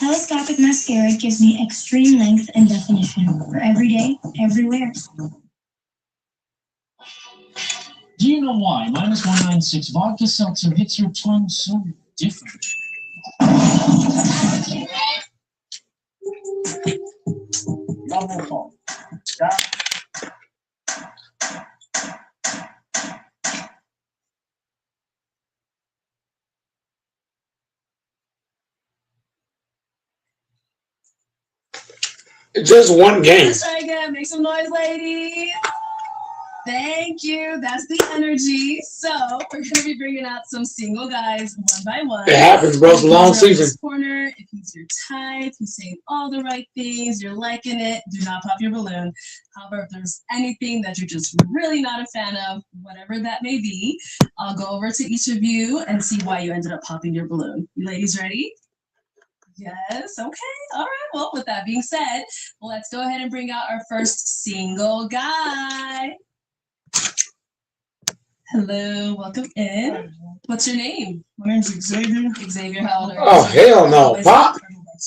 Telescopic mascara gives me extreme length and definition for every day, everywhere. Do you know why minus 196 vodka seltzer hits your tongue so different? Double call. Just one game. Let's try again. Make some noise, ladies. Thank you. That's the energy. So we're going to be bringing out some single guys one by one. It happens, bro. It's a long season. Corner. If he's your type, he's saying all the right things, you're liking it, do not pop your balloon. However, if there's anything that you're just really not a fan of, whatever that may be, I'll go over to each of you and see why you ended up popping your balloon. You ladies ready? Yes. Okay. All right. Well, with that being said, let's go ahead and bring out our first single guy. Hello. Welcome in. What's your name? My name's Xavier. Xavier, how old are you? Oh, hell no. Pop.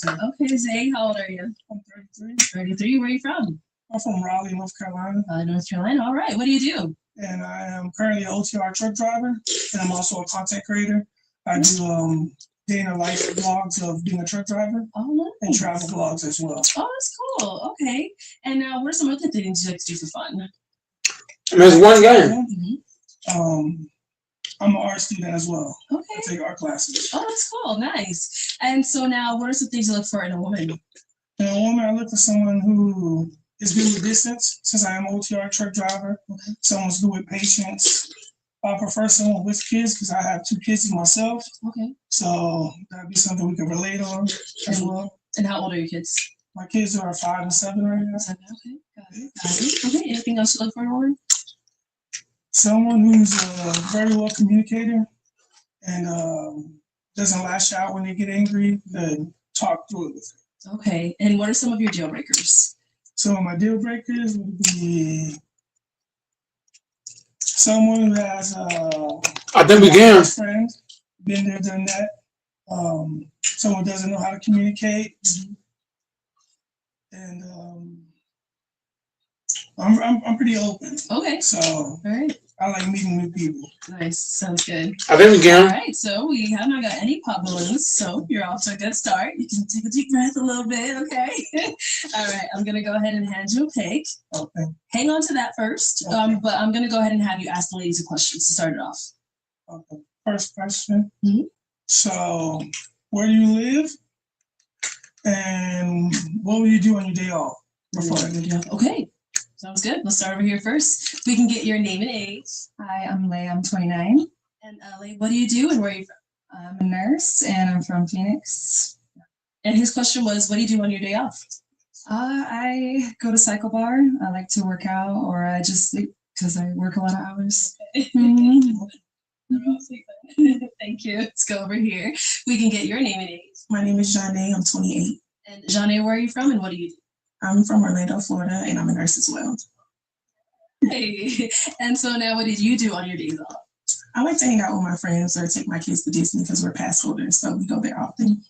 Okay, Zay, how old are you? I'm 33. 33. Where are you from? I'm from Raleigh, North Carolina. North Carolina. All right. What do you do? And I am currently an OTR truck driver, and I'm also a content creator. I do day in the life vlogs of being a truck driver and travel vlogs as well. Oh, that's cool. Okay. And what are some other things you like to do for fun? There's one game. I'm an art student as well. Okay. I take art classes. Oh, that's cool. Nice. And so now, what are some things you look for in a woman? In a woman, I look for someone who is good with distance, since I am an OTR truck driver. Okay. Someone's good with patience. I prefer someone with kids because I have 2 kids myself. Okay. So that'd be something we can relate on as well. And how old are your kids? My kids are 5 and 7 right now. 7. Okay. Got it. Okay. Anything else you look for in a woman? Someone who's a very well communicator and doesn't lash out when they get angry, then talk through it with them. Okay. And what are some of your deal breakers? So my deal breakers would be someone who has I think we can. friend, been there, done that. Someone who doesn't know how to communicate. And I'm pretty open. Okay. So all right. I like meeting new people. Nice. Sounds good. I think we can. All right. So we have not got any pop balloons. So you're off to a good start. You can take a deep breath a little bit. Okay. All right. I'm going to go ahead and hand you a pick. Okay. Hang on to that first. Okay. But I'm going to go ahead and have you ask the ladies a question to start it off. Okay. First question. Mm-hmm. So, where do you live? And what will you do on your day off? Okay. Sounds good. Let's start over here first. We can get your name and age. Hi, I'm Leigh. I'm 29. And Leigh, what do you do and where are you from? I'm a nurse and I'm from Phoenix. And his question was, what do you do on your day off? I go to cycle bar. I like to work out, or I just sleep because I work a lot of hours. Mm-hmm. Thank you. Let's go over here. We can get your name and age. My name is Janae. I'm 28. And Janae, where are you from and what do you do? I'm from Orlando, Florida, and I'm a nurse as well. Hey. And so now what did you do on your days off? I like to hang out with my friends or take my kids to Disney because we're pass holders, so we go there often.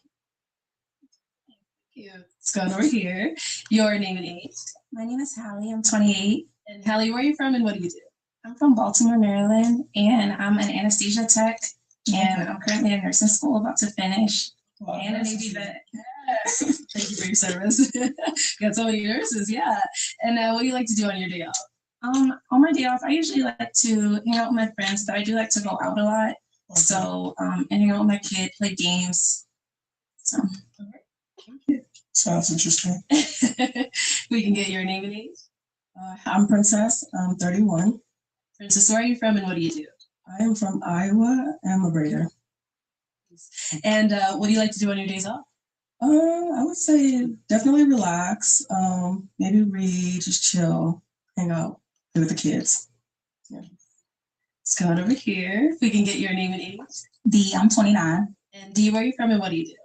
Thank you. Let's go over here. Your name and age. My name is Hallie. I'm 28. And Hallie, where are you from and what do you do? I'm from Baltimore, Maryland, and I'm an anesthesia tech, and I'm currently in nursing school, about to finish, and a Navy vet. Yes. Thank you for your service. Got so many nurses, yeah. And what do you like to do on your day off? On my day off, I usually like to hang out with my friends, but I do like to go out a lot. Okay. So, and hang out with my kid, play games. So, all right. Thank you. Sounds interesting. We can get your name and age. I'm Princess. I'm 31. Princess, where are you from and what do you do? I am from Iowa. I'm a braider. And what do you like to do on your days off? I would say definitely relax. Maybe read, just chill, hang out, play with the kids. Yeah. Let's go on over here. We can get your name and age. Dee, I'm 29. And Dee, where are you from and what do you do?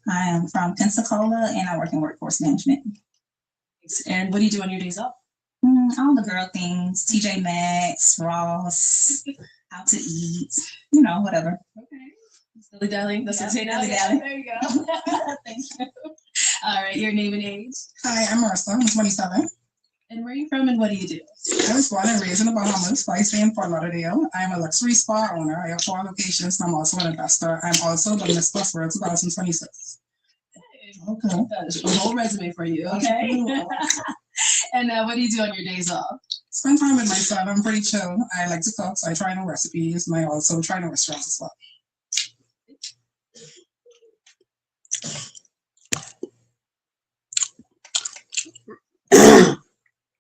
I am from Pensacola and I work in workforce management. And what do you do on your days off? All the girl things, TJ Maxx, Ross, out to eat, you know, whatever. Okay. Dilly dally. That's what say dilly Yeah, dally. there you go. Thank you. All right, your name and age. Hi, I'm Marissa. I'm 27. And where are you from and what do you do? I was born and raised in the Bahamas, but I stay in Fort Lauderdale. I'm a luxury spa owner. I have 4 locations, and I'm also an investor. I'm also the Miss Plus World 2026. Okay. That is a whole resume for you, okay? And what do you do on your days off? Spend time with my son. I'm pretty chill. I like to cook, so I try new recipes, and I also try new restaurants as well.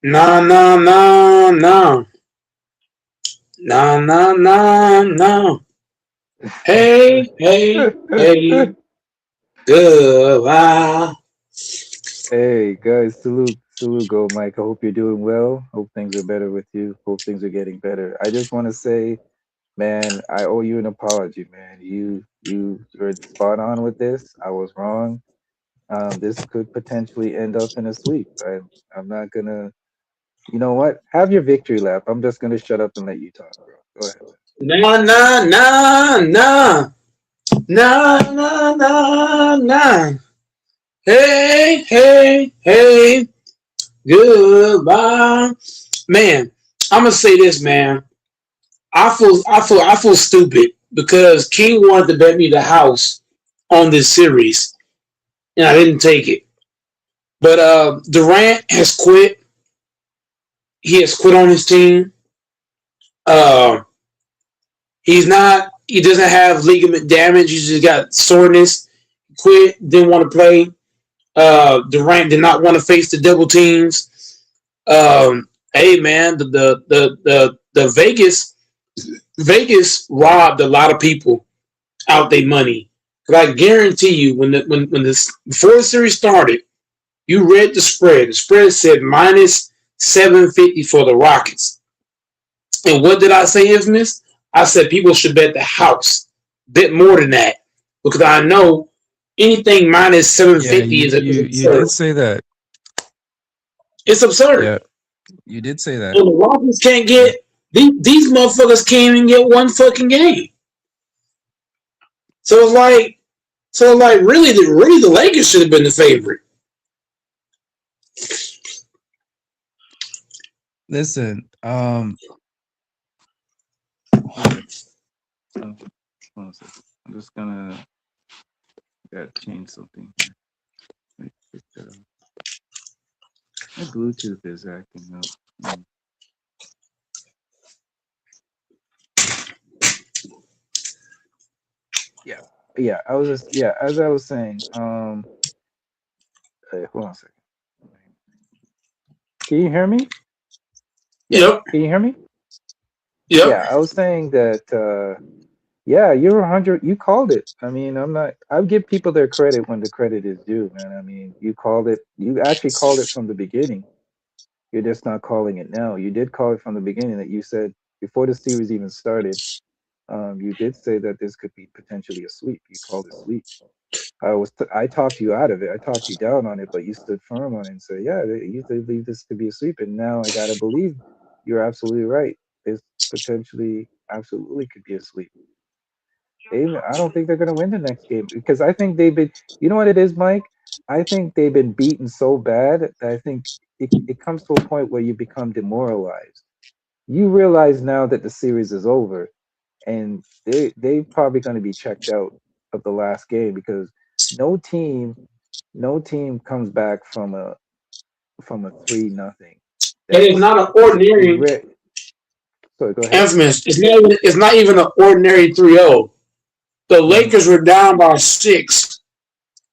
No, no, no, no. No, no, no, no. Hey, hey, hey. Goodbye. Hey guys, salute, go Mike. I hope you're doing well. Hope things are better with you. Hope things are getting better. I just want to say, man, I owe you an apology, man. You were spot on with this. I was wrong. This could potentially end up in a sweep. I'm not gonna. You know what? Have your victory lap. I'm just gonna shut up and let you talk, bro. Go ahead. No, no, no, no. No, no, no, no. Hey, hey, hey. Goodbye. Man, I'm gonna say this, man. I feel stupid because King wanted to bet me the house on this series, and I didn't take it. But Durant has quit. He has quit on his team. Uh, he's not. He doesn't have ligament damage. He just got soreness. Quit. Didn't want to play. Durant did not want to face the double teams. Hey man, the Vegas robbed a lot of people out their money. But I guarantee you, when this before the series started, you read the spread. The spread said minus 750 for the Rockets. And what did I say, Infamous? I said people should bet the house, bet more than that, because I know anything minus Yeah, 750 is you absurd. did say that. It's absurd. Yeah, you did say that. And the Rockets can't get these motherfuckers can't even get one fucking game. So it's like really the Lakers should have been the favorite. Listen, One second. I'm just gonna gotta change something here. Wait, my Bluetooth is acting up. Yeah, yeah. I was just as I was saying. Hold on a second. Can you hear me? Yeah. Yep. Can you hear me? Yep. Yeah, I was saying that. Yeah, you're 100. You called it. I mean, I'm not. I give people their credit when the credit is due, man. I mean, you called it. You actually called it from the beginning. You're just not calling it now. You did call it from the beginning. That you said before the series even started. You did say that this could be potentially a sweep. You called it sweep. I talked you out of it. I talked you down on it, but you stood firm on it and said, yeah, you believe this could be a sweep. And now I gotta believe you're absolutely right. This potentially absolutely could be a sweep. I don't think they're gonna win the next game because I think they've been. You know what it is, Mike? I think they've been beaten so bad that I think it comes to a point where you become demoralized. You realize now that the series is over, and they probably going to be checked out of the last game because no team no team comes back from a 3-0. And it's not an That's ordinary sorry, go ahead. Infamous. It's not even an ordinary 3-0. The Mhm. Lakers were down by 6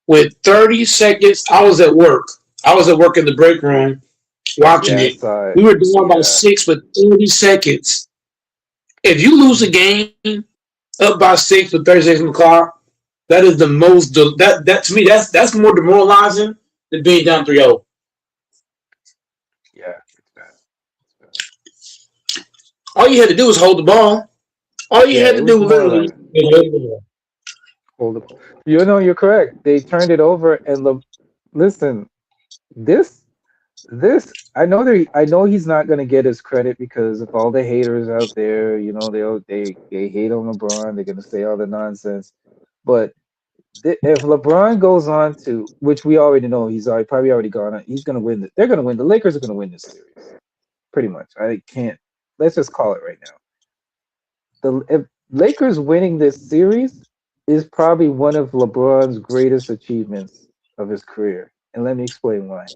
with 30 seconds. I was at work. I was at work in the break room watching Yeah, I it. saw it. We were down by Yeah, 6 with 30 seconds. If you lose a game up by 6 with 30 seconds on the clock, that is the most that to me that's more demoralizing than being down 3-0. yeah, it's bad. It's bad. All you had to do was hold the ball. All you Yeah, had it to was do literally demoralizing. was hold the ball. Hold up. You know, you're correct. They turned it over, and listen, this I know he's not going to get his credit because of all the haters out there. You know, they hate on LeBron. They're going to say all the nonsense. But if LeBron goes on to, which we already know, he's already probably already gone on, he's gonna win. They're gonna win. The Lakers are gonna win this series, pretty much. I can't. Let's just call it right now. The if Lakers winning this series is probably one of LeBron's greatest achievements of his career, and let me explain why.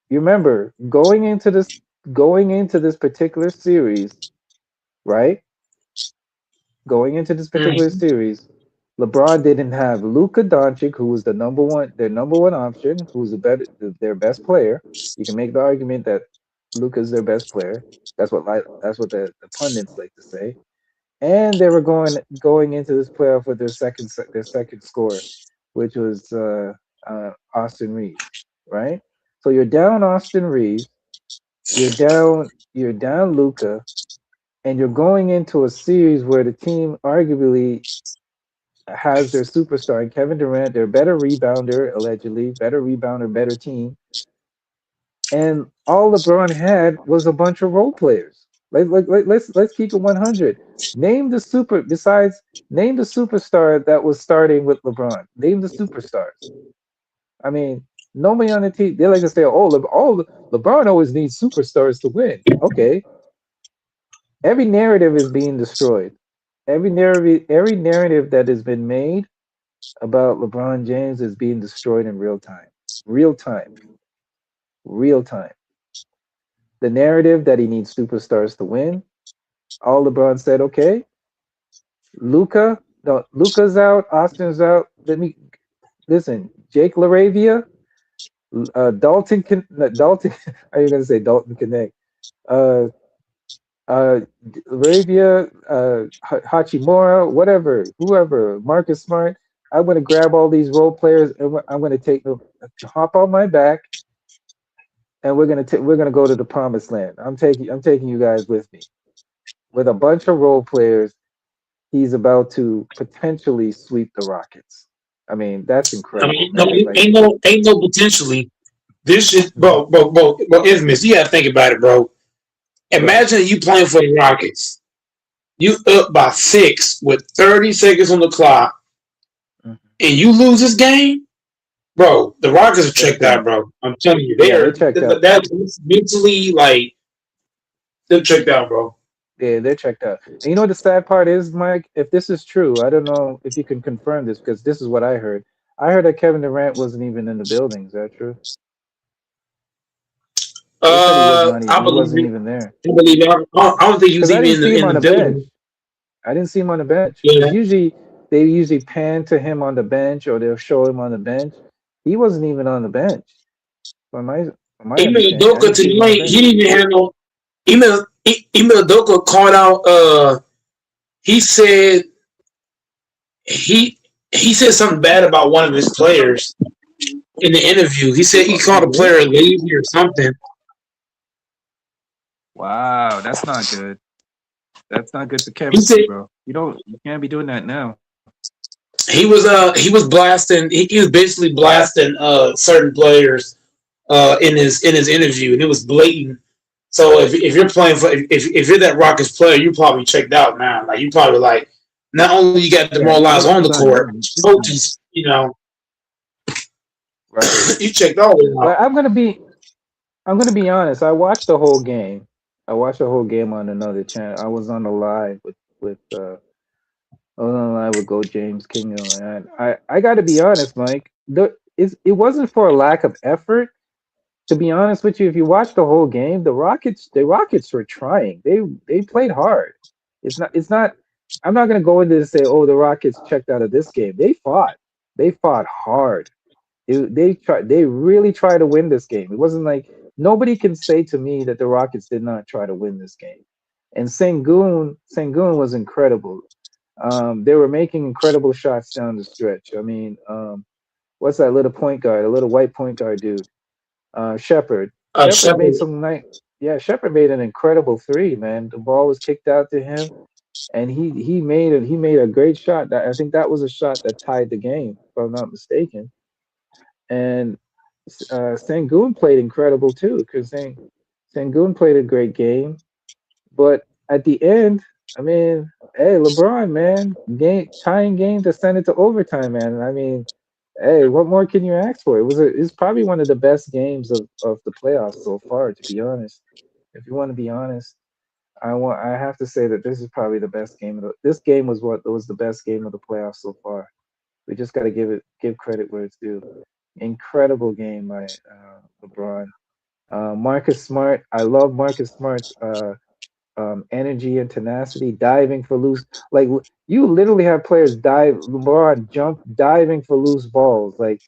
You remember going into this particular series, right? Going into this particular Mm. series, LeBron didn't have Luka Doncic, who was their number one option, who's their best player. You can make the argument that Luka's their best player. That's what the pundits like to say. And they were going into this playoff with their second scorer, which was Austin Reeves, right? So you're down Austin Reeves, you're down Luka, and you're going into a series where the team arguably has their superstar in Kevin Durant, their better rebounder, allegedly, better rebounder, better team. And all LeBron had was a bunch of role players. Let's keep it 100. Name the superstar that was starting with LeBron. Name the superstars. I mean, nobody on the team. They like to say, LeBron always needs superstars to win. Okay, every narrative is being destroyed. Every narrative that has been made about LeBron James is being destroyed in real time. Real time. Real time. The narrative that he needs superstars to win. All LeBron said, okay, Luca's out, Austin's out. Let me listen. Jake Laravia, Dalton. How are you gonna say Dalton Connect? Uh, uh, Laravia, Hachimura, whatever, whoever, Marcus Smart. I'm gonna grab all these role players and I'm gonna take them, hop on my back, and we're gonna go to the promised land. I'm taking you guys with me. With a bunch of role players, he's about to potentially sweep the Rockets. I mean, that's I incredible, mean, no, man. Like, ain't no potentially. This is, mhm, infamous. You gotta think about it, bro. right. Imagine you playing for the Rockets. You up by 6 with 30 seconds on the clock, Mhm. and you lose this game, bro. The Rockets are They're checked out, finished. bro. I'm telling you, they Yeah, they are. checked out. That's mentally like they're checked out, bro. Yeah, they're checked out. And you know what the sad part is, Mike? If this is true, I don't know if you can confirm this because this is what I heard. I heard that Kevin Durant wasn't even in the building. Is that true? They said he was not. I He believe wasn't it. even there I believe it. I don't think he because was I even didn't see him in on the the bench. building. I didn't see him on the bench Yeah, because usually they usually pan to him on the bench or they'll show him on the bench. He wasn't even on the bench. From my Email understanding, I Doka didn't see him on the tonight. He bench. didn't even have no email Doka called out. He said he he said something bad about one of his players in the interview. He said he He called a did. player lazy or something. Wow, that's not good. That's not good for He said chemistry, bro. You can't be doing that now. he was blasting. He was basically blasting certain players in his interview, and it was blatant. So if you're playing for if you're that Rockets player, you probably checked out now. Like you probably like not only you got Yeah, demoralized on the it's done. court, It's done. coaches, Right. you checked all of them Like out. I'm gonna be honest. I watched the whole game. I watched the whole game on another channel. I was on the live I was on the live with Go James King, and I got to be honest, Mike. It wasn't for a lack of effort. To be honest with you, if you watch the whole game, the Rockets were trying. They played hard. It's not. I'm not gonna go into and say, oh, the Rockets checked out of this game. They fought. They fought hard. They really tried to win this game. It wasn't like nobody can say to me that the Rockets did not try to win this game. And Sengun was incredible. They were making incredible shots down the stretch. I mean, what's that little point guard, a little white point guard dude? Shepard. Shepard made Shepard, some night. Yeah, Shepard made an incredible three, man. The ball was kicked out to him, and he made a great shot. I think that was a shot that tied the game, if I'm not mistaken. And Sengun played incredible too, because Sengun played a great game. But at the end, I mean, Hey, LeBron, man, game tying game to send it to overtime, man. I mean, hey, what more can you ask for? It's probably one of the best games of the playoffs so far, to be honest. If you want to be honest, I have to say that this is probably the best game of this game was what was the best game of the playoffs so far. We just got to give credit where it's due. Incredible game by LeBron. Marcus Smart, I love Marcus Smart's energy and tenacity, diving for loose. Like you literally have players dive, LeBron jump, diving for loose balls. Like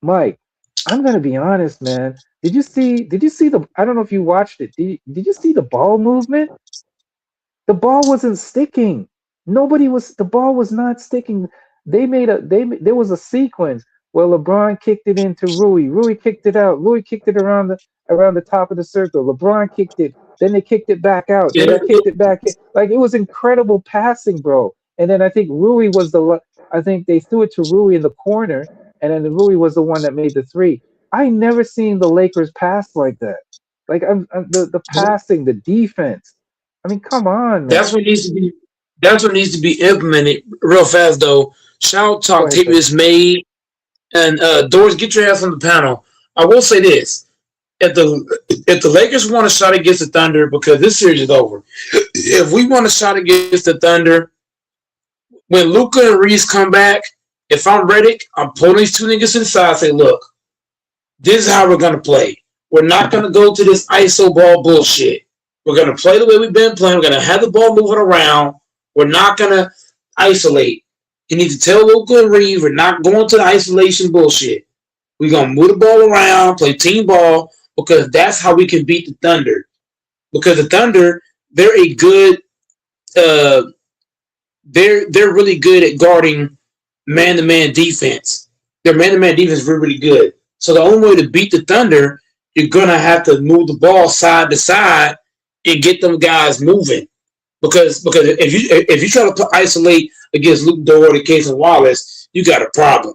Mike, I'm gonna be honest, man. Did you see the? I don't know if you watched it. Did you see the ball movement? The ball wasn't sticking. Nobody was. The ball was not sticking. There was a sequence where LeBron kicked it into Rui. Rui kicked it out. Rui kicked it around the top of the circle. LeBron kicked it. Then they kicked it back out. Then Yeah, they kicked it back in. Like it was incredible passing, bro. And then I think Rui was I think they threw it to Rui in the corner, and then Rui was the one that made the three. I never seen the Lakers pass like that. Like the passing, the defense. I mean, come on, that's man. what needs to be. That's what needs to be implemented real fast, though. Shout Go talk ahead, tape sir. is made, and Doris, get your ass on the panel. I will say this: if the Lakers want a shot against the Thunder, because this series is over, if we want a shot against the Thunder, when Luca and Reese come back, if I'm Reddick, I'm pulling these two niggas to the side. And say, look, this is how we're gonna play. We're not gonna go to this ISO ball bullshit. We're gonna play the way we've been playing. We're gonna have the ball moving around. We're not gonna isolate. You need to tell Luka and Reeve we're not going to the isolation bullshit. We're gonna move the ball around, play team ball, because that's how we can beat the Thunder. Because the Thunder, they're a good uh they're really good at guarding man to man defense. Their man to man defense is really, really good. So the only way to beat the Thunder, you're gonna have to move the ball side to side and get them guys moving. Because if you try to isolate against Luke Dort or Casey Wallace, you got a problem.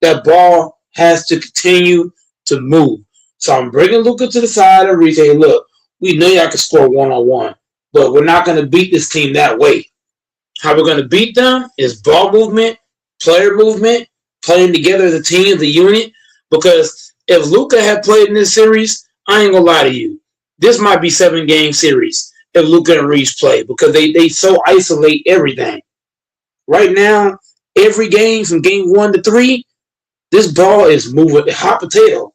That ball has to continue to move. So I'm bringing Luca to the side and Reese. Hey, look, we know y'all can score 1-on-1, but we're not going to beat this team that way. How we're going to beat them is ball movement, playing together as a team, as a unit. Because if Luca had played in this series, I ain't gonna lie to you, this might be 7 game series if Luca and Reese play because they so isolate everything. Right now, every game from game 1 to 3, this ball is moving hot potato.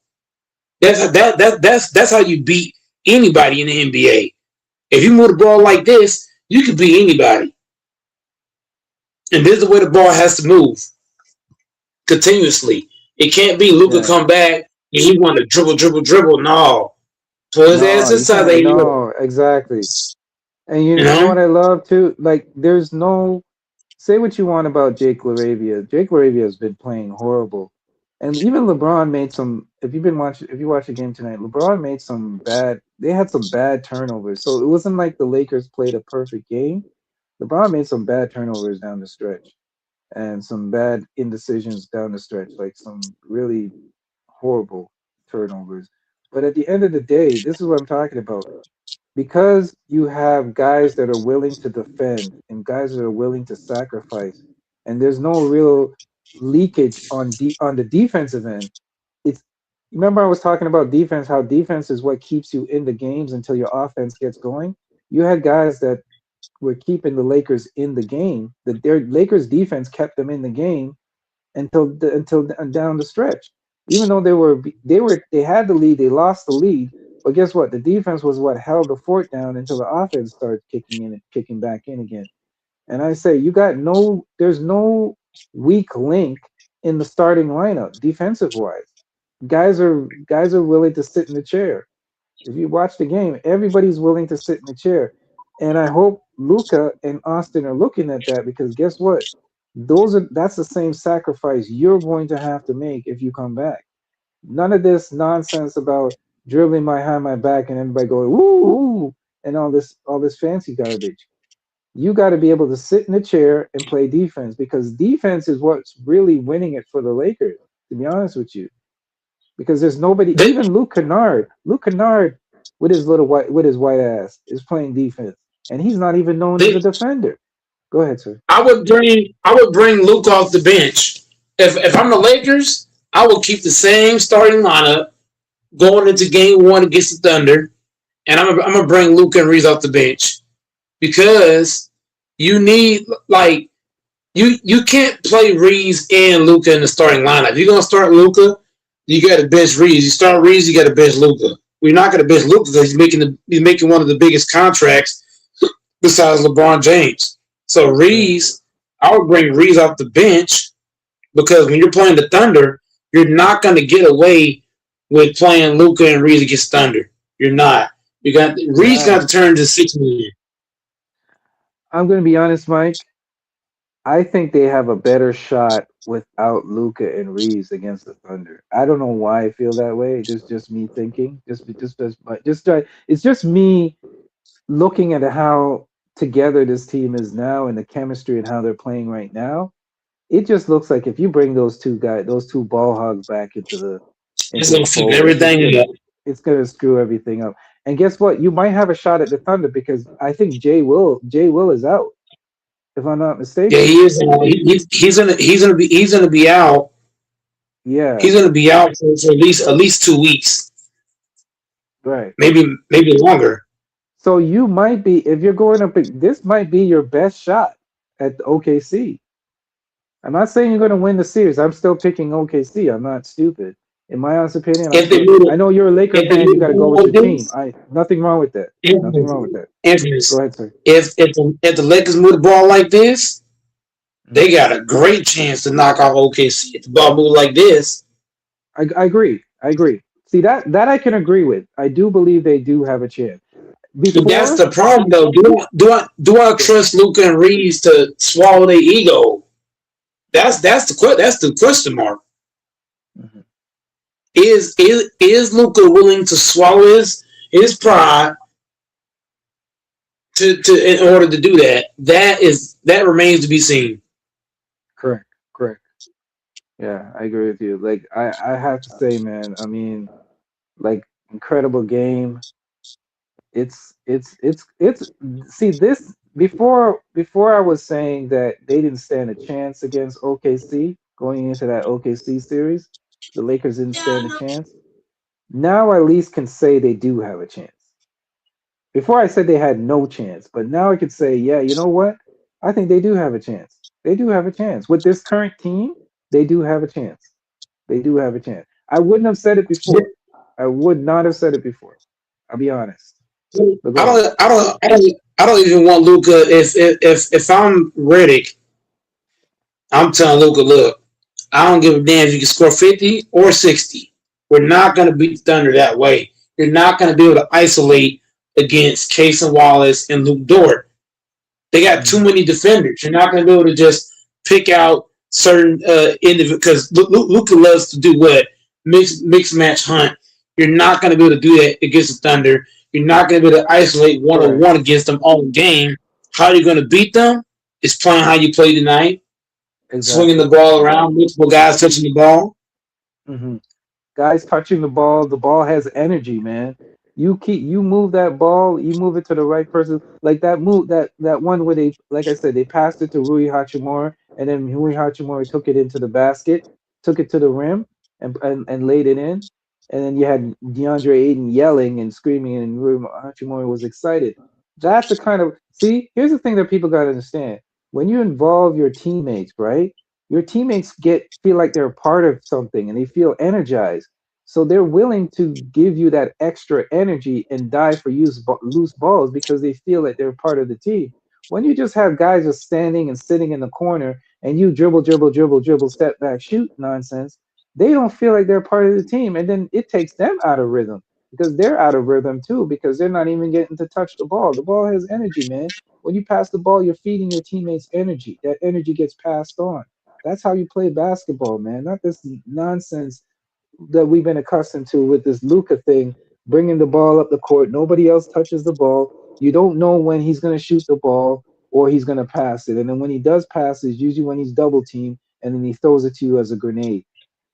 That's how you beat anybody in the NBA. If you move the ball like this, you can beat anybody. And this is the way the ball has to move continuously. It can't be Luca Yeah. come back and he want to dribble. No, pull his ass No, you inside. can't. Hey, look, No, exactly. And you you know know. what I love too? Like, there's no say what you want about Jake Laravia. Jake Laravia has been playing horrible, and even LeBron made some. If you watch the game tonight, LeBron made some bad. They had some bad turnovers, so it wasn't like the Lakers played a perfect game. LeBron made some bad turnovers down the stretch, and some bad indecisions down the stretch, like some really horrible turnovers. But at the end of the day, this is what I'm talking about because you have guys that are willing to defend and guys that are willing to sacrifice, and there's no real leakage on the defensive end. It's remember I was talking about defense, how defense is what keeps you in the games until your offense gets going. You had guys that were keeping the Lakers in the game. Their Lakers defense kept them in the game until down the stretch. Even though they had the lead, they lost the lead. But guess what? The defense was what held the fort down until the offense started kicking in and kicking back in again. And I say there's no weak link in the starting lineup defensive wise. Guys are willing to sit in the chair. If you watch the game, everybody's willing to sit in the chair. And I hope Luca and Austin are looking at that because guess what? That's the same sacrifice you're going to have to make if you come back. None of this nonsense about dribbling behind my back and everybody going woo woo and all this fancy garbage. You got to be able to sit in the chair and play defense because defense is what's really winning it for the Lakers. To be honest with you, because there's nobody. They, Even Luke Kennard, with his white ass, is playing defense, and he's not even known as they a defender. Go ahead, sir. I would bring Luke off the bench. If I'm the Lakers, I will keep the same starting lineup going into game one against the Thunder, and I'm gonna bring Luke and Reese off the bench because you need like you can't play Reeves and Luca in the starting lineup. If you're gonna start Luca, you got to bench Reeves. You start Reeves, you got to bench Luca. We're not gonna bench Luca because he's making one of the biggest contracts besides LeBron James. So Right. Reeves, I would bring Reeves off the bench because when you're playing the Thunder, you're not gonna get away with playing Luca and Reeves against Thunder. You're not. You got Reeves got Right. to turn to 6 million. I'm gonna be honest, Mike. I think they have a better shot without Luca and Reeves against the Thunder. I don't know why I feel that way. Just me thinking. It's just me looking at how together this team is now and the chemistry and how they're playing right now. It just looks like if you bring those two ball hogs back It's into the gonna flip fold, everything up. it's gonna screw everything up. And guess what? You might have a shot at the Thunder because I think Jay Will is out, if I'm not Yeah, mistaken. he is. He's gonna be out. Yeah, He's gonna be out for at least 2 weeks, right. maybe longer. So you might be, if you're going up, this might be your best shot at the OKC. I'm not saying you're going to win the series. I'm still picking OKC. I'm not stupid. In my honest opinion, If they move I know you're a Laker if they fan. You move got the to go ball with like your team. this, Nothing wrong with that. Nothing wrong with that. Go Anthony's, ahead, sir. if the Lakers move the ball like this, they Mhm. got a great chance to knock off OKC. If the ball move like this, I agree. I agree. See that I can agree with. I do believe they do have a chance. but that's Before, the problem though. Do I trust Luca and Reeves to swallow their ego? That's the question mark. Mhm. Is Luca willing to swallow his pride to in order to do that? That remains to be seen. Correct, correct. Yeah, I agree with you. Like I have to say, man. I mean, like incredible game. It's see this before I was saying that they didn't stand a chance against OKC going into that OKC series. The Lakers didn't stand a chance. Now I at least can say they do have a chance. Before I said they had no chance, but now I could say, yeah, you know what? I think they do have a chance. They do have a chance. With this current team, they do have a chance. They do have a chance. I wouldn't have said it before. I would not have said it before. I'll be honest. But go I ahead. don't I don't I don't I don't even want Luca. If I'm Riddick, I'm telling Luca, look, I don't give a damn if you can score 50 or 60. We're not going to beat the Thunder that way. You're not going to be able to isolate against Case and Wallace and Luke Dort. They got too Mhm. many defenders. You're not going to be able to just pick out certain individuals because Luca loves to do what mix match hunt. You're not going to be able to do that against the Thunder. You're not going to be able to isolate one on Correct. one against them all game. How are you going to beat them? Is playing how you play tonight, swinging the Exactly. ball around, multiple guys touching the ball. Hmm. Guys touching the ball has energy, man. You move that ball, you move it to the right person. Like that move that one where they, like I said, they passed it to Rui Hachimura, and then Rui Hachimura took it into the basket, took it to the rim, and laid it in. And then you had DeAndre Ayton yelling and screaming, and Rui Hachimura was excited. That's the kind of, see, here's the thing that people gotta understand. When you involve your teammates, right? Your teammates get feel like they're a part of something and they feel energized, so they're willing to give you that extra energy and die for loose balls because they feel that they're part of the team. When you just have guys just standing and sitting in the corner and you dribble, dribble, dribble, dribble, step back, shoot nonsense, they don't feel like they're part of the team, and then it takes them out of rhythm because they're out of rhythm too because they're not even getting to touch the ball. The ball has energy, man. When you pass the ball, you're feeding your teammates energy. That energy gets passed on. That's how you play basketball, man. Not this nonsense that we've been accustomed to with this Luca thing, bringing the ball up the court. Nobody else touches the ball. You don't know when he's going to shoot the ball or he's going to pass it. And then when he does pass, it's usually when he's double teamed and then he throws it to you as a grenade.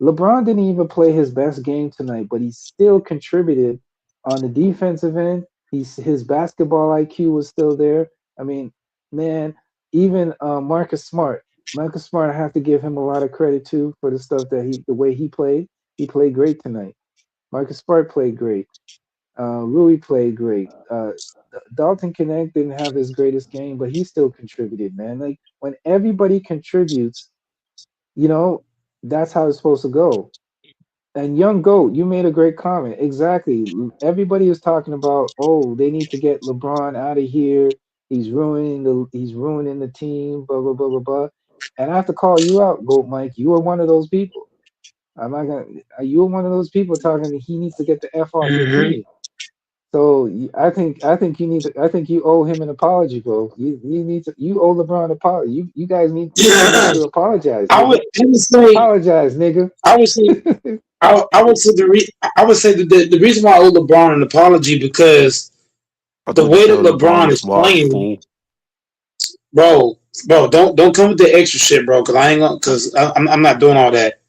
LeBron didn't even play his best game tonight, but he still contributed on the defensive end. His basketball IQ was still there. I mean, man, even Marcus Smart. Marcus Smart, I have to give him a lot of credit too for the stuff that the way he played. He played great tonight. Marcus Smart played great. Rui played great. Dalton Connect didn't have his greatest game, but he still contributed, man. Like when everybody contributes, you know, that's how it's supposed to go. And young goat, you made a great comment. Exactly. Everybody is talking about, oh, they need to get LeBron out of here. He's ruining the team. Blah blah blah blah blah. And I have to call you out, Goat Mike. You are one of those people. I'm not gonna. You are one of those people talking. He needs to get the f off your Hmm. team. So I think you need to. I think you owe him an apology, bro. You need to. You owe LeBron an apology. You guys need. You two need to apologize, nigga. I would say Apologize, nigga. I would say I would say I would say that the reason why I owe LeBron an apology because I the thought you way said that LeBron LeBron is is washed, playing, fool. bro, don't come with the extra shit, bro, because I ain't gonna because I'm not doing all that.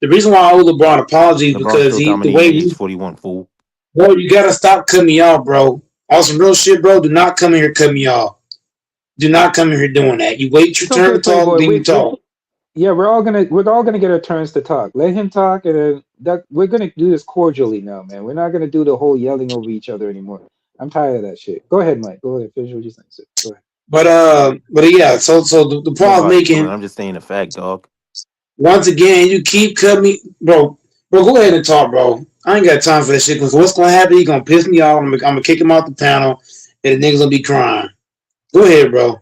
The reason why I owe LeBron apologies LeBron because still he the dominating way the East we 41, fool. bro, you gotta stop cutting me off, bro. On some real shit, bro. Do not come in here cut me off. Do not come in here doing that. You wait your It's turn okay, to talk, Playboy. then you talk. Yeah, we're all gonna get our turns to talk. Let him talk, and then that we're gonna do this cordially now, man. We're not gonna do the whole yelling over each other anymore. I'm tired of that shit. Go ahead, Mike. Go ahead. Finish what you're saying. Sid. Go ahead. But yeah. So the point I was Nobody doing it. making I'm just saying the fact, dog. once again, you keep cutting me, bro. Bro, go ahead and talk, bro. I ain't got time for that shit. Because what's gonna happen? He gonna piss me off. I'm gonna kick him off the panel, and the niggas gonna be crying. Go ahead, bro.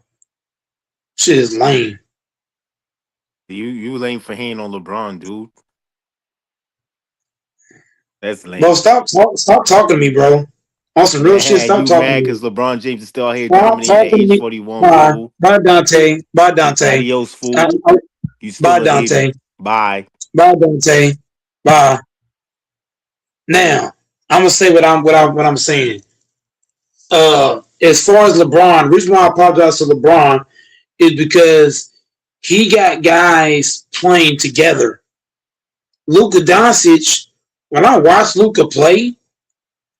Shit is lame. You lame for hating on LeBron, dude. That's Bro, lame. stop talking to me, bro. On some real shit, stop You talking to mad me. because LeBron James is still out here Stop dominating the talking to age me. 41, Bye. fool. Bye, Dante. Bye, Dante. Adios, Uh, fool. uh, You Bye, still a hater. Dante. Bye. Bye, Dante. Bye. Now, I'm gonna say what I'm saying. As far as LeBron, the reason why I apologize to LeBron is because he got guys playing together. Luka Doncic, when I watch Luka play,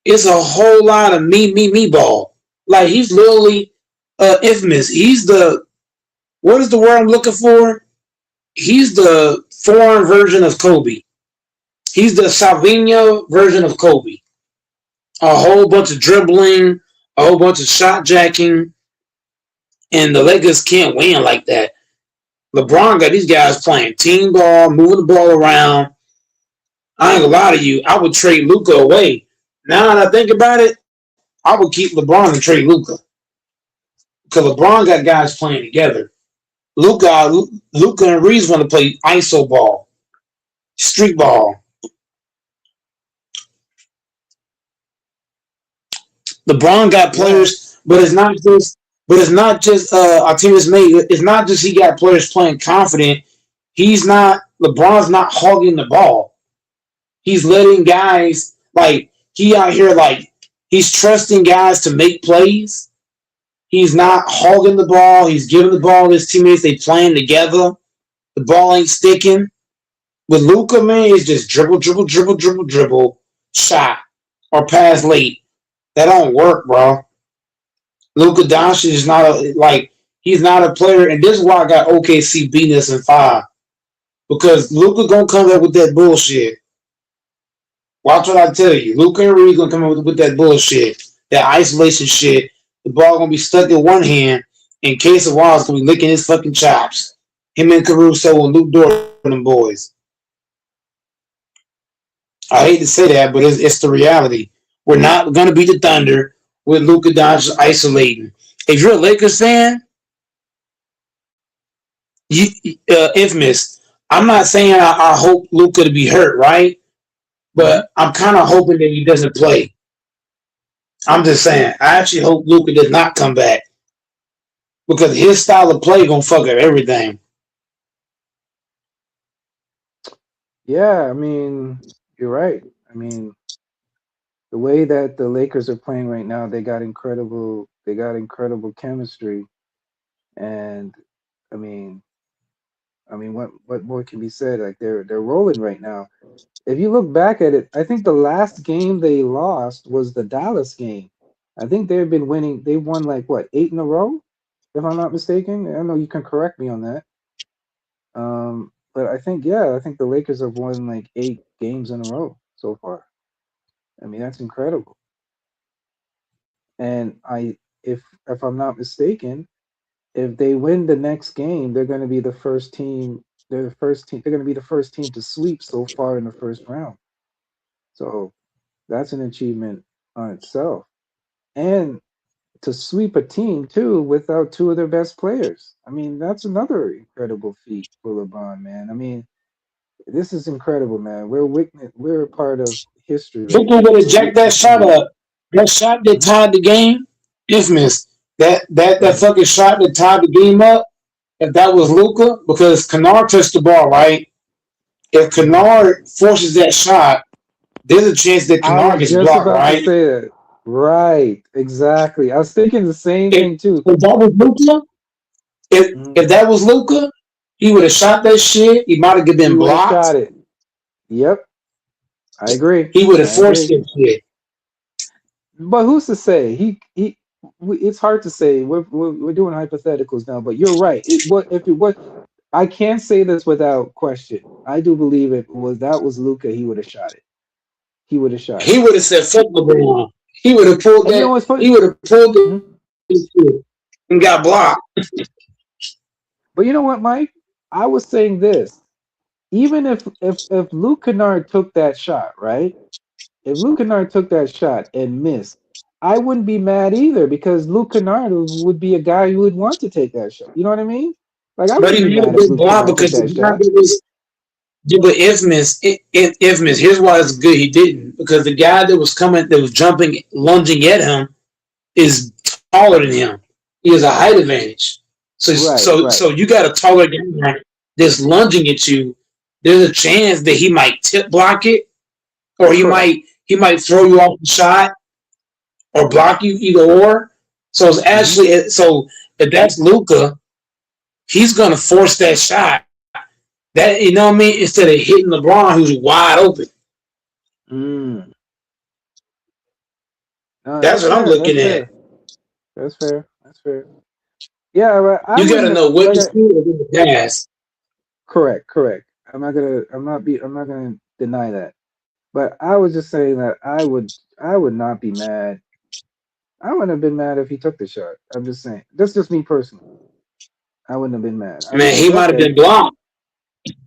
it's a whole lot of me ball. Like he's literally infamous. He's the what is the word I'm looking for? He's the foreign version of Kobe. He's the Salvino version of Kobe. A whole bunch of dribbling, a whole bunch of shot jacking, and the Lakers can't win like that. LeBron got these guys playing team ball, moving the ball around. I ain't gonna lie to you. I would trade Luca away. Now that I think about it, I would keep LeBron and trade Luca because LeBron got guys playing together. Luca and Reeves want to play ISO ball, street ball. LeBron got Yeah, players, but it's not just. But it's not just Artemis May. It's not just he got players playing confident. He's not. LeBron's not hogging the ball. He's letting guys like he out here like he's trusting guys to make plays. He's not hogging the ball. He's giving the ball to his teammates. They playing together. The ball ain't sticking. With Luca, man, it's just dribble, dribble, dribble, dribble, dribble, shot or pass late. That don't work, bro. Luka Doncic is not a like he's not a player, and this is why I got OKC beating us in 5 because Luka gonna come up with that bullshit. Watch what I tell you. Luka and Reed gonna come up with that bullshit, that isolation shit. The ball gonna be stuck in one hand, and Case of Wild's gonna be licking his fucking chops. Him and Caruso and Luke Dort and them boys. I hate to say that, but it's the reality. We're not gonna beat the Thunder with Luka Doncic isolating. If you're a Lakers fan, you infamous. I'm not saying I hope Luka to be hurt, right? hmm But I'm kind of hoping that he doesn't play. I'm just saying. I actually hope Luka does not come back because his style of play gonna fuck up everything. yeah. I mean, you're right. I mean, the way that the Lakers are playing right now, they got incredible. They got incredible chemistry, and I mean, what more can be said? Like they're rolling right now. If you look back at it, I think the last game they lost was the Dallas game. I think they've been winning. They won like what 8 in a row. if I'm not mistaken. I know you can correct me on that. But I think yeah, I think the Lakers have won like 8 games in a row so far. I mean, that's incredible. And if I'm not mistaken, if they win the next game, they're going to be the first team. They're the first team. They're going to be the first team to sweep so far in the first round. So that's an achievement on itself. And to sweep a team too without two of their best players. I mean, that's another incredible feat for LeBron, man. I mean, this is incredible, man. We're a part of history right Luka now. would have We're jacked that witnessing shot it. up. That shot that Mhm. tied the game, infamous. That Right. fucking shot that tied the game up. If that was Luca, because Kennard touched the ball, right? If Mhm. Kennard forces that shot, there's a chance that I Kennard was gets just blocked, about to right? say that. Right. Exactly. I was thinking the same If, thing too. if that was Luca, if Mhm. that was Luca, he would have shot that shit. He might have He been would have blocked. shot it. Yep. I agree. He would have I forced agree. that shit. But who's to say? It's hard to say. We're doing hypotheticals now, but you're right. What I can't say this without question. I do believe it was that was Luca. He would have shot it. He would have shot He it. would have said, "Fuck LeBron." He would have pulled And you know that. what's funny? He would have pulled the Mhm. shit and got blocked. But you know what, Mike? I was saying this. Even if Luke Kennard took that shot, right? If Luke Kennard took that shot and missed, I wouldn't be mad either because Luke Kennard would be a guy who would want to take that shot. You know what I mean? Like I But wouldn't he be might have mad if been Luke blocked Kennard took because the that guy shot. that was yeah, but infamous. Here's why it's good he didn't because the guy that was coming, that was jumping, lunging at him, is taller than him. He has a height advantage. Right, So right. you got a taller guy that's lunging at you. There's a chance that he might tip block it, or Correct. he might throw you off the shot or block you, either or. So it's Hmm. actually so if that's Luca, he's gonna force that shot. That you know what I mean? Instead of hitting LeBron, who's wide open. Mm. No, That's that's what I'm fair. looking That's at. fair. That's fair. That's fair. Yeah, but I You got to wouldn't know what like to I shoot or when to pass. correct, correct. I'm not gonna deny that. But I was just saying that I would not be mad. I wouldn't have been mad if he took the shot. I'm just saying. That's just me personally. I wouldn't have been mad. I'd be Man, like, he might have okay, been blocked.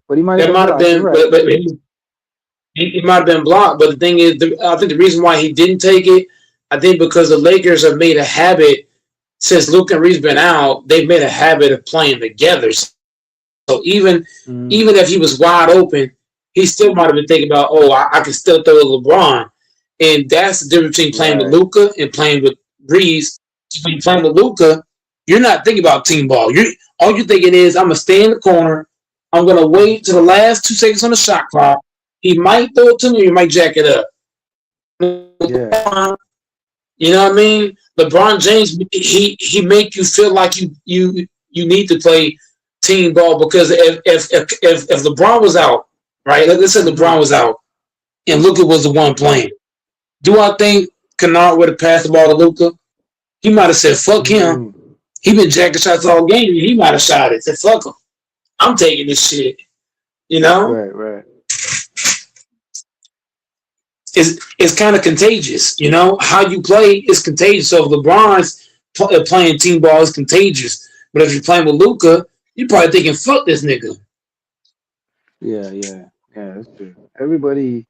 but he might have That been might have blocked. You're been, right. but he might have been blocked. But the thing is, I think the reason why he didn't take it, I think because the Lakers have made a habit since Luke and Reed's been out. They've made a habit of playing together. So even if he was Mm, wide open, he still might have been thinking about, oh, I can still throw to LeBron, and that's the difference between playing with right. Luca and playing with Reeves. When you're playing with Luca, you're not thinking about team ball. You all you're thinking is, I'm gonna stay in the corner. I'm gonna wait to the last 2 seconds on the shot clock. He might throw it to me, or he might jack it up. Yeah. You know what I mean? LeBron James, he make you feel like you need to play team ball because if LeBron was out, right? Let's say Hmm. LeBron was out and Luca was the one playing. Do I think Kennard would have passed the ball to Luca? He might have said, "Fuck him." Mm, He been jacking shots all game. He might have shot it. Said, "Fuck him. I'm taking this shit." You know, right, right. it's kind of contagious. You know how you play is contagious. So if LeBron's playing team ball, is contagious. But if you're playing with Luca, you're probably thinking, "Fuck this nigga." Yeah, yeah, yeah. That's true. Everybody,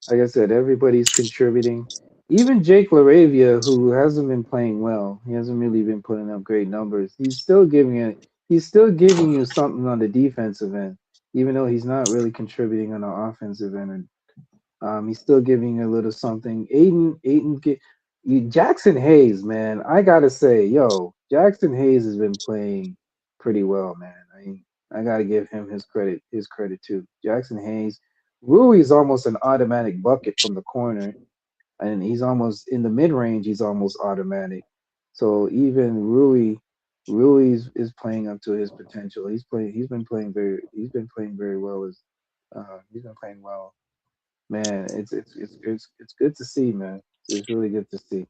like I said, everybody's contributing. Even Jake LaRavia, who hasn't been playing well, he hasn't really been putting up great numbers. He's still giving it. He's still giving you something on the defensive end, even though he's not really contributing on the offensive end. He's still giving a little something. Jackson Hayes, man, I gotta say, yo, Jackson Hayes has been playing pretty well, man. I gotta give him his credit too. Jackson Hayes, Rui is almost an automatic bucket from the corner, and he's almost in the mid range. He's almost automatic. So even Rui is playing up to his potential. He's been playing very well as he's been playing well. Man, it's good to see, man. It's really good to see.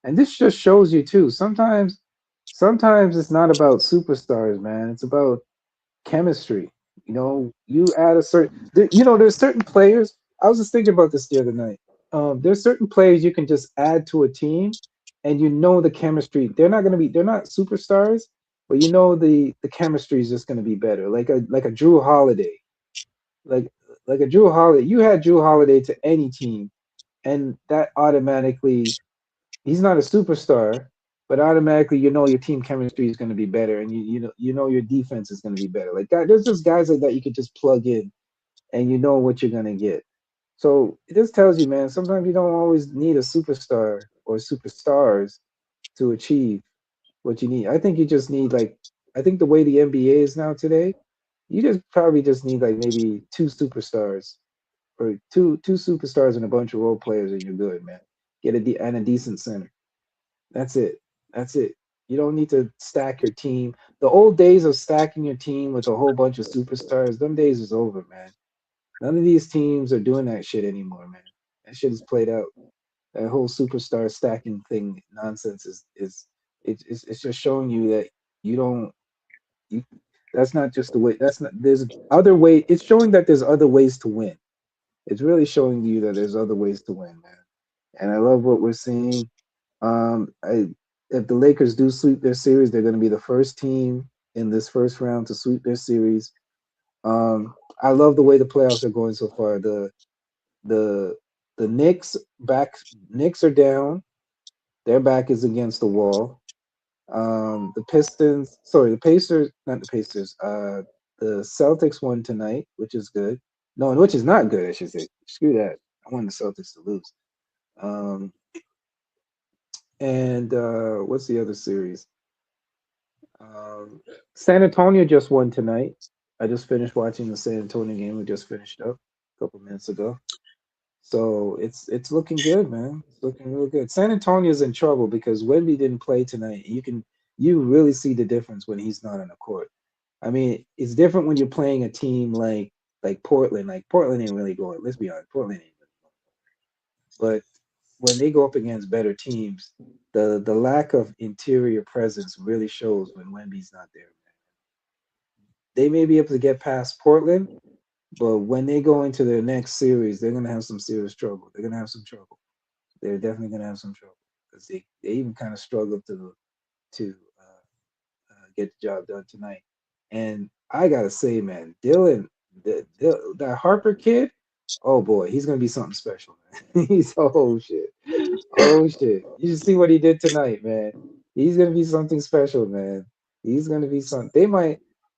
And this just shows you too. Sometimes, sometimes it's not about superstars, man. It's about chemistry. You add a certain, there's certain players. I was just thinking about this the other night. There's certain players you can just add to a team, and the chemistry. They're not superstars, but the chemistry is just gonna be better. Like a Drew Holiday, like like a Drew Holiday. You had Drew Holiday to any team, and that automatically he's not a superstar, but automatically your team chemistry is going to be better, and you know your defense is going to be better. Like that, there's just guys like that you could just plug in, and you know what you're going to get. So it just tells you, man. Sometimes you don't always need a superstar or superstars to achieve what you need. I think you just need I think the way the NBA is now today, you just probably just need like maybe two superstars or two superstars and a bunch of role players, and you're good, man. Get and a decent center. That's it. That's it. You don't need to stack your team. The old days of stacking your team with a whole bunch of superstars, them days is over, man. None of these teams are doing that shit anymore, man. That shit is played out. That whole superstar stacking thing nonsense it's just showing you that you don't you that's not just the way that's not there's other way it's showing that there's other ways to win. It's really showing you that there's other ways to win, man. And I love what we're seeing. I If the Lakers do sweep their series, they're going to be the first team in this first round to sweep their series. I love the way the playoffs are going so far. The the Knicks are down. Their back is against the wall. The Pacers, not the Pacers. The Celtics won tonight, which is good. No, which is not good, I should say. Screw that. I want the Celtics to lose. Um, and what's the other series? Um, San Antonio just won tonight. I just finished watching the San Antonio game. We just finished up a couple minutes ago. So it's looking good, man. It's looking real good. San Antonio's in trouble because Wemby didn't play tonight. You really see the difference when he's not on the court. I mean, it's different when you're playing a team like Portland. Like Portland ain't really going. Let's be honest, Portland ain't really going. But when they go up against better teams, the lack of interior presence really shows when Wemby's not there. They may be able to get past Portland, but when they go into their next series, they're gonna have some serious trouble. They're gonna have some trouble. They're definitely gonna have some trouble because they even kind of struggled to get the job done tonight. And I gotta say, man, that Harper kid, oh boy, he's gonna be something special, man. He's oh shit, oh shit. You should see what he did tonight, man. He's gonna be something special, man. He's gonna be something.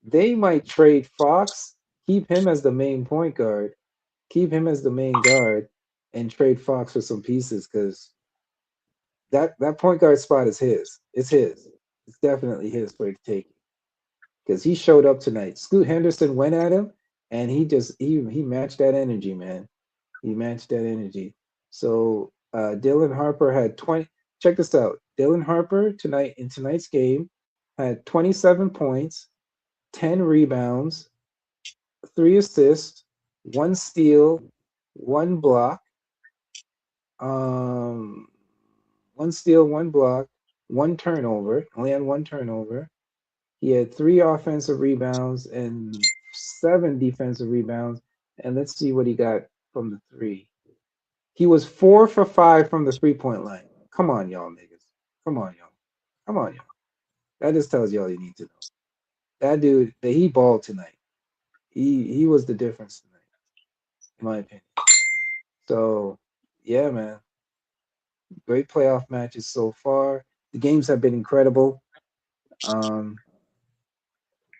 They might trade Fox, keep him as the main point guard, keep him as the main guard, and trade Fox for some pieces because that point guard spot is his. It's his. It's definitely his for the taking because he showed up tonight. Scoot Henderson went at him, and he matched that energy, man. He matched that energy. So Dylan Harper had 20. Check this out. Dylan Harper tonight in tonight's game had 27 points, 10 rebounds, 3 assists, 1 steal, 1 block, um, 1 steal, 1 block, 1 turnover. Only had 1 turnover. He had 3 offensive rebounds and 7 defensive rebounds. And let's see what he got from the three. He was 4 for 5 from the 3 point line. Come on, y'all niggas. Come on, y'all. Come on, y'all. That just tells you all you need to know. That dude, he balled tonight. He was the difference tonight, in my opinion. So yeah, man. Great playoff matches so far. The games have been incredible. Um,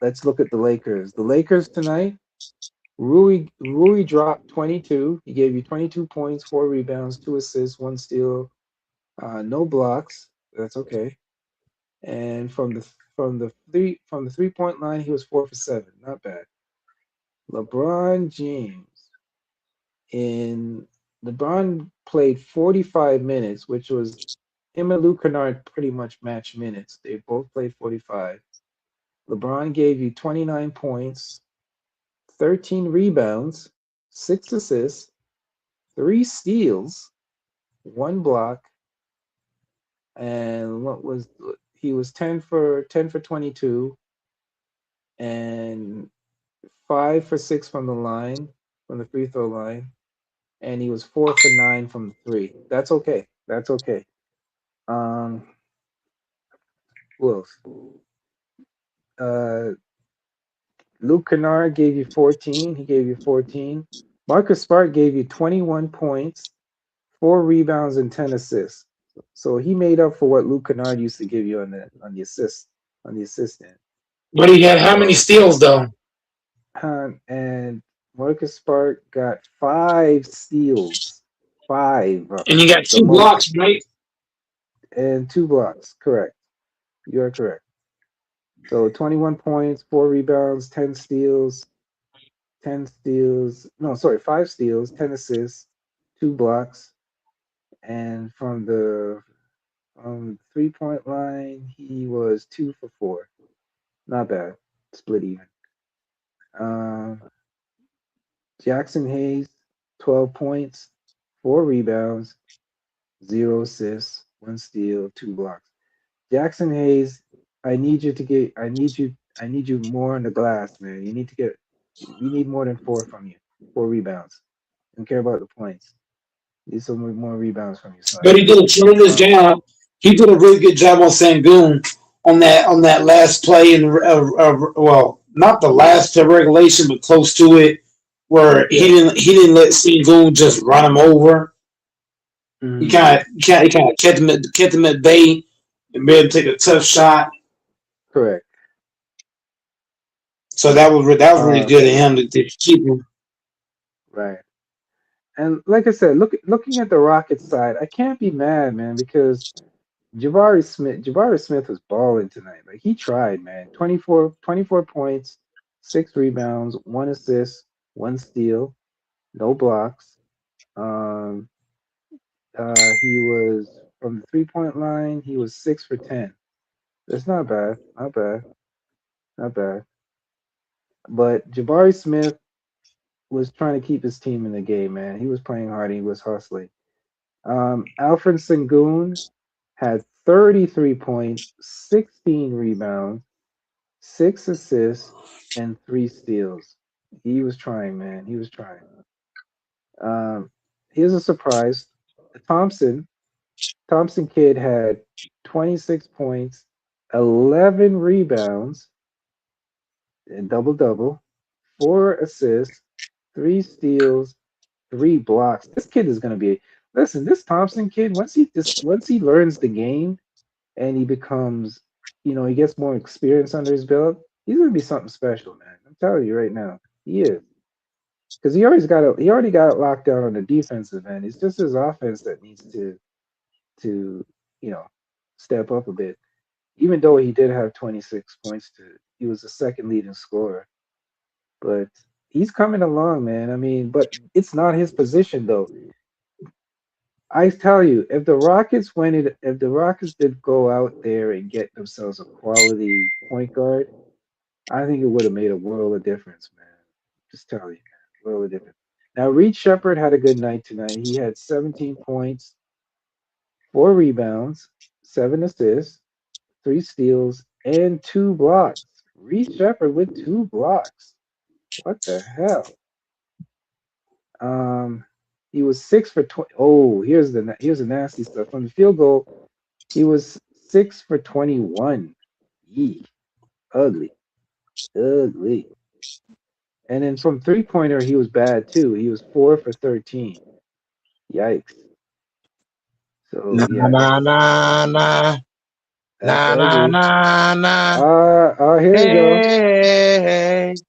let's look at the Lakers. The Lakers tonight, Rui dropped 22. He gave you 22 points, 4 rebounds, 2 assists, 1 steal, no blocks. That's okay. And from the 3 point line, he was 4 for 7. Not bad. LeBron James in LeBron played 45 minutes, which was him and Luke Kennard pretty much matched minutes. They both played 45. LeBron gave you 29 points, 13 rebounds, 6 assists, 3 steals, 1 block, and he was 10 for 22 and 5 for 6 from the line, from the free throw line, and he was 4 for 9 from the three. That's okay. That's okay. Um, who else? Uh, Luke Kennard gave you 14. He gave you 14. Marcus Smart gave you 21 points, 4 rebounds, and 10 assists. So he made up for what Luke Kennard used to give you on the assist end. But he had how many So steals though? and Marcus Smart got 5 steals, 5, And he got the two most, blocks, right? and 2 blocks. Correct. You are correct. So 21 points, 4 rebounds, 10 steals. No, sorry, 5 steals, 10 assists, 2 blocks, and from 3 point line, he was 2 for 4. Not bad. Split even. Um, Jackson Hayes, 12 points, 4 rebounds, 0 assists, 1 steal, 2 blocks. Jackson Hayes, I need you more on the glass, man. We need more than 4 from you. 4 rebounds. Don't care about the points. Need some more rebounds from you, son. But he did a tremendous Um, job. He did a really good job on Sangoon on that last play in well, not the last play of regulation, but close to it, where yeah. he didn't let Sangoon just run him over. Mhm. He kind of kept him at bay and made him take a tough shot. Correct. So that was really Uh, good of him to keep him. right. And like I said, looking at the Rockets side, I can't be mad, man, because Jabari Smith was balling tonight. Like he tried, man. 24 points, 6 rebounds, 1 assist, 1 steal, no blocks. Um, he was from the 3 point line. He was 6 for 10. That's not bad. Not bad. Not bad. But Jabari Smith was trying to keep his team in the game, man. He was playing hard. He was hustling. Alfred Sengun had 33 points, 16 rebounds, 6 assists, and 3 steals. He was trying, man. He was trying. Um, Here's a surprise. Thompson, Thompson kid had 26 points, 11 rebounds, and double double, 4 assists, 3 steals, 3 blocks. This kid is gonna be. Listen, this Thompson kid, once he learns the game and he becomes, he gets more experience under his belt, he's gonna be something special, man. I'm telling you right now, he is. Because he already got it locked down on the defensive end. It's just his offense that needs to you know step up a bit. Even though he did have 26 points, he was the second leading scorer, but he's coming along, man. I mean, but it's not his position though. I tell you, if the Rockets did go out there and get themselves a quality point guard, I think it would have made a world of difference, man. Just tell you, man, world of difference. Now, Reed Shepard had a good night tonight. He had 17 points, 4 rebounds, 7 assists, 3 steals, and 2 blocks. Reed Shepard with 2 blocks. What the hell? Um, he was 6 for 20. Oh, here's the nasty stuff. From the field goal, he was 6 for 21. Yee, ugly, ugly. And then from 3 pointer, he was bad too. He was 4 for 13. Yikes. So Nah, yeah, nah, nah, nah, that's nah, nah, ugly. nah, nah. Here we go. Hey,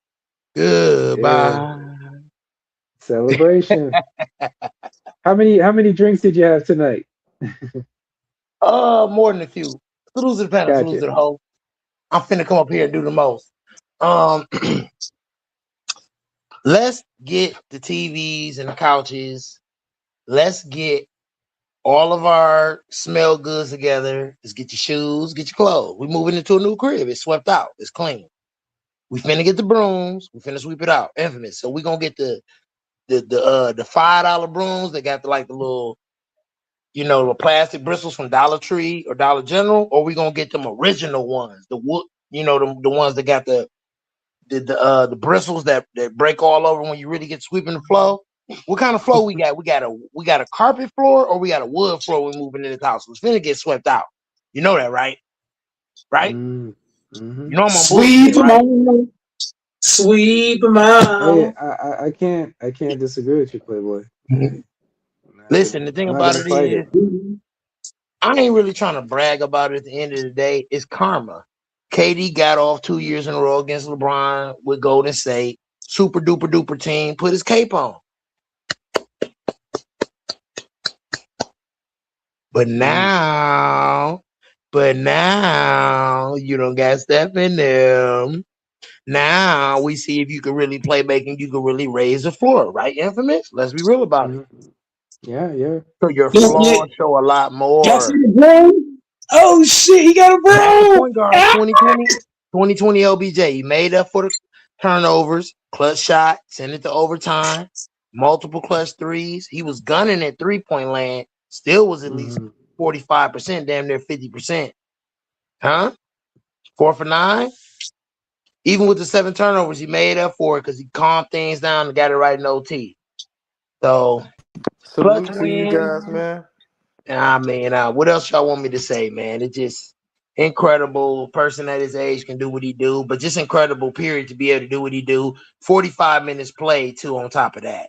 Yeah, goodbye. celebration. How many drinks did you have tonight? More than a few. Salute to the panel, salute Gotcha. to the hoe. I'm finna come up here and do the most. Um, let's get the TVs and the couches. Let's get all of our smell goods together. Let's get your shoes, get your clothes. We're moving into a new crib. It's swept out. It's clean. We finna get the brooms. We finna sweep it out. Infamous. So we gonna get the $5 brooms that got the little the plastic bristles from Dollar Tree or Dollar General, or we gonna get them original ones, the wood, the ones that got the bristles that break all over when you really get sweeping the floor. What kind of floor we got? We got a carpet floor or we got a wood floor when moving in this house. It's finna get swept out. You know that, right? Right? Mm-hmm. You know I'm on Sweep bullshit, them right? out. Sweep them Hey, out. I can't disagree with you, Playboy. Listen, the I'm thing not about gonna it fight is, it. I ain't really trying to brag about it at the end of the day. It's karma. KD got off 2 years in a row against LeBron with Golden State. Super duper duper team. Put his cape on. But now, you don't got Steph in them. Now we see if you can really play making, you can really raise the floor, right? Infamous. Let's be real about it. Yeah. So your Yeah. flaws show a lot Y'all see more. the broom? Oh shit, he got a That's the broom. point guard. 2020 LBJ. He made up for the turnovers, clutch shot, sent it to overtime, multiple clutch threes. He was gunning at 3-point land, still was at least 45%, damn near 50%. Huh? 4 for 9. Even with the 7 turnovers, he made up for it because he calmed things down and got it right in OT. So clutch Salute to you wins. guys, man. I mean, what else y'all want me to say, man? It's just incredible. Person at his age can do what he do, but just incredible, period, to be able to do what he do. 45 minutes play, too, on top of that.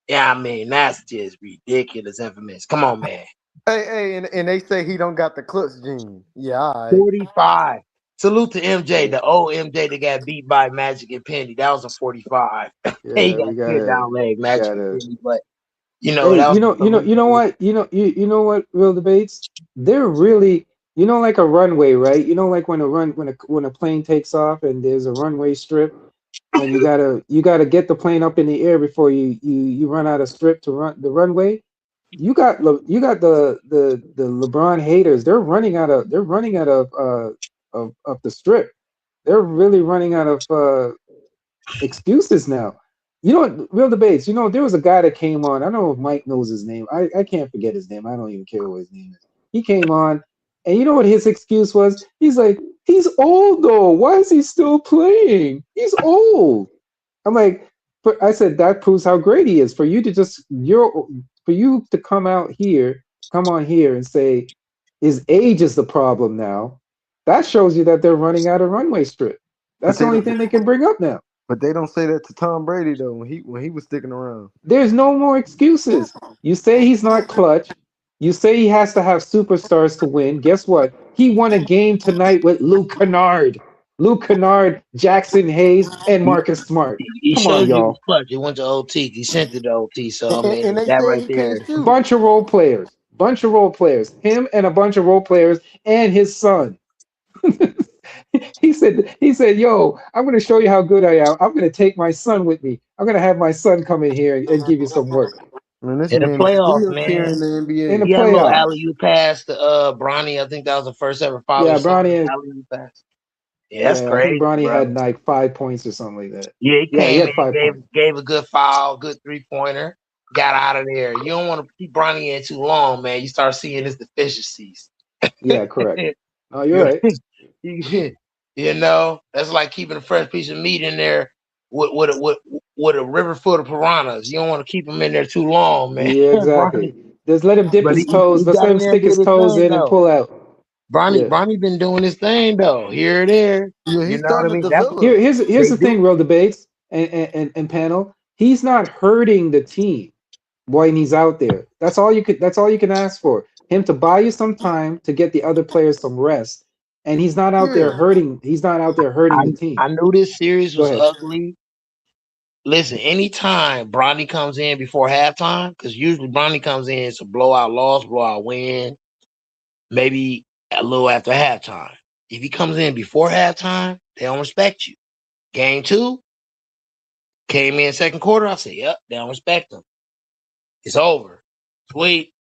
Yeah, I mean, that's just ridiculous, infamous. Come on, man. Hey, and they say he don't got the clutch gene. Yeah, all right. 45. Salute to MJ, the old MJ that got beat by Magic and Penny. That was a 45. He Yeah, got we killed gotta down leg, Magic and gotta. Penny, but Hey, that was you know what? You know what? Real debates. They're really, like a runway, right? Like when a plane takes off and there's a runway strip, and you gotta get the plane up in the air before you run out of strip to run the runway. You got the LeBron haters. They're running out of the strip. They're really running out of excuses now. Real debates. There was a guy that came on. I don't know if Mike knows his name. I can't forget his name. I don't even care what his name is. He came on, and you know what his excuse was? He's like, he's old though. Why is he still playing? He's old. I'm like, I said that proves how great he is. For you to come on here and say his age is the problem now. That shows you that they're running out of runway strip. But That's the they only don't. thing they can bring up now. But they don't say that to Tom Brady though. When he was sticking around. There's no more excuses. You say he's not clutch. You say he has to have superstars to win. Guess what? He won a game tonight with Luke Kennard. Luke Kennard, Jackson Hayes, and Marcus Smart. he Come on, showed you he was y'all. clutch. He went to OT. He sent it to OT. So, I And mean, they that said right he can't there. shoot. Bunch of role players. Bunch of role players. Him and a bunch of role players and his son. He said, yo, I'm gonna show you how good I am. I'm gonna take my son with me. I'm gonna have my son come in here and give you some work Man, this In the man is playoffs, still man. carrying the in the NBA. He had a little playoffs. alley oop pass to Bronny. I think that was the first ever father Yeah, son Bronny. alley oop pass. Yeah, that's Yeah, I think crazy, Bronny bro. had like 5 points or something like that. Yeah, he Yeah, he came had in, 5 points. gave a good foul, good 3-pointer, got out of there. You don't want to keep Bronny in too long, man. You start seeing his deficiencies. Yeah, correct. No, you're you, right. that's like keeping a fresh piece of meat in there with a river full of piranhas. You don't want to keep him in there too long, man. Yeah, Bronny, exactly. Just let him dip but his toes. he Let's got let in him there and stick did his his toes thing in and though. pull out. Yeah. Bronny been doing his thing though. Here it is. Yeah, You he's know what I starting to mean? That's develop. Here's they the do. thing, real debates and panel. He's not hurting the team when he's out there. That's all you can ask for. Him to buy you some time to get the other players some rest. And Yeah. he's not out there hurting the team. I knew this series Go was ahead. ugly. Listen, anytime Bronny comes in before halftime, because usually Bronny comes in, it's a blowout loss, blowout win, maybe a little after halftime. If he comes in before halftime, they don't respect you. Game 2, came in second quarter, I said, yep, they don't respect him. It's over. Sweet.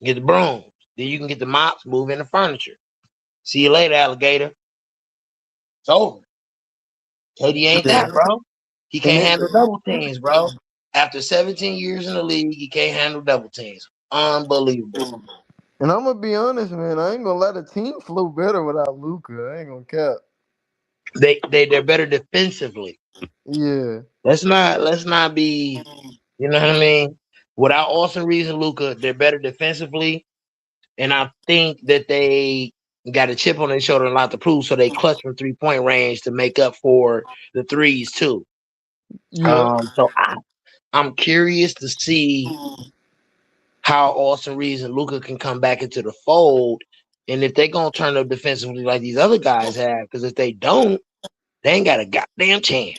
Get the brooms. Then you can get the mops, move in the furniture. See you later, alligator. It's over. KD ain't Yeah. that, bro. He And can't they handle double teams, bro. After 17 years in the league, he can't handle double teams. unbelievable. And I'm gonna be honest, man. I ain't gonna let the team flow better without Luca. I ain't gonna cap. They're better defensively. Yeah. Let's not be, you know what I mean? Without Austin Reeves and Luca, they're better defensively, and I think that they got a chip on their shoulder and a lot to prove, so they clutch from 3-point range to make up for the threes too. Yeah. So I'm curious to see how Austin Reeves and Luca can come back into the fold, and if they're gonna turn up defensively like these other guys have. Because if they don't, they ain't got a goddamn chance.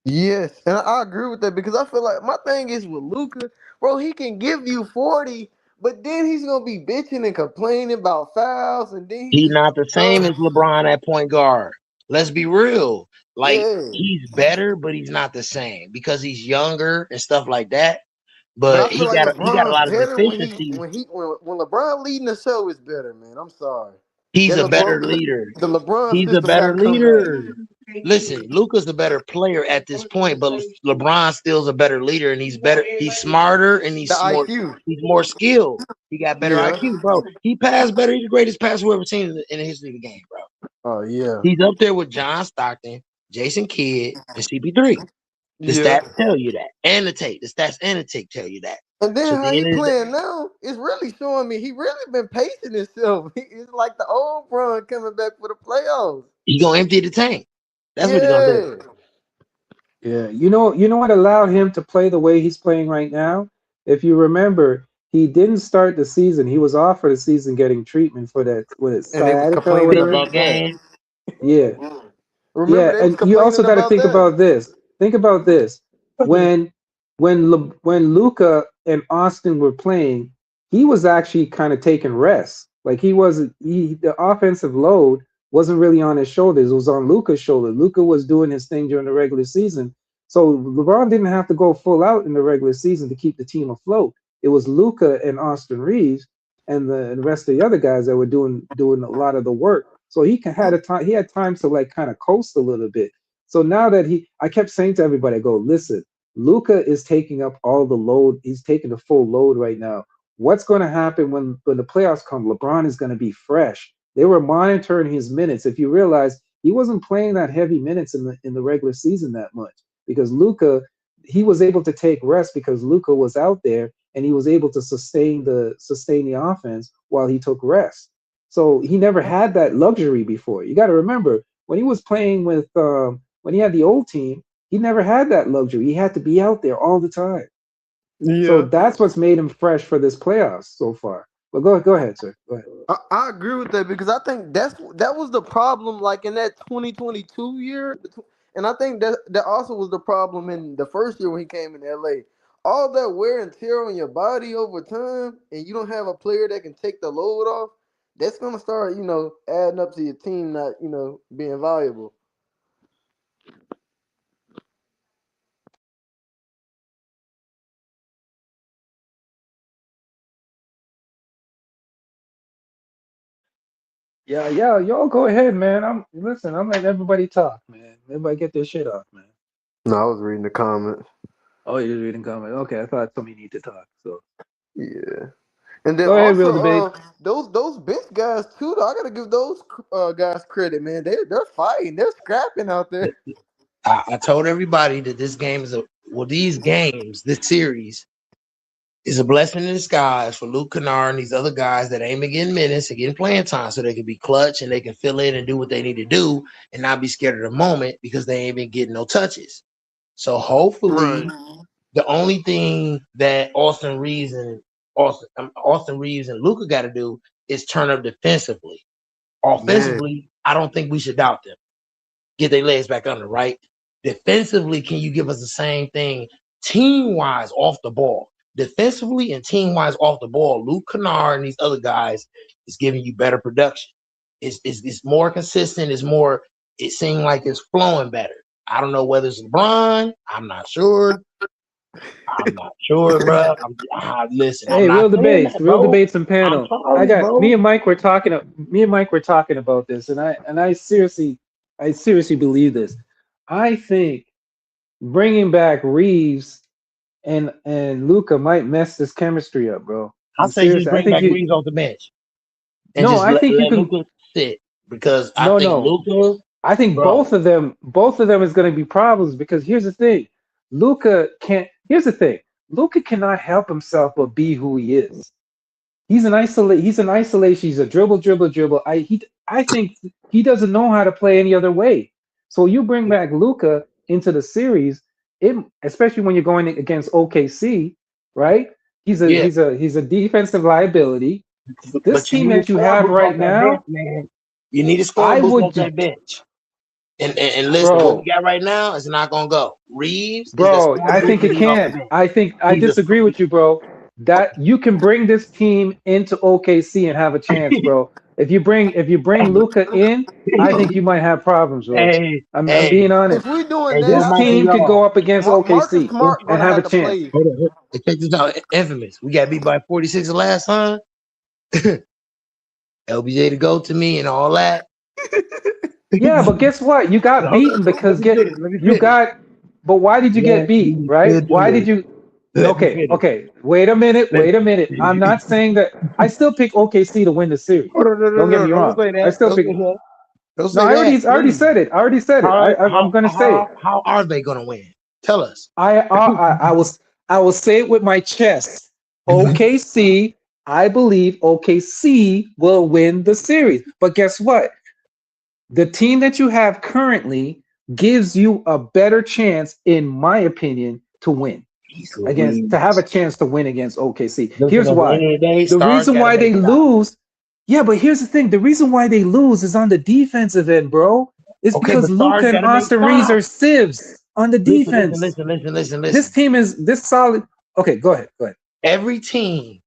Yes, and I agree with that because I feel like my thing is with Luca, bro. He can give you 40, but then he's gonna be bitching and complaining about fouls, and then he He's just not the same as LeBron at point guard. Let's be real. Like yeah. he's better, but he's not the same because he's younger and stuff like that. But I But feel like he got a LeBron's lot of better deficiencies. when LeBron leading the show is better, man. I'm sorry. He's That a better LeBron leader. the LeBron He's a system better got to come back. leader. Listen, Luka's a better player at this point, but LeBron still's a better leader, and he's better. He's smarter, and The he's more. IQ. He's more skilled. He got better Yeah. IQ, bro. He passed better. He's the greatest passer we've ever seen in the history of the game, bro. Oh yeah. He's up there with John Stockton, Jason Kidd, and CP3. The Yeah. stats tell you that, and the tape. The stats and the tape tell you that. And then So at how the he end of the day, playing now is really showing me he really been pacing himself. It's like the old Bron coming back for the playoffs. he gonna empty the tank. That's what he gonna do. Yeah. Yeah, you know what allowed him to play the way he's playing right now? If you remember, he didn't start the season. He was off for the season getting treatment for that, what is And they was sciatica or complaining whatever. Picnic about that. game. Yeah. Remember Yeah, they was and you also complaining got to about think that. about this. Think about this. When when Luca and Austin were playing, he was actually kind of taking rest. Like he wasn't the offensive load wasn't really on his shoulders. It was on Luca's shoulder. Luca was doing his thing during the regular season. So LeBron didn't have to go full out in the regular season to keep the team afloat. It was Luca and Austin Reeves and the rest of the other guys that were doing a lot of the work. So had a time. He had time to like kind of coast a little bit. So now that I kept saying to everybody, I go, listen, Luca is taking up all the load. He's taking the full load right now. What's going to happen when the playoffs come? LeBron is going to be fresh. They were monitoring his minutes. If you realize he wasn't playing that heavy minutes in the regular season that much because Luca, he was able to take rest because Luca was out there and he was able to sustain the offense while he took rest. So he never had that luxury before. You got to remember when he was playing with when he had the old team, he never had that luxury. He had to be out there all the time. So Yeah. that's what's made him fresh for this playoffs so far. But go ahead, sir. Go ahead. I agree with that because I think that was the problem like in that 2022 year. And I think that also was the problem in the first year when he came in LA. All that wear and tear on your body over time, and you don't have a player that can take the load off, that's gonna start, adding up to your team not, being valuable. Yeah, y'all go ahead, man. I'm letting everybody talk, man. Everybody get their shit off, man. No, I was reading the comments. Oh, you're reading comments. Okay, I thought somebody needed to talk. So Yeah. And then go ahead, also, real debate. those bench guys too. Though, I gotta give those guys credit, man. They're fighting, they're scrapping out there. I told everybody that this game is these games, this series is a blessing in disguise for Luke Kennard and these other guys that ain't been getting minutes and getting playing time so they can be clutch and they can fill in and do what they need to do and not be scared of the moment because they ain't been getting no touches. So hopefully Right. the only thing that Austin Reeves and Luka got to do is turn up defensively. Yeah. Offensively, I don't think we should doubt them. Get their legs back under, right? Defensively, can you give us the same thing team-wise off the ball? Defensively and team-wise off the ball, Luke Kennard and these other guys is giving you better production. It's more consistent. It seems like it's flowing better. I don't know whether it's LeBron. I'm not sure. Bro. Listen, I'm Hey, not saying that, real bro. debates and I'm panel. I sorry, got me bro. and Mike were talking. Me and Mike were talking about this, and I seriously believe this. I think bringing back Reeves and Luca might mess this chemistry up, bro. I say just Seriously, I bring think back you. Reeves off the bench and No, just I think you let can. Luca sit because I No, think no. Luca, I think bro. both of them is going to be problems because here's the thing. Luca can't. Here's the thing. Luca cannot help himself but be who he is. He's an isolation. He's a dribble, dribble, dribble. I think he doesn't know how to play any other way. So you bring back Luca into the series, especially when you're going against OKC, right? Yeah, He's a defensive liability. This but you team need a that you scoring have boost off right that bench, now, man. You need a I scoring boost off would, that bench. And listen, what we bro. got right now is not gonna go. Reeves is that Bro, scoring I boost think you it need off the can. bench. I He's a disagree with you, bro. That you can bring this team into OKC and have a chance, bro. If you bring Luca in, I think you might have problems, bro. hey, I'm being hey, If honest. we doing hey, that, this This I might be team think could go y'all. up against Marcus OKC Smart and gonna have a have to chance. play. Hold on. Check this out. Infamous. We got beat by 46 the last time. LBJ to go to me and all that. Yeah, but guess what? You got Hold beaten on. Let because me finish. Let me you finish. got. But why did you get Let beat? me Right? Why did finish. you? Let me Okay, finish. okay. Wait a minute. Let Wait a minute. I'm me. not saying that. I still pick OKC to win the series. Hold on, no, no, Don't get no. me Don't wrong. say I that. still Don't pick. say that. Don't No, say that. I already Please. said it. I already said it. I'm gonna say it. How are they gonna win? Tell us. I will say it with my chest. OKC, I believe OKC will win the series. But guess what? The team that you have currently gives you a better chance, in my opinion, to win Jeez to have a Louise. chance to win against OKC. Listen, Here's at the why. end of the day, The stars reason got to why they make stops. lose, yeah, but here's the thing. The reason why they lose is on the defensive end, bro. It's Okay, because but stars Luca and got to make Austin Reeves are stops. sieves on the defense. This Listen. team is this solid. Okay, go ahead. Go ahead. Every team,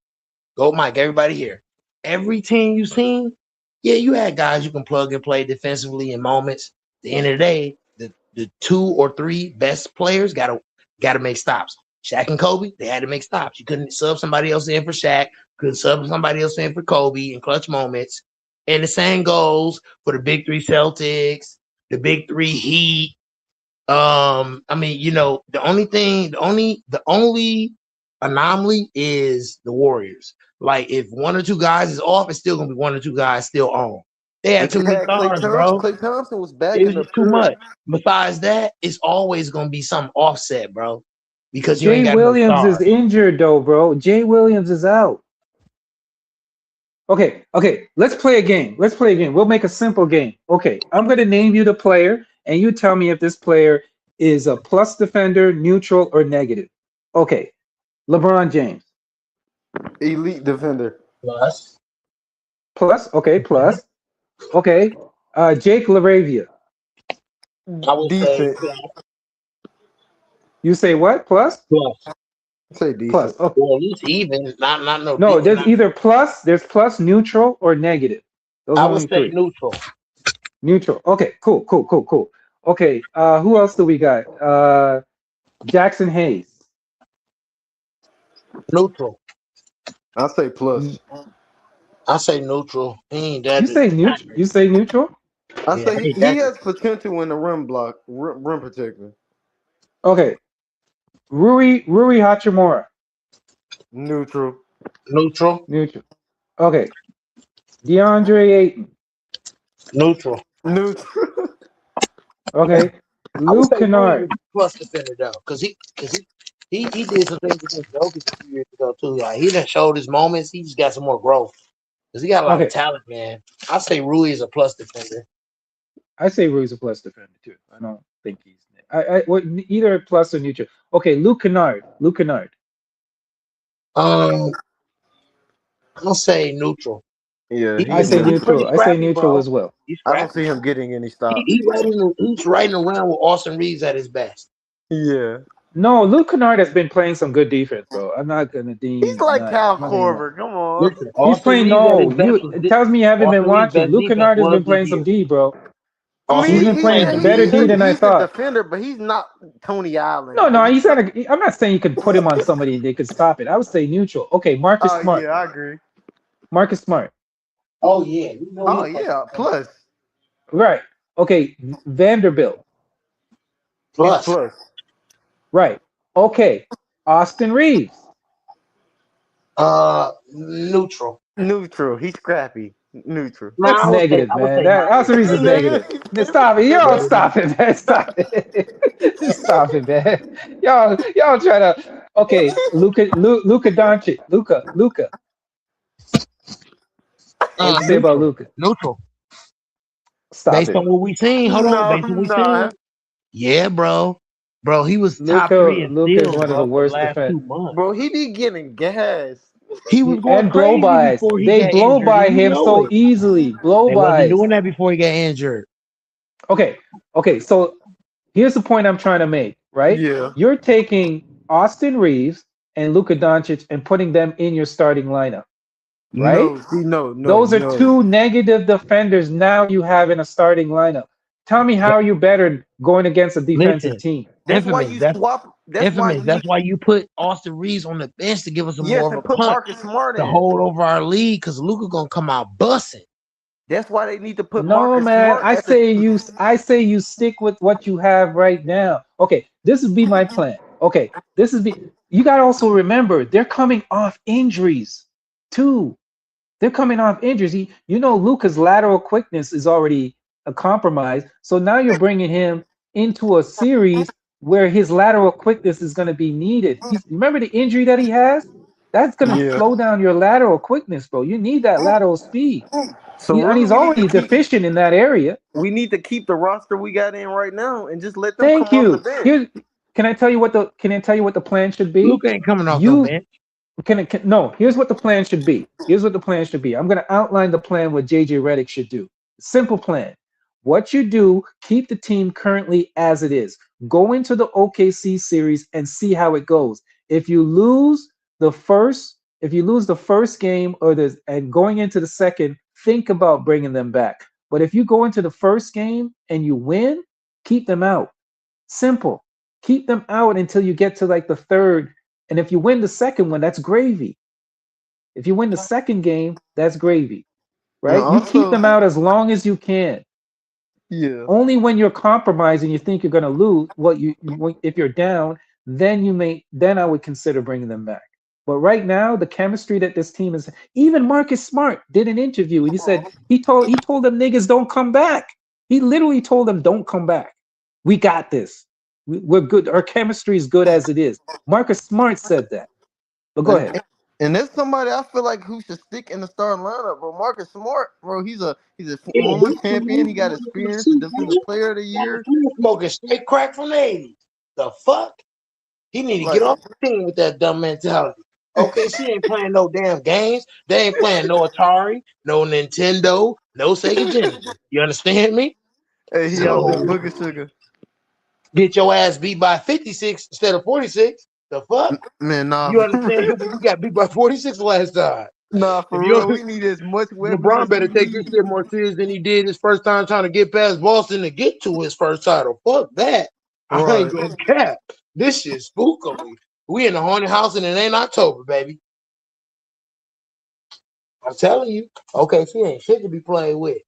go Mike, everybody here. Every team you seen, yeah, you had guys you can plug and play defensively in moments. At the end of the day, the two or three best players gotta make stops. Shaq and Kobe, they had to make stops. You couldn't sub somebody else in for Shaq, couldn't sub somebody else in for Kobe in clutch moments. And the same goes for the big three Celtics, the big three Heat. I mean, the only anomaly is the Warriors. Like if one or two guys is off, it's still gonna be one or two guys still on. They had And too they many had Clay stars, Thompson. bro. Clay Thompson was back It in was the just too career. much. Besides that, it's always gonna be some offset, bro, because you ain't Jay got no Williams is stars. injured though, bro. Jay Williams is out. Okay. Let's play a game. Let's play a game. We'll make a simple game. Okay, I'm gonna name you the player, and you tell me if this player is a plus defender, neutral, or negative. Okay, LeBron James. Elite defender. Plus, Plus. Okay, plus. Okay. Jake LaRavia. I would say Decent. You say what? Plus? plus, Say decent. Plus. Oh, or at least even, not no no, there's not. either plus, there's plus, neutral, or negative. Those I are would only say three. neutral, Neutral. Okay, cool. Okay, who else do we got? Jackson Hayes. neutral. I say Mm, plus. I say neutral. He ain't that. You say neutral? You say neutral? I Yeah, say he ain't he that. has potential in the rim protector. Okay. Rui Hachimura. Neutral. Neutral, Neutral. Okay. DeAndre Ayton. neutral. Neutral. Okay. I would Luke say Rui was Kennard. a plus defender though, because he did some things against Jokic a few years ago too. Like he done showed his moments. He just got some more growth because he got a lot of Okay. talent, man. I say Rui is a plus defender. I say Rui's a plus defender too. I don't think he's either plus or neutral. Okay, Luke Kennard. Luke Kennard. Um, I'll say neutral. Yeah, He, I he's he's say he's neutral. pretty neutral. I say scrappy, neutral bro. as well. He's I don't scrappy. see him getting any He, stops. he he's riding around with Austin Reeves at his best. Yeah. No, Luke Kennard has been playing some good defense, bro. I'm not gonna He's deem like not. Cal I'm not gonna lie. Korver. Come on. Listen, He's Austin playing. Reeves at No, his best you. was It tells me you haven't been Austin Reeves' watching. best Luke defense Kennard has was been this playing some year. D, bro. I Austin He's mean, been Reeves playing playing some better he's D a D. than I decent thought. defender, but he's not Tony Allen. No, Like no, he's he's not. I'm not saying you could put him on somebody and they could stop it. I would say neutral. Okay, Marcus oh Smart. yeah, I agree. Marcus Smart. Oh yeah, you know Oh he's plus yeah, defender. plus. Right. Okay, Vanderbilt. He's Plus. plus. Right. Okay, Austin Reeves. Neutral. Neutral. He's scrappy. Neutral. Nah, That's negative, I would man. say That negative. answer is negative. Then stop it. Y'all stop it, man. Stop it. Stop it, man. Y'all try to. Okay, Luka Doncic. Luka. What'd you say about Neutral. Luka? Neutral. Stop Based it. on what we seen. Hold on. No, Based on what we seen. nah. Yeah, bro. Bro, he was top 3 in Luka is steals, one of the bro, for the worst last defense. 2 months. Bro, he be getting gas. He was going And blow crazy bys. before he They got blow injured, by and you him know so it. easily. Blow They wasn't bys. doing that before he got injured. Okay. So here's the point I'm trying to make, right? Yeah. You're taking Austin Reeves and Luka Doncic and putting them in your starting lineup, right? No, see, no. Those are two negative defenders now you have in a starting lineup. Tell me how you're better going against a defensive Listen, team. That's why infamous. you That's swap. That's why you put Austin Reeves on the bench to give us more Yes, of and a put punch Marcus Smart to in. hold over our lead because Luka gonna come out bussing. That's why they need to put No, Marcus man. Smart at the two. I say you stick with what you have right now. Okay, this would be my plan. Okay, you got to also remember they're coming off injuries too. They're coming off injuries. Luca's lateral quickness is already a compromise. So now you're bringing him into a series where his lateral quickness is going to be needed. Remember the injury that he has? That's going to Yeah. slow down your lateral quickness, bro. You need that lateral speed. So And really, he's already deficient in that area. we need to keep the roster we got in right now and just let them come Thank off the you. bench. Can I tell you what the plan should be? Luka ain't coming off no You bench. no, here's what the plan should be. Here's what the plan should be. I'm going to outline the plan what JJ Redick should do. Simple plan. What you do, keep the team currently as it is. Go into the OKC series and see how it goes. If you lose the first game and going into the second, think about bringing them back. But if you go into the first game and you win, keep them out. Simple. Keep them out until you get to like the third. And if you win the second one, that's gravy. If you win the second game, that's gravy, And right? You keep them also, out as long as you can. yeah. Only when you're compromising, you think you're going to lose. If you're down, then I would consider bringing them back. But right now, the chemistry that this team is, even Marcus Smart did an interview and he said he told them niggas don't come back. He literally told them don't come back. We got this. We're good. Our chemistry is good as it is. Marcus Smart said that. But go ahead. And there's somebody I feel like who should stick in the starting lineup, bro. Marcus Smart, bro. He's a Yeah, former champion. He got experience, the defensive player of the year. he was smoking straight crack from the 80s. The fuck? He need to Like, get off the team with that dumb mentality. Okay, she ain't playing no damn games. They ain't playing no Atari, no Nintendo, no Sega Genesis. You understand me? hey, he out there So booger sugar. get your ass beat by 56 instead of 46. The fuck? Man, nah, You for understand? real. We got beat by 46 last time. Nah, If for you real. We need as much weapons LeBron as better we take this need. shit more serious than he did his first time trying to get past Boston to get to his first title. Fuck that. I ain't Right. gonna cap. This shit's spookily. We in the haunted house and it ain't October, baby. I'm telling you. Okay, she ain't shit to be playing with.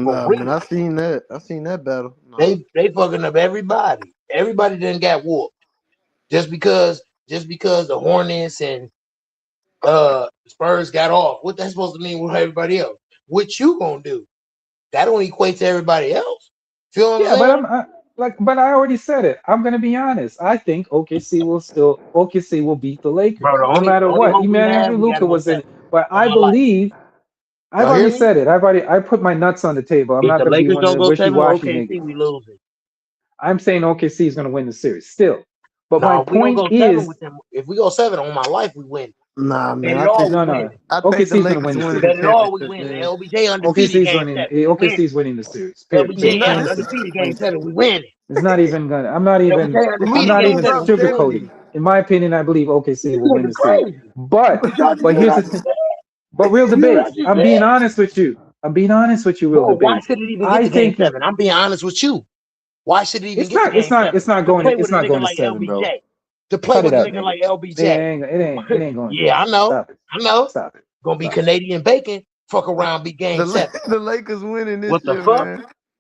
For Nah, man, real. I seen that. I seen that battle. Nah. They fucking up everybody. Everybody done got whooped. Just because the Hornets and Spurs got off. What that's supposed to mean with everybody else? What you gonna do? That don't equate to everybody else. Feel what I'm Yeah, but saying? but I already said it. I'm gonna be honest. I think OKC will beat the Lakers, Bro, the no matter only what. hope we Even if have, we Luka gotta go was in seven it. But on I my life. believe I've Y'all hear already me? said it. I put my nuts on the table. I'm If not the gonna be Lakers one of don't the go seven with wishy-washy OKC, niggas. we losing. I'm saying OKC is gonna win the series still. But my No, if we don't point go seven is, with them, if we go seven on my life, we win. Nah, Bet man. it all, we no. win. The OKC is gonna win Lakers the winning the series. Bet it all, we championship, win. man. LBJ OKC undefeated is game winning. seven, we OKC winning. is winning the series. Period. LBJ Plain and simple. undefeated game Plain simple. seven, we winning. It's not even gonna. LBJ I'm undefeated not game even Whoever seven, dropped we winning. sugarcoating. 70. In my opinion, I believe OKC This will win nigga the series. crazy. But Y'all just hear here's what I the just thing. said? But real You hear what debate. I just I'm being said? honest with you. Real Bro, why debate. should it even get I to game think seven? I'm being honest with you. Why should it even it's get to not. It's game not. seven? It's not To going. play with It's a not nigga going to like seven, bro. LBJ. To play Cut it with a out, nigga nigga. like LBJ. It ain't going Yeah, there. I know. Stop it. I know. Stop it. Gonna be Stop it. Canadian bacon. Fuck around, be game seven. The Lakers winning this What the year, fuck? man.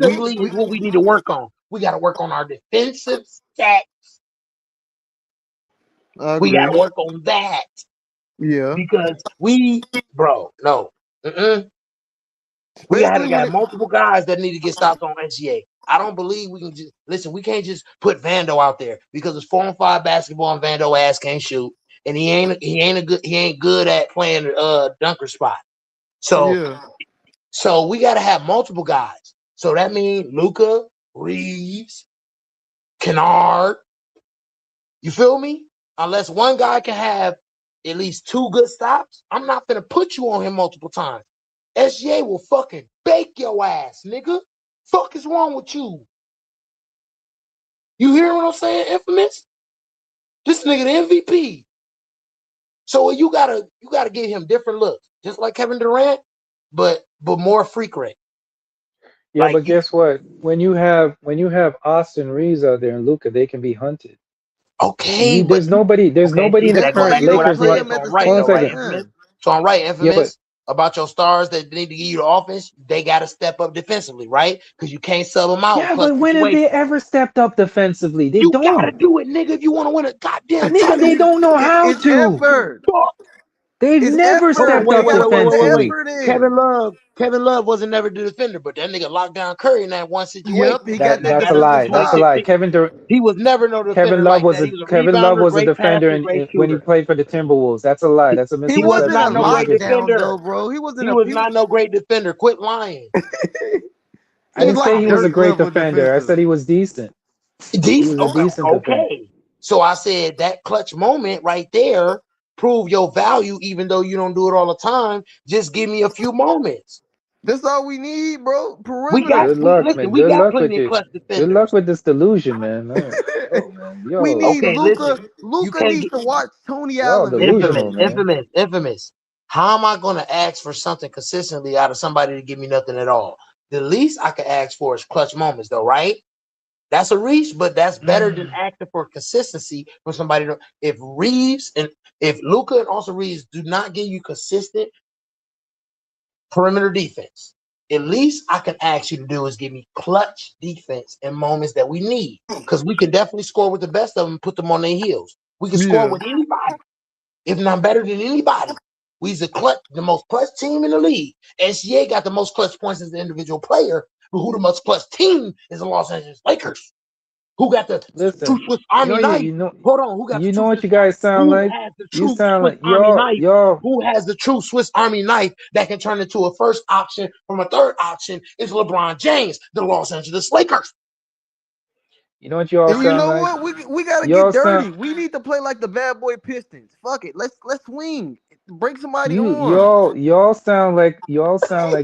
defensively is what we need to work on. We got to work on our defensive stats. I We got agree. to work on that Yeah. because no. Mm-mm. We got Especially when multiple guys that need to get stopped on SGA. I don't believe we can just listen. We can't just put Vando out there because it's 4-on-5 basketball and Vando ass can't shoot, and he ain't good at playing dunker spot. So yeah. we got to have multiple guys. So that means Luka, Reeves, Kennard. You feel me? Unless one guy can have at least 2 good stops, I'm not gonna put you on him multiple times. SGA will fucking bake your ass, nigga. Fuck is wrong with you? You hear what I'm saying, Infamous? This nigga the MVP. So you gotta give him different looks, just like Kevin Durant, but more frequent. Yeah, Like but guess what? When you have Austin Reeves out there and Luca, they can be hunted. okay, but There's nobody see, in the that go current back to what I Lakers Play said. run. him So at I'm the right Hold on a same though, right, second. Infamous? time. So I'm right, Yeah, but Infamous, about your stars that need to give you the offense. They got to step up defensively, right? Because you can't sub them out in yeah, clutch but when have they situations. ever stepped up defensively? They You gotta don't. do it, nigga, if you want to win a goddamn Nigga, they championship. don't know how It's to. effort. Fuck. They've It's never Hold on, effort. stepped They up gotta put the defensively. effort in. Kevin Love wasn't never the defender, but that nigga locked down Curry in that one situation. Yep, he got that That's a defensive lie. That's a stop. lie. He was never no defender like that. He was a Kevin Love rebounder, was a great defender passer, great when he shooter. played for the Timberwolves. That's a lie. That's a He He was wasn't a not misconception. no He was a great good. lockdown defender. though, bro. He wasn't He a was he was not no great defender. Quit lying. I he was didn't say like he was a Dirk great level defender. I defensive. said he was decent. He was Decent. a decent defender. Okay. So I said that clutch moment right there prove your value, even though you don't do it all the time. Just give me a few moments. That's all we need, bro. We Perimeter. Luck, listen. man. We Good got luck with plenty of it. clutch Good luck defenders. with this delusion, man. Oh man, We need Okay, Luca. listen. You Luca can't needs get to watch Tony y'all Allen video. delusional, man. infamous. How am I going to ask for something consistently out of somebody to give me nothing at all? The least I can ask for is clutch moments, though, right? That's a reach, but that's better than asking for consistency from somebody. If Luca and also Reeves do not give you consistent perimeter defense, at least I can ask you to do is give me clutch defense in moments that we need, because we can definitely score with the best of them and put them on their heels. We can score Yeah. with anybody, if not better than anybody. We's the most clutch team in the league. SGA got the most clutch points as an individual player, but who the most clutch team is the Los Angeles Lakers. Who got the true Listen, Swiss Army knife? Hold on, who got the you true know what Swiss? you guys sound Who like? has the You true sound Swiss like Army knife? y'all. Who has the true Swiss Army knife that can turn into a first option from a third option? Is LeBron James, the Los Angeles Lakers. You know what y'all And you sound know like? what? We gotta get Y'all dirty. sound We need to play like the bad boy Pistons. Fuck it. Let's swing. Break somebody you arm. y'all sound like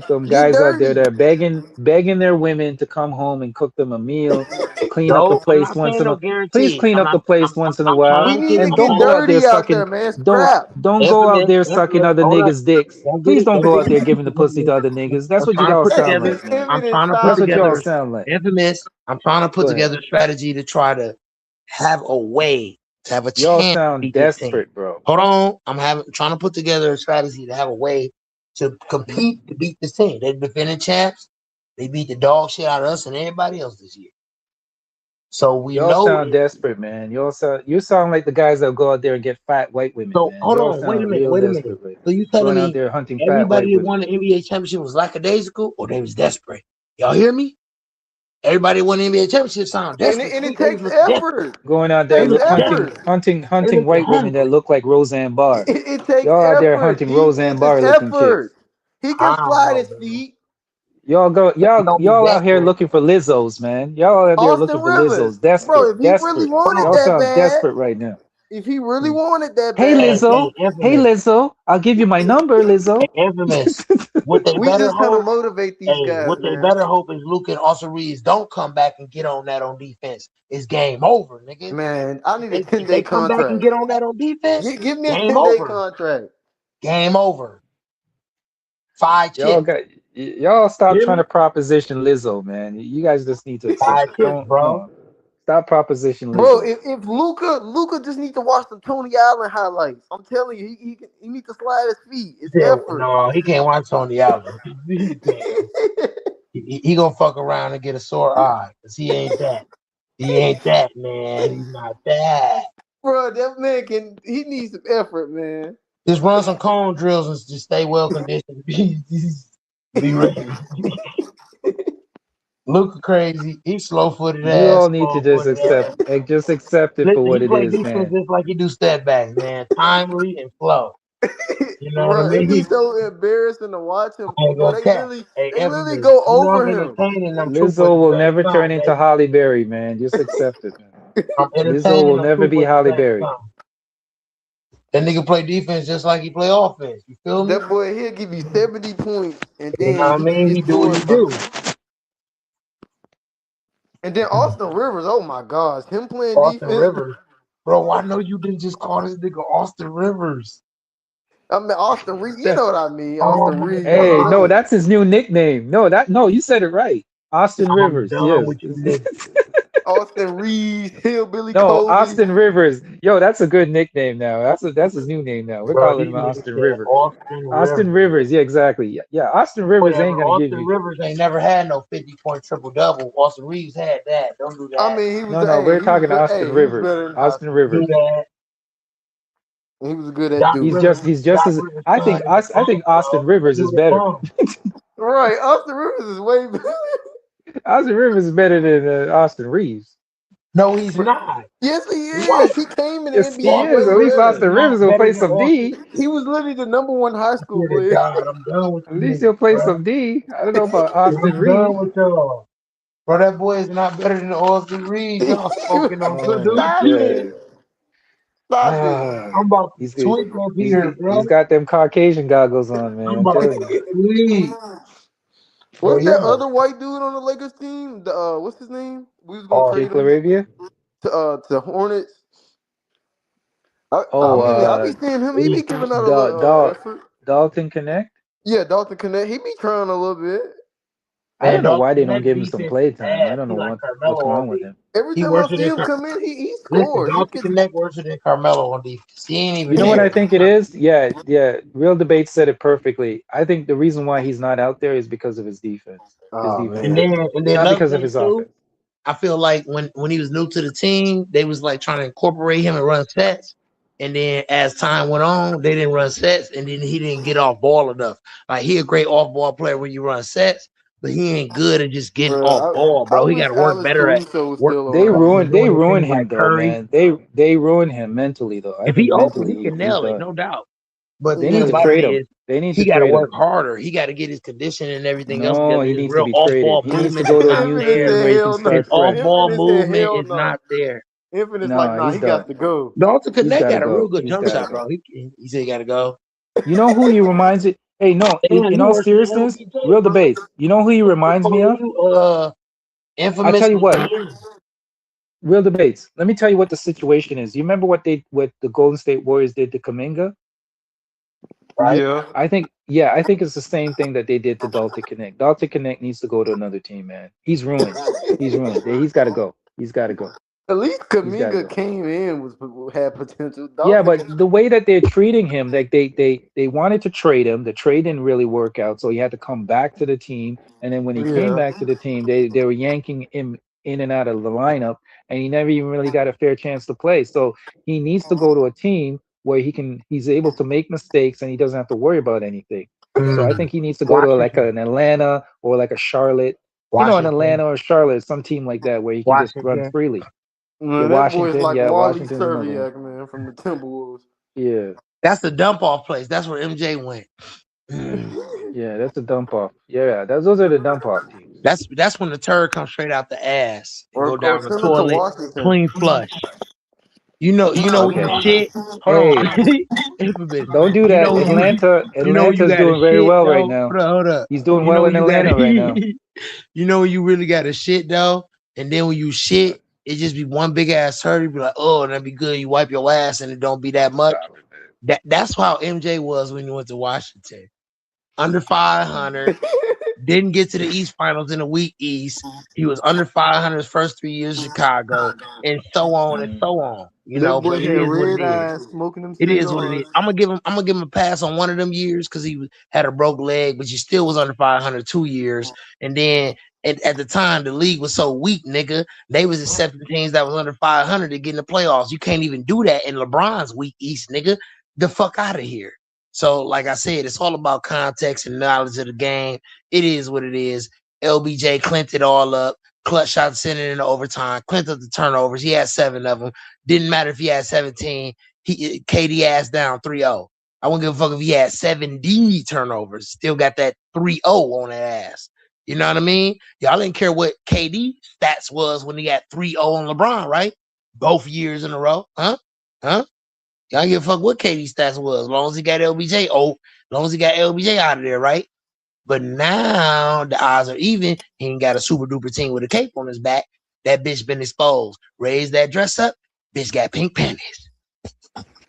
them Get guys out there dirty. that are begging their women to come home and cook them a meal, clean up the No, I'm place not saying no please guarantees. clean up the place once in a We while, need to and get don't go out there dirty out there, sucking man. Scrap. don't go out infamous, there sucking other hold up. niggas' dicks. Don't get Please it. don't Don't go get out there giving the pussy it. to other niggas. That's I'm what you trying to all put sound together. like, man. I'm Infamous, trying to put That's stop what y'all together. it. sound like. Infamous. I'm trying to put Go ahead. together a strategy to try to have a way to have a Y'all chance to sound beat this team. desperate, bro. Hold on. Trying to put together a strategy to have a way to compete to beat this team. They're defending champs. They beat the dog shit out of us and everybody else this year. So we Y'all know sound desperate, man. You sound like the guys that go out there and get fat white women, so man. hold Y'all on, sound real wait a minute. desperate right now. So you telling Going out me there hunting fat white everybody that women. won the NBA championship was lackadaisical or they was desperate? Y'all hear me? Everybody won the NBA championship sound desperate. And it They takes look desperate. effort. Going out It They there takes look hunting effort. desperate. They hunting look white women that hungry. look like Roseanne Barr. It takes Y'all out there effort. hunting Roseanne Defense is Barr looking chicks. effort. He can I don't slide know, his man. feet. They don't be Y'all out here desperate. looking for Lizzos, man. Y'all out there Austin looking for Rivers. Lizzos. Bro, if he really Desperate. Hold wanted on. Y'all that sound bad, desperate right now. if he really wanted that Hey bad, Lizzo. Hey Infamous. Lizzo. I'll give you my number, Lizzo. Infamous. What they we better just trying to hope, motivate these guys, what they man. better hope is Luke and Austin Reeves don't come back and get on that on defense. It's game over, nigga. Man, I need a If they 10-day come back and contract. get on that on defense, Give me a game 10-day over. contract. Game over. 5 Y'all chips. got y'all stop Hear trying me? to proposition Lizzo, man. You guys just need to 5 chips, don't bro. no. Stop proposition Bro, Lizzo. if Luca just need to watch some Tony Allen highlights. I'm telling you, he need to slide his feet. It's Yeah, effort. no, he can't watch Tony Allen. He can't. He gonna fuck around and get a sore eye because he ain't that. He ain't that, man. He's not that. Bro, that man he needs some effort, man. Just run some cone drills and just stay well conditioned. Be ready. Luka crazy. He's slow footed You ass, all need to slow footed ass. just accept it for Listen, what he it play is, defense man. just like he do step backs, man. Timely and flow. You know what I Bro, it'd be mean? so embarrassing to watch him, I ain't bro. gonna They cap. literally, Hey, they literally infamous. go You know over I'm him. entertaining them troopers Lizzo at the will same never turn time, into baby. Holly Berry, man. Just accept it, man. I'm Lizzo entertaining will them never be troopers at Holly the same Berry. time. That nigga play defense just like he play offense. You feel me? That boy, he'll give you 70 points, and You know then what I you mean? get He do what scored he by. do. And then Austin Rivers, oh my gosh, him playing Austin defense. Rivers. Bro, I know you didn't just call this nigga Austin Rivers. I mean Austin Reed, you That- know what I mean? Oh Austin my Reed, Hey, no, God. that's his new nickname. No, you said it right. Austin I'm Rivers. done Yes. with you niggas. Austin Reed, Hillbilly No, Coley. Austin Rivers. Yo, that's a good nickname now. That's his new name now. We're Bro, calling these him niggas Austin said River. Austin Austin Rivers. Rivers. Yeah, exactly. Yeah. Austin Rivers ain't Whatever. gonna give Austin you. Rivers ain't never had no 50-point triple double. Austin Reeves had that. Don't do I that. mean, he was No, we're he was talking good. Austin Hey, he was Rivers. better in high Austin school. Do Rivers. that. He was good at Doc Duke. Rivers. He's just Doc as Rivers' son is a I think bum, Austin bro. That Rivers is dude a better. bum. Right, Austin Rivers is way better. Austin Rivers is better than Austin Reeves. No, he's not. Yes, he What? is. He came in the Yes, he NBA is. way At Austin least Rivers better. is Austin not Rivers will better play than some Austin. D. He was literally the #1 high I school swear to player. God, I'm done with At you least niggas, he'll play bro. some D. I don't know about I'm Austin done Reeves. with y'all. Bro, that boy is not better than Austin Reeves. Y'all smoking on good Oh, dude Stop shit. it. Stop it. ah, I'm about to he's good. tweak up here, He's bro. got them Caucasian goggles on, man. I'm I'm about telling to you. tweak. But What's that yo, other white dude on the Lakers team? The what's his name? We was gonna trade Jake Austin. him Laravia. to Hornets. Oh, I be seeing him. He be Reeves. giving out a Dal little Dal effort. Dalton Connect. Yeah, Dalton Connect. He be trying a little bit. I Man, don't know Dalton why they don't Connect give him some defense is play time. I ass. don't He know like what's Carmelo wrong on with defense. him. Every He time I worse see than him come in, he listen, scores. He Dalton gets Connect worse than Carmelo on defense. He ain't You even know what I there. think it is? Yeah. Real Debate said it perfectly. I think the reason why he's not out there is because of his defense. His Oh defense And man. work. then Not another because of thing his too, offense. I feel like when he was new to the team, they was like trying to incorporate him and run sets. And then as time went on, they didn't run sets, and then he didn't get off ball enough. Like he a great off ball player when you run sets, but he ain't good at just getting off Bro, ball, I bro. He got wish to work Alex better at Caruso was work still They around. better at doing his ruined things him like though, Curry. man. They ruined him mentally though. I If he think open, mentally he can he's nail it, done. no doubt. But the They thing need to Yeah. about it trade him. is, They need he to got to trade work him. harder. He got to get his condition and everything else No, together. he His needs to real be off traded. ball He needs to movement go is to a not new Infinite team there. where said he can hell no. His start off fresh. ball Infinite said movement hell is no. not there. Infinite's like, No, nah, he's he got done. to go. Dalton He's Connect got to got a real go. good He's jump got to shot, bro. go. He said he got to go. You know who he reminds it? Hey, no, Damn, in you all worse than seriousness, LBJ, real bro. debates. You know who he reminds me Calling of? you I tell infamous you what, Nadir. real debates. Let me tell you what the situation is. You remember what the Golden State Warriors did to Kaminga? Right? Yeah. I think it's the same thing that they did to Dalton Connect. Dalton Connect needs to go to another team, man. He's ruined. He's ruined. He's got to go. He's got to go. At least He's got to Kaminga go. came in had potential. Yeah, Dalton but the way that they're treating him, like they wanted to trade him. The trade didn't really work out, so he had to come back to the team. And then when he came Yeah. back to the team, they were yanking him in and out of the lineup, and he never even really got a fair chance to play. So he needs to go to a team where he's able to make mistakes and he doesn't have to worry about anything. So I Mm. think he needs to go to like Washington. an Atlanta or like a Charlotte, an Washington. Atlanta or Charlotte, some team like that where he can just run Washington. freely. Yeah, Man, that boy is Washington. like Yeah, Wally Washington's another one. Serviak, man, from the Timberwolves. Yeah. That's the dump off place. That's where MJ went. Yeah, that's a dump off. Yeah, those are the dump off teams. That's when the turd comes straight out the ass and go Or down the send him to toilet, Washington. clean flush. You know when you Okay. shit. Hold Hey, on, infamous. don't do You that. know when you know when you Atlanta's got to doing very shit well right though. now. Hold up. He's doing You well know in you got Atlanta right now. to. You know when you really got to shit though, and then when you shit, it just be one big ass turd. You be like, oh, that'd be good. You wipe your ass and it don't be that much. Stop it, That's how MJ was when he went to Washington. Under man. 500. Didn't get to the East Finals in the weak East. He was under 500 his first 3 years in Chicago, and so on and Mm. so on. That boy But it had is what it red is. eyes, smoking them It is what it is. cigars. I'm gonna give him a pass on one of them years because had a broke leg, but he still was under 500 2 years. And then at the time, the league was so weak, nigga. They was accepting teams that was under 500 to get in the playoffs. You can't even do that in LeBron's weak East, nigga. the fuck out of here. So, like I said, it's all about context and knowledge of the game. It is what it is. LBJ clinked it all up. Clutch shot sent it into overtime. Clinked up the turnovers. He had 7 of them. Didn't matter if he had 17. KD ass down 3-0. I wouldn't give a fuck if he had 70 turnovers. Still got that 3-0 on that ass. You know what I mean? Y'all didn't care what KD stats was when he got 3-0 on LeBron, right? Both years in a row. Huh? Y'all don't give a fuck what KD stats was, as long as he got LBJ. Oh, as long as he got LBJ out of there, right? But now the odds are even. He ain't got a super duper team with a cape on his back. That bitch been exposed. Raise that dress up. Bitch got pink panties.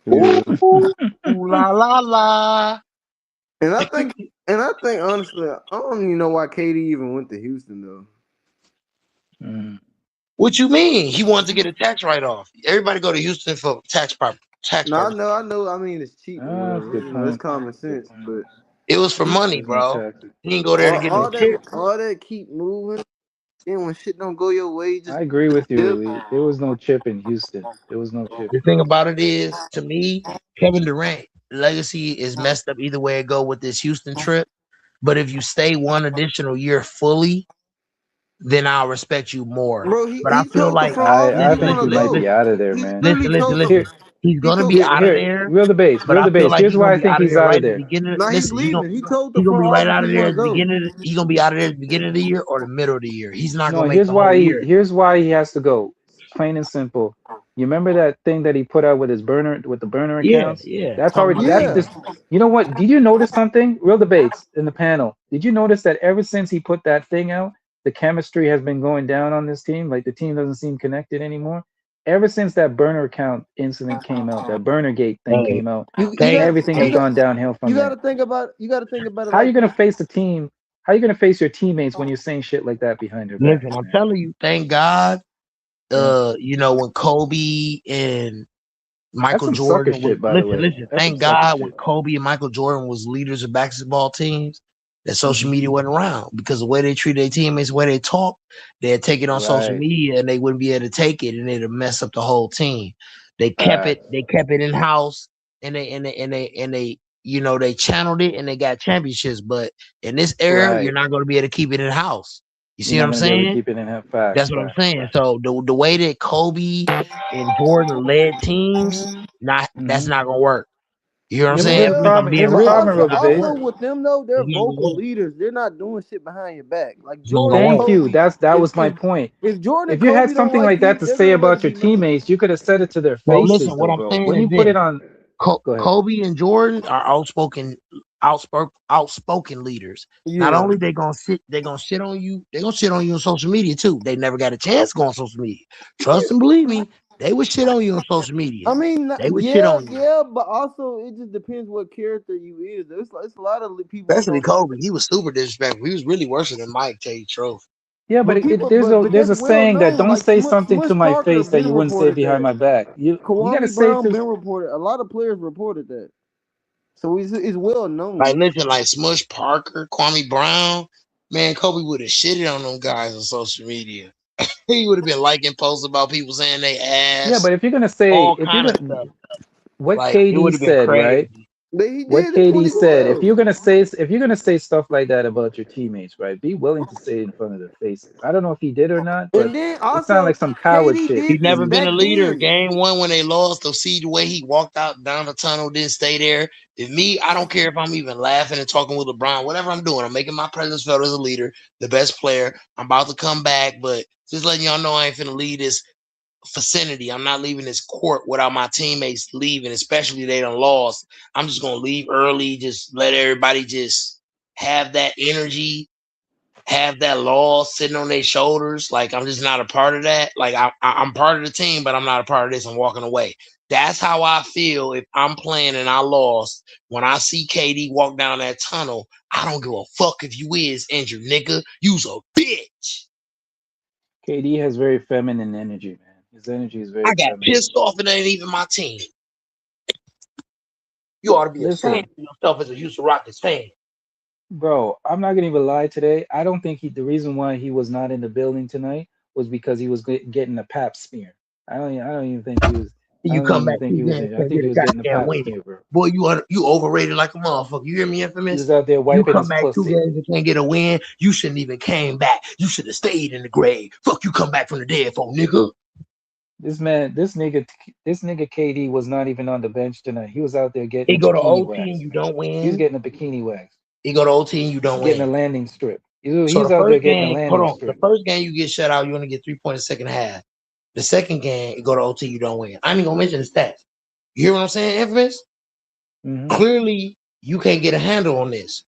Ooh, ooh la la la. And I think honestly, I don't even know why KD even went to Houston though. What you mean? He wanted to get a tax write-off. Everybody go to Houston for tax purposes. No, I know. I mean, it's cheap or That's a whatever. good You know, it's point. common sense. But It was for money, There's no bro. taxes. He didn't go there to get no chips. all that keep moving. And when shit don't go your way, just I agree with you, dip. Elite. There was no chip in Houston. There was no chip. The thing about it is, to me, Kevin Durant legacy is messed up either way it go with this Houston trip. But if you stay one additional year fully, then I'll respect you more. Bro, But I he feel told the like, front office I he think want he to might go. be listen, out of there, He man. literally told them. Here, He's He gonna be told. out of here, there. reel the base, But reel I the feel base. like Here's he's why gonna I be think out of he's there out right of at the there. beginning. Now he's Listen, leaving. He told the he's gonna front be right office out he of there want to at the go. beginning. He's gonna be out of there at the beginning of the year or the middle of the year. He's not No, gonna make the whole year. here's why he has to go. It's plain and simple. You remember that thing that he put out with his burner with the burner Yeah, accounts? yeah. That's Talking already about the that's Yeah. team. this. You know what? Did you notice something? Real debates in the panel. Did you notice that ever since he put that thing out, the chemistry has been going down on this team? Like the team doesn't seem connected anymore. Ever since that burner account incident came out, that burner gate thing Hey, came out, You thank, got everything has you hey, got gone downhill from you got there. to think about it How are like you gonna this. face the team? How are you gonna face your teammates when you're saying shit like that behind their listen, backs, I'm man? telling you, thank God. Yeah. When Kobe and That's Michael some sucker Jordan was shit, by the way. listen. That's some Thank sucker God when shit. Kobe and Michael Jordan was leaders of basketball teams, that social Hmm. media wasn't around because the way they treat their teammates, the way they talk, they'd take it on social Right. media and they wouldn't be able to take it and it'd mess up the whole team. They kept it. Facts. They kept it in house and they they channeled it and they got championships. But in this era, you're Right. not going to be able to keep it in house. You You're see what not I'm gonna be able to saying? keep it in that. Facts. That's what I'm Facts. saying. Facts. So the way that Kobe and Jordan led teams, that's Hmm. not gonna work. You know what I'm Yeah, but saying? here's a Yeah, problem. Being Here's a but real, problem, it's also real not gonna also debate. work. with them though, they're It's not gonna vocal work. leaders. They're not doing shit behind your back. Like It's not Jordan gonna and work. Thank you. Kobe. That If was my if point. if Jordan and If you had Kobe don't something like like that you, to they're say gonna let about it your be known. teammates, you could have said it to their Well, listen, faces, what though, I'm bro. saying When is you put this: it on, go ahead. Kobe and Jordan are outspoken leaders. Not Yeah. only they gonna shit on you, they gonna shit on you on social media too. They never got a chance to go on social media. Trust and believe me, they would shit on you on social media. I mean, They would shit yeah, on you. yeah, but also it just depends what character you is. It's a lot of people who Especially don't know Kobe. that. He was super disrespectful. He was really worse than Mike, tell you the truth. Yeah, but But people, but there's that's a well saying that known. don't Like say something to Smush my Parker face that been you wouldn't say reported behind that. my back. You got to Kawhi say it Brown to. been reported. A lot of players reported that. So it's well Like, known. listen, like Smush Parker, Kwame Brown, man, Kobe would have shitted on them guys on social media. He would have been liking posts about people saying they Yeah, ass, but if you're gonna say all if you're kind of gonna stuff. what Like, it KD would have been said, right? crazy. He What did in KD said, 2012. if you're gonna say stuff like that about your teammates, right? Be willing to say it in front of their faces. I don't know if he did or not, but And then it sounded like also some coward KD shit He's did to this never me. been a back leader. then. Game one when they lost, to see the way he walked out down the tunnel, didn't stay there. If me, I don't care if I'm even laughing and talking with LeBron, whatever I'm doing, I'm making my presence felt as a leader, the best player. I'm about to come back, but just letting y'all know I ain't finna leave this vicinity. I'm not leaving this court without my teammates leaving, especially they done lost. I'm just gonna leave early, just let everybody just have that energy, have that loss sitting on their shoulders. Like I'm just not a part of that. Like I'm part of the team, but I'm not a part of this. I'm walking away. That's how I feel if I'm playing and I lost. When I see KD walk down that tunnel, I don't give a fuck if you is injured, nigga. You's a bitch. KD has very feminine energy, man. His energy is very I got feminine. pissed off and it ain't even my team. You ought to be ashamed Listen, of yourself as a Houston Rockets fan. bro, I'm not gonna even lie today. I don't think the reason why he was not in the building tonight was because he was getting a pap smear. I don't even think I You don't come even back think 2 he was games, injured. I can't think get he a was getting a goddamn pap win. smear, bro. Boy, you overrated like a motherfucker. You hear me, He Infamous? was out there You wiping come his back 2 pussy. games and can't get a win. You shouldn't even came back. You should have stayed in the grave. Fuck you, come back from the dead, for nigga. This nigga, KD was not even on the bench tonight. He was out there getting He a go to bikini OT and wax, you man. don't He was win. getting a bikini wax. He go to OT and you don't Getting a win. landing strip. He So was the out there first getting a game, hold landing on. The strip. first game you get shut out, you only get 3 points second half. The second game, you go to OT, you don't win. I ain't even gonna mention the stats. You hear what I'm saying, Infamous? Hmm. Clearly, you can't get a handle on this.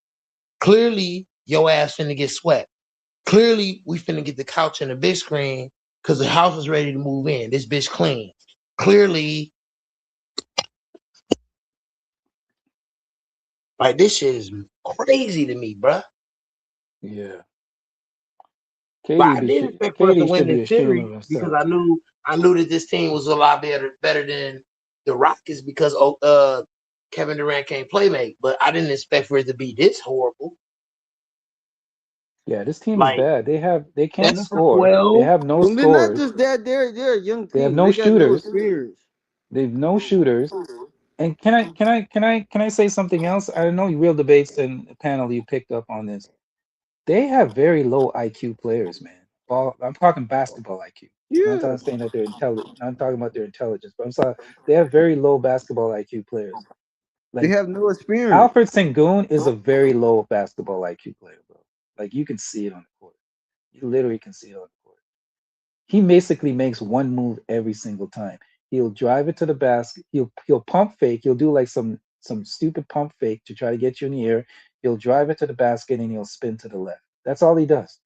Clearly, your ass finna get swept. Clearly, we finna get the couch and the big screen because the house is ready to move in. This bitch clean. Clearly, like this shit is crazy to me, bruh. Yeah. But I didn't expect for us to KD win should be this ashamed of series because himself. I knew that this team was a lot better than the Rockets because Kevin Durant can't play make. But I didn't expect for it to be this horrible. Yeah, this team is Like bad. They can't 7 for score. They 12. have no And they're not scores. just that; they're a young They have team. no They got no shooters. experience. They've no shooters. And can I say something else? I know you real debates and panel you picked up on this. They have very low IQ players, man. I'm talking basketball IQ. I'm Yeah, not saying that they're intelligent. I'm talking about their intelligence, but I'm sorry. They have very low basketball IQ players. they Like have no experience. Alfred Sengun is a very low basketball IQ player, bro. Like you can see it on the court. You literally can see it on the court. He basically makes one move every single time. He'll drive it to the basket. He'll pump fake. He'll do like some stupid pump fake to try to get you in the air. He'll drive it to the basket and he'll spin to the left. That's all he does.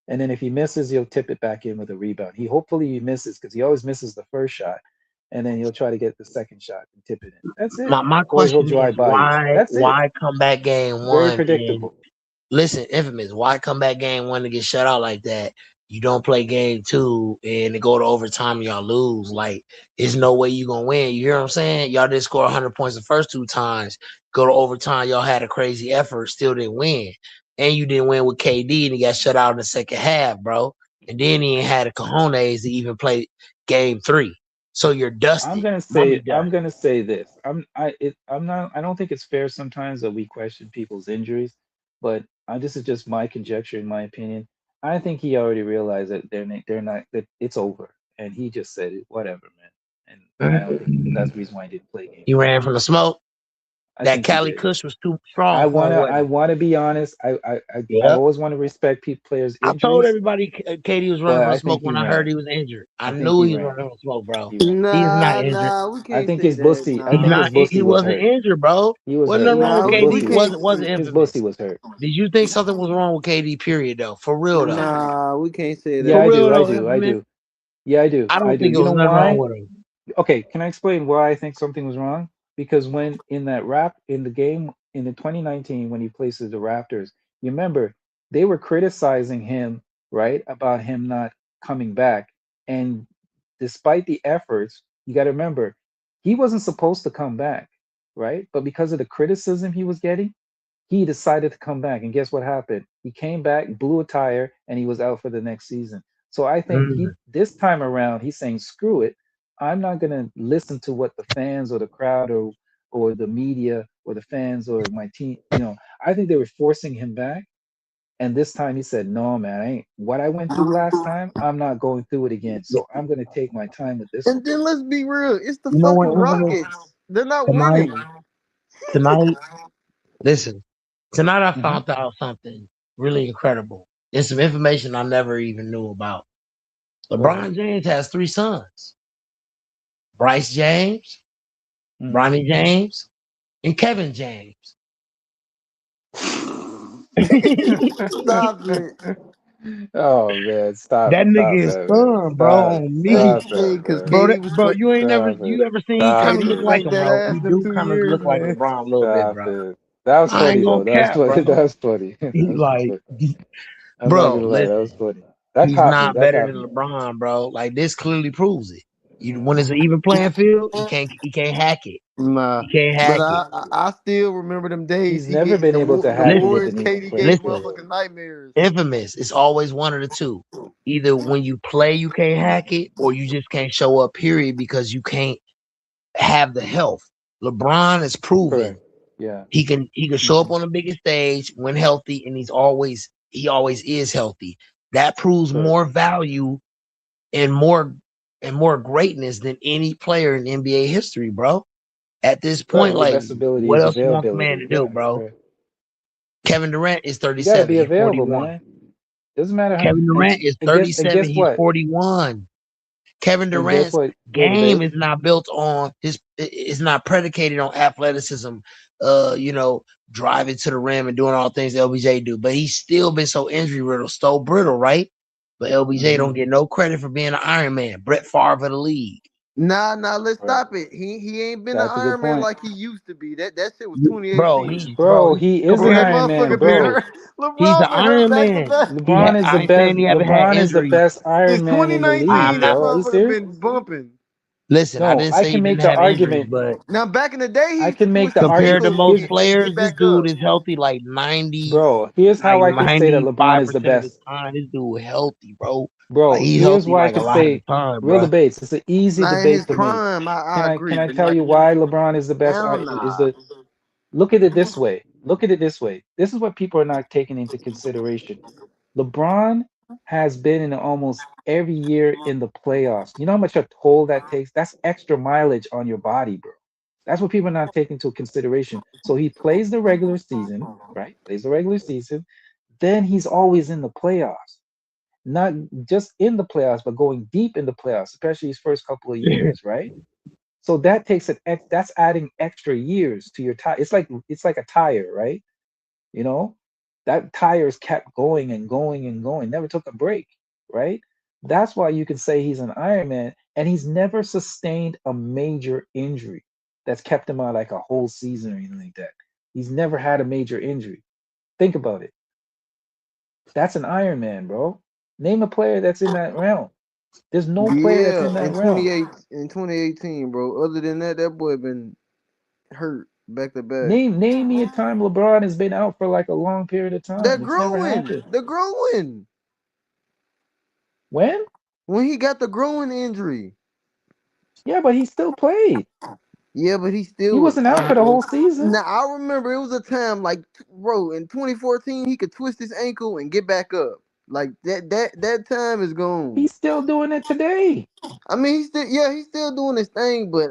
And then if he misses, he'll tip it back in with a rebound. Hopefully he misses because he always misses the first shot, and then he'll try to get the second shot and tip it in. That's it. My Or he'll question is drive by you. That's it. why come back game Very one and predictable. listen, Infamous, why come back game one to get shut out like that? You don't play game two and it go to overtime and y'all lose. Like, there's no way you gonna win. You hear what I'm saying? Y'all didn't score 100 points the first 2 times. Go to overtime, y'all had a crazy effort, still didn't win. And you didn't win with KD and he got shut out in the second half, bro. And then he ain't had the cojones to even play game three. So you're dusted. Money I'm dust. gonna say this. I'm not. I don't think it's fair sometimes that we question people's injuries, but this is just my conjecture, in my opinion. I think he already realized that they're not that it's over, and he just said it. Whatever, man. And I don't think that's the reason why he didn't play game He one. ran from the smoke. I That think he Cali did. Kush was too strong for him, I wasn't wanna be honest. I it? always want to respect players' I told injuries, everybody Katie was running but from I smoke think he when I heard ran. he was injured. I I think knew he he was ran. running from smoke, bro. He ran. He's not injured. We I can't think say his that. bussy. I He's think Nah, not. his He bussy was wasn't hurt. injured, bro. He was Wasn't hurt. nothing wrong nah, with we KD. can't. Wasn't His infamous. bussy was hurt. Did you think something was wrong with KD? Period, though. For real, though. Nah, we can't say Yeah, For that. I real, do. I though, do. I infamous. do. Yeah, I do. I I don't do. think it You was know nothing wrong why? with him. Okay, can I explain why I think something was wrong? Because when in that rap in the game in the 2019 when he places the Raptors, you remember they were criticizing him, right, about him not coming back. And despite the efforts, you got to remember he wasn't supposed to come back, right? But because of the criticism he was getting, he decided to come back. And guess what happened? He came back, blew a tire, and he was out for the next season. So I think he Mm. this time around he's saying, screw it. I'm not gonna listen to what the fans or the crowd or the media or the fans or my team, I think they were forcing him back. And this time he said, no, man, I ain't what I went through last time, I'm not going through it again. So I'm gonna take my time with this one. And then let's be real. It's the You know what, fucking infamous? Rockets. They're not Tonight, winning. tonight, listen. Tonight, I Hmm. found out something really incredible. It's some information I never even knew about. Go ahead. LeBron James has 3 sons: Bryce James, Hmm. Bronny James, and Kevin James. Stop it. Oh man, That nigga is that, man. son, bro, on me. Hey, That, because man. Bro, Katie was bro, you ain't never Stop it. you ever seen he Stop kind of look Katie like it. ate him, that bro. He ass them do two kind of years, look like man. LeBron a little bit, Stop bro. it. That was I ain't funny though. gonna That was cap, funny. bro. That was funny. That He's was like, funny. I'm not bro, gonna lie. That was listen, funny. That he's caught me. not That better caught than me. LeBron, bro. Like this clearly proves it. You when it's an even playing field, he can't hack it. Nah. He can't But hack it. I still remember them days He's he never getting been able to the hack it Listen, as Warriors an even Katie player. gave listen. motherfucking nightmares. Infamous. It's always one of the two. Either when you play, you can't hack it, or you just can't show up. Period, because you can't have the health. LeBron is proven Correct. Yeah. he can show up Mhm. on the biggest stage when healthy, and he always is healthy. That proves Correct. more value and more greatness than any player in NBA history, bro. At this Right. point, Your like, best ability what is else you want the man availability. to do, Yeah. bro? Correct. Kevin Durant is You got to 37. be He's available, 41. man. Doesn't matter how. Kevin Durant is And 37. guess He's what? 41. Kevin And guess Durant's what? Will game debate. is not built on it's not predicated on athleticism, driving to the rim and doing all the things LBJ do. But he's still been so injury riddled, so brittle, right? But LBJ Hmm. don't get no credit for being an Iron Man. Brett Favre of the league. Nah, let's Right. stop it. He ain't been an That's a good Iron Man point, like he used to be. That shit was Bro, 2018. bro. he's He is Bro, an compared that Iron Man, motherfucker been bro. hurt. he's an LeBron been hurt Iron back to Man. back. LeBron is the I ain't best. saying he haven't had LeBron is the injuries. best Since Iron Man in the 2019, league, I'm that not bro. Are you motherfucker serious? been bumping. listen, I No, didn't I say he can didn't make the have injuries, argument. but Now back in the day, he I used to can make twist the his compared to argument. ankle most Here's, and get players, this back dude up. is healthy like 90, bro. Here's like how I can say that LeBron is the 95% of the best. time. This dude healthy, bro. Like Bro, he's here's healthy why I like a can lot of the say time, real bro. debates. It's an easy Not in his debate to make. prime, I Can agree, I but tell like you why LeBron is the best? now, Is nah. the Look at it this way. Look at it this way. This is what people are not taking into consideration. LeBron has been in almost every year in the playoffs. You know how much a toll that takes? That's extra mileage on your body, bro. That's what people are not taking into consideration. So he plays the regular season, right? Plays the regular season. Then he's always in the playoffs. Not just in the playoffs, but going deep in the playoffs, especially his first couple of years, right? So that takes that's adding extra years to your tire. It's like a tire, right? You know, that tires kept going and going and going, never took a break, right? That's why you can say he's an Iron Man, and he's never sustained a major injury that's kept him out like a whole season or anything like that. He's never had a major injury. Think about it. That's an Iron Man, bro. Name a player that's in that realm. There's no player that's Yeah, in that in realm. 2018, bro. Other than that, that boy been hurt back to back. Name me a time LeBron has been out for like a long period of They're time. It's never growing. happened. They're growing. When? When he got the growing injury. Yeah, but he still played. Yeah, but he He still. wasn't out for the whole season. Now I remember it was a time like, bro, in 2014 he could twist his ankle and get back up. Like that time is gone. He's still doing it today. I mean, he's still doing his thing, but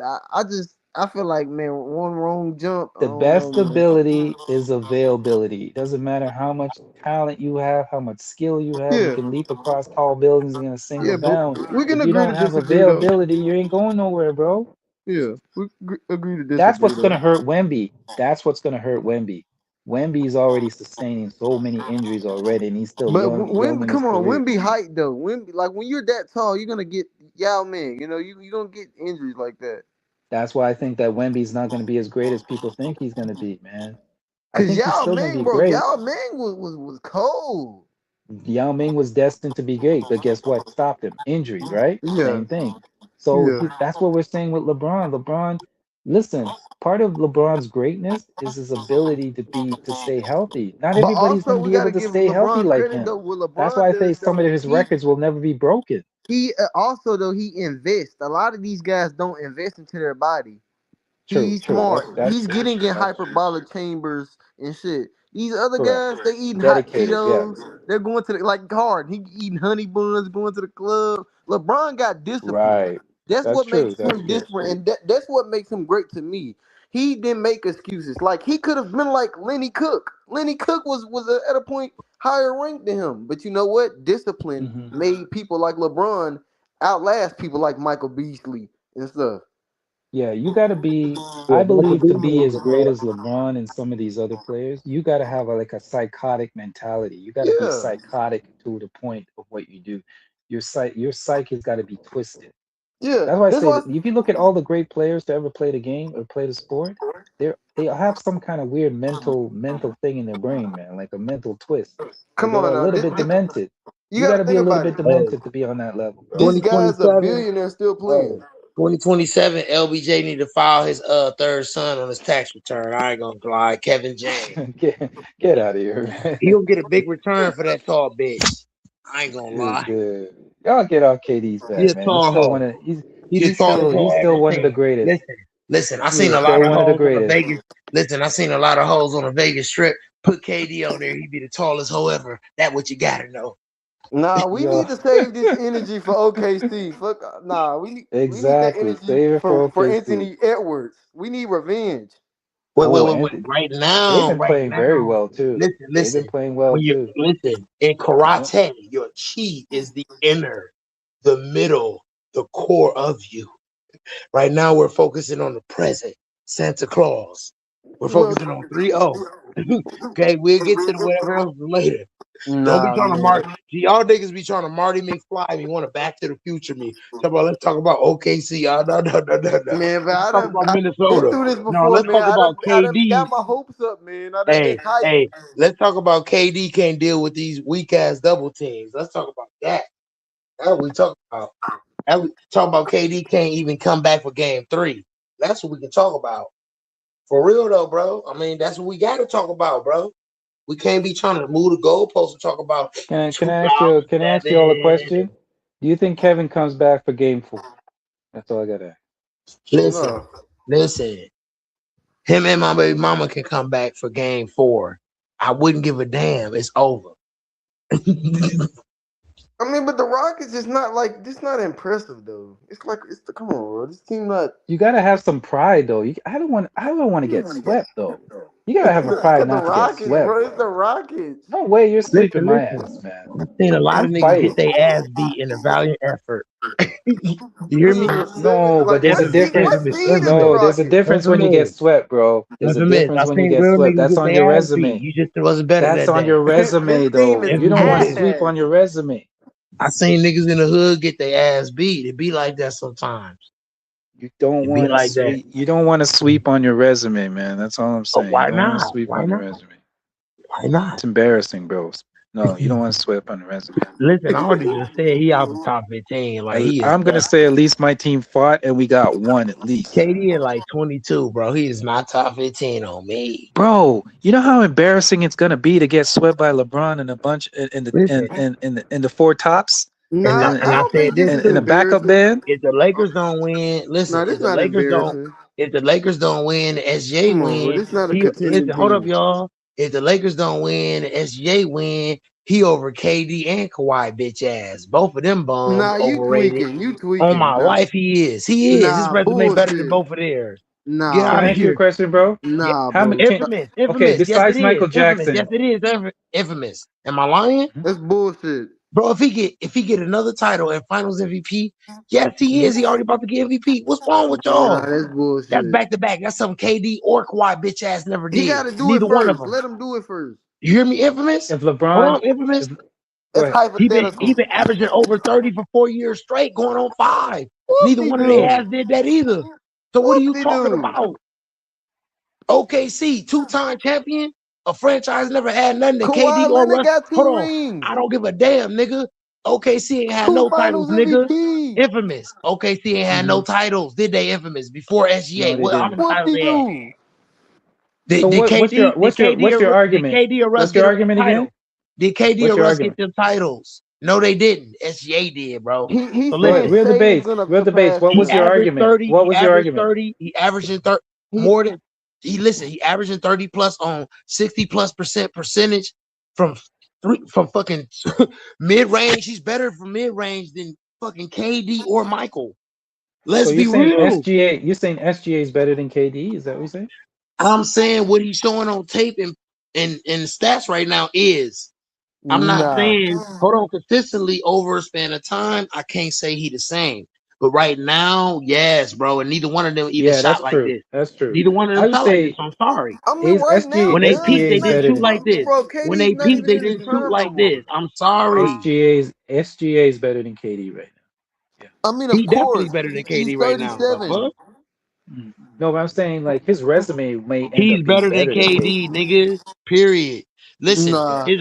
I feel like, man, one wrong jump. I The don't know, best man. ability is availability. It doesn't matter how much talent you have, how much skill you have. You Yeah, can leap across tall buildings in a single yeah, but bound. we can If you agree don't to have disagree though. availability, you ain't going nowhere, bro. Yeah, we agree to That's disagree what's going though. to hurt Wemby. That's what's going to hurt Wemby. Wemby's already sustaining so many injuries already, and he's still But young when in his come on, career. Wimby height though. Wimby, like when you're that tall, you're gonna get Yao Ming. You know, you gonna get injuries like that. That's why I think that Wemby's not going to be as great as people think he's going to be, man. I Cause think he's Yao still going to Ming, be bro, great. Yao Ming was cold. Yao Ming was destined to be great, but guess what? Stopped him. Injuries, right? Yeah, Same thing. So yeah. that's what we're saying with LeBron. Listen, part of LeBron's greatness is his ability to stay healthy. Not But everybody's going also to we be able gotta to give stay healthy LeBron like credit him. though. What That's why LeBron I say does some of though, his records will never be broken. he also though he invests. A lot of these guys don't invest into their body. True, He's true. smart. That's He's true. getting in That's true. hyperbolic chambers and shit. These other Correct. guys, they eating hot Dedicated. Yeah. Cheetos. They're going to the, like Harden. He eating honey buns, going to the club. LeBron got discipline. Right. That's That's what true. makes That's him true. different, and that's what makes him great to me. He didn't make excuses. Like he could have been like Lenny Cook. Lenny Cook was at a point higher ranked than him, but you know what? Discipline Hmm. made people like LeBron outlast people like Michael Beasley and stuff. Yeah, you got to be, Yeah, I Michael believe, to Beasley be was as the great man. as LeBron and some of these other players, you got to have like a psychotic mentality. You got to be Yeah, psychotic to the point of what you do. Your psyche's got to be twisted. yeah. That's why I That's say why. that if you look at all the great players to ever play the game or play the sport, they have some kind of weird mental thing in their brain, man, like a mental twist. Like Come they're on a now. little bit demented. You You got got to to be think a little about it. bit Hey, demented to be on that level, bro. This guy's a 2027. billionaire still Hey, playing. 2027. LBJ need to file his third son on his tax return. I ain't gonna lie, Kevin James. Get out of here, man. He'll get a big return for that tall bitch. I ain't gonna Good, lie. good. Y'all get off KD's He back, a man. tall hoe. He's as He's tall as still hell he's ever still one of the seen. greatest. Listen. Listen, I He seen was a lot still of one of the hoes on the greatest. Vegas. Listen, I seen a lot of hoes on the Vegas Strip. Put KD on there, he'd be the tallest hoe ever. That what you gotta know. Nah, we Yo, need to save this energy for OKC. Fuck, nah, we need that exactly. energy Save it for for OKC. Anthony Edwards. We need revenge. Oh, Wait. and Right they've now, been right playing very now. well too. They've been Listen. playing well When you too. listen in Yeah. karate, your chi is the inner, the middle, the core of you. Right now, we're focusing on the present. Santa Claus. We're Well, focusing on 3-0. Okay, we'll get to the whatever else later. Don't be nah, trying to man. Marty. Y'all niggas be trying to Marty McFly. You want to Back to the Future me. Let's talk about OKC. No. Man, but Let's talk about I've been Minnesota. through this No, before, let's man. talk about I done got KD. my hopes up, man. I done Hey, get hyped. hey, let's talk about KD can't deal with these weak ass double teams. Let's talk about that. That's what we talk about. And we talk about KD can't even come back for game 3. That's what we can talk about. For real though, bro. I mean, that's what we gotta talk about, bro. We can't be trying to move the goalposts and talk about Can I ask you all a 2007. question? Do you think Kevin comes back for Game 4? That's all I gotta ask. Listen, No. listen. Him and my baby mama can come back for game 4. I wouldn't give a damn. It's over. I mean, but the Rockets is not like this. Not impressive though. It's like come on, bro. This team not. You gotta have some pride though. I don't want to get swept though. You gotta have a pride The not to get Rockets, swept, bro. It's the bro. Rockets. No way you're sweeping my Listen. ass, man. I've seen a lot of I'm niggas get fighting. their ass beat in a valiant effort. You hear This is me? a seven. No, but Like there's a difference. what seed is the No, there's a Rockets? difference when you get swept, bro. There's a Infamous. I difference when you seen get real swept. niggas That's get on your their ass beat. resume. You just wasn't better That's that on your day. resume, This team though. is You don't want to sweep ass. on your resume. I seen niggas in the hood get their ass beat. It be like that sometimes. You don't It be want to like that. sweep. You don't want to sweep on your resume, man. That's all I'm But saying. You why don't want to not? sweep Why on your not? resume. Why not? It's embarrassing, bro. No, you don't want to sweep on the resume. Listen, I already just said he out the top 15. Like he is I'm gonna done. say at least my team fought and we got one at least. KD at like 22, bro. He is not top 15 on me. Bro, you know how embarrassing it's gonna be to get swept by LeBron and a bunch in Listen, the four tops and Nah, I, I and I don't said think this this is and the too. backup embarrassing. band. If the Lakers don't win, listen. Nah, this not embarrassing. If the Lakers don't win, the SJ Come on, bro. win. This not a He contending listen. Hold up, team. y'all. If the Lakers don't win, the SJ win. He over KD and Kawhi, bitch ass. Both of them bums Nah, you overrated. tweaking. You On tweaking. my Nah, life, he is. He is. His nah, resume better than bullshit. both of theirs. Get Can Nah, out I of ask you a here. question, bro? Yeah, nah, How bro. many? infamous, Okay, infamous. Yes, it besides is. Michael Infamous. Yes, Jackson, it is. Infamous. Am I lying? That's bullshit. Bro, if he get another title and Finals MVP, yes, he is. He already about to get MVP. What's wrong with Nah, y'all? that's That's bullshit. back to back. That's something KD or Kawhi bitch ass never He did. got to do it Neither one of first. them. Let him do it first. You hear me, Infamous? if Hold LeBron, on, Infamous. if go That's ahead. He hypothetical. been averaging over 30 for 4 years straight, going on 5. Whoop Neither de one of their ass do. did that either. So what are Whoop you de talking do. about? OKC, 2-time champion. A franchise never had nothing that KD Kawhi or Leonard Russ. got Hold 2 on. rings. I don't give a damn, nigga. OKC ain't had 2 no titles, finals nigga. MVP. Infamous. OKC ain't had no Mhm. titles, did they? Infamous before No, SGA. they How didn't. many Whoop titles de they had? do. So Did KD? what's your Did argument? KD or Russ What's get your them that argument again? title? Did KD What's or your Russ get argument? them titles? No, they didn't. SGA did, bro. He's So Go ahead. saying listen, Real Shea is debates. gonna Real debates. surpass What he was your him. averaged argument? 30. What He was your averaged argument? 30. He averaging 30 He more than he averaging 30 plus on 60 plus percentage from from fucking mid range. He's better from mid range than fucking KD or Michael. So Let's you're be saying real. SGA? You're saying SGA is better than KD? Is that what you're saying? I'm saying what he's showing on tape and stats right now is. I'm not Nah. saying hold on consistently over a span of time. I can't say he the same. But right now, yes, bro. And neither one of them even Yeah, that's shot like true. this. That's true. Neither one of I them would shot like this. say So I'm sorry. I mean, is right now, When they peaked, SGA they is didn't better shoot than like this. bro, When KD's they not peaked, even they in his didn't shoot prime no like more. this. I'm sorry. SGA is better than KD right now. I mean, of He definitely course, better than he's KD right now. The 37. fuck? Mhm. No, but I'm saying like his resume may end He's up being better than better than KD, KD. nigga. Period. Listen, Yeah. Nah,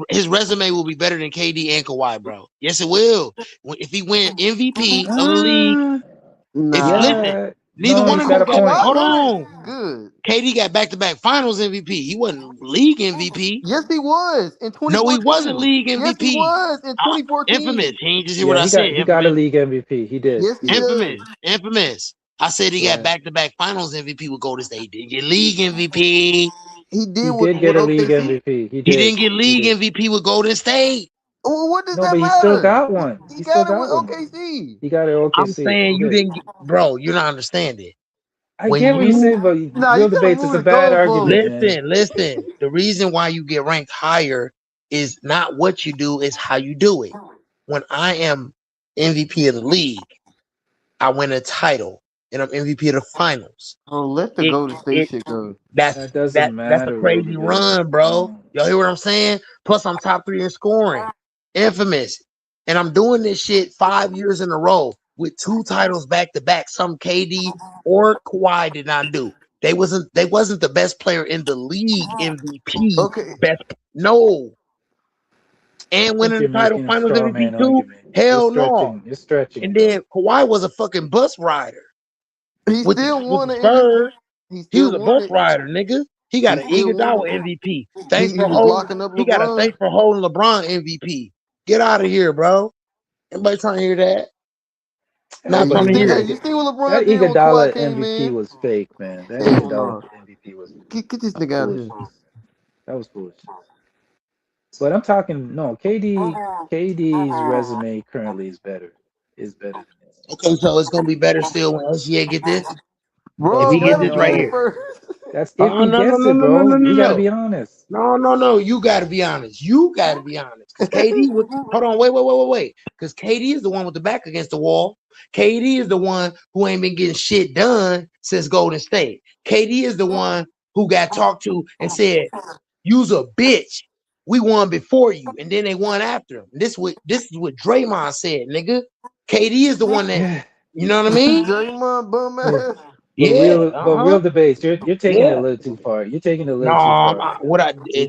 his resume will be better than KD and Kawhi, bro. Yes, it will. If he win MVP of the league, Uh, if nah. listen, yeah. neither No, one you of got them a got. point. Kawhi Hold Leonard, on. good. KD got back-to-back Finals MVP. He wasn't league MVP. Yes, he was in No, he wasn't 2014. league Yes, he MVP. was in Infamous. 2014. He ain't just hear what Yeah, I said. he got a Infamous. league MVP. He did. Yes, He he did. does. Infamous. I said he got Yeah. back-to-back Finals MVP with Golden State. He didn't get League MVP. He did He with did get a league OKC. MVP. He He did. didn't get He League did. MVP with Golden State. Well, what does No, that but he still matter? got one. He He still got it with got one. OKC. He got it I'm OKC. saying He you did. didn't get, bro, you're not understanding. I When get what you're you saying, but Nah, real you could have debates, it's moved a the bad goalpost. argument, man. listen, the reason why you get ranked higher is not what you do, is how you do it. When I am MVP of the league, I win a title and I'm MVP of the finals. Bro, let the It Golden State it shit go. That doesn't that's a matter, real crazy debate. run, bro. No. Y'all hear what I'm saying? Plus I'm top 3 in scoring. Infamous. And I'm doing this shit 5 years in a row with 2 titles back to back. Some KD or Kawhi did not do. They wasn't the best player in the league MVP. Okay. Best no. I And think winning you're the title making a finals straw MVP man too. argument. Hell no. You're stretching, And bro. then Kawhi was a fucking bus rider. He With still won the the MVP. Spurs. He He still was a won bus it. rider, nigga. He got He an still won Iguodala it. MVP. He Thanks for was holding. locking up He got a LeBron. thanks for holding LeBron MVP. Get out of here, bro. Anybody trying to hear that? Yeah, Not but trying to hear it. You see what that LeBron did when Iguodala Kawhi came MVP in? was fake, man. That Hell Iguodala no. MVP was Get this nigga out of here. foolishness. That was foolishness. But I'm talking no KD's resume currently is better. Is better than this. Okay, so it's gonna be better still when SGA get this. If Bro, he get let him this right get it here. first. That's if Oh he no no gets no it, no no bro. no no You gotta no. be honest. No. You gotta be honest. You gotta be honest. Because KD was hold on, wait. Because KD is the one with the back against the wall. KD is the one who ain't been getting shit done since Golden State. KD is the one who got talked to and said, "You's a bitch. We won before you, and then they won after him." This is what Draymond said, nigga. KD is the one that, you know what I mean? Draymond bum But, ass. Yeah, real debates, you're taking it a yeah. little too far. You're taking it a No, little too far. We're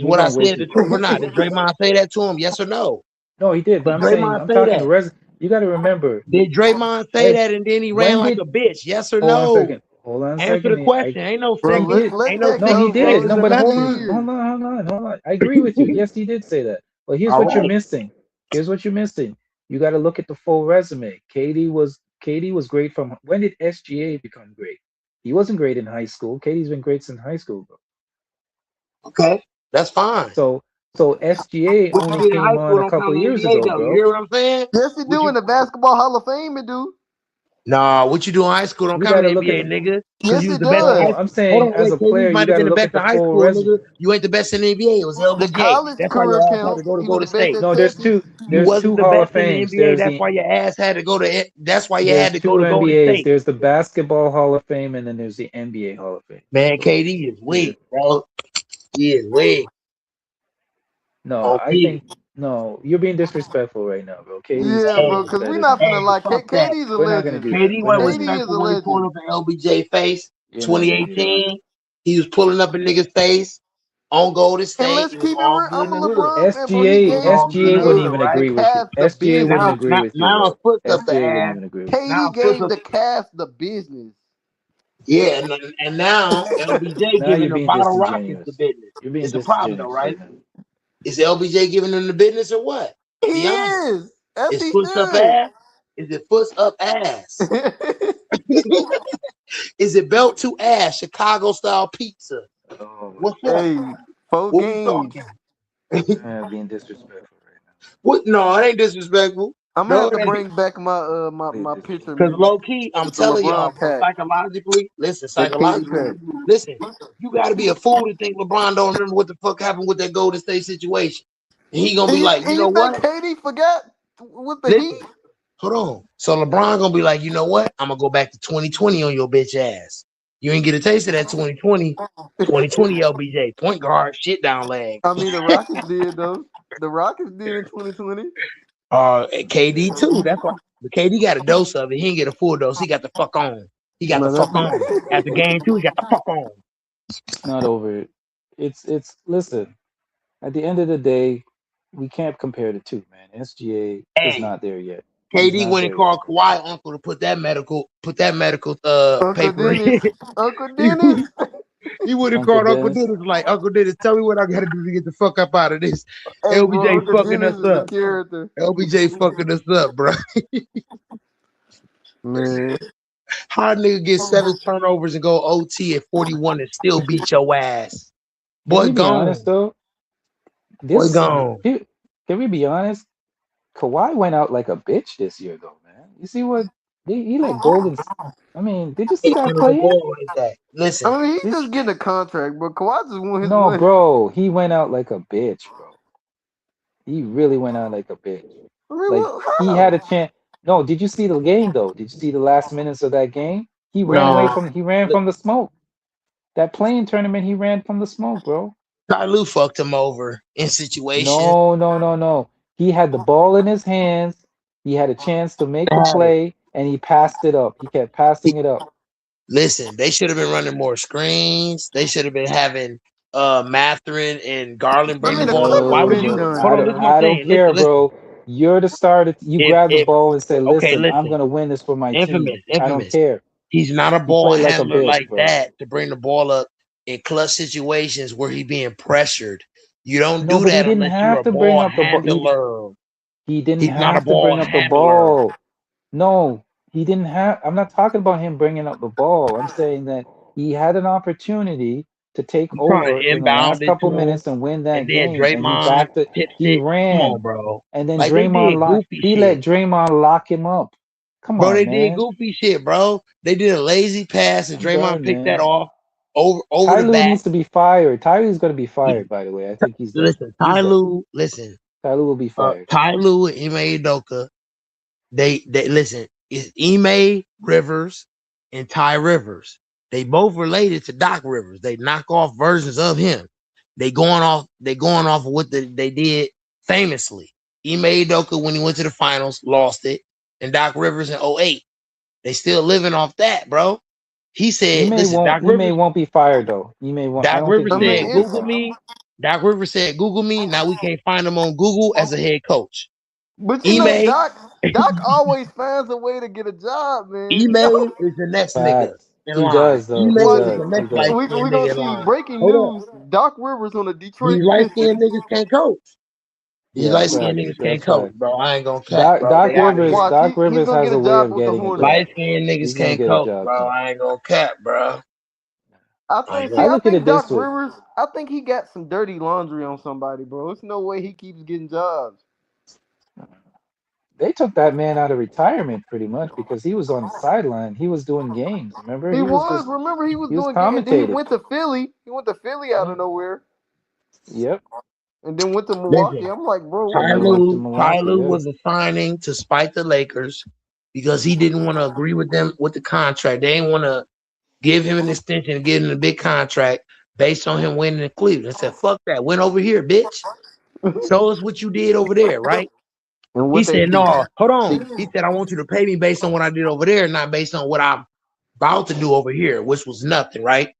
what I going way said too the truth far. or not? Did Draymond say that to him? Yes or no? No, he did, but Did I'm saying Draymond I'm say talking that? you gotta remember. Did Draymond say that and then he ran When like did a bitch? Yes or hold on a no? second. Hold on a Answer second. the question. Ain't no Bro, He second. did. let Ain't no that No, he 60 go, bro. did. seconds No, or It's but hold nothing. on, years. hold on. I agree with you. Yes, he did say that. But here's All what you're right. missing. Here's what you're missing. You got to look at the full resume. KD was great from when did SGA become great? He wasn't great in high school. KD's been great since high school, bro. Okay. That's fine. So SGA What you only did in came high on school a don't count couple in the years NBA ago, though. You bro. hear what I'm saying? Yes, he do in the Basketball Hall of Fame, it do. Nah, what you do in high school don't You count got in to the look at NBA, nigga. Because Yes, you was it the best in no. high does. I'm school. Hold saying on, as wait, a KD player, you might have got to been the look best at in the high full school, resume. nigga. You ain't the best in the NBA. It was The LBJ. college That's why career your ass had to counts. go to He was Golden the best State. at No, Texas. You there's wasn't two the Hall of best in the Fames. NBA. That's why your ass had to go to. That's why you had There's to go two to Golden NBAs. State. There's the Basketball Hall of Fame, and then there's the NBA Hall of Fame. Man, So KD is yeah. weak, bro. He is weak. No, OP. I think no. You're being disrespectful right now, bro. Yeah, bro, KD is because we better not than finna lie. Fuck that. KD's a we're not gonna legend. do that. KD We're wasn't not gonna KD do is that. a respectful when he pulled legend. up in LBJ face. You're not gonna do that. 2018, he was pulling up in niggas' face on Golden And State. let's It was keep it all real. good I'm in a the hood. LeBron fan, bro. SGA It was all good in SGA the wouldn't hood, even right? agree with you. Cavs the SGA wouldn't business. agree with you, Now bro. it's foot up the SGA wouldn't ass. even agree with you. KD Now foot gave up. the Cavs the business. Yeah, and now LBJ Now giving you're the being bottle rockets the disingenuous. business. You're being It's a problem though, disingenuous right? right now. Is LBJ giving them the business or what? He Be honest. is. As Is he foot up should. ass? Is it foot up ass? Is it belt to ass? Chicago style pizza? Oh my What's up? Hey, 4 What we games. talking? being disrespectful right now. What? No, it ain't disrespectful. I'm gonna have No, to bring back my Being picture of because me low key, I'm with the telling y'all, LeBron bro, pack, psychologically, that KD pack. listen, you got to be a fool to think LeBron don't remember what the fuck happened with that Golden State situation. And he gonna And be you, like, you and know you think what? KD forgot with the Heat? Listen, hold on. So LeBron gonna be like, you know what? I'm gonna go back to 2020 on your bitch ass. You ain't get a taste of that 2020. 2020 LBJ point guard shit down leg. I mean, the Rockets did though. The Rockets did in 2020. KD too. That's why. But KD got a dose of it. He didn't get a full dose. He got the fuck on. He got the Man, fuck on. After game two, he got the fuck on. It's not over. It's listen. At the end of the day, we can't compare the two, man. SGA is Hey, not there yet. He's KD not went and there yet. called Kawhi uncle to put that medical Uncle paper Dennis, in. Uncle he Dennis. he would have Uncle called Uncle Dennis. Dennis like, Uncle Dennis, tell me what I gotta do to get the fuck up out of this. Hey, bro, LBJ Uncle fucking Dennis us is a up. character. LBJ fucking us up, bro. Man, How a nigga get 7 turnovers and go OT at 41 and still beat your ass? Can Boy, we be honest gone. though? Boy, This gone. can we be honest? Kawhi went out like a bitch this year though, man. You see what he let I mean, did you see What that kind of a play? ball is that? Listen, I mean, he's Did just getting a contract, but Kawhi just won his No, money. bro, he went out like a bitch, bro. He really went out like a bitch. I mean, Like well, he had a how? chance. No, did you see the game though? Did you see the last minutes of that game? no. He ran from the smoke. That playing tournament, he ran from the smoke, bro. Ty fucked him over in situations. No, no, no, no. He had the ball in his hands. He had a chance to make the Had it. play, and he passed it up. He kept passing it up. Listen, they should have been running more screens. They should have been having Matherin and Garland I bring the mean, the ball up. cut Why was would been you No, done. hold on, this is my I don't thing. care, Listen. bro. You're the starter. You grab the If ball and say, okay, "Listen, I'm listen. gonna win this for my team." I don't Infamous. care. He's not a He ball played like a handler bitch, like bro. that to bring the ball up in clutch situations where he's being pressured. You don't No, do but he that didn't unless you're have a to bring ball up the ball. handler. He didn't He's not a have to ball bring up the handler. ball. No, he didn't have. I'm not talking about him bringing up the ball. I'm saying that he had an opportunity to take You trying over to in the inbound last it couple to him, minutes and win and that then game, and he Draymond backed it. tips He it. Come on, ran, bro. and then Like they did goofy He let shit. Draymond lock him up. Come Bro, on, they did man. goofy shit, bro. They did a lazy pass and I'm Draymond done, picked that man. off over Ty the Lue back. needs to be fired. Ty Lue's going to be fired, by the way. I think he's done. Listen, He's done. listen. Ty Lue will be fired. Ty Lue and Ime Udoka, they listen, it's Ime Rivers and Ty Rivers. They both related to Doc Rivers. They knock off versions of him. They going off of what they did famously. Ime Udoka, when he went to the finals, lost it. And Doc Rivers in '08. They still living off that, bro. He said, listen, Ime won't be fired though. Ime won't. I Doc don't think Rivers I Ime mean, said, will be it's Google fired. me. Doc Rivers said, Google me. Now we can't find him on Google as a head coach. but you know, Ime, Doc always finds a way to get a job, man. You know, Ime is the next nigga Facts. in He line. does though. Ime He watch is it. the does. He next does. light We skinned gonna nigga in see line. breaking Hold on. news. Doc Rivers on the These Detroit light Pistons. skinned niggas can't coach. These Yeah, light skinned facts. niggas can't That's coach, facts. bro. I ain't gonna cap, bro. They out of here. Watch, Doc he's Rivers gonna has get a a way job of with the getting a Hornets. job. Light skinned niggas He's gonna can't get a coach, job bro. too. I ain't gonna cap, bro. I ain't I gonna. I look at it think Doc this way. Rivers. I think he got some dirty laundry on somebody, bro. There's no way he keeps getting jobs. They took that man out of retirement pretty much because he was on the sideline. He was doing games. Remember? He was. Remember, he was He was doing good, and then he commentating. went to Philly. He went to Philly out Yeah. of nowhere, Yep. and then went to Milwaukee. Listen, I'm like, bro, what And the then fuck? went to Milwaukee. Yeah. Was assigning to spite the Lakers because he didn't want to agree with them with the contract. They didn't want to give him an extension and give him a big contract based on him winning in Cleveland. I said, fuck that. Win over here, bitch. Show us what you did over there, right? And He what they said, do? no, hold on. He said, I want you to pay me based on what I did over there, not based on what I'm about to do over here, which was nothing, right?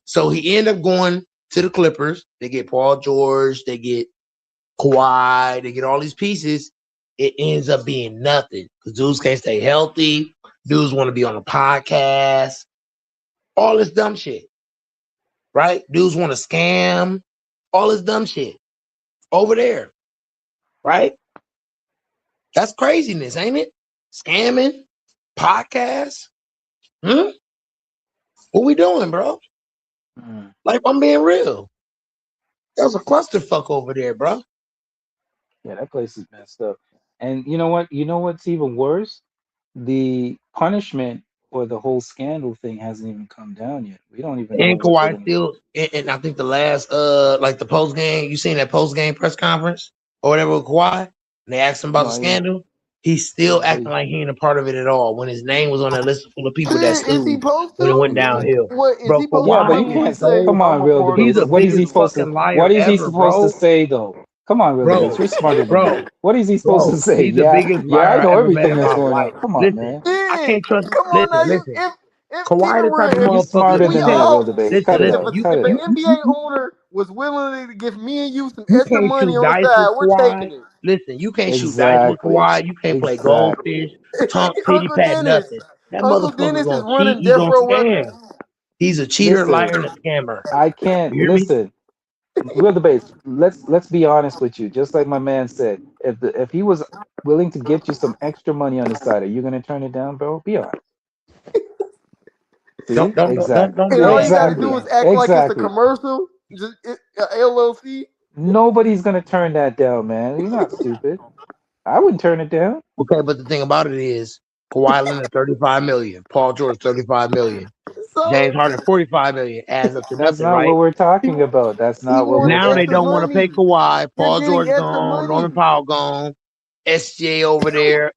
So he ended up going to the Clippers. They get Paul George, they get Kawhi, they get all these pieces. It ends up being nothing because dudes can't stay healthy. Dudes want to be on a podcast, all this dumb shit, right? Dudes want to scam, all this dumb shit over there, right? That's craziness, ain't it? Scamming, podcasts. Hmm? What we doing, bro? Mm. Like, I'm being real. That was a clusterfuck over there, bro. Yeah, that place is messed up. And you know what? You know what's even worse? The punishment for the whole scandal thing hasn't even come down yet. We don't even know And what they're Kawhi gonna. still, and I think the last, like the post game, you seen that post game press conference or whatever with Kawhi, and they asked him about No, the I didn't. scandal. He's still No, acting like he ain't a part of it at all. When his name was on that list full of people that Is he sued supposed when it to? went downhill, What is bro. he supposed to yeah, but you publicly Kawhi is can't. so say? Come I'm on, a real part of he's debates. the it. What is he biggest supposed to? fucking liar What is he ever, supposed to bro. say though? Come on, real debates. Bro, You're smarter than me. bro, What is he supposed to bro. say? He's the Yeah, biggest yeah, I liar I know ever met everything in that's my going on. life. Come on, Listen, man. I Yeah, can't trust. come on Listen, now. listen. If Kawhi keep it the type of real, You're motherfucker. smarter we than me, all real debates. Listen, Cut it listen. out. if Cut it an out. NBA owner was willing to give me and you some You extra can't money shoot on the dice with side, we're taking Kawhi. it. Listen, you can't shoot dice with Exactly. Kawhi. You can't play Exactly. goldfish, tonk, pity Uncle pat, Dennis, nothing. That Uncle motherfucker Dennis is gonna cheat. running He Death gonna Row scam. Records. He's a cheater, Listen, liar, and a scammer. I can't You hear me? listen. Real debates. Let's be honest with you. Just like my man said, if he was willing to get you some extra money on the side, are you gonna turn it down, bro? Be honest. See, exactly, Don't And do all you that. got to Don't do do exactly, is that. act like it's a exactly. commercial, just LLC. Nobody's gonna turn that down, man. You're not stupid. I wouldn't turn it down. Okay, but the thing about it is Kawhi Leonard 35 million, Paul George 35 million, So James Harden 45 million adds up to That's nothing, not what right? we're he talking about. That's he not what we're wanted Now they extra don't talking want to about. pay money. Kawhi, They're Paul getting George extra gone, Norman money. Powell gone, SGA over there.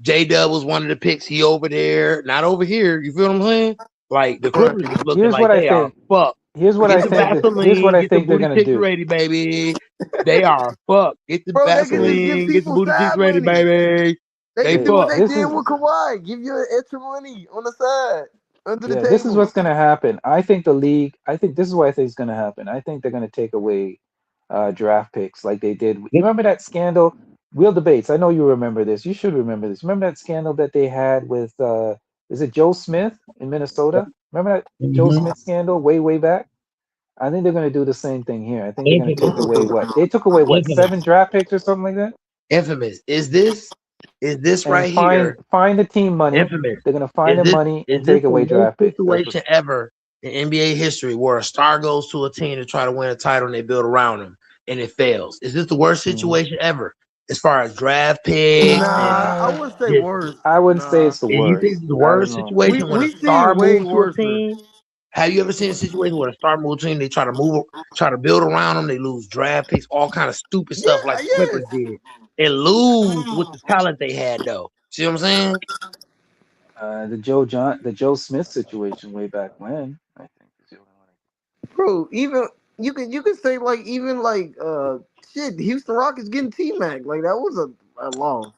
J Dub was one of the picks. He over there, not over here. You feel what I'm saying? Like the Well, Clippers is looking here's like what I they are think. fucked. Here's what I Get the think that. Here's what Vaseline, I get the think they're booty gonna cheeks do. ready, baby. They are fucked. Get the Bro, they could just give Vaseline, get the people booty cheeks side ready, money. baby. They They could do what fucked. they This did is with Kawhi. Give you extra money on the side, under the Yeah, this is table. what's going to happen. I think the league, I think this is what I think is going to happen. I think they're going to take away draft picks like they did. You remember that scandal? Real debates. I know you remember this. You should remember this. Remember that scandal that they had with, is it Joe Smith in Minnesota? Remember that Joe Mm-hmm. Smith scandal way back? I think they're going to do the same thing here. I think they're going to take away Infamous. what? They took away what, seven Infamous. draft picks or something like that? Infamous. Is this And right here? find the team money. Infamous. They're going to find Is the this money is and this take the away worst draft picks. That's what. situation ever in NBA history where a star goes to a team to try to win a title and they build around him and it fails? Is this the worst Mhm. situation ever as far as draft picks and Nah, I Uh, wouldn't say just worse. I wouldn't say Nah, it's the and you think worst. it's the I don't worst know. situation when a we star seen way moves to a worse. team? Have you ever seen a situation where a star moves to a team, they try to build around them, they lose draft picks, all kind of stupid Yeah, stuff like the yes. Clippers did, and lose with the talent they had though. See what I'm saying? The Joe Smith situation way back when, I think is the only one. Bro, even you could say like even like shit, Houston Rockets getting T Mac. Like that was a loss.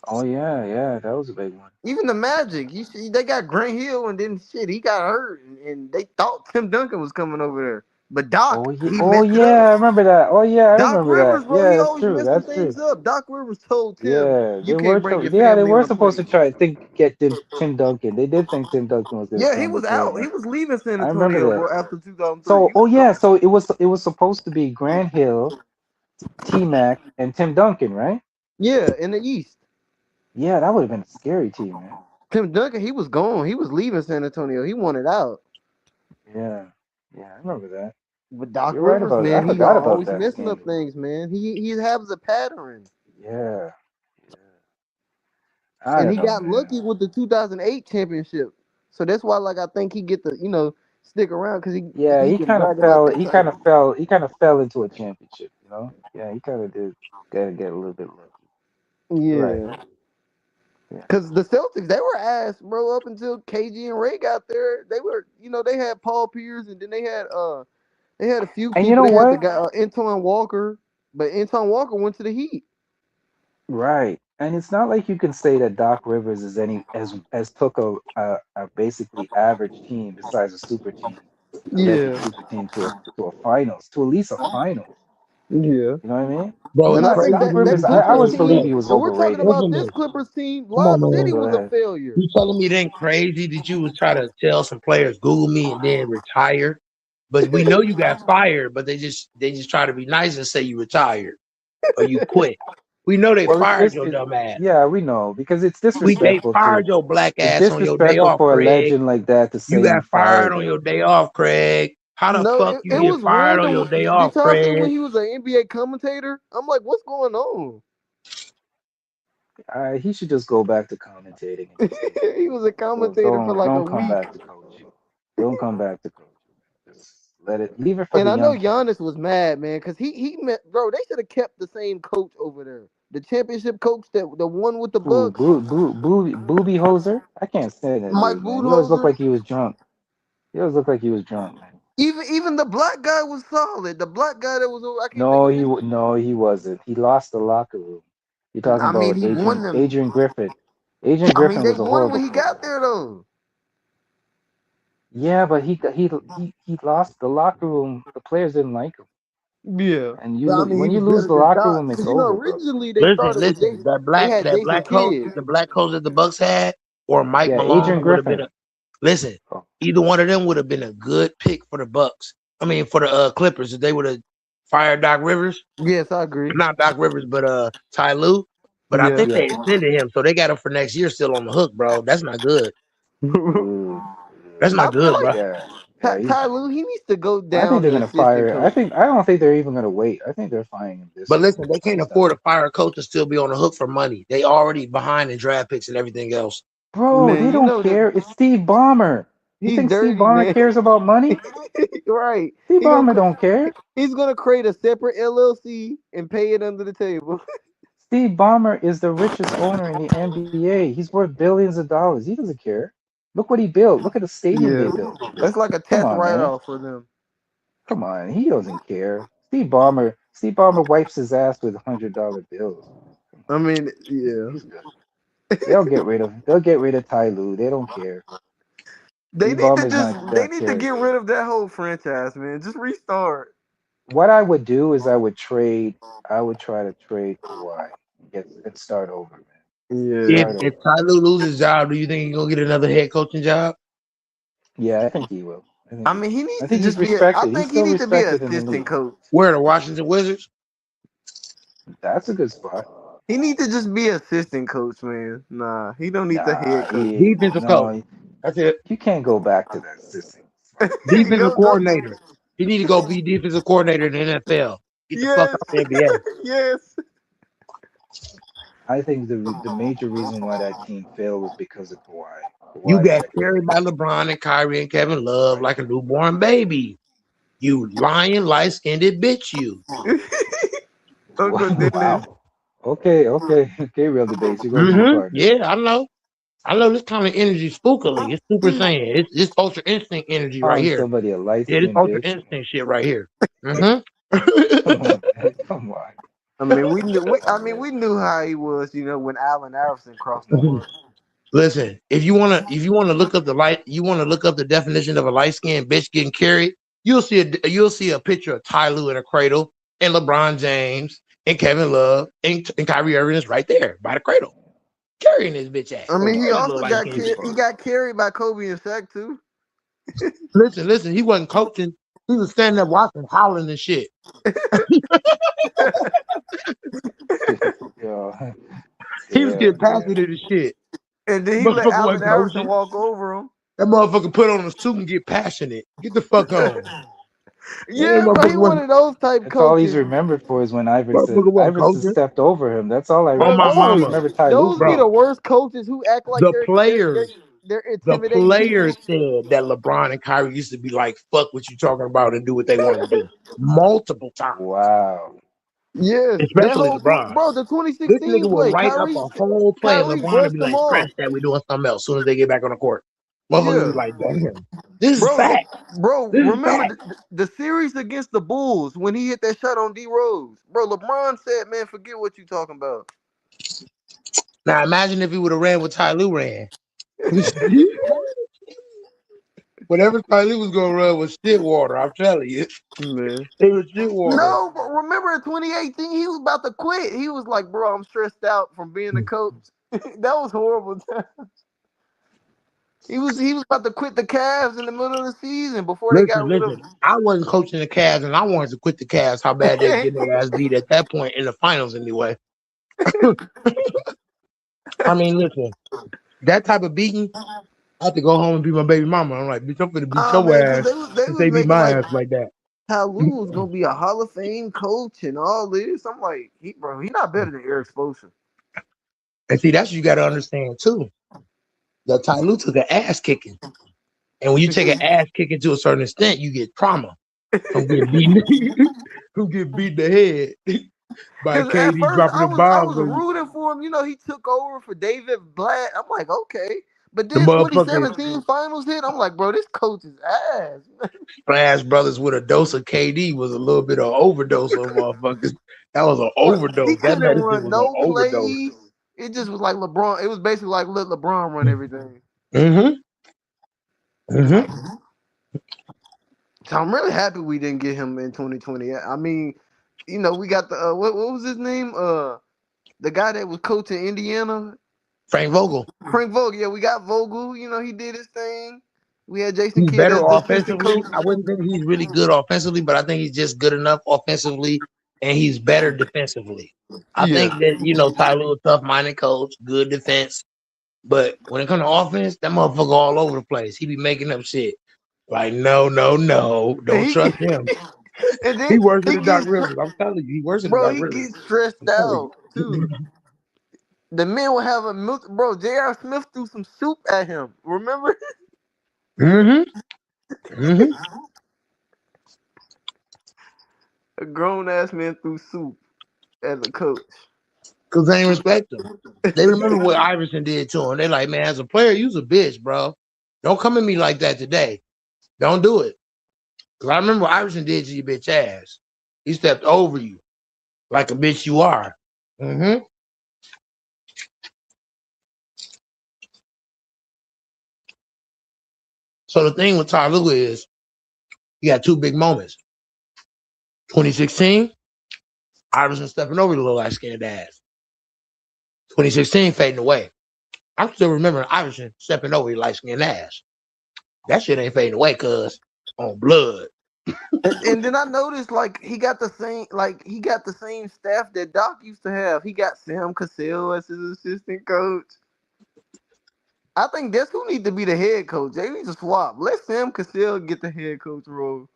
Oh yeah, yeah, that was a big one. Even the Magic, you see, they got Grant Hill, and then shit, he got hurt, and they thought Tim Duncan was coming over there, but Doc, he Oh messed it yeah, I up. remember that. Oh yeah, I Doc remember Rivers, that. bro, Yeah, he that's always true. messing That's true. things up. Doc Rivers told Tim, Yeah, "You can't bring your they family were on a supposed to plane." try to get Tim Duncan. They did think Tim Duncan was going to Yeah, he come and was play. out. He was leaving San I remember Antonio, that. bro, after 2003. So, He oh was yeah, gone. so it was supposed to be Grant Hill, T Mac, and Tim Duncan, right? Yeah, in the East. Yeah, that would have been a scary team, man. Tim Duncan, he was gone. He was leaving San Antonio. He wanted out. Yeah, yeah, I remember that. But Doc You're right Rivers, about that. I man, he forgot about always that messing up scandal. things, man. He has a pattern. Yeah, I And don't he know, got man. lucky with the 2008 championship. So that's why, like, I think he get to, stick around because Yeah, he been bragging about that title. he kind of fell into a championship, you know? Yeah, he kind of did get a little bit lucky. You're right. Yeah, Yeah. because the Celtics, they were ass, bro, up until KG and Ray got there. They were, they had Paul Pierce, and then they had a few And you people. know They had the what? guy Antoine Walker, but Antoine Walker went to the Heat. Right. And it's not like you can say that Doc Rivers is any as took a basically average team besides a super team and led the Yeah, super team to a finals, to at least a finals. yeah. You know what I mean? Bro, He's And it's I not think crazy Doc that Rivers. because you I Clippers always telling me believe team, he was and we're talking overrated. about infamous. this Clippers team, Come on, Lob City man. Go was a ahead. failure. You telling me it ain't crazy that you was trying to tell some players Google me and then retire? But we know you got fired, but they just try to be nice and say you retired or you quit. We know they Well, fired your dumb ass. yeah, we know because it's They disrespectful fired your black it's ass on your day disrespectful off, for a Craig. legend like that to You say you got fired fired on him. your day off, Craig. How the No, fuck it, you it get was fired on random. your day Did off, y'all see when Craig? he was an NBA commentator? I'm like, what's going on? He should just go back to commentating and just leave it. He was a commentator for like a Don't come week. back to coaching. Don't come back to coaching. Just leave it for And the I know young Giannis cats. was mad, man, because he met, bro. They should have kept the same coach over there, the championship coach, the one with the Ooh, Bucks, Booby Hoser. I can't stand that Mike dude, man. He always looked Budenholzer. like he was drunk. He always looked like he was drunk, man. Even the black guy was solid. The black guy that was I can't think No, of his. no, he wasn't. He lost the locker room. You're talking I mean, about he won them. Adrian Griffin. Adrian I mean, Griffin they was a won horrible when he coach. got there though. Yeah, but he lost the locker room. The players didn't like him. Yeah, And but I mean, he when you was lose better the than locker Doc room, it's because over, bro. originally they Listen, started with listen. Jason. They had That Jason black coach, Kidd. the black coach that the Bucks had, or Mike Yeah, Adrian Malone would have been Griffin. a listen. Oh, Either one of them would have been a good pick for the Bucks. I mean, for the Clippers, if they would have fired Doc Rivers, Yes, I agree. not Doc Rivers, but Ty Lue. But I Yeah. think yeah. they extended him, so they got him for next year still on the hook, bro. That's not good. Ooh. That's I not feel good, like bro. Yeah, yeah. Ty Lue, he needs to go I think down they're to gonna assistant fire. coach. I don't think they're even gonna wait. I think they're firing him this But year. listen, they can't It's done. afford to fire a coach and still be on the hook for money. They already behind in draft picks and everything else. Bro, Man, they you don't know that care. It's Steve Ballmer. You he's think Steve dirty, Ballmer man. cares about money? Right. Steve He gonna Ballmer don't care. he's gonna create a separate LLC and pay it under the table. Steve Ballmer is the richest owner in the NBA. He's worth billions of dollars. He doesn't care. Look what he built. Look at the stadium they Yeah. built. That's like a Come tax on, man. write-off for them. Come on. He doesn't care. Steve Ballmer wipes his ass with $100 bills. Come I on. mean, yeah. He's good. They'll get rid of Ty Lue. They don't care. They Steve need to Ballmer's just not they not need to caring. get rid of that whole franchise, man. Just restart. What I would do is I would try to trade Kawhi and start over, man. Yeah. Start If over. Ty Lue loses his job, do you think he's gonna get another head coaching job? Yeah, I think he will. I mean, he I needs to think he's just be. I respected. He's think he still needs to be an respected in the assistant league. coach. Where the Washington Wizards? That's a good spot. He needs to just be assistant coach, man. Nah, he don't need the Nah, head coach. Defensive coach. no, That's it. you can't go back to that system. Defensive Go. coordinator. He need to go be defensive coordinator in the NFL. Get the fuck Yes. out of the NBA. Yes. I think the major reason why that team failed was because of Kawhi. You Kawhi got kept getting carried by hurt. LeBron and Kyrie and Kevin Love like a newborn baby. You lying, light-skinned bitch, you. Uncle Dennis. Wow. Okay, real debates. You're gonna be partners. Yeah, I know. I know this kind of energy spookily. It's super saiyan. It's ultra instinct energy right Calling here. somebody a light Yeah, this skinned ultra bitch. instinct shit right here. Come on, man. Come on. I mean, we knew. We knew how he was. When Allen Iverson crossed the line. Listen, if you wanna look up the definition of a light skinned bitch getting carried, you'll see a picture of Ty Lue in a cradle and LeBron James and Kevin Love and Kyrie Irving is right there by the cradle carrying his bitch ass. I mean, he Carrying this also little light skinned bitch. he got carried by Kobe and Shaq too. Listen, he wasn't coaching. He was standing there watching, howling and shit. Yeah, He was getting yeah. passionate and shit. And then he let Motherfucker Allen wasn't Iverson coaching. walk over him. That motherfucker put on a suit and get passionate. Get the fuck on. Yeah, bro, he one of those type That's all he's coaches. remembered for is when Motherfucker wasn't Iverson coaching. stepped over him. That's all Bro, On my That's all he mama, remembered Ty Lue those be from. the bro. worst coaches who act like The players, they're the intimidating players people. said that LeBron and Kyrie used to be like, "Fuck what you talking about," and do what they want to do multiple times. Wow. Yes, that Especially whole LeBron. the This 2016 nigga will play, write up a whole play, and Kyrie LeBron will brushed be them like, "Scratch off. that. We're doing something else." As soon as they get back on the court, motherfuckers Yeah, be like, "Damn, this is bro, fact. This is remember fact." the series against the Bulls when he hit that shot on D Rose, bro. LeBron said, "Man, forget what you talking about." Now imagine if he would have ran with Ty Lue ran. Whatever Ty Lue was gonna run was shit water. I'm telling you, Man. it was shit water. No, but remember in 2018, he was about to quit. He was like, "Bro, I'm stressed out from being a coach." That was horrible. He was about to quit the Cavs in the middle of the season before they got rid of Listen. I wasn't coaching the Cavs, and I wanted to quit the Cavs. How bad they get their ass beat at that point in the finals, anyway. I mean, listen, that type of beating, I have to go home and beat my baby mama. I'm like, bitch, I'm gonna beat Oh your man, because ass they if was they beat making my like ass like that. Ty Lue was gonna be a Hall of Fame coach and all this. I'm like, he not better than Eric Spoelstra. And see, that's what you got to understand too. That Ty Lue took an ass kicking, and when you take an ass kicking to a certain extent, you get trauma from getting beaten, from getting beat in the head by Because at KD first dropping I the was I bombs was on you. rooting for him. He took over for David Blatt. I'm like, okay. But The then motherfucking 2017 finals hit. I'm like, bro, this coach is ass. Splash Brothers with a dose of KD was a little bit of overdose on motherfuckers. That was an Bro, he overdose. That couldn't medicine run was an no overdose. plays. It just was like LeBron. It was basically like let LeBron run everything. Mm-hmm. Mm-hmm. So I'm really happy we didn't get him in 2020. I mean, we got the what was his name? The guy that was coaching Indiana, Frank Vogel. Frank Vogel. Yeah, we got Vogel. He did his thing. We had Jason He's Kidd better as the assistant offensively. coach. I wouldn't think he's really good offensively, but I think he's just good enough offensively, and he's better defensively. I Yeah. think that Ty Lue, tough-minded coach, good defense. But when it comes to offense, that motherfucker all over the place. He be making up shit. Like, no, no, no. Don't He trust him. and then He worse he than the Doc gets Rivers. I'm telling you, he worse than the bro, Doc he Rivers. gets stressed I'm telling out too. The men will have a milk, bro. J.R. Smith threw some soup at him. Remember? you. Mm-hmm. A grown ass man threw soup as a coach. Because they ain't respect him. They remember what Iverson did to him. They like, man, as a player, you's a bitch, bro. Don't come at me like that today. Don't do it. Because I remember what Iverson did to your bitch ass. He stepped over you like a bitch you are. Mm-hmm. So the thing with Ty Lue is he had two big moments. 2016, Iverson stepping over the little light skinned ass. 2016 fading away. I'm still remembering Iverson stepping over the light skinned ass. That shit ain't fading away, cuz on blood. And then I noticed like he got the same staff that Doc used to have. He got Sam Cassell as his assistant coach. I think that's who need to be the head coach. They need to swap. Let Sam Cassell get the head coach role.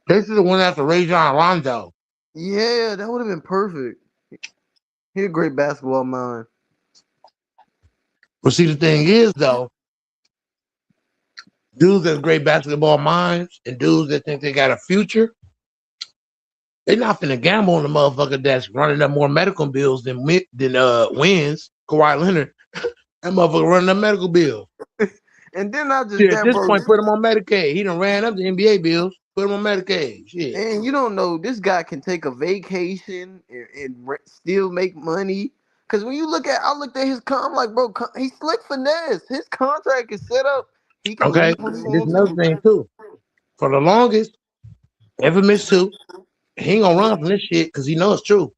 This is the one after Rajon Rondo. Yeah, that would have been perfect. He a great basketball mind. But see, the thing is, though, dudes that's great basketball minds and dudes that think they got a future, they not finna gamble on the motherfucker that's running up more medical bills than wins. Kawhi Leonard, that motherfucker running up medical bills. And then I just Shit, at that this bro. point, put him on Medicaid. He done ran up the NBA bills. Put him on Medicaid. Shit. And you don't know this guy can take a vacation and still make money. Cause when you I looked at his I'm like, bro, he's slick finesse. His contract is set up. He can Okay. leave when he And this wants another to. thing too. For the longest, infamous too, he ain't gonna run from this shit because he knows it's true.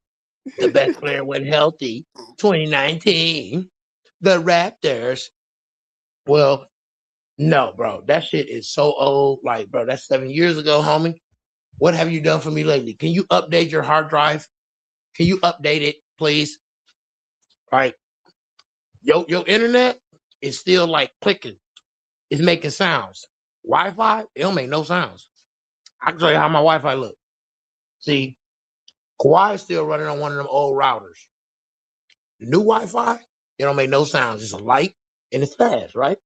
The best player when healthy, 2019, the Raptors. Well, no, bro, that shit is so old. Like, bro, that's 7 years ago, homie. What have you done for me lately? Can you update your hard drive? Can you update it, please? Like, your internet is still like clicking. It's making sounds. Wi-Fi, it don't make no sounds. I can tell you how my Wi-Fi look. See, Kawhi is still running on one of them old routers. The new Wi-Fi, it don't make no sounds. It's a light and it's fast, right?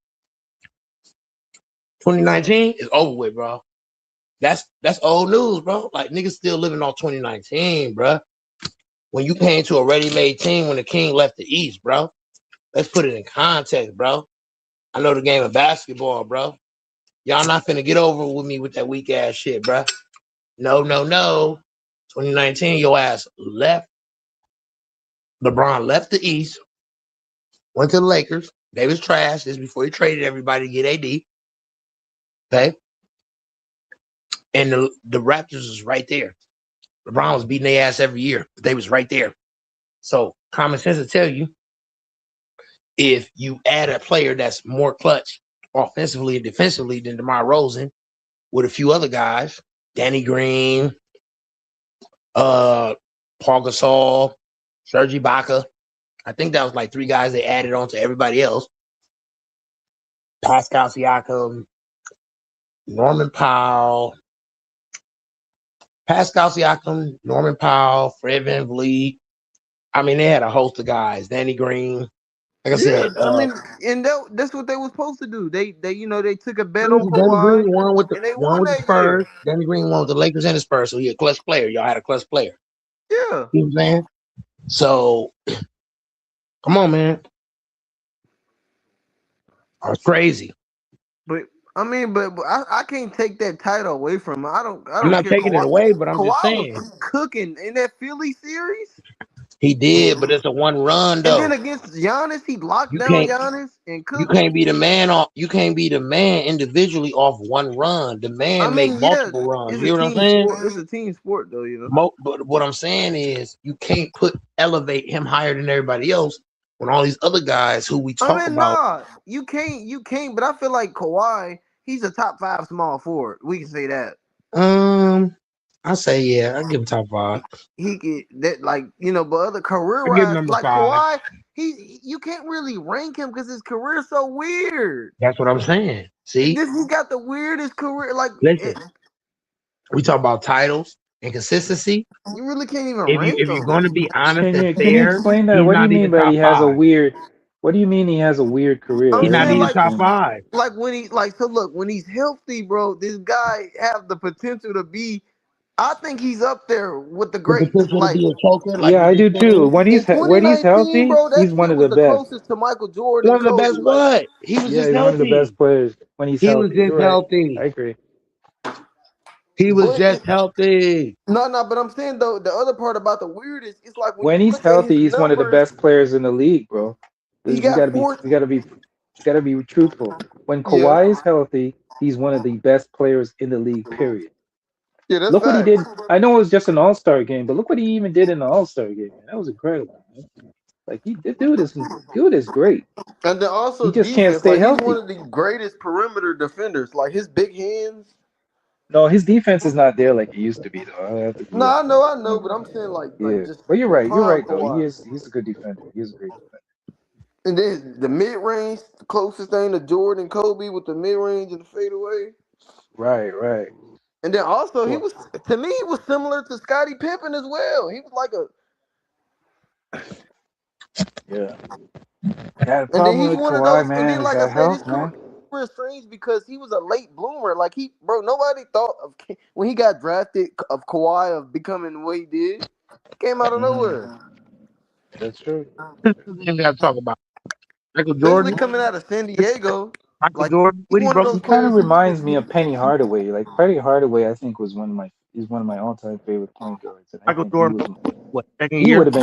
2019 is over with, bro. That's old news, bro. Like niggas still living on 2019, bro. When you came to a ready-made team when the king left the East, bro. Let's put it in context, bro. I know the game of basketball, bro. Y'all not finna get over with me with that weak ass shit, bro. No, no, no. 2019, your ass left. LeBron left the East, went to the Lakers. They was trash. This is before he traded everybody to get AD. Okay. And the Raptors was right there. LeBron was beating their ass every year, but they was right there. So common sense will tell you if you add a player that's more clutch offensively and defensively than DeMar Rosen with a few other guys, Danny Green, Paul Gasol, Serge Ibaka. I think that was like three guys they added on to everybody else. Pascal Siakam, Norman Powell, Fred VanVleet. I mean, they had a host of guys. Danny Green. Like I Yeah, said, I mean, and that's what they were supposed to do. They they took a bet on Danny Kawhi, Green won with and they the won that Spurs. year. Danny Green won with the Lakers and the Spurs, so he a clutch player. Y'all had a clutch player. Yeah, You know what I'm saying? So come on, man. That's crazy. but I mean, but I can't take that title away from him. I I'm don't not care. taking it away, but I'm just Kawhi saying was cooking in that Philly series, he did, but it's a one run and then though. against Giannis, he locked You down can't Giannis and you cooked. can't be the man off. You can't be the man individually off one run. The I man make mean, yeah, multiple runs. it's You a hear what I'm team saying? sport. It's a team sport, though. But what I'm saying is you can't elevate him higher than everybody else when all these other guys who we I talk mean, about. nah, you can't. But I feel like Kawhi, he's a top 5 small forward. We can say that. Um, I say yeah. I give him top five. He could that like but other career I give him wise, number like five. Kawhi, you can't really rank him because his career is so weird. That's what I'm saying. See, He got the weirdest career. Like listen, we talk about titles and consistency. you really can't even If you rank if you're him. going to be honest Can and you fair, explain that? he's What do you not mean even by he top has a five. weird? What do you mean he has a weird career? I'm He's What do you not saying mean even like top explain that? five. when he so look when he's healthy, bro. This guy have the potential to be. I think he's up there with the The greats. potential to Like be a choker, like Yeah, you I just do too. said. When he's 2019, healthy, bro, that he's one shit of was the the best. closest to Michael Jordan One and of the Kobe. best Like, what? He was Yeah, just he's one of the best healthy. players when he's He was healthy. just You're right. I healthy. agree. He was but just healthy. no, but I'm saying though the other part about the weirdest, it's like when When you he's look at his healthy, he's one of the numbers, best players in the league, bro. he We got gotta be four. truthful. When Yeah, Kawhi is healthy, he's one of the best players in the league. Period. yeah, that's Look what he facts. did. I know it was just an All-Star game, but look what he even did in the All-Star game, man. That was incredible, man. Like the dude is great. And then He also just can't defense, stay like he's one healthy. of the greatest perimeter defenders. Like his big hands. No, his defense is not there like it used to be, though. I have to No, be honest. I know, but I'm saying like Yeah, just but you're his right. You're prime right, though. Kawhi. He's a good defender. He is a great defender. And then the mid range, the closest thing to Jordan and Kobe with the mid range and the fadeaway. Right, right. And then also he Well, was to me he was similar to Scottie Pippen as well. He was like a yeah. Yeah, the and then problem he's with one of Kawhi, those and man, then is like I that said his health, career man. is strange because he was a late bloomer. Like nobody thought of when he got drafted of Kawhi of becoming what he did. Came out of nowhere. That's true. We got to talk about Michael Especially Jordan. coming out of San Diego. Michael Like Jordan, he's what he one of broke. those He kind of players who reminds me of Penny Hardaway. Like Penny Hardaway, I think was he's one of my all-time favorite point guards, and I Michael think Jordan broke what second he year? would have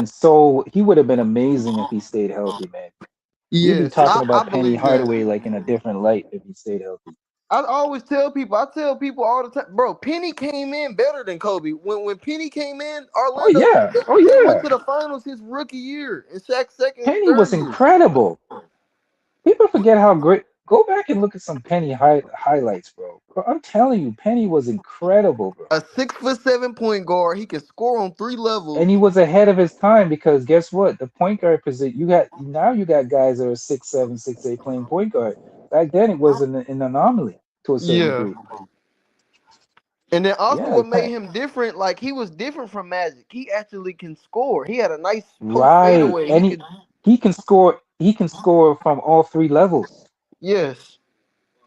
been amazing if he stayed healthy, man. We'd be yes, talking I about Penny believe that. Hardaway like in a different light if he stayed healthy. I tell people all the time, bro. Penny came in better than Kobe. When Penny came in, Oh Orlando yeah, oh they went yeah. to the finals his rookie year, and Shaq's second, Penny third was year. incredible. People forget how great. Go back and look at some Penny highlights, bro. Bro, I'm telling you, Penny was incredible, bro. A 6'7" point guard, he can score on three And levels. he was ahead of his time because guess what? The point guard position you got guys that are 6'7", 6'8" playing point guard. Back then it was an anomaly to a certain Yeah, degree. and then also Yeah, what made him different, like he was different from Magic. He actually can score. He had a nice post right. fadeaway. And he can score. He can score from all three levels. Yes,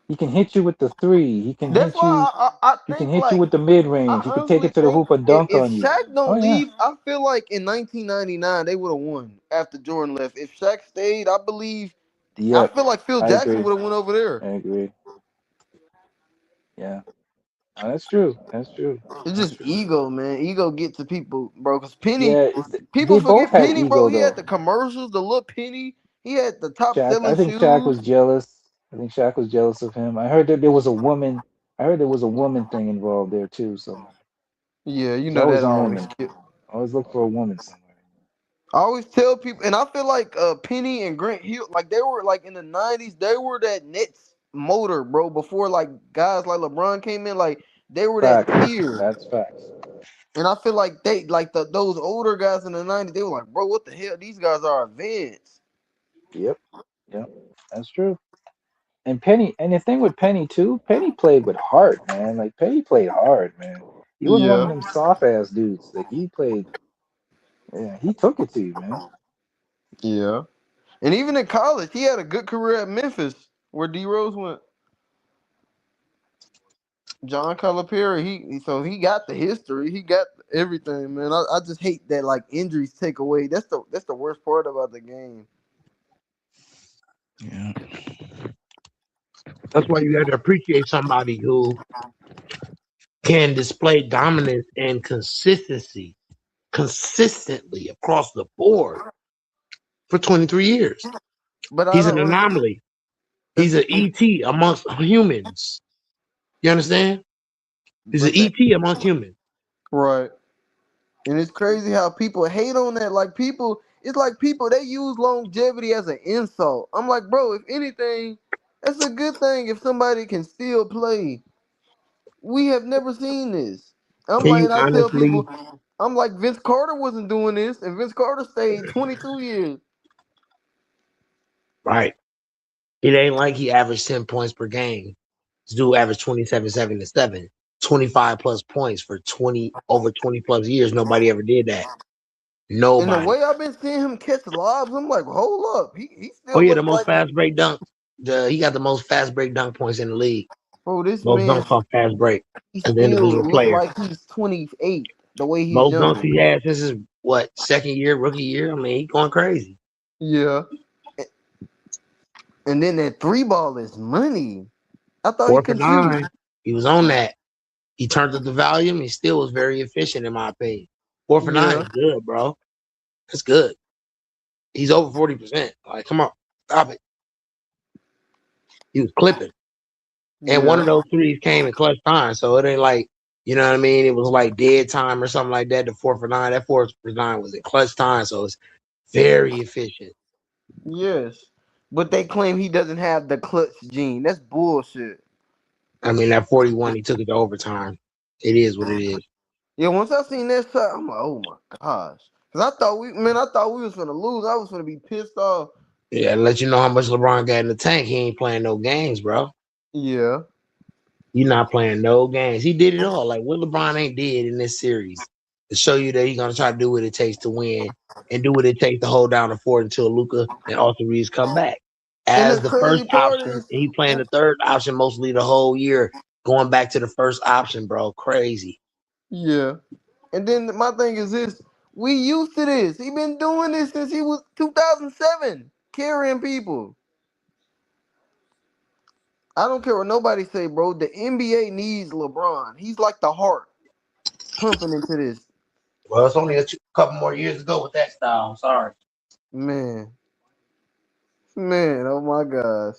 He can hit you with the three. He can that's hit you. why I He can think hit you like with the mid I range. He can take honestly it to the think hoop and dunk if on you. Shaq Oh don't yeah, leave, I feel like in 1999 they would have won after Jordan left. If Shaq stayed, I yep. feel like Phil I Jackson agree. would have went over there. I agree. Yeah, no, that's true. That's true. It's That's just true. ego, man. Ego get to people, bro. Cause Yeah, People they both forget had Penny, bro. ego He had though. the commercials, the little Penny. He had the top Shaq, I selling think Shaq shoes. was jealous. I think Shaq was jealous of him. I heard that there was a woman. I heard there was a woman thing involved there too somewhere. Yeah, you There's know always that a always woman. skip. Always look for a woman somewhere. I always tell people, and I feel like Penny and Grant Hill, like they were like in the '90s, they were that Nets motor, bro. Before like guys like LeBron came in, like they were that Facts. tier. That's facts. And I feel like they like those older guys in the '90s, they were like, bro, what the hell? These guys are advanced. Yep. Yep. That's true. And Penny, and the thing with Penny too, Penny played with heart, man. Like Penny played hard, man. He was one of Yeah, them soft ass dudes. Like he played, yeah, he took it to you, man. yeah. And even in college, he had a good career at Memphis, where D Rose went. John Calipari, he got the history, he got everything, man. I just hate that like injuries take away. That's the worst part about the game. Yeah. That's why you have to appreciate somebody who can display dominance and consistency consistently across the board for 23 years. But I He's an don't. anomaly. He's It's, an ET amongst humans. You understand? He's an but that ET amongst humans. right, and it's crazy how people hate on that. Like people, it's like people they use longevity as an insult. I'm like, bro, if anything, that's a good thing if somebody can still play. We have never seen this. I'm Can like, you and I tell honestly? people, I'm like, Vince Carter wasn't doing this, and Vince Carter stayed 22 years. Right. It ain't like he averaged 10 points per game. This dude averaged 27, 7 and 7, 25 plus points for 20 over 20 plus years. Nobody ever did that. And the Nobody. way I've been seeing him catch lobs, I'm like, hold up, he Oh still yeah, the looks most like, fast break dunk. He got the most fast break dunk points in the league. bro, this Most man, dunks off fast break he as an still individual look player. like he's 28. The way he's Most dunks jumping. he had since his what second year, rookie year. I mean, he going crazy. Yeah. And then that three ball is money. I thought he 4 for couldn't shoot. 9. He was on that. He turned up the volume. He still was very efficient, in my opinion. 4 for 9 Yeah. is good, bro. That's good. He's over 40%. Like, come on, stop it. He was clipping, and one Yeah. of those threes came in clutch time. So it ain't like, you know what I mean. It was like dead time or something like that. The 4 for 9. That 4 for 9 was in clutch time, so it's very efficient. Yes. But they claim he doesn't have the clutch gene. That's bullshit. I mean, that 41, he took it to overtime. It is what it is. Yeah, once I seen that shot, I'm like, oh my gosh. Cause I thought we was gonna lose. I was gonna be pissed off. Yeah, let you know how much LeBron got in the tank. He ain't playing no games, bro. Yeah. You're not playing no games. He did it all. Like what LeBron ain't did in this series to show you that he's gonna try to do what it takes to win and do what it takes to hold down the fort until Luka and Austin Reeves come back. And the As the crazy first part option, is, he playing the third option mostly the whole year, going back to the first option, bro. Crazy. yeah. And then my thing is this: we used to this. He been doing this since he was 2007, carrying people. I don't care what nobody say, bro. The NBA needs LeBron. He's like the heart pumping into this. Well, it's only couple more years to go with that style. I'm sorry. Man, man, oh my gosh.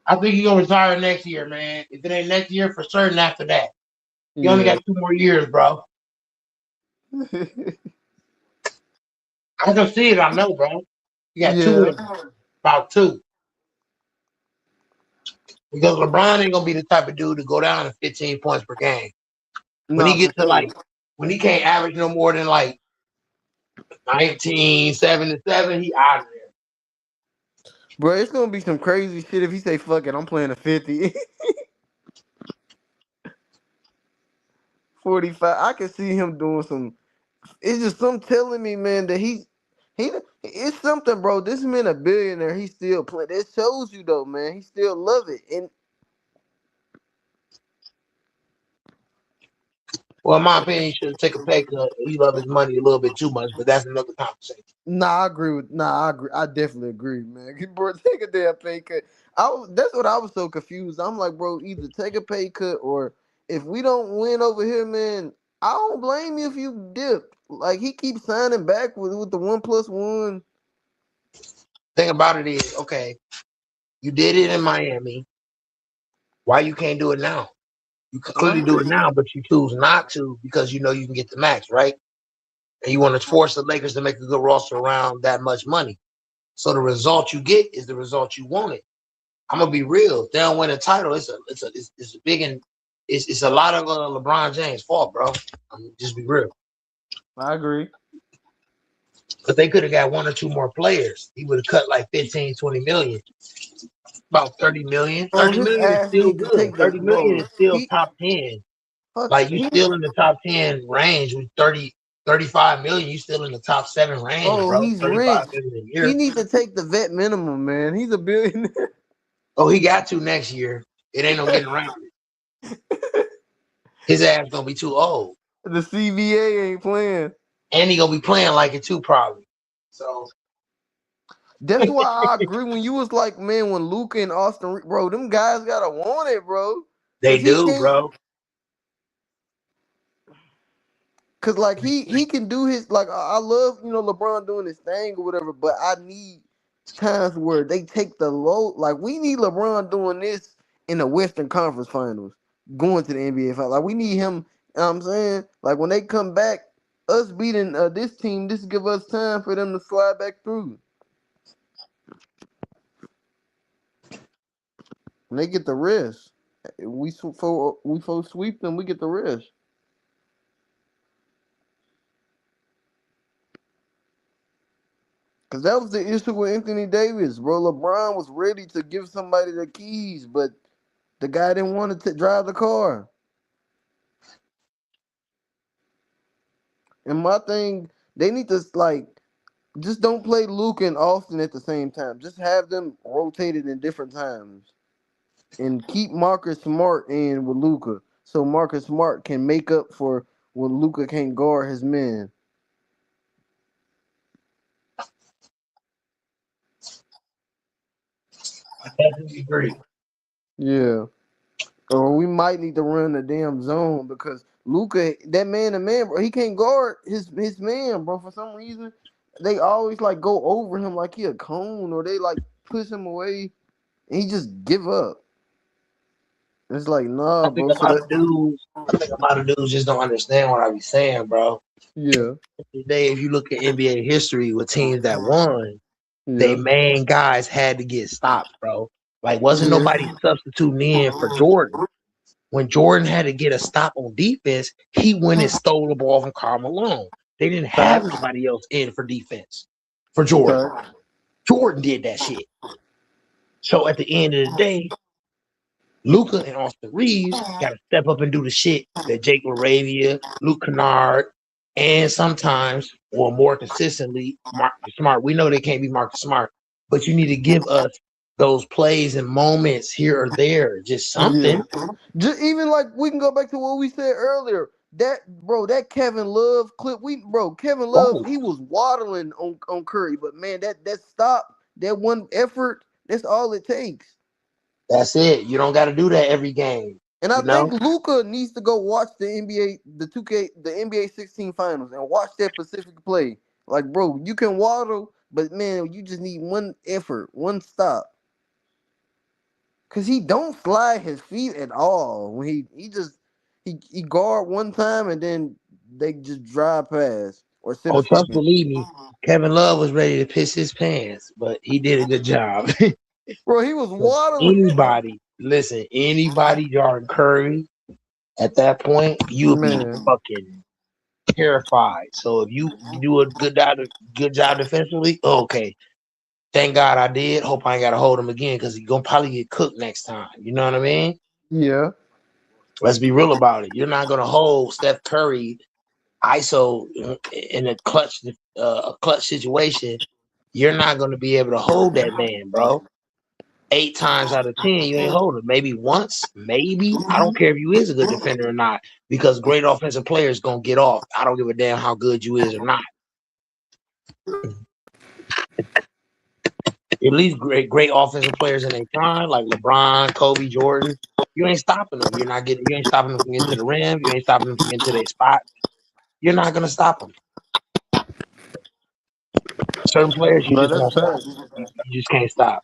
I think he's gonna retire next year, man. If it ain't next year, for certain after that. He only Yeah. got 2 more years, bro. I can see it. I know, bro. You got two Yeah. in him. About two. Because LeBron ain't gonna be the type of dude to go down to 15 points per game. When he Nah, for gets to sure. like when he can't average no more than like 19, 7 and 7, he out of there. Bro, it's gonna be some crazy shit if he say fuck it, I'm playing a 50. 45. I can see him doing some. It's just some telling me, man, that he it's something, bro. This man a billionaire. He still play. That shows you though, man. He still love it. And Well, in my opinion, he should take a pay cut. He love his money a little bit too much, but that's another conversation. nah, I agree with. Nah, I agree. I definitely agree, man. Bro, take a damn pay cut. That's what I was so confused. I'm like, bro, either take a pay cut or if we don't win over here, man, I don't blame you if you dip. Like he keeps signing back with the 1+1. Thing about it is, okay, you did it in Miami. Why you can't do it now? You could clearly Right. do it now, but you choose not to because you know you can get the max, right? And you want to force the Lakers to make a good roster around that much money. So the result you get is the result you wanted. I'm gonna be real. If they don't win a title, it's a big and it's a lot of LeBron James' fault, bro. Just be real. I agree. But they could have got one or two more players. He would have cut like 15, 20 million. About 30 million. Bro, 30 his million is ass still need to good. take the 30 million bro. is still He top 10. fuck Like you he still in the top 10 range with 30, 35 million. You still in the top 7 range, bro, bro. he's rich. 35 million a He year. needs to take the vet minimum, man. He's a billionaire. Oh, he got to next year. It ain't no getting around it. His ass gonna be too old. The CBA ain't playing. And he gonna be playing like it too, probably. So That's why I agree when you was like, man, when Luca and Austin, bro, them guys gotta want it, bro. they Cause he do, can't. bro. Cause like he can do his like I love LeBron doing his thing or whatever, but I need times where they take the low. Like we need LeBron doing this in the Western Conference Finals, going to the NBA Finals. Like we need him. You know what I'm saying, like when they come back, us beating this team, this give us time for them to slide back through. When they get the rest, we sweep them, we get the rest. Because that was the issue with Anthony Davis, bro. LeBron was ready to give somebody the keys, but the guy didn't want to drive the car. And my thing, they need to like just don't play Luke and Austin at the same time. Just have them rotated in different times, and keep Marcus Smart in with Luca, so Marcus Smart can make up for when Luca can't guard his men. I definitely agree. Yeah. Or we might need to run the damn zone because Luca, that man to man, bro, he can't guard his man, bro. For some reason, they always like go over him like he a cone, or they like push him away, and he just give up. It's like I nah, think bro. a So lot that of dudes, I think a lot of dudes just don't understand what I be saying, bro. yeah, Today, if you look at NBA history with teams that won, they yeah, main guys had to get stops, bro. Like, wasn't yeah, nobody substituting in for Jordan. When Jordan had to get a stop on defense, he went and stole the ball from Karl Malone. They didn't have facts, nobody else in for defense for Jordan. facts. Jordan did that shit. So at the end of the day, Luca and Austin Reeves got to step up and do the shit that Jake LaRavia, Luke Kennard, and sometimes, or more consistently, Marcus Smart. We know they can't be Marcus Smart, but you need to give us those plays and moments here or there, just Yeah. something. Just even like we can go back to what we said earlier. That bro, that Kevin Love clip, Kevin Love, Oh, he was waddling on Curry, but man, that stop, that one effort, that's all it takes. that's it. You don't got to do that every game, And I you know? think Luca needs to go watch the NBA, the 2K, the NBA 16 finals and watch that Pacific play. Like, bro, you can waddle, but man, you just need one effort, one stop. Cause he don't slide his feet at all. When he guard one time and then they just drive past or set a Oh, trust screen. believe me, Kevin Love was ready to piss his pants, but he did a good job. Bro, he was waddling. Anybody, Jordan Curry, at that point, you'll be Man, fucking terrified. So if you do a good job defensively, okay. Thank God I did. Hope I ain't gotta hold him again because he's gonna probably get cooked next time. You know what I mean? yeah, Let's be real about it. You're not gonna hold Steph Curry ISO in a clutch situation. You're not gonna be able to hold that man, bro. 8 times out of 10, you ain't holding. Maybe once, maybe. I don't care if you is a good defender or not, because great offensive players gonna get off. I don't give a damn how good you is or not. At least great offensive players in their prime, like LeBron, Kobe, Jordan. You ain't stopping them. You ain't stopping them from getting to the rim. You ain't stopping them from getting to their spot. You're not gonna stop them. Certain players you no, just that's won't stop. facts. You just can't stop.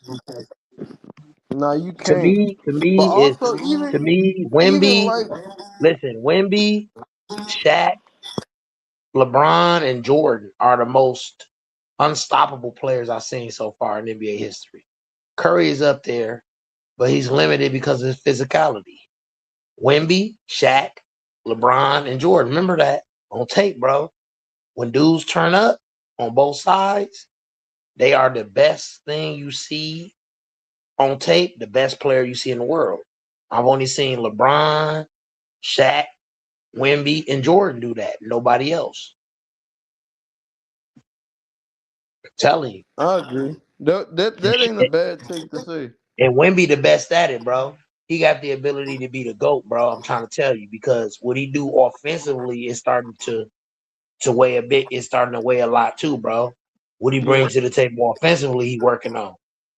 No, you To can't. me, to But me is also to me, even Wemby. like Listen, Wemby, Shaq, LeBron, and Jordan are the most unstoppable players I've seen so far in NBA history. Curry is up there, but he's limited because of his physicality. Wemby, Shaq, LeBron, and Jordan. Remember that on tape, bro. When dudes turn up on both sides, they are the best thing you see on tape, the best player you see in the world. I've only seen LeBron, Shaq, Wemby, and Jordan do that. Nobody else. I'm telling you. I agree. That ain't a bad take to say. And Wemby the best at it, bro. He got the ability to be the GOAT, bro. I'm trying to tell you, because what he do offensively is starting to weigh a bit. It's starting to weigh a lot too, bro. What he Yeah. brings to the table offensively, he working on.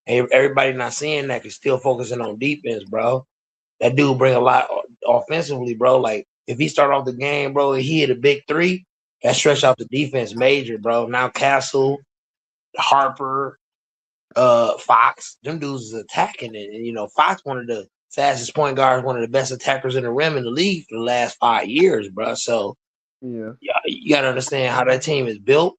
And everybody not seeing that, is still focusing on defense, bro. That dude bring a lot offensively, bro. Like if he start off the game, bro, and he hit a big three, that stretch out the defense major, bro. Now Castle, Harper, Fox, them dudes is attacking it. And Fox, one of the fastest point guards, one of the best attackers in the rim in the league for the last 5 years, bro. So Yeah. you gotta understand how that team is built.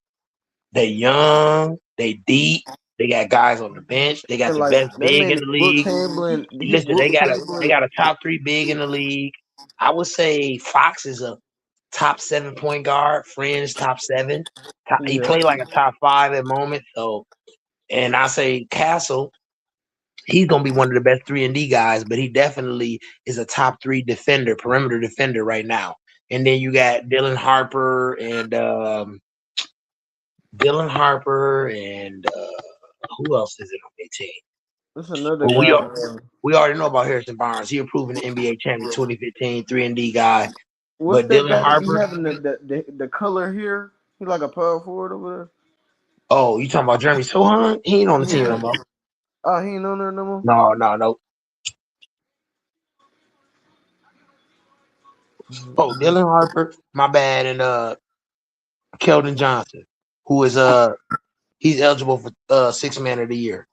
They young, they deep, they got guys on the bench, they got And the like best that big man in is the Brooks league. Hamlin. He Listen, they Brooks got a Hamlin. top 3 big in the league. I would say Fox is a top 7 point guard, fringe top 7. He Yeah. played like a top 5 at moment. So, and I say Castle, he's gonna be one of the best 3-and-D guys, but he definitely is a top 3 defender, perimeter defender right now. And then you got Dylan Harper and who else is it on their team? That's another Well, guy. we already know about Harrison Barnes. He a proven NBA champion, 2015, 3-and-D guy. What's But that Dylan guy that be Harper, having the color here? He like a power forward over oh, you talking about Jeremy Sohan? He ain't on the there. team no Yeah. more. Oh, he ain't on there no more. No. Oh, Dylan Harper, my bad, and Keldon Johnson, who is he's eligible for 6 man of the year.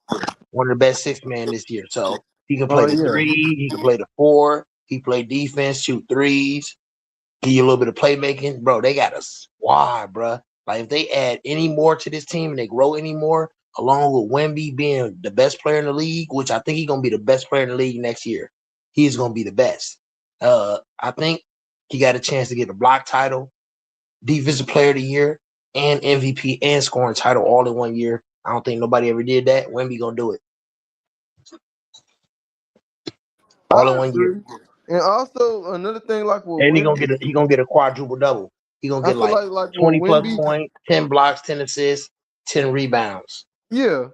One of the best 6 man this year. So he can play Oh the yeah. 3, he can play the 4, he play defense, shoot threes, give you a little bit of playmaking. Bro, they got a squad, bro. Like if they add any more to this team and they grow any more, along with Wemby being the best player in the league, which I think he's gonna be the best player in the league next year. He is gonna be the best. I think he got a chance to get a block title, defensive player of the year, and MVP and scoring title all in 1 year. I don't think nobody ever did that. Wemby gonna do it all in I 1 year. agree. And also another thing, like with And Wimby, he gonna get a quadruple double. He gonna I get feel like like with 20+ Wimby, points, 10 blocks, 10 assists, 10 rebounds. yeah,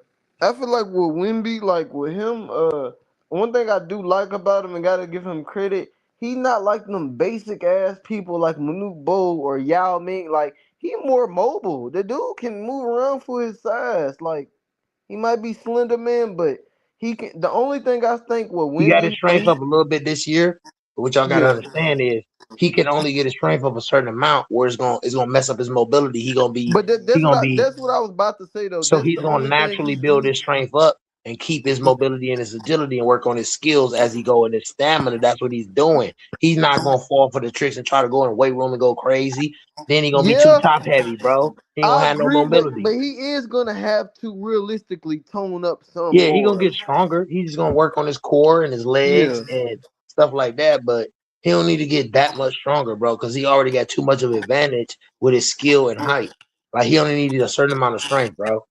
I feel like with Wimby, like with him, one thing I do like about him and gotta give him credit, he not like them basic ass people like Manute Bol or Yao Ming. Like he more mobile. The dude can move around for his size. Like he might be slender man, but he can. The only thing I think with He got his Wimby, strength up a little bit this year, but what y'all gotta yeah. understand is he can only get his strength up a certain amount, where it's gonna mess up his mobility. But He gonna be that's what I was about to say though. So That's he's the gonna only thing naturally he build do. his strength up and keep his mobility and his agility and work on his skills as he go and his stamina. That's what he's doing. He's not gonna fall for the tricks and try to go in the weight room and go crazy. Then he gonna be too Yeah, top heavy, bro. He ain't gonna I have no agree, but mobility. he is gonna have to realistically tone up some Yeah, he gonna more. get stronger. He's just gonna work on his core and his legs Yeah. and stuff like that. But he don't need to get that much stronger, bro, because he already got too much of an advantage with his skill and height. Like he only needed a certain amount of strength, bro.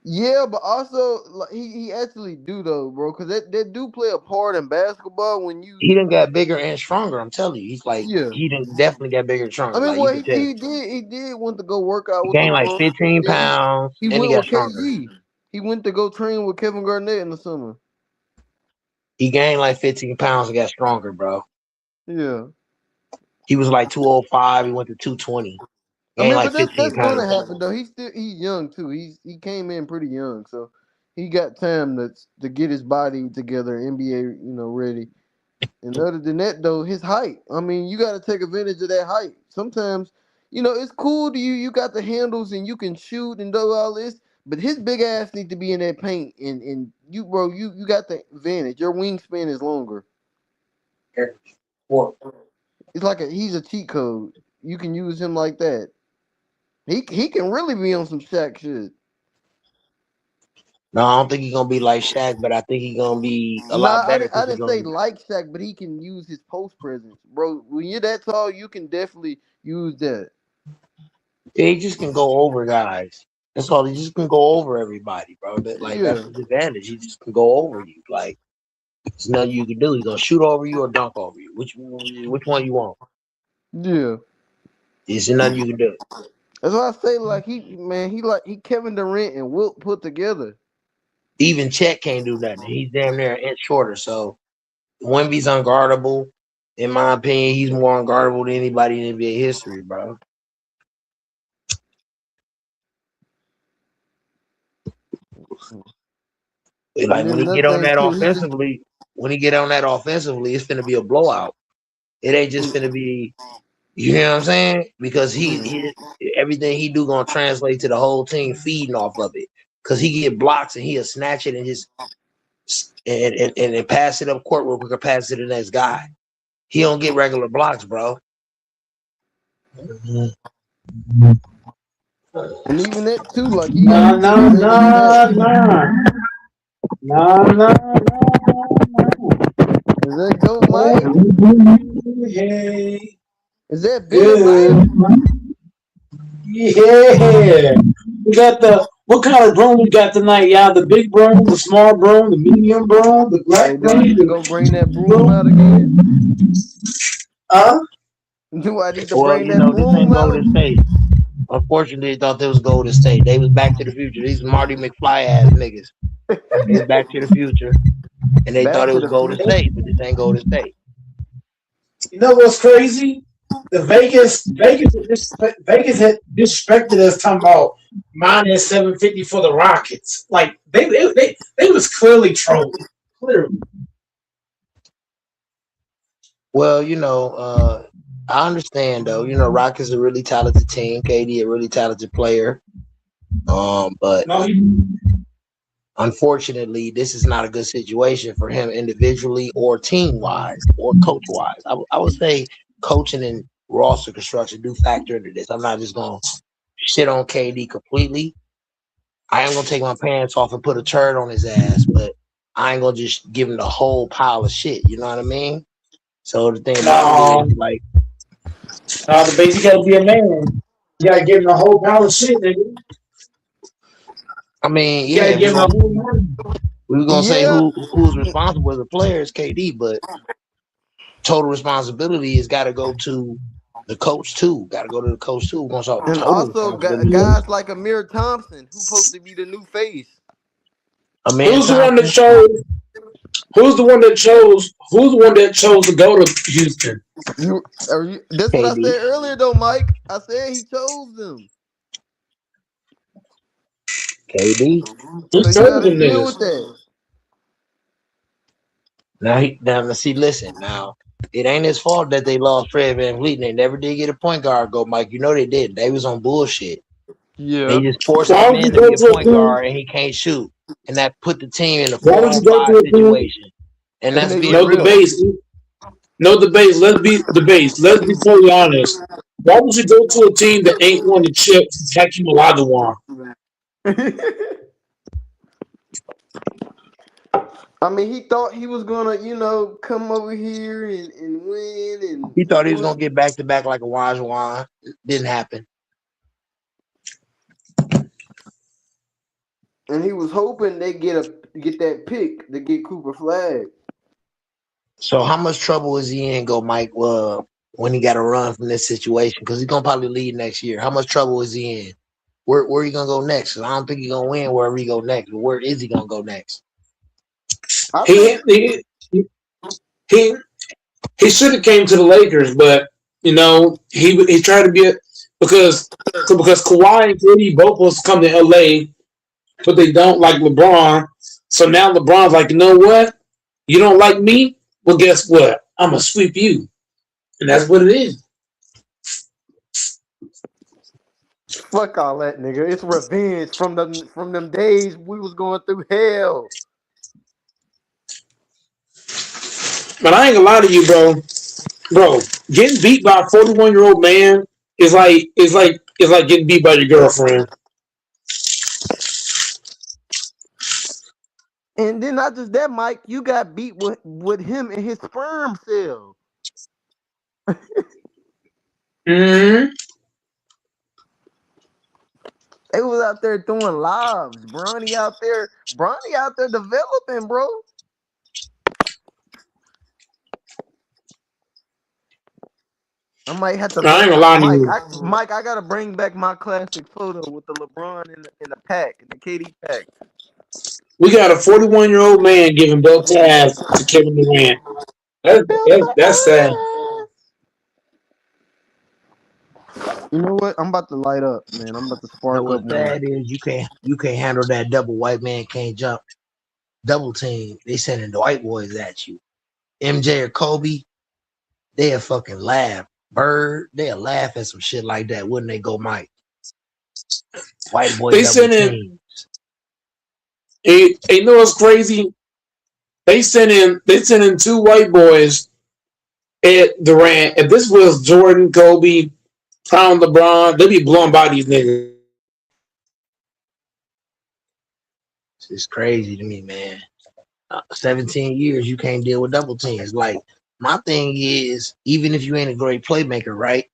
Yeah, but also like, he actually do though, bro, because that do play a part in basketball when He you done got bigger and stronger. I'm telling you, yeah. he done definitely got bigger and I stronger. mean, Like you well, can tell, he did want to go work out he with the gained like Brooms. 15 And pounds he and he went got with stronger. KG. He went to go train with Kevin Garnett in the summer. He gained like 15 pounds and got stronger, bro. Yeah. He was like 205. He went to 220. I Gained mean, like but 15 that's gonna pounds. happen though. He's young too. He came in pretty young, so he got time to get his body together, NBA ready. And other than that though, his height. I mean, you got to take advantage of that height. Sometimes, it's cool to you. You got the handles and you can shoot and do all this, but his big ass need to be in that paint. And you, bro, you got the advantage. Your wingspan is longer. It's like he's a cheat code. You can use him like that. He can really be on some Shaq shit. No, I don't think he's gonna be like Shaq, but I think he's gonna be a lot Nah, better I because he's didn't gonna say be. like Shaq, but he can use his post presence, bro. When you're that tall, you can definitely use that. Yeah, he just can go over guys. That's all. He just can go over everybody, bro. That's Yeah, his advantage. He just can go over you. Like there's nothing you can do. He's gonna shoot over you or dunk over you. Which one you want? yeah. There's nothing you can do. That's why I say like he Kevin Durant and Wilt put together. Even Chet can't do nothing. He's damn near an inch shorter. So Wemby's unguardable. In my opinion, he's more unguardable than anybody in NBA history, bro. And Like then another thing too, he just when he get on that offensively, it's gonna be a blowout. It ain't just gonna be, you know what I'm saying? Because everything he do gonna translate to the whole team feeding off of it. Cause he get blocks and he'll snatch it and just and pass it up court real quick or pass it to the next guy. He don't get regular blocks, bro. and even that too, like he got to No, take no, advantage of that. no, no. No, no, no, Is that go, no. Mike? Hey. Is that Big Good. Mike? Yeah. We got the what kind of broom we got tonight, y'all? The big broom, the small broom, the medium broom, the Hey, black do I broom, need to the go bring that broom broom. out again? Uh, Do I need to Well, bring you that know, this ain't broom Golden out? State. Unfortunately, they thought they was Golden State. They was Back to the Future. These Marty McFly ass niggas. They was Back to the Future, and they thought Back it to was the Golden Future. State, but this ain't Golden State. you know what's crazy? The Vegas had disrespected us talking about minus 750 for the Rockets. Like they was clearly trolling. Clearly. Well, I understand though. Rockets a really talented team. KD a really talented player. But No, unfortunately, this is not a good situation for him individually or team wise or coach wise. I would say coaching and roster construction do factor into this. I'm not just gonna shit on KD completely. I am gonna take my pants off and put a turd on his ass, but I ain't gonna just give him the whole pile of shit. You know what I mean? So the thing about it is, no, like, the basic gotta be a man. You gotta give him the whole pound of shit, nigga. I mean, You yeah, gotta if we're give him the gonna whole money. we were gonna say Yeah, who's responsible as a player is KD, but total responsibility has got to go to the coach too. Got to go to the coach too. Wants all and total also responsibility. guys like Amir Thompson, who supposed to be the new face. Amir Who's the one that Thompson, chose? Who's the one that chose? Who's the one that chose to go to Houston? That's what I KD, said earlier, though, Mike. I said he chose them, KD. Who so you got chose to them deal niggas? with that. Now see, listen. Now it ain't his fault that they lost Fred VanVleet and they never did get a point guard. Go, Mike. You know they didn't. They was on bullshit. They Yeah, just forced Why him would you in to go be a to a point team? guard and he can't shoot, and that put the team in a Why four would on you go five to a team? situation. And and let's they be was No real. debates. No debates. Let's be debates. Let's be totally honest. Why would you go to a team that ain't won the chip from Hakeem Olajuwon? I mean, he thought he was gonna, come over here and win and He thought he was do gonna it, get back to back like a Wajwan. Didn't happen. and he was hoping they get that pick to get Cooper Flag. So how much trouble is he in, go Mike? When he got to run from this situation, because he's gonna probably leave next year. How much trouble is he in? Where he gonna go next? 'Cause I don't think he's gonna win wherever he go next. But where is he gonna go next? I He think he he, he should have came to the Lakers, but he tried to be a because because Kawhi and KD both supposed to come to LA, but they don't like LeBron. So now LeBron's like, you know what? You don't like me? Well, guess what? I'm gonna sweep you, and that's what it is. fuck all that, nigga. It's revenge from them days we was going through hell. But I ain't gonna lie to you, bro. Bro, getting beat by a 41-year-old man is like getting beat by your girlfriend. And then not just that, Mike, you got beat with him and his sperm cell. Hmm. They was out there throwing lobs. Bronny out there developing, bro. I might have to I bring ain't gonna lie to Mike. you. Mike, I gotta bring back my classic photo with the LeBron in the pack, in the KD pack. We got a 41-year-old man giving belt tabs to Kevin Durant. That's sad. You know what? I'm about to light up, man. I'm about to You know spark up what's more. sad is you can't handle that double white man can't jump double team. They sending the white boys at you. MJ or Kobe, they'll fucking laugh. Bird, they'll laugh at some shit like that, wouldn't they, go Mike? White boy They double sent in. team. You know what's crazy? They sent in two white boys at Durant. If this was Jordan, Kobe, Prime LeBron, they'd be blown by these niggas. It's crazy to me, man. 17 years, you can't deal with double teams. Like My thing is, even if you ain't a great playmaker, right?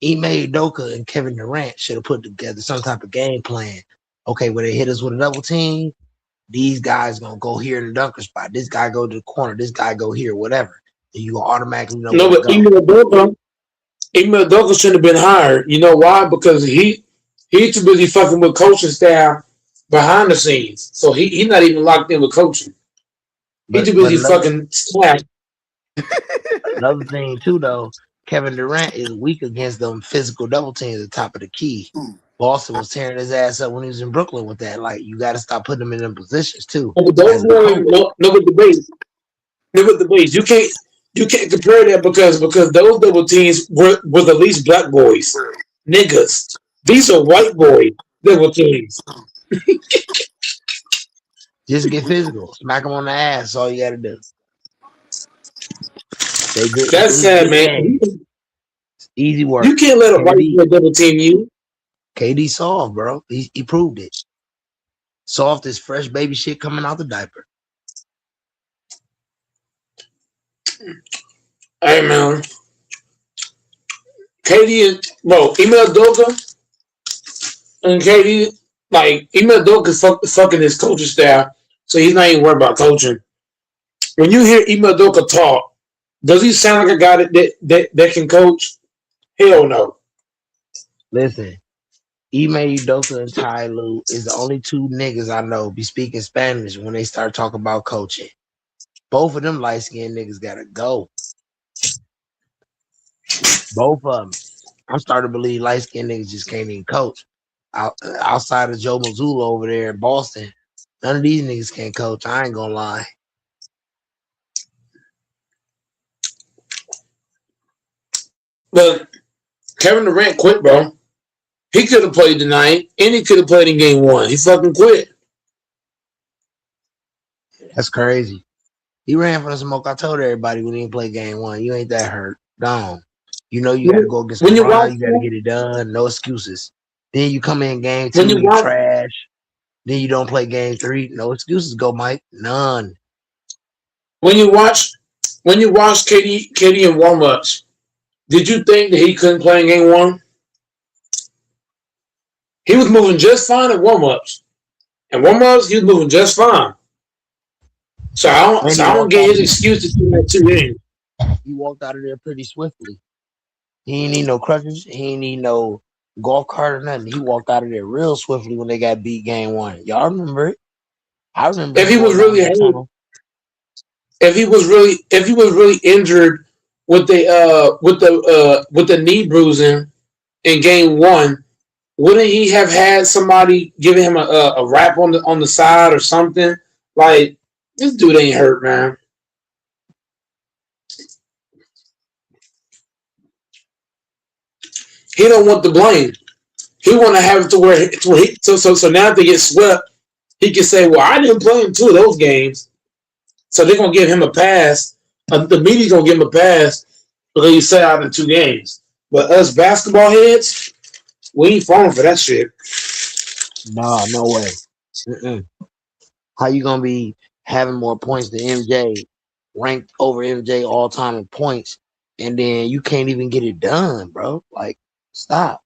Ime Udoka and Kevin Durant should have put together some type of game plan. Okay, where they hit us with a double team, these guys gonna go here in the dunker spot. This guy go to the corner. This guy go here, whatever. And you gonna automatically know No, where to but go. Email Douglas shouldn't have been hired. You know why? Because he's too busy fucking with coaching staff behind the scenes. So he's not even locked in with coaching. He's too But busy fucking staff. another thing too, though, Kevin Durant is weak against them physical double teams at the top of the key. Boston was tearing his ass up when he was in Brooklyn with that. Like, you got to stop putting him in them positions too. But those As a were coach, no debate. No debate. You can't compare that because those double teams were the least black boys, niggas. These are white boy double teams. just get physical, smack him on the ass. That's all you got to do. They good. That's It's sad, good man. game. Easy work. You can't let a white KD, boy double team you. KD soft, bro. He proved it. Soft is fresh baby shit coming out the diaper. Hey man, KD and Email Doka and KD, like Email Doka fucking his coaching staff, so he's not even worried about coaching. When you hear Email Doka talk, does he sound like a guy that can coach? Hell no. Listen, Ime Udoka and Ty Lue is the only two niggas I know be speaking Spanish when they start talking about coaching. Both of them light skinned niggas gotta go. Both of them. I'm starting to believe light skinned niggas just can't even coach. Outside of Joe Mazzulla over there in Boston, none of these niggas can coach. I ain't gonna lie. But Kevin Durant quit, bro. He could have played tonight, and he could have played in game one. He fucking quit. That's crazy. He ran for the smoke. I told everybody when he didn't play game one, you ain't that hurt. Gone. You know you got to go against When you watch LeBron. You got to get it done. No excuses. Then you come in game when two, you you watch trash. Then you don't play game three. No excuses. Go, Mike. None. when you watch KD in warm ups, did you think that he couldn't play in game one? He was moving just fine in warm ups. In warm ups, he was moving just fine. So And I don't get his excuses in that 2 games. he walked out of there pretty swiftly. He ain't need no crutches. He ain't need no golf cart or nothing. He walked out of there real swiftly when they got beat game one. Y'all remember it? I remember If him he was going down really that tunnel. if he was really injured with the knee bruising in game one, wouldn't he have had somebody giving him a rap on the side or something? Like, this dude ain't hurt, man. He don't want the blame. He want to have it to where so now if they get swept, he can say, "Well, I didn't play in 2 of those games," so they're gonna give him a pass. The media's gonna give him a pass because he sat out in 2 games. But us basketball heads, we ain't falling for that shit. Nah, no way. Mm-mm. How you gonna be having more points than MJ, ranked over MJ all time in points, and then you can't even get it done, bro? Like, stop.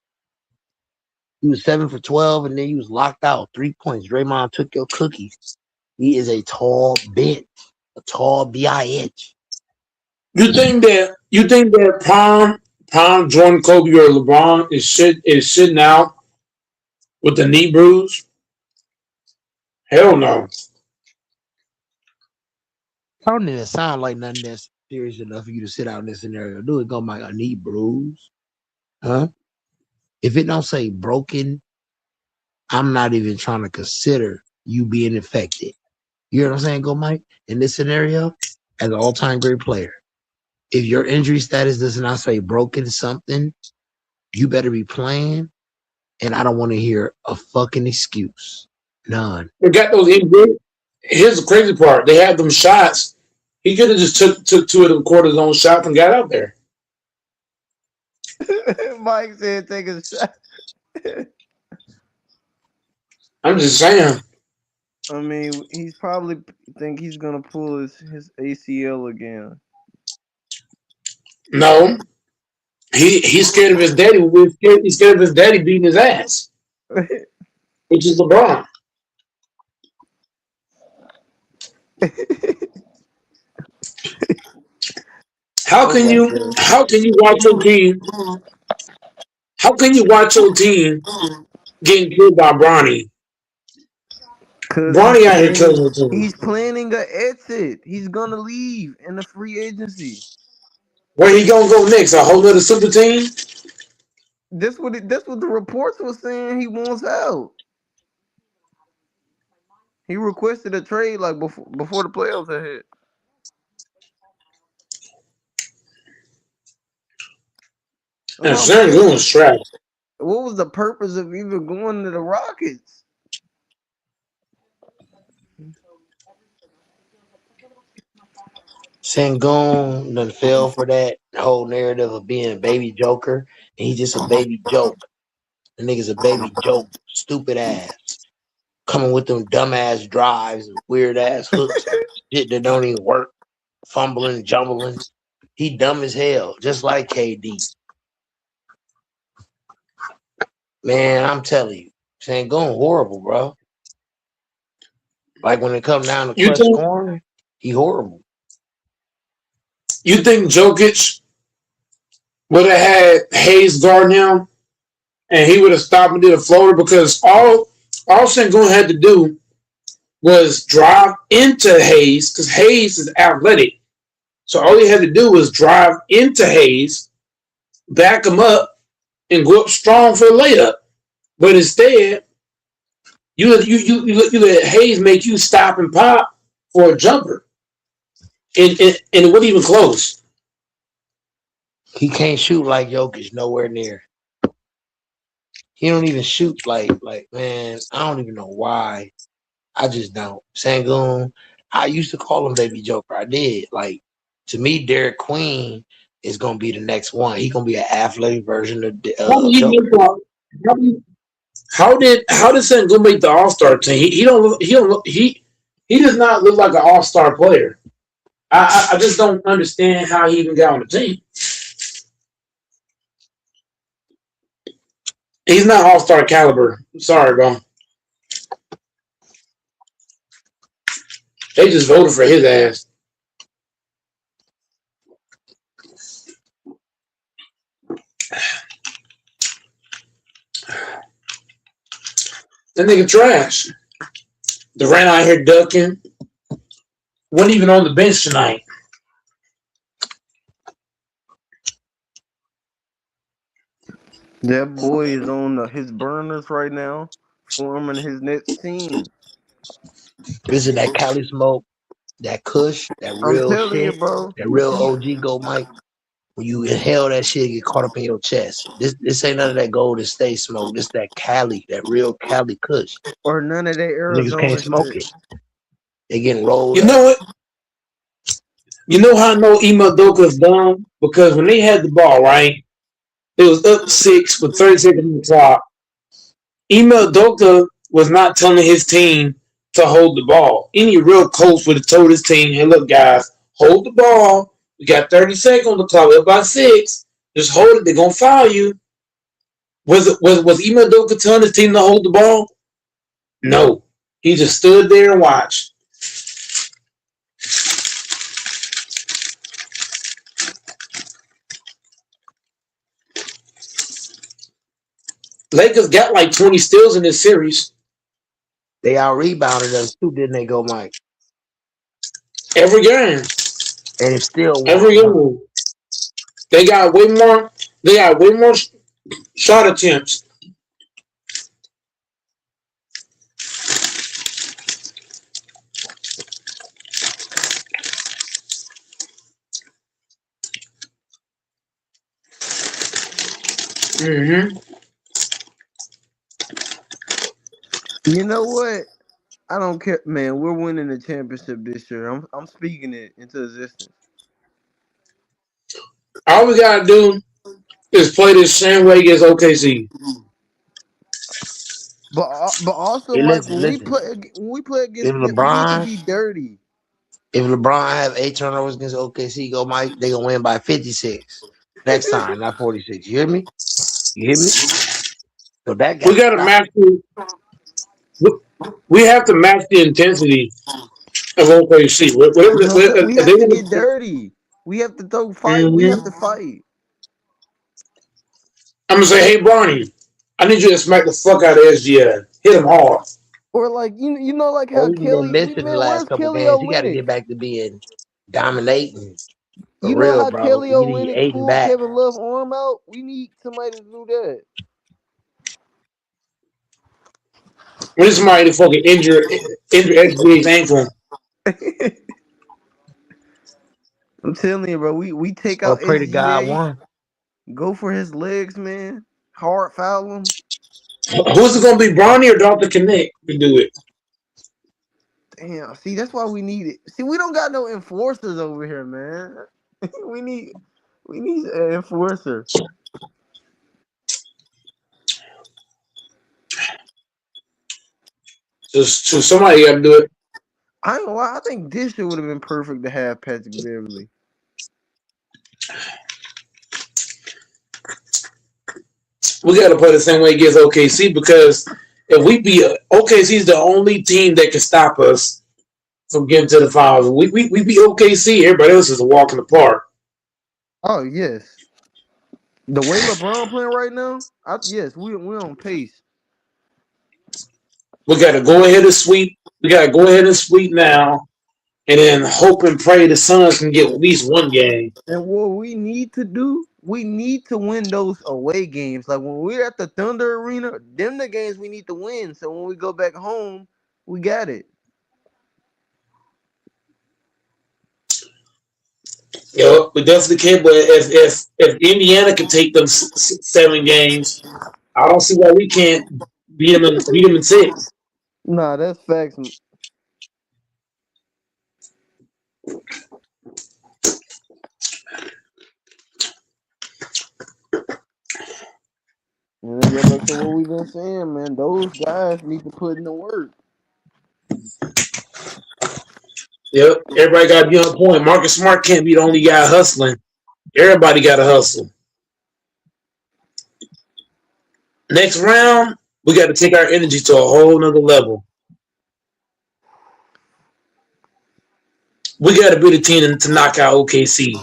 You was 7 for 12, and then you was locked out. 3 points. Draymond took your cookies. He is a tall bitch, a tall bitch. You think that Prime Jordan, Kobe, or LeBron is sitting out with the knee bruise? Hell no. I don't even sound like nothing that's serious enough for you to sit out in this scenario. Do it go my a knee bruise? Huh? If it don't say broken, I'm not even trying to consider you being infected. You know what I'm saying, Go Mike? In this scenario, as an all-time great player, if your injury status does not say broken something, you better be playing, and I don't want to hear a fucking excuse. None. They got those injuries. Here's the crazy part. They had them shots. He could have just took 2 of his own shots and got out there. Mike said, "Take a shot." I'm just saying. I mean, he's probably think he's gonna pull his ACL again. No, he's scared of his daddy. He's scared of his daddy beating his ass, which is LeBron. How can Okay. you how can you watch your team? How can you watch your team getting killed by Bronny? Cause Bronny out here killing the team. he's planning a exit. He's gonna leave in the free agency. Where he gonna go next? A whole other super team? This what the reports were saying. He wants out. He requested a trade like before the playoffs had hit. That's And what I'm Sharon saying. Goon's trash. What was the purpose of even going to the Rockets? Sangoon done fell for that whole narrative of being a baby joker, and he's just a baby joke. The nigga's a baby joke, stupid ass, coming with them dumbass drives, weird ass hooks, shit that don't even work, fumbling, jumbling. He dumb as hell, just like KD. Man, I'm telling you, Sangoon horrible, bro. Like when it come down to You clutch think scoring, he horrible. you think Jokic would have had Hayes guard him and he would have stopped and did a floater because all Sengun had to do was drive into Hayes because Hayes is athletic. So all he had to do was drive into Hayes, back him up, and go up strong for a layup. But instead, you let Hayes make you stop and pop for a jumper, and it wasn't even close. He can't shoot like Jokic, nowhere near. He don't even shoot like man. I don't even know why. I just don't. Sangoon, I used to call him Baby Joker. I did. Like to me, Derek Queen is gonna be the next one. He gonna be an athletic version of How did he Joker. make how did Sengun make the All Star team? He does not look like an All Star player. I just don't understand how he even got on the team. He's not All Star caliber. Sorry, bro. They just voted for his ass. That nigga trash. Durant out here ducking. Wasn't even on the bench tonight. That boy is on his burners right now, forming his next team. Visit that Cali smoke, that Kush, that I'm real telling you, shit, bro. that real OG go Mike. When you inhale that shit, get caught up in your chest. This ain't none of that Golden State smoke. This that Cali, that real Cali Kush. Or none of that Niggas can't Arizona smoke shit. it. They getting rolled You up. know what? You know how I know Ema Doka's dumb? Because when they had the ball, right? It was up 6 with 30 seconds on the clock. Ema Doka was not telling his team to hold the ball. Any real coach would have told his team, hey, look, guys, hold the ball. We got 30 seconds on the clock. We're about 6. Just hold it. They're going to foul you. Was Ema Doka telling his team to hold the ball? No. He just stood there and watched. Lakers got like 20 steals in this series. They out rebounded us too, didn't they, go Mike? Every game. And it still Every won. game. They got way more. They got way more shot attempts. Mm-hmm. You know what? I don't care, man. We're winning the championship this year. I'm speaking it into existence. All we gotta do is play this same way against OKC. But also, Hey, Mike, listen, when we listen. play If against them, we need to LeBron, be dirty. if LeBron have 8 turnovers against OKC, go Mike, they gonna win by 56 next time, not 46. You hear me? You hear me? So that got We to got to stop. match. We have to match the intensity of OKC. Whatever, You know what I'm saying? We if they have to want get dirty. We have to throw fight. We have to, to fight. I'm gonna say, hey Barney, I need you to smack the fuck out of SGA. Hit him hard. Or like you know like how Well, he's been Kelly missing the last where's couple Kelly games. He got to Olynyk? get back to being dominating for You know real, how bro. Kelly You need Olynyk Aiden pulled back. Kevin Love arm out? We need somebody to do that. We need somebody to fucking injure SGA's ankle. I'm telling you, bro. We take Or out pray to God SGA, one. go for his legs, man. Hard foul him. Who's it gonna be, Barney or Dr. Connect to do it? Damn. See, that's why we need it. See, we don't got no enforcers over here, man. we need an enforcer. So somebody got to do it. I ain't gonna lie, I think this year would have been perfect to have Patrick Beverly. We got to play the same way against OKC because if we beat OKC is the only team that can stop us from getting to the finals. We beat OKC. Everybody else is a walk in the park. Oh yes. The way LeBron playing right now, yes, we're on pace. We got to go ahead and sweep. We got to go ahead and sweep now, and then hope and pray the Suns can get at least one game. And what we need to do, we need to win those away games. Like when we're at the Thunder Arena, them the games we need to win. So when we go back home, we got it. We definitely can. But if Indiana can take them 7 games, I don't see why we can't beat them in 6. Nah, that's facts. And then go back to what we've been saying, man. Those guys need to put in the work. Yep, everybody got to be on point. Marcus Smart can't be the only guy hustling. Everybody got to hustle. Next round, we got to take our energy to a whole nother level. We got to be the team to knock out OKC.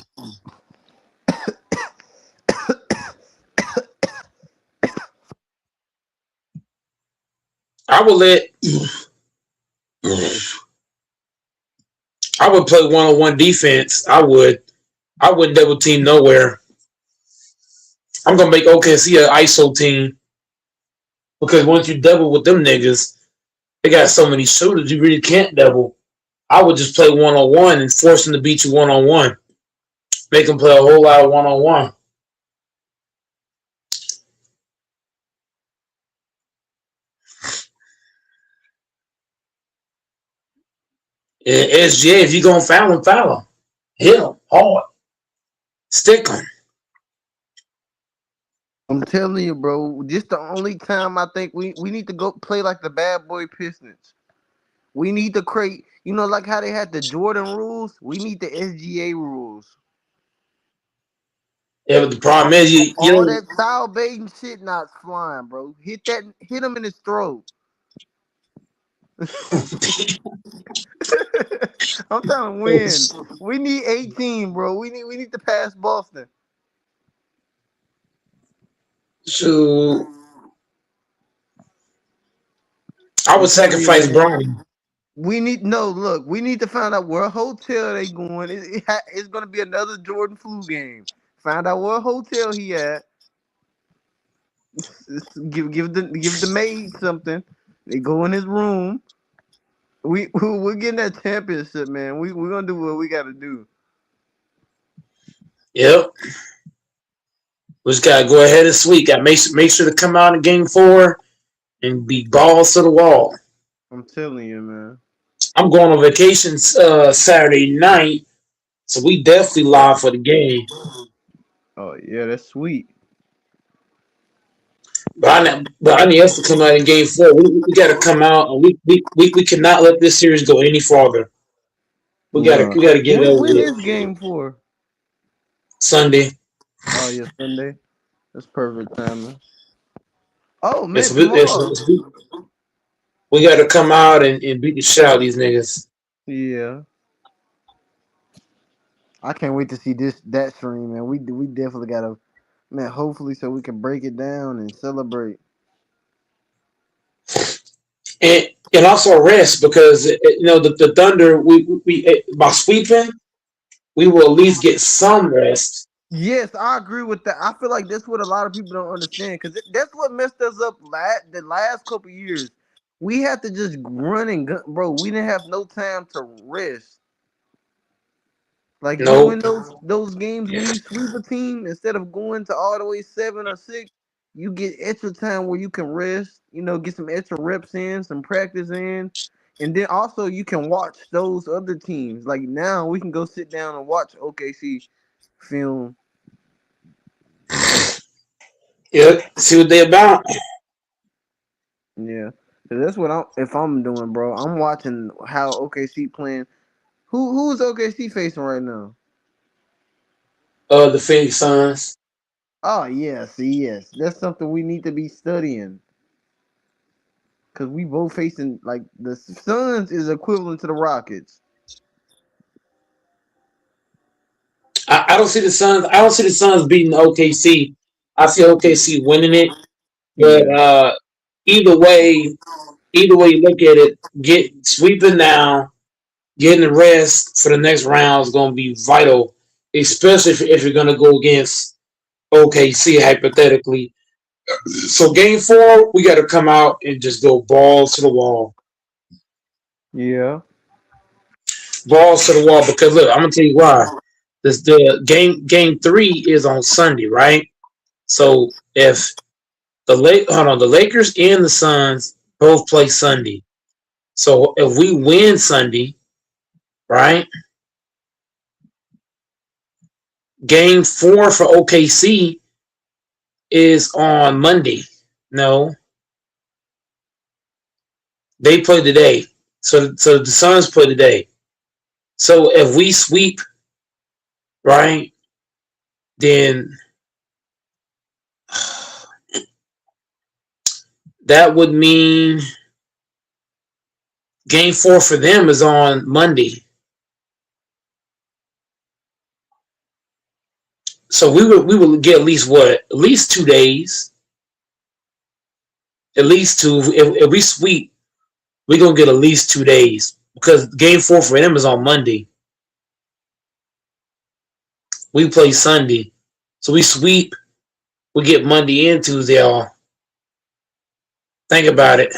I would play 1-on-1 defense. I wouldn't double team nowhere. I'm gonna make OKC an ISO team because once you double with them niggas, they got so many shooters you really can't double. I would just play 1-on-1 and force them to beat you 1-on-1. Make them play a whole lot of 1-on-1. And SGA, if you gonna foul him. Hit him hard. Stick him. I'm telling you, bro. This the only time I think we need to go play like the bad boy Pistons. We need to create, like how they had the Jordan rules. We need the SGA rules. Yeah, but the problem is you All don't. that foul baiting shit not flying, bro. Hit him in his throat. I'm trying to win. We need 18, bro. We need to pass Boston. So I would sacrifice Bronny. We need look. We need to find out what hotel they going. It's gonna be another Jordan flu game. Find out what hotel he at. Give the maid something. They go in his room. We're getting that championship, man. We're gonna do what we gotta do. Yep. We just gotta go ahead and sweep. Got make sure to come out in game 4 and be balls to the wall. I'm telling you, man. I'm going on vacation Saturday night, so we definitely live for the game. Oh yeah, that's sweet. But I need us to come out in game four. We got to come out, and we cannot let this series go any farther. Bruh. We gotta get it When over when with is game 4? Sunday. Oh yeah, Sunday. That's perfect timing. Oh man, It's, tomorrow. we got to come out and beat the shit out of these niggas. Yeah. I can't wait to see that stream, man. We definitely gotta, man. Hopefully, so we can break it down and celebrate. And also rest because the Thunder by sweeping we will at least get some rest. Yes, I agree with that. I feel like that's what a lot of people don't understand because that's what messed us up the last couple years. We had to just run and gun, bro. We didn't have no time to rest. Like you No, win those games when you sweep a team instead of going to all the way 7 or 6, you get extra time where you can rest. Get some extra reps in, some practice in, and then also you can watch those other teams. Like now we can go sit down and watch OKC film. yeah, see what they about. Yeah, so that's what I'm doing, bro. I'm watching how OKC playing. Who's OKC facing right now? The Phoenix Suns. Oh yes, yes. That's something we need to be studying. Cause we both facing like the Suns is equivalent to the Rockets. I don't see the Suns. I don't see the Suns beating OKC. I see OKC winning it, but Yeah. either way, either way you look at it, get sweeping now, getting the rest for the next round is going to be vital, especially if you're going to go against OKC hypothetically. So game four, we got to come out and just go balls to the wall, Yeah. balls to the wall. Because look, I'm gonna tell you why. The game three is on Sunday, right? So if the Lakers and the Suns both play Sunday. So if we win Sunday, right? Game four for OKC is on Monday. No, they play today. So the Suns play today. So if we sweep, right, then that would mean game four for them is on Monday. So we will get at least what? At least 2 days. At least two. If we sweep, we're gonna get at least 2 days. Because game four for them is on Monday. We play Sunday. So we sweep, we get Monday and Tuesday off. Think about it.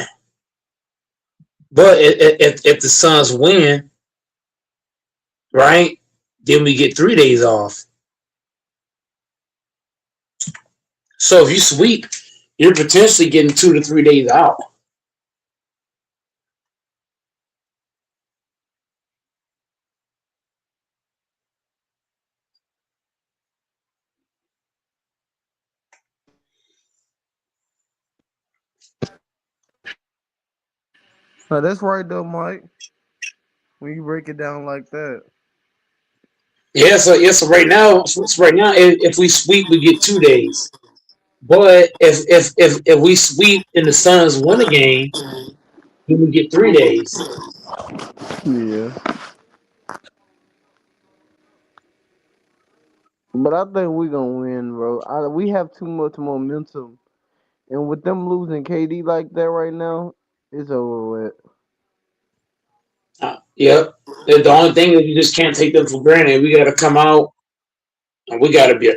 But if the Suns win, right, then we get 3 days off. So if you sweep, you're potentially getting 2 to 3 days out. No, that's right though, Mike. When you break it down like that. So right now, if we sweep, we get 2 days. But if we sweep and the Suns win a game, then we get 3 days. Yeah. But I think we gonna win, bro. We have too much momentum, and with them losing KD like that right now, it's over with. Yep. The only thing is you just can't take them for granted. We got to come out and we got to be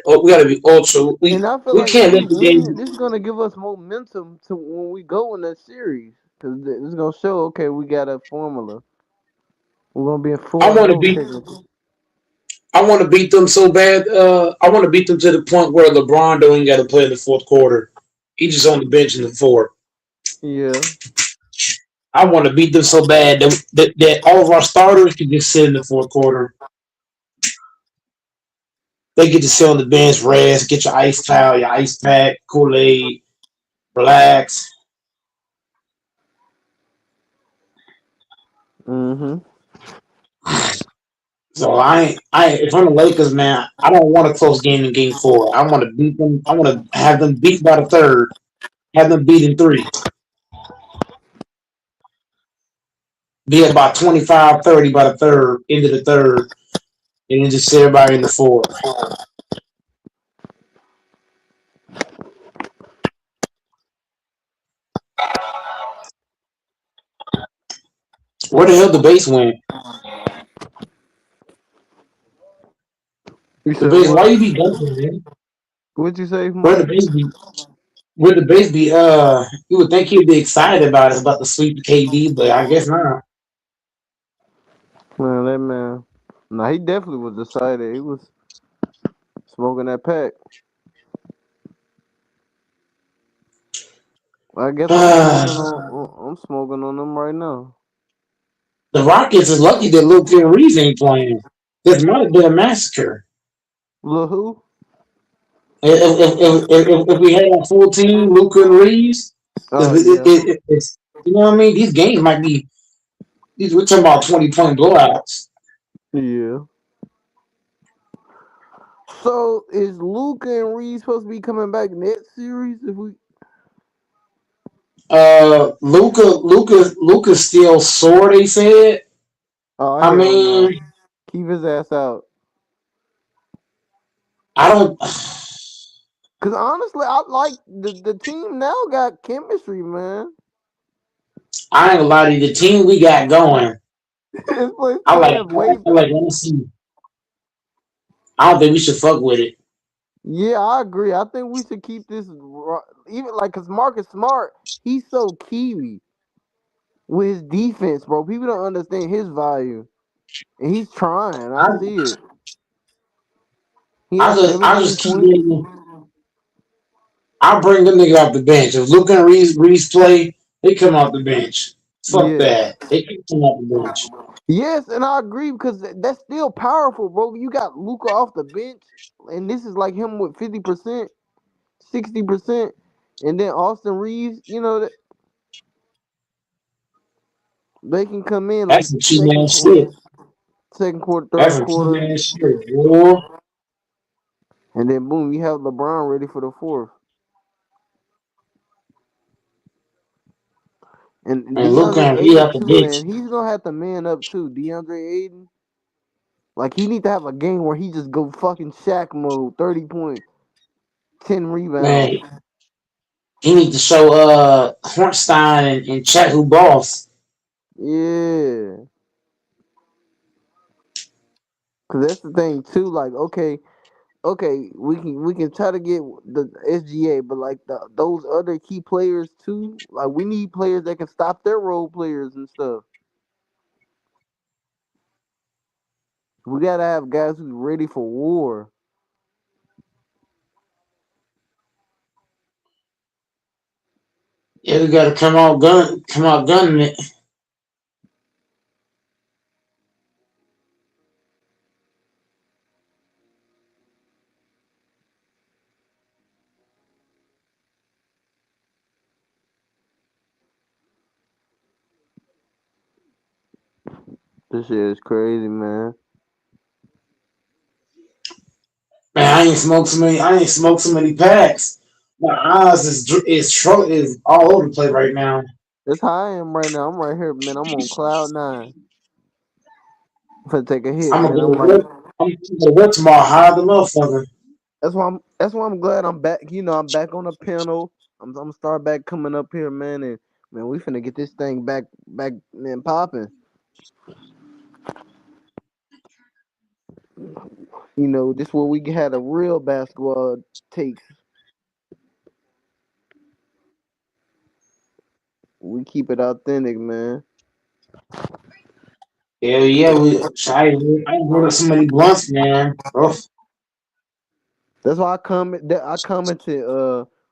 ultra. And I feel We like if can't we let the win it, game. this is gonna give us momentum to when we go in that series, because it's gonna show, okay, we got a formula. We're gonna be in I four and want to zero beat. technically. I want to beat them so bad. I want to beat them to the point where LeBron don't even got to play in the fourth quarter. He just on the bench in the fourth. Yeah. I want to beat them so bad that all of our starters can just sit in the fourth quarter. They get to sit on the bench, rest, get your ice towel, your ice pack, Kool-Aid. Relax. Mm-hmm. So if I'm the Lakers, man, I don't want a close game in Game 4. I want to beat them. I want to have them beat by the third. Have them beat in 3. Be about 25, 30 by the third, into the third, and then just sit everybody in the fourth. Where the hell the base went? You The said base, why what? you be dunking, man? What'd you say, Where the Mike? base be? Where the base be? You would think he'd be excited about the sweep of KD, but I guess not. Man, that man. Nah, he definitely was excited. He was smoking that pack. I guess I'm smoking on them right now. The Rockets is lucky that Luke and Reeves ain't playing. This might have been a massacre. Lil who? If we had a full team, Luca and Reeves, Oh yeah. it's, you know what I mean. These games might be. We're talking about 20-point blowouts. Yeah. So is Luca and Reed supposed to be coming back next series? If we Luca's still sore. They said. Oh I hell no. mean, Keep his ass out. I don't. Cause honestly, I like the team now got chemistry, man. I ain't gonna lie to you. The team we got going, This place I like. playing way. I like. Let me see. I don't think we should fuck with it. Yeah, I agree. I think we should keep this even like cause Marcus Smart, he's so Kiwi with his defense, bro. People don't understand his value, and he's trying. I I see it. He has I 17 just keep points. getting. I bring them nigga off the bench. If Luca and Reeves play, they come off the bench. Fuck Yes. that. They can come off the bench. Yes, and I agree because that's still powerful, bro. You got Luca off the bench, and this is like him with 50%, 60%, and then Austin Reeves, they can come in like That's some cheap ass shit. second quarter, That's third some cheap quarter, ass shit, boy. and then boom, you have LeBron ready for the fourth. And And Luca DeAndre and he Ayton off the too, man. bench. He's gonna have to man up too. DeAndre Ayton, like he need to have a game where he just go fucking Shaq mode, 30 points, 10 rebounds. Man, he need to show Hornstein and Chet who boss. Yeah. Cause that's the thing too. Like, okay, we can try to get the SGA, but like those other key players too. Like, we need players that can stop their role players and stuff. We gotta have guys who's ready for war. Yeah, we gotta come out gunning it. This shit is crazy, man. Man, I ain't smoked so many packs. My eyes is all over the place right now. That's how I am right now. I'm right here, man. I'm on cloud nine. I'm finna take a hit, I'm gonna man. go I'm to like, work. I'm gonna go to work tomorrow. High the motherfucker. that's why I'm glad I'm back. I'm back on the panel. I'm gonna start back coming up here, man, and man, we finna get this thing back, man, popping. This where we had a real basketball takes. We keep it authentic, man. Yeah, yeah. I ordered so many blunts, man. Oh, That's why I commented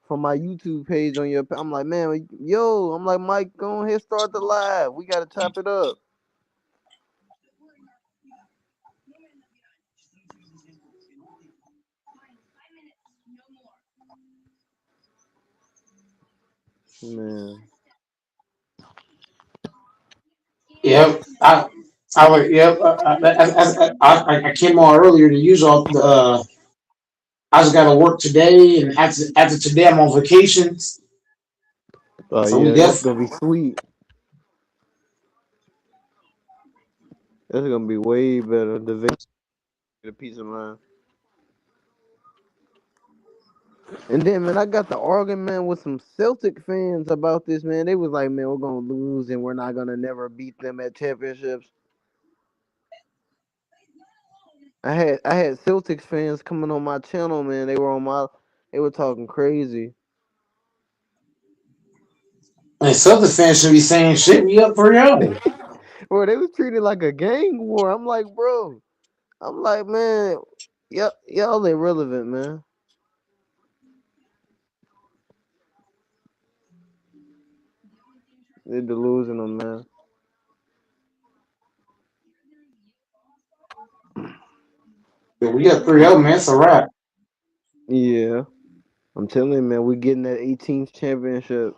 from my YouTube page on your. I'm like, man, yo, I'm like, Mike, go ahead, start the live. We gotta chop it up. Man. Yep. I would. Yep. I came on earlier than usual. I just got to work today, and after today, I'm on vacation. Oh So we yeah, that's def. gonna be sweet. That's gonna be way better. The peace of mind. And then, man, I got the argument with some Celtic fans about this, man. They was like, man, we're gonna lose and we're not gonna never beat them at championships. I had Celtics fans coming on my channel, man. They were talking crazy. And Southern fans should be saying shit. We up 3-0. Bro, they was treated like a gang war. I'm like, bro. I'm like, man, y'all irrelevant, man. They're delusional, man. We up 3-0, man. It's a wrap. Yeah. I'm telling you, man, we getting that 18th championship.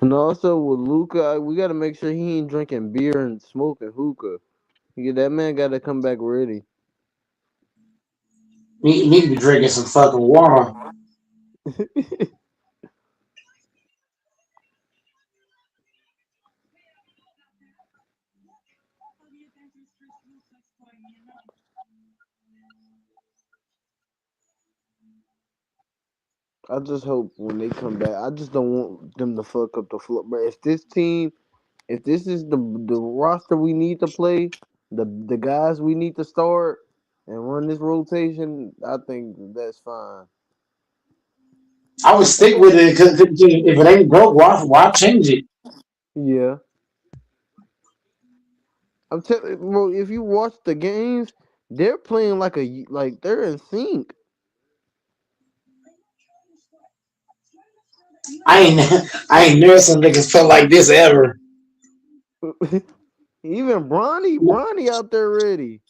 And also with Luca, we gotta make sure he ain't drinking beer and smoking hookah. Yeah, that man gotta come back ready. Need to be drinking some fucking water. I just hope when they come back, I just don't want them to fuck up the floor. But if this is the roster we need to play, the guys we need to start and run this rotation, I think that's fine. I would stick with it because if it ain't broke, why change it? Yeah, I'm telling bro. If you watch the games, they're playing like they're in sync. I ain't I ain't never seen niggas felt like this ever. Even Bronny out there ready.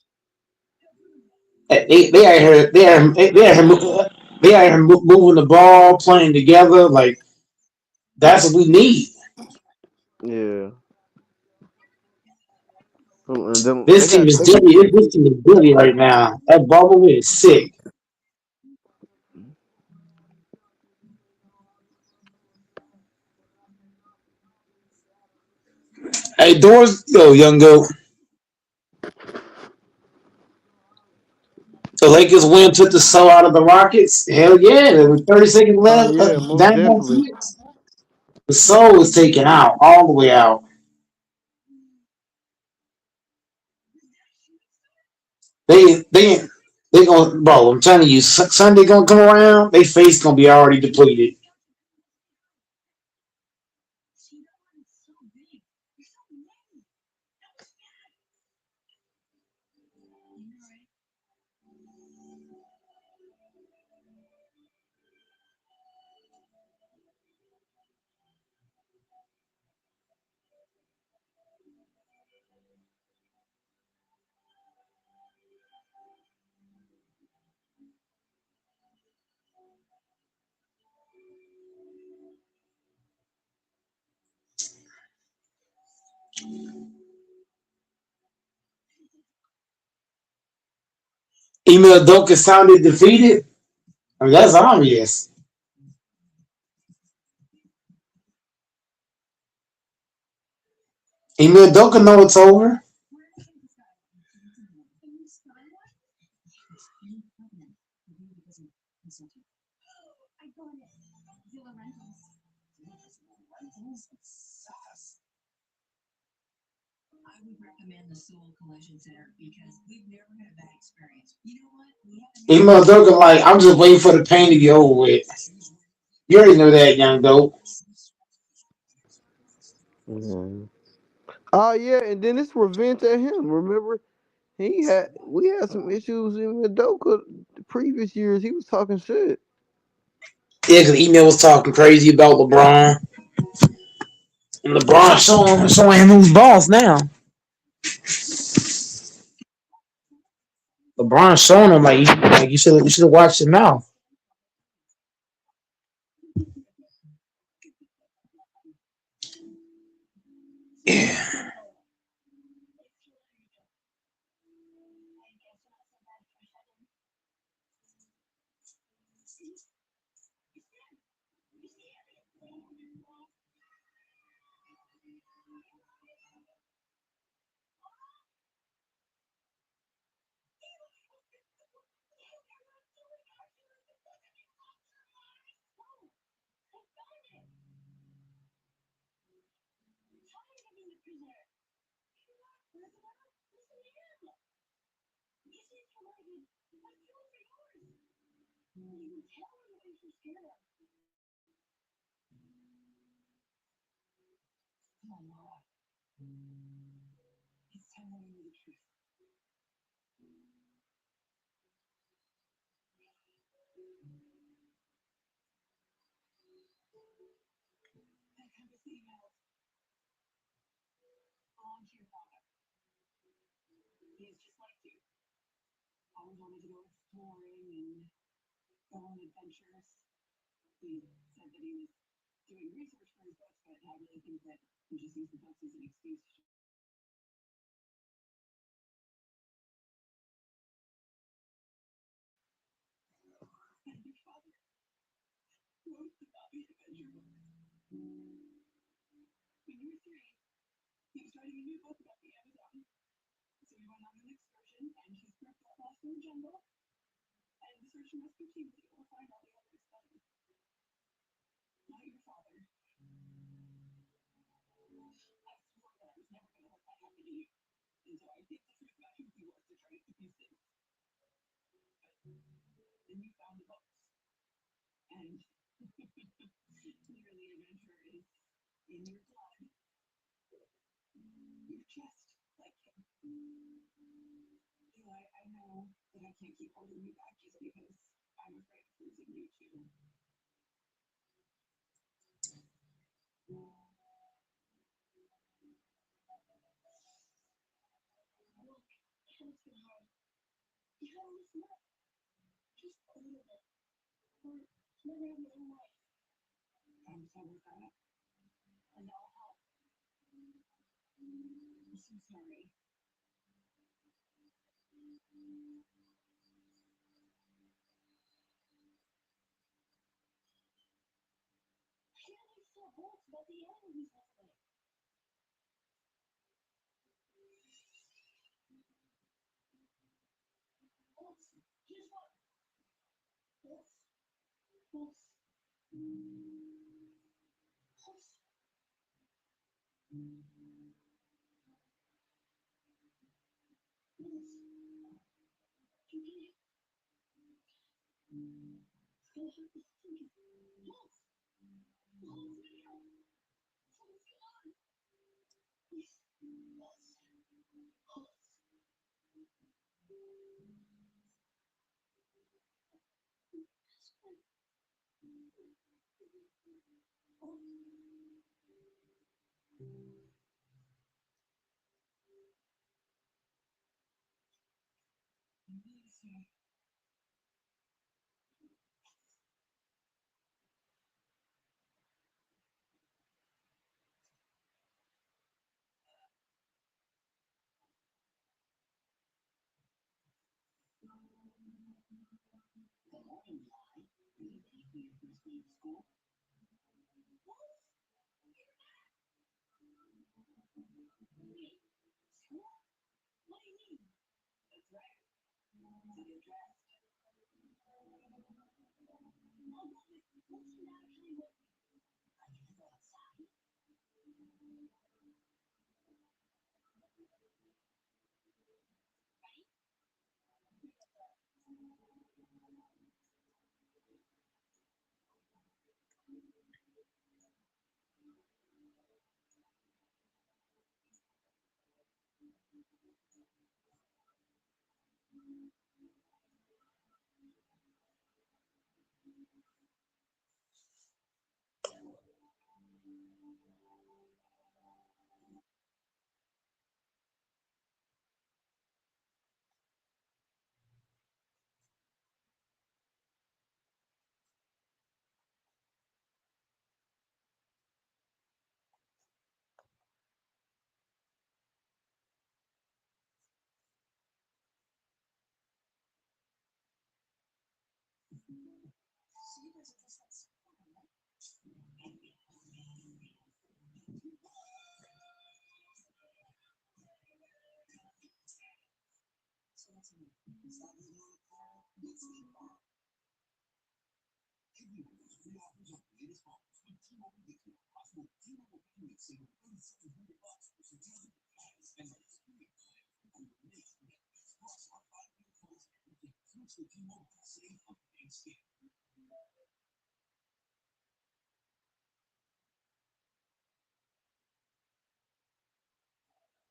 They out here they out here moving the ball, playing together. Like that's what we need. Yeah. And then This team is they got dirty. This team is dirty right now. That bubble is sick. Hey, doors, yo, young goat. The Lakers win, took the soul out of the Rockets. Hell yeah, there was 30 seconds oh left. yeah, most Down by definitely. six. The soul was taken out, all the way out. They they they gonna, bro. I'm telling you, Sunday gonna come around. They face gonna be already depleted. Email Doka sounded defeated. I mean, that's obvious. Email Doka know it's over. He motherfucker like I'm just waiting for the pain to get over with. You already know that, young dope. Mhm. Oh yeah, and then it's revenge at him. Remember, we had some issues in Madoka the previous years. He was talking shit. Yeah, because email was talking crazy about LeBron, and LeBron showing him who's boss now. LeBron showing him like you should have watched his mouth. Yeah.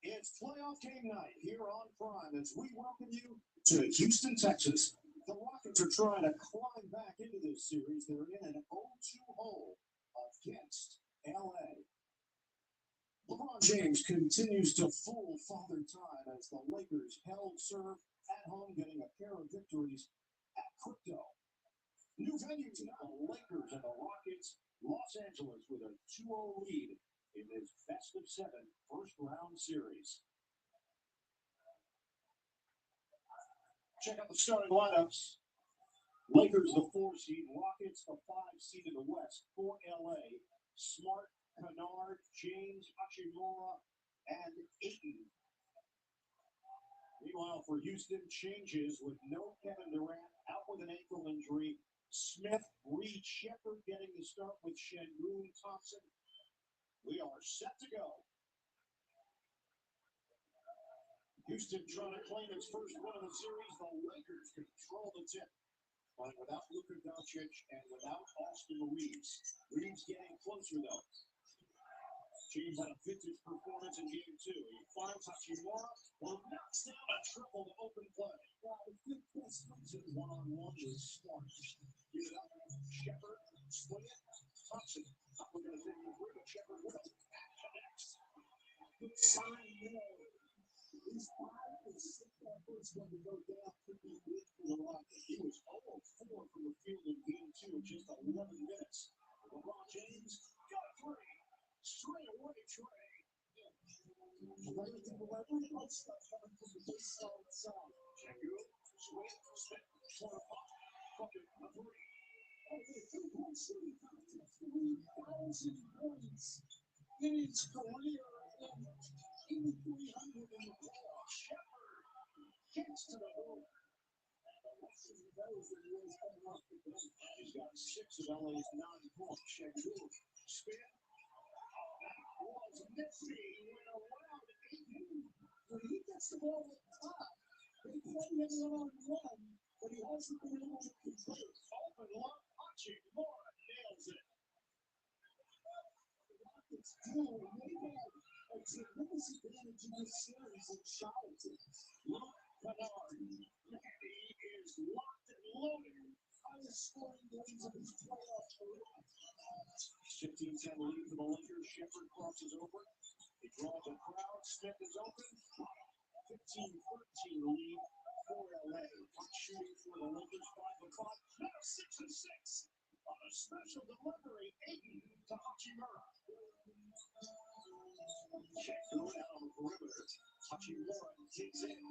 It's playoff game night here on Prime as we welcome you to Houston, Texas. The Rockets are trying to climb back into this series. They're in an 0-2 hole against LA. LeBron James continues to fool Father Time as the Lakers held serve at home, getting a pair of victories at Crypto. New venue tonight, the Lakers and the Rockets. Los Angeles with a 2-0 lead in this best of 7 first round series. Check out the starting lineups. Lakers the 4 seed, Rockets the 5 seed in the West. For LA, Smart, Kennard, James, Hachimura, and Ayton. Meanwhile, for Houston, changes with no Kevin Durant, out with an ankle injury. Smith, Reed, Shepard getting the start with Shengun Thompson. We are set to go. Houston trying to claim its first win of the series. The Lakers control the tip. But without Luka Doncic and without Austin Reeves. Reeves getting closer, though. James had a vintage performance in Game 2. He finds Hachimura, who knocks down a triple to open play. The good best comes one-on-one with Smart. Give it up. Shepard, swing it. Thompson. We're going to take the three, but Shepard will connects. Good sign there. He's 5 and 6 that first one to go down. Could be weak for the Rockets. He was 0-4 from the field in Game 2 in just 11 minutes. LeBron James got a 3. Straight away, Trey. Right to the left, good stuff coming from the base side. Shengun, swing, spin, short of pop, bucket a 3. Over 3-point shooting contest, 3,000 points in his career, and 8,300 in the playoffs. Shepard gets to the board. And the Russian knows that he is unlocked the bench. He's got 6 of LA's 9 points. Shengun, spin. Was messy, went around Ayton, but he gets the ball at the top. They play him one-on-one, but he hasn't been able to control. Open look, Hachimura nails it. The Rockets do, and they have a tremendous advantage in this series of shot attempts. Look, Kennard, he is locked and loaded. Highest scoring games of his playoff career. 15-10 lead for the Lakers. Shepard crosses over. He draws a crowd. Smith is open. 15-13 lead for LA. Hot shooting for the Lakers. 5 o'clock. Now 6 and 6. On a special delivery, Ayton to Hachimura. Shengun out on the perimeter. Hachimura digs in.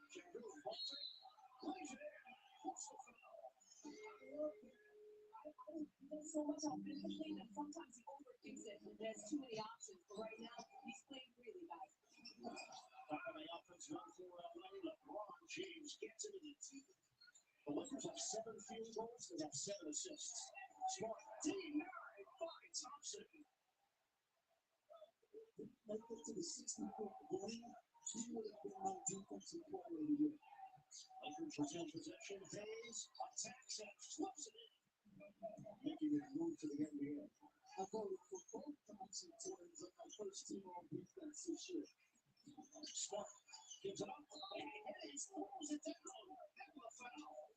Shengun wants it. Plays it in. What's the foul? There's so much on him playing that sometimes he overthinks it. There's too many options, but right now he's playing really nice. Back on the offense run for LA. LeBron James gets into the teeth The Lakers have 7 field goals. They have 7 assists. Smart denied by Thompson. Make it to the 60-point game. He would have been my defensive player of the year. Lakers retain possession. Hayes attacks and flips it in, making it move to the NBA. I voted for both Thompson twins on my first team on defense this year. Smart gives it up, and Hayes throws it down. And the foul.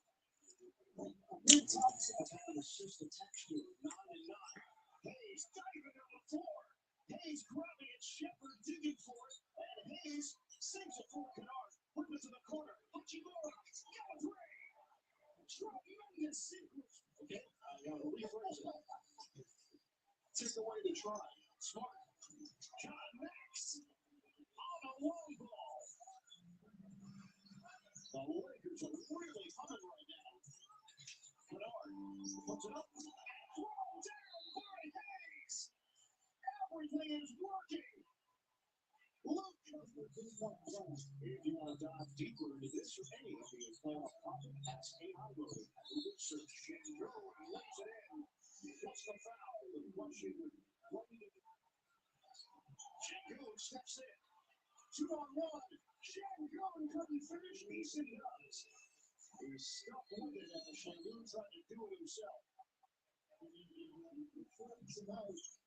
Thompson has had an assist attached to it, 9 and 9. Hayes diving on the floor. Hayes grabbing it, Shepard digging for it, and Hayes saves it for Kennard. Put it to the corner. Hachimura, got a three. Tremendous sequence. Okay, I gotta rephrase it. Take away the try. Smart. John Max on a long ball. The Lakers are really humming right now. Kennard puts it up and thrown down by Hayes. Everything is working. Look, if you want to dive deeper into this or any NBA playoff topic, ask AI Road. Research Shango lays it in. What's the foul? The question Shango steps in. 2-on-1. Shango couldn't finish. Eason does. He's stuck with it, and Shango tried to do it himself.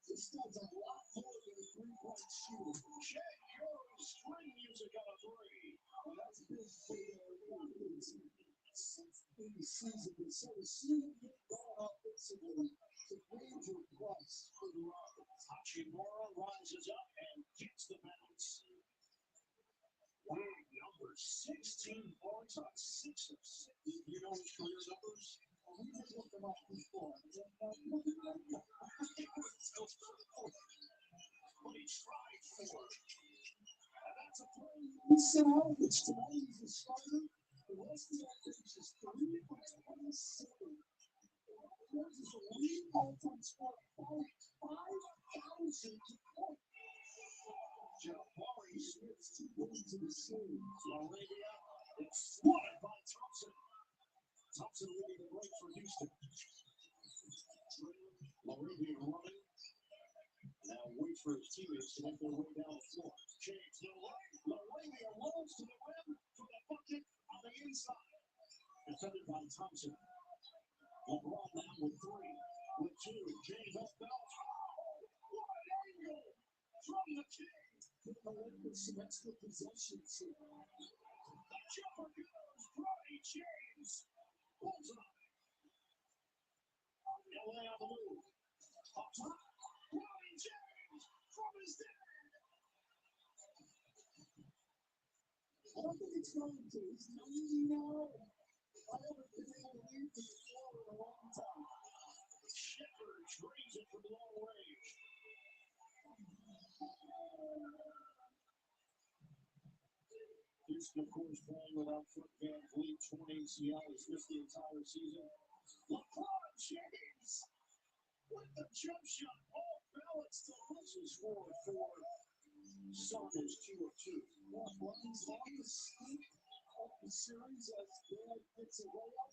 This guy's a lot more than a three-point shooter. Shango's string music on a three. That's big for the season. So to see him get ball offensively, it's a major plus for the Rockets. Hachimura rises up and gets the bounce. Wow, number 16 points on 6 of 6. You know his career numbers? We just looked them up before. But he tried for it. And that's a play. He said, which tonight he's a starter. The rest of the offense is 3 for 27. There's a lead all-time score of 5,000 points. Jabari Smith's 2 points to the series. Arabia, it's swatted by Thompson. Thompson leading the break for Houston. Arabia running. Now wait for his teammates to make their way down the floor. James Arabia rolls to the rim for the bucket on the inside. Defended by Thompson. LeBron now with 3. With 2. James up belt. What an angle from the King. Some extra possessions here. The jumper goes. Bronny James. Bullseye. LA on the move. Up top. Bronny James from his dad. I don't think it's going to. He's 90 now. I haven't been able to leave the floor in a long time. Shepard drains it from long range. Houston, of course, playing without Foot Van Vliet, 20 Seattle. He's missed the entire season. LeBron James with the jump shot. All balanced delicious for Suckers 2 of 2. LeBron's longest stint of the series as Durant gets a layup.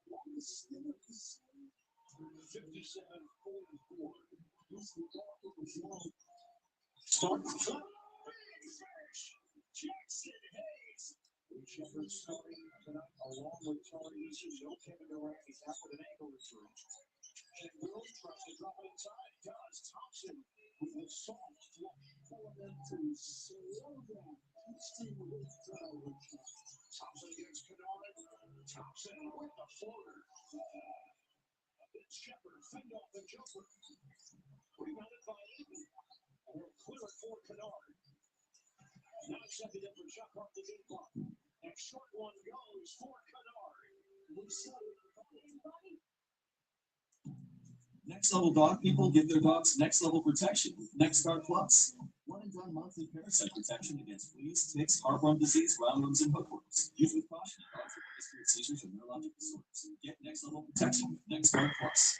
Longest stint of the series. 57-44. He's the dog of the zone. Start the flip. Big fish. Jackson Hayes. Shepard starting tonight along with Tony. No Kevin Durant. He's out with an ankle injury. Shango tries to drop it inside. Does. Thompson with a soft flush for them to slow down. Thompson against Kennard. Thompson with the floater. Shepard fend off the jumper. Rebounded by Eaton. And they'll clear it for Kennard. 9 seconds in for shot clock to game clock. And short one goes for Kennard. Next level dog people give their dogs next level protection with NexGard Plus. One and done monthly parasite protection against fleas, ticks, heartworm disease, roundworms, and hookworms. Use with caution in dogs with history of seizures or neurologic disorders. Get next level protection with NexGard Plus.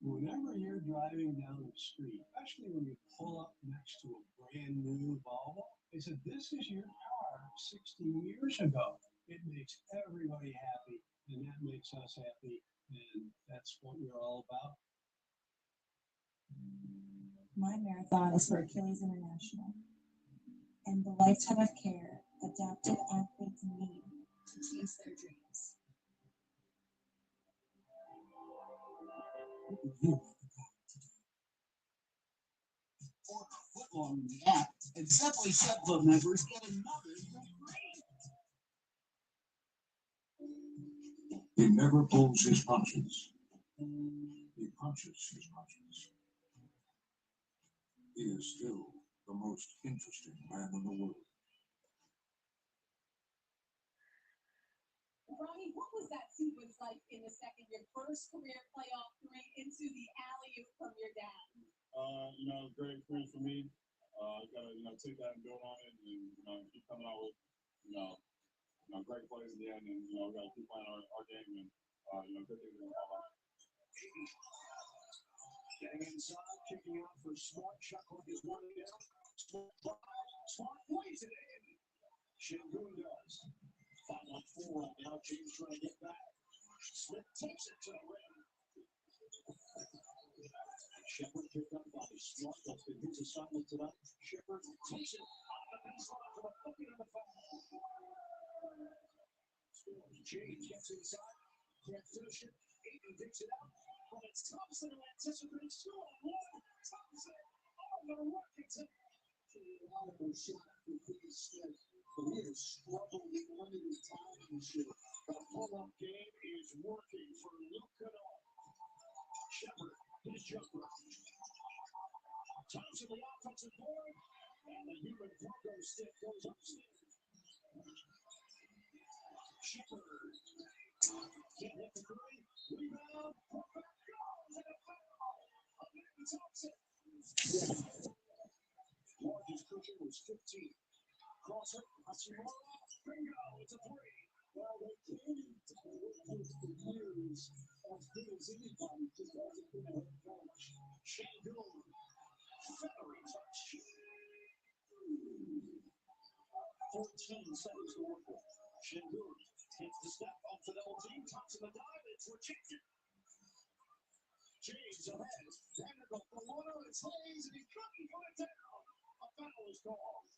Whenever you're driving down the street, especially when you pull up next to a brand new Volvo, they said, this is your car 60 years ago. it makes everybody happy, and that makes us happy, and that's what we're all about. My marathon is for Achilles International and the lifetime of care adapted athletes need to chase their dreams. Order a foot long in the app, and Subway Sub Club members get another free. He never pulls his punches. He punches his punches. He is still the most interesting man in the world. Ronnie, what was that sequence like in the second, your first career playoff three into the alley-oop from your dad? Great experience for me. Gotta, take that and build on it, and keep coming out with, great plays in the end, and we gotta keep playing our game, and good things are gonna come out. Getting inside, kicking out for Smart. Shot clock is one down. Smart plays it in. Shangoon does. 5-on-4 now. James trying to get back. Smith takes it to the rim. Shepard picked up by Smart. That's been his assignment tonight. Shepard takes it on the baseline for a bucket on the foul. James gets inside. Can't finish it. Aiden picks it out. But it's Thompson who anticipates 2-on-1. Thompson on the Rockets. Wonderful shot for Steve Smith. But he has struggled with limited time this year. The pull-up game is working for Luke Kennard. Shepard, his jumper. Thompson, the offensive board. And the human pogo stick goes upstairs. Shepard. Can't hit the three. Rebound. Put back goes. And a foul. Again, Thompson. Largest cushion was 15. Crosser. Hachimura. Bingo. It's a three. Well, they came to the workplace for years. As good as anybody, just hasn't been a head coach. Shangoon. Feathery touch. 14 seconds to work with. Shangoon hits the step off the double team. Thompson the dive. It's rejected. James ahead. Vanderbilt the one on its lays, and he couldn't put it down. A foul is called.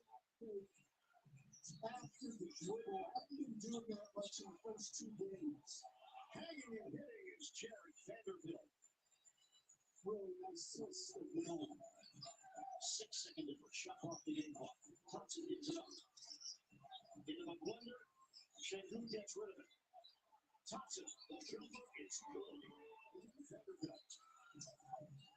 After the dribble, I've been doing that much in the first 2 games. Hanging and hitting is Jared Vanderbilt. Really nice system. 6-second difference. Shot off the game clock. Thompson gives it up. Into the blender. Shangoon gets rid of it. Thompson, the jumper is good. Vanderbilt.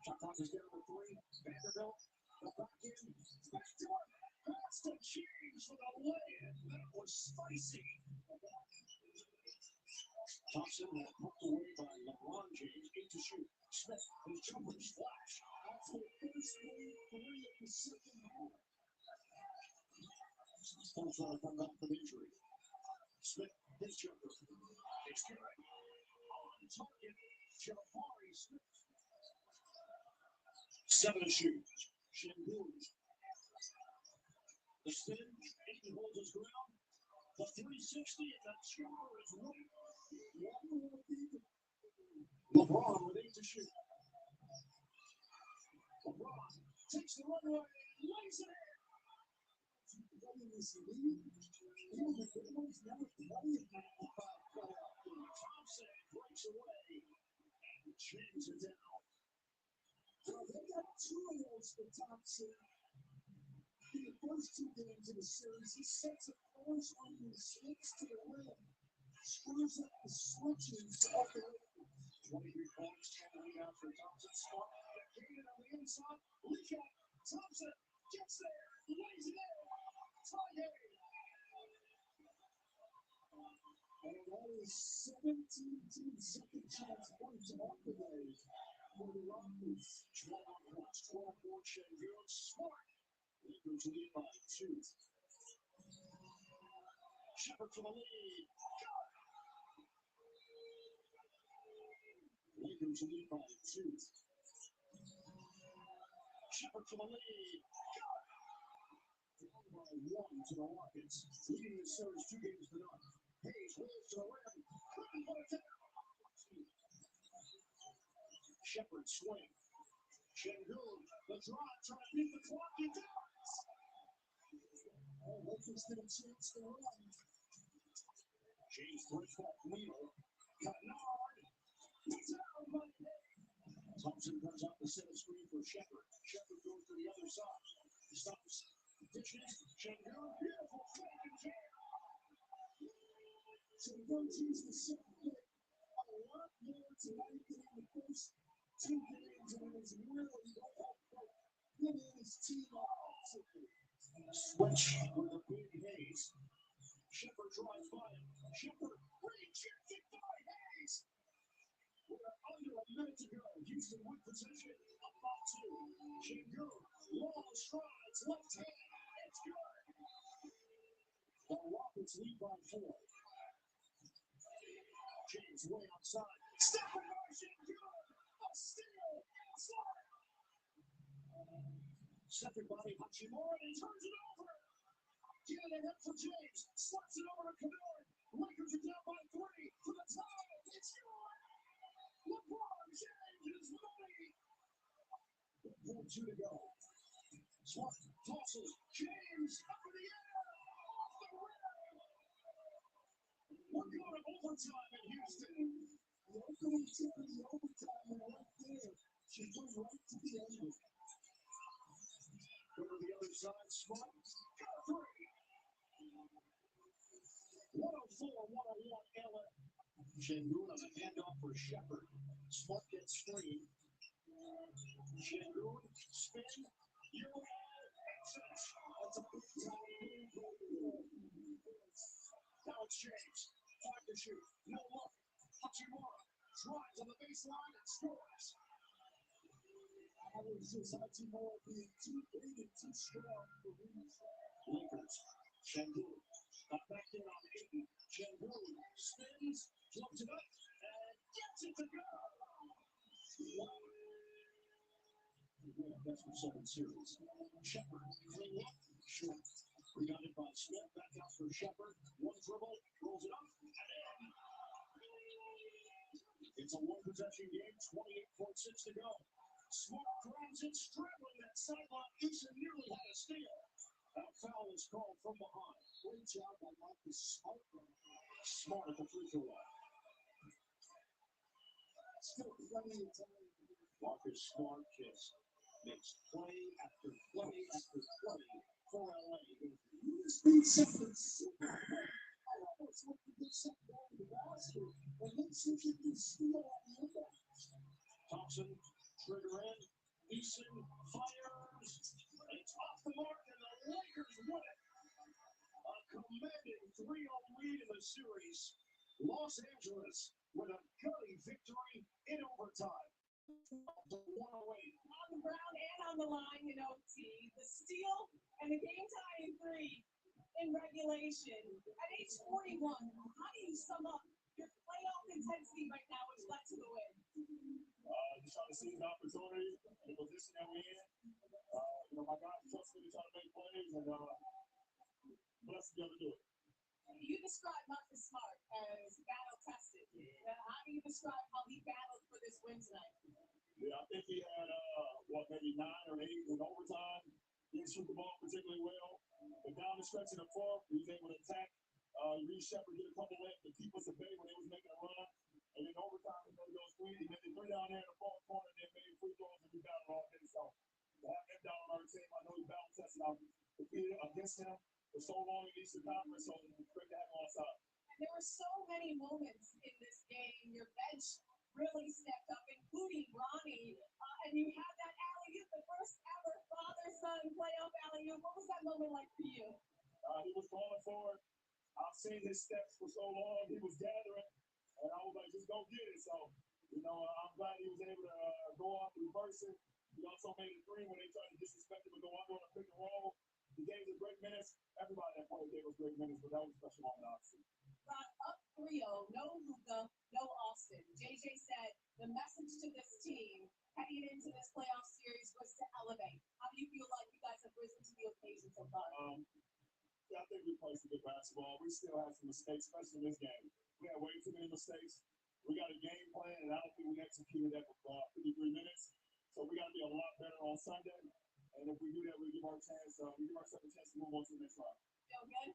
Shot clock is down to 3. Vanderbilt. The back in. Back to it. That's the change for the lay-in. That was spicy. Thompson was poked away by LeBron James. 8 to shoot. Smith, his jumpers flash. After the first 3 of the second half. Still trying to come back from injury. Smith, his jumper. It's good. On target. Jabari Smith. 7 to shoot. Shangoon. The spin. Aiden holds his ground. The 360 and the jumper is right. LeBron with 8 to shoot. LeBron takes the runway and lays it in. Thompson breaks away and chains it down. They got 2 of those for Thompson. In the first 2 games of the series, he sets a force on the slips to the rim, screws up the switches off the rim. 23 points, 10 rebounds for Thompson. Smart, Gated on the inside. Leak out. Thompson gets there, lays it in. Tie game. And that is 17 second chance points off the way for the Rockets. 12 points, 12 for Shangoon. Smart. Lakers lead by 2. Shepard for the lead. Lakers lead by 2. Shepard for the lead. Down by 1 to the Rockets. Leading the series 2 games to none. to the rim. Couldn't put it down. Shepard swing. Şengün, the drive, trying to beat the clock. He does. Oh, Lakers get a chance to run. James throws that needle. Kennard. He's out by Thompson comes out the center screen for Shepard. Shepard goes to the other side. Stops. Dishes. Şengün. Beautiful fake and jam. Şengün chooses the second pick. A lot more tonight than in the first two games, and it was really getting his team offensively. Switch with the big Hayes. Shepard drives by him. Shepard rejected by Hayes. We're under a minute to go. Houston with possession. Up by two. Şengün. Long strides. Left hand. It's good. The Rockets lead by 4. James way outside. Stephen Marshall. Good. A steal. Inside. Second body Hachimura, and he turns it over. Getting it up for James. Slaps it over to Kennard. Lakers are down by 3 for the tie. It's good. LeBron James is money. 1.2 to go. Smart tosses. James up in the air. Off the rim. We're going to overtime in Houston. The opening tip of the overtime right there. She goes right to the end. Go to the other side. Smart. Got a 3. 104-101 LA. Şengün on a handoff for Shepard. Smart gets screen. Şengün spin. You access. That's a big time. Now it's James. 5 to shoot. No look. Hachimura drives on the baseline and scores. I was just Hachimura being too big and too strong for me. Lakers. Şengün. Got back in on Aiden. Şengün spins, floats it up, and gets it to go. That's for 7 series. Shepard, clean up, short. Rebounded by Smith, back out for Shepard. One dribble, rolls it up, and in. It's a one-possession game, 28.6 to go. Smart grabs it, straddling that sideline. Houston nearly had a steal. That foul is called from behind. Great job by Marcus Smart. Smart at the free throw line. Still plenty of time. Marcus Smart just makes play after play after play for LA. He's been something super. I almost want to get something down the basket and then see if you can steal on the impact. Thompson, trigger in. Eason fires. It's off the mark, and the Lakers win it. A commanding 3-0 lead in the series. Los Angeles with a gutty victory in overtime. 108. On the ground and on the line in OT. The steal and the game tying 3 in regulation. At age 41, how do you sum up your playoff intensity right now, which led to the win? Just trying to seize the opportunity, the position that we're in. My guys trust me to try to make plays, and blessed to be able to do it. You describe Marcus Smart as battle tested. How do you describe how he battled for this win tonight? Yeah, I think he had maybe 9 or 8 in overtime. He didn't shoot the ball particularly well. But down the stretch in the fourth, he was able to attack. Reed Shepard did a couple late to keep us at bay when they was making a run. And then overtime, he made those 3. He made the 3 down there in the fourth corner, and then made free throws, and we battled all day. So to have him down on our team, I know he battle tested. I've competed against him for so long in Eastern Conference, so it's great to have him on side. There were so many moments in this game. Your bench really stepped up, including Ronnie. And you had that alley-oop, the first ever father-son playoff alley-oop. What was that moment like for you? He was calling for it. I've seen his steps for so long. He was gathering, and I was like, just go get it. So, I'm glad he was able to go off, reverse it. He also made a 3 when they tried to disrespect him and go under on a pick and roll. He gave us great minutes. Everybody that played gave us great minutes, but that was a special moment, obviously. Ron, up 3-0, no Luka, no Austin. JJ said the message to this team heading into this playoff series was to elevate. How do you feel like you guys have risen to the occasion so far? Yeah, I think we played some good basketball. We still had some mistakes, especially in this game. We had way too many mistakes. We got a game plan, and I don't think we executed that for 53 minutes. So we got to be a lot better on Sunday. And if we do that, we give ourselves a chance to move on to the next round. Feel good?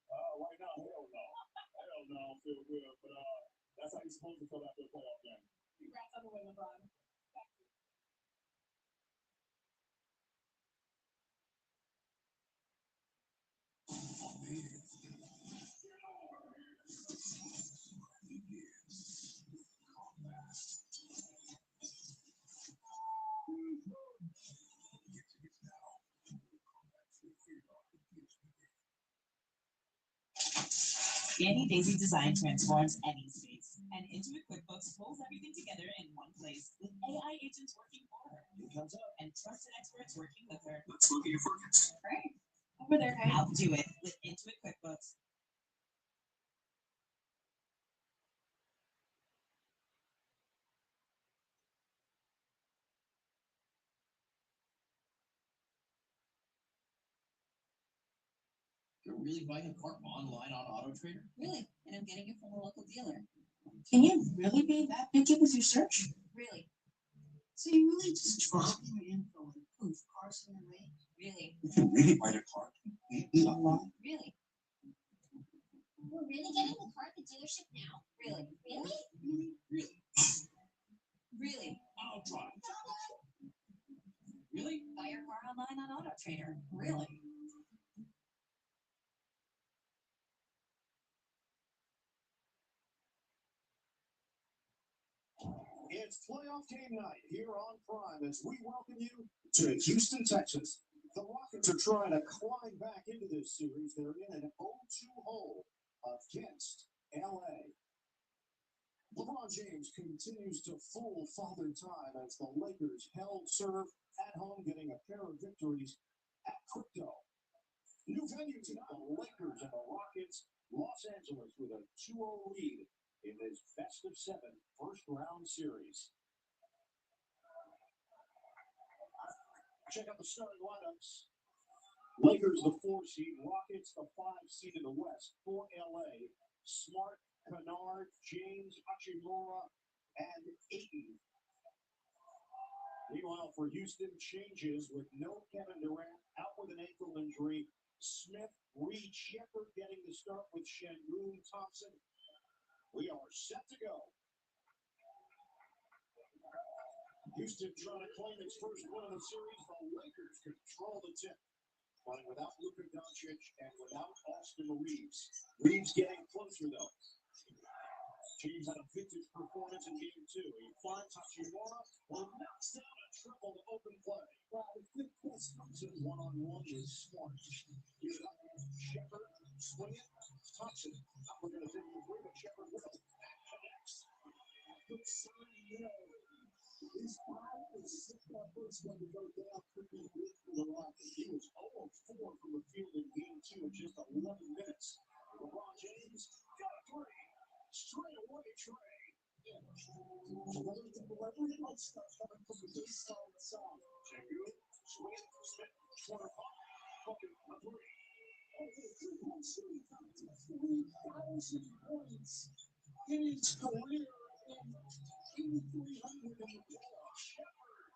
Right now, hell no. Hell no, I don't feel good. But that's how you're supposed to feel after a playoff game. Congrats on the win, LeBron. Danny Daisy Design transforms any space, and Intuit QuickBooks pulls everything together in one place with AI agents working for her. Who comes up and trusted experts working with her. Let's look at your forecast. Great. Over there, guys. I'll do it with Intuit QuickBooks. You're really buying a car online on AutoTrader? Really? And I'm getting it from a local dealer. Can you really be that picky with your search? Really? So you really just drop your info and proof cars on your way? Really? You can really buy a car completely online? Really? We're really getting the car at the dealership now? Really? Really? Really? Really? I'll drive. Really? Buy your car online on AutoTrader. Really? It's playoff game night here on Prime as we welcome you to Houston, Texas. The Rockets are trying to climb back into this series. They're in an 0-2 hole against LA. LeBron James continues to fool Father Time as the Lakers held serve at home, getting a pair of victories at Crypto. New venue tonight, the Lakers and the Rockets. Los Angeles with a 2-0 lead in this best of 7 first round series. Check out the starting lineups. Lakers the 4 seed, Rockets the 5 seed in the West. For LA, Smart, Kennard, James, Hachimura, and Ayton. Meanwhile, for Houston, changes with no Kevin Durant out with an ankle injury. Smith, Reed, Shepard getting the start with Shengun, Thompson. We are set to go. Houston trying to claim its first win of the series. The Lakers control the tip. Playing without Luka Doncic and without Austin Reeves. Reeves getting closer, though. James had a vintage performance in Game 2. He finds Hachimura and knocks down a triple to open play. Thompson one-on-one with Smart. Give it up. Shepard, swing it. Thompson. Not looking to take the three, but Shepard will. Connects. Good sign, His 5 is 6 first one to go down quickly with the Rockets. He was 0-4 from the field in Game 2 in just 11 minutes. LeBron James got a 3. Straight away, Trey. Celebrity stuff coming from the baseline side. Shengun, swing, Smith, corner pop, fucking a 3. Over 3-point shooting contest, 3,000 points in his career in 8,300 in the playoffs. Shepard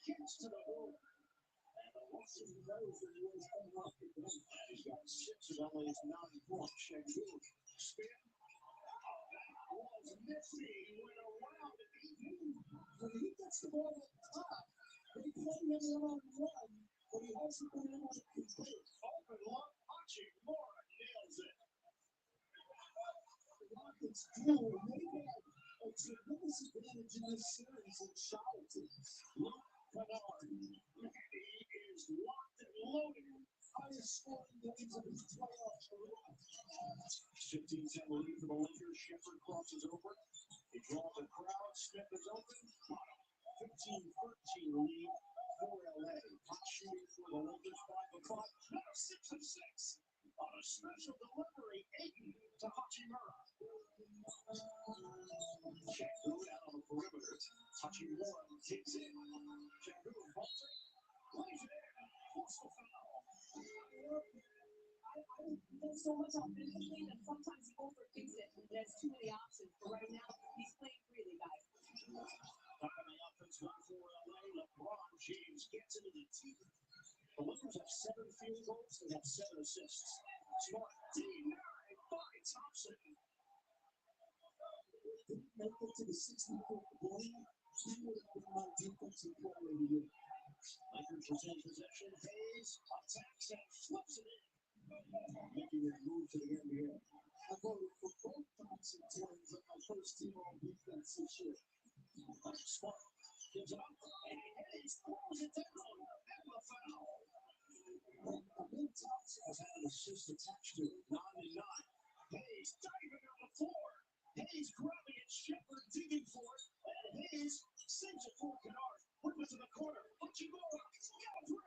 gets to the board. And the Russian knows that he was unlucky. He's got 6 of LA's 9 points. Shengun, spin. Was messy, he went around and when he gets the ball at the top, but he can't get it on one, but he hasn't been able to complete. Open look, Hachimura nails it. The Rockets do. They had a tremendous advantage in this series in shot attempts. Luke Kennard, he is locked and loaded. Highest scoring games of his playoff career. 15-10 lead for the Lakers. Shepard crosses over. He draws a crowd. Smith is open. 15-13 lead for LA. Hot shooting for the Lakers. 5-5. Now 6-6. On a special delivery, Ayton to Hachimura. Shengun out on the perimeter. Hachimura takes it. Shengun faltering. Plays it in. Forceful foul. so much offensively that sometimes he overthinks it and has too many options. But right now, he's playing freely, guys. Back on the offense run for LA, LeBron James gets into the team. The Lakers have 7 field goals. They have 7 assists. Smart denied by Thompson. Didn't make it to the 60-foot game. He would have been my defensive player of the year. Lakers retain possession. Hayes attacks and flips it in, making it move to the NBA. I voted for both Thompson twins on my first team on defense this year. Smart gives it up, and Hayes throws it down, and the foul. Thompson has had an assist attached to it, 9-9. Hayes diving on the floor. Hayes grabbing it, Shepard digging for it, and Hayes sends it for Kennard. Whip it to the corner. Hachimura, got a three.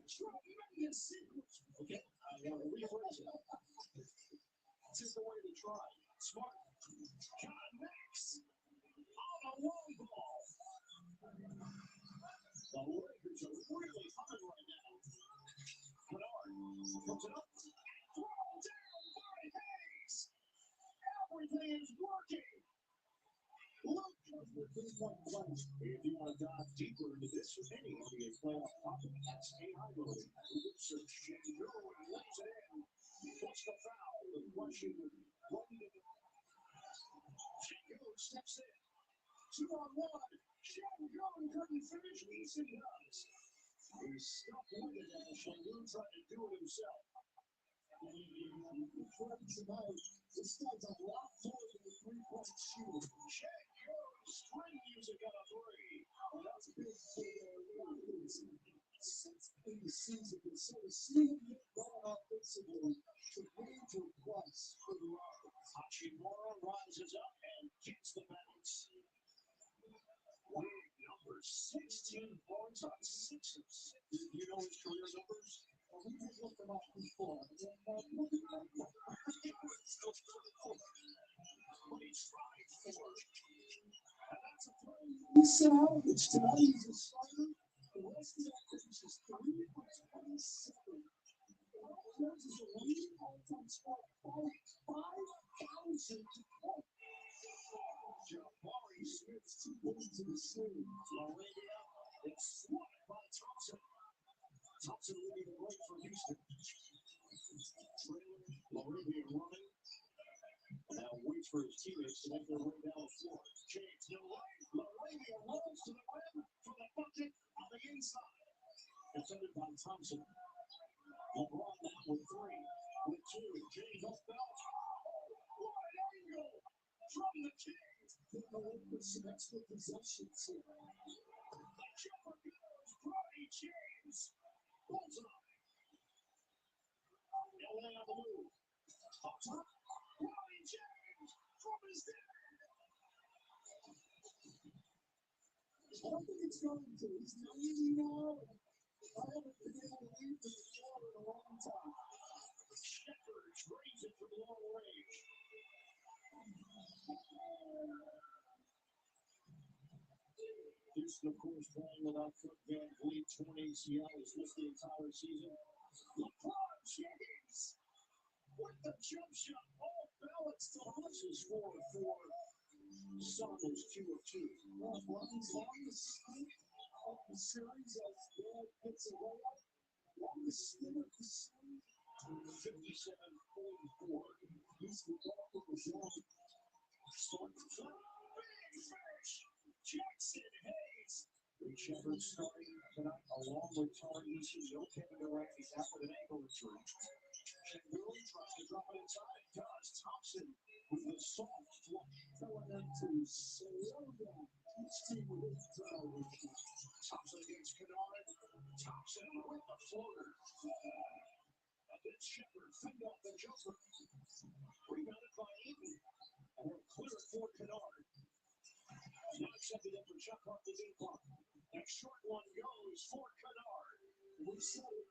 Tremendous sequence. Okay, I got to rephrase it. Just the way to try. Smart. Connects on a long ball. The Lakers are really hot right now. Kennard puts it up. Thrown down by Hayes. Everything is working. Look at the three-point play. If you want to dive deeper into this or any NBA playoff topic, that's AI mode. Search Shengo and lays it in. What's the foul? The question Shengo steps in. 2-on-1. Shengo couldn't finish. Eason does. He's stuck with it, and Shengo tried to do it himself. Tonight, this guy's a lot more than a three-point shooter. Shengo, string music on a three. That's big for the since in the season. So to see him get going offensively to major plus for the Rockets. Hachimura rises up and gets the bounce. Big number, 16 points on 6 of 6. Do you know his career numbers? We just looked them up before. But he tried for it. And that's a three. He's salvaged tonight. He's a starter. The rest of that bench is 3 for 27. There's a lead all-time score. 5,000 points. Jabari Smith's 2 points in the series. Laravia is swatted by Thompson. Thompson leading the break for Houston. Trailer, Laravia running. And now waits for his teammates to make their way down the floor. James Gillette. Laravia rolls to the rim from the bucket on the inside. Defended by Thompson. LeBron now with 3. With 2. James off balance. What an angle from the Kings. Get the Lakers some extra possessions here. The jumper goes. Bronny James. Bullseye. LA on the move. Up top. Bronny James from his dead. I don't think it's going to. He's 90 now. I haven't been able to leave the floor in a long time. Shepard drains it from long range. Houston, of course, playing without Cook, Van Vliet, torn ACL. He's missed the entire season. LeBron James with the jump shot. All balance to Hodges for Sun was 2 of 2. LeBron's longest streak of the series as Durant hits a layup. Longest spin of the series. 57.4. He's the ball of the zone. Starts big finish. Jackson Hayes. Big Shepard starting tonight along with Tariq. No Kevin Durant. He's out with an ankle injury. Shengo tries to drop it inside. Does. Thompson with a soft flush. Telling them to slow down. Each team with its drive. Thompson against Kennard. Thompson with the floater. And then Shepard fend off the jumper. Rebounded by Eaton. And they'll clear it for Kennard. Now accepted in for Chuck off the deep block. That short one goes for Kennard. We saw it.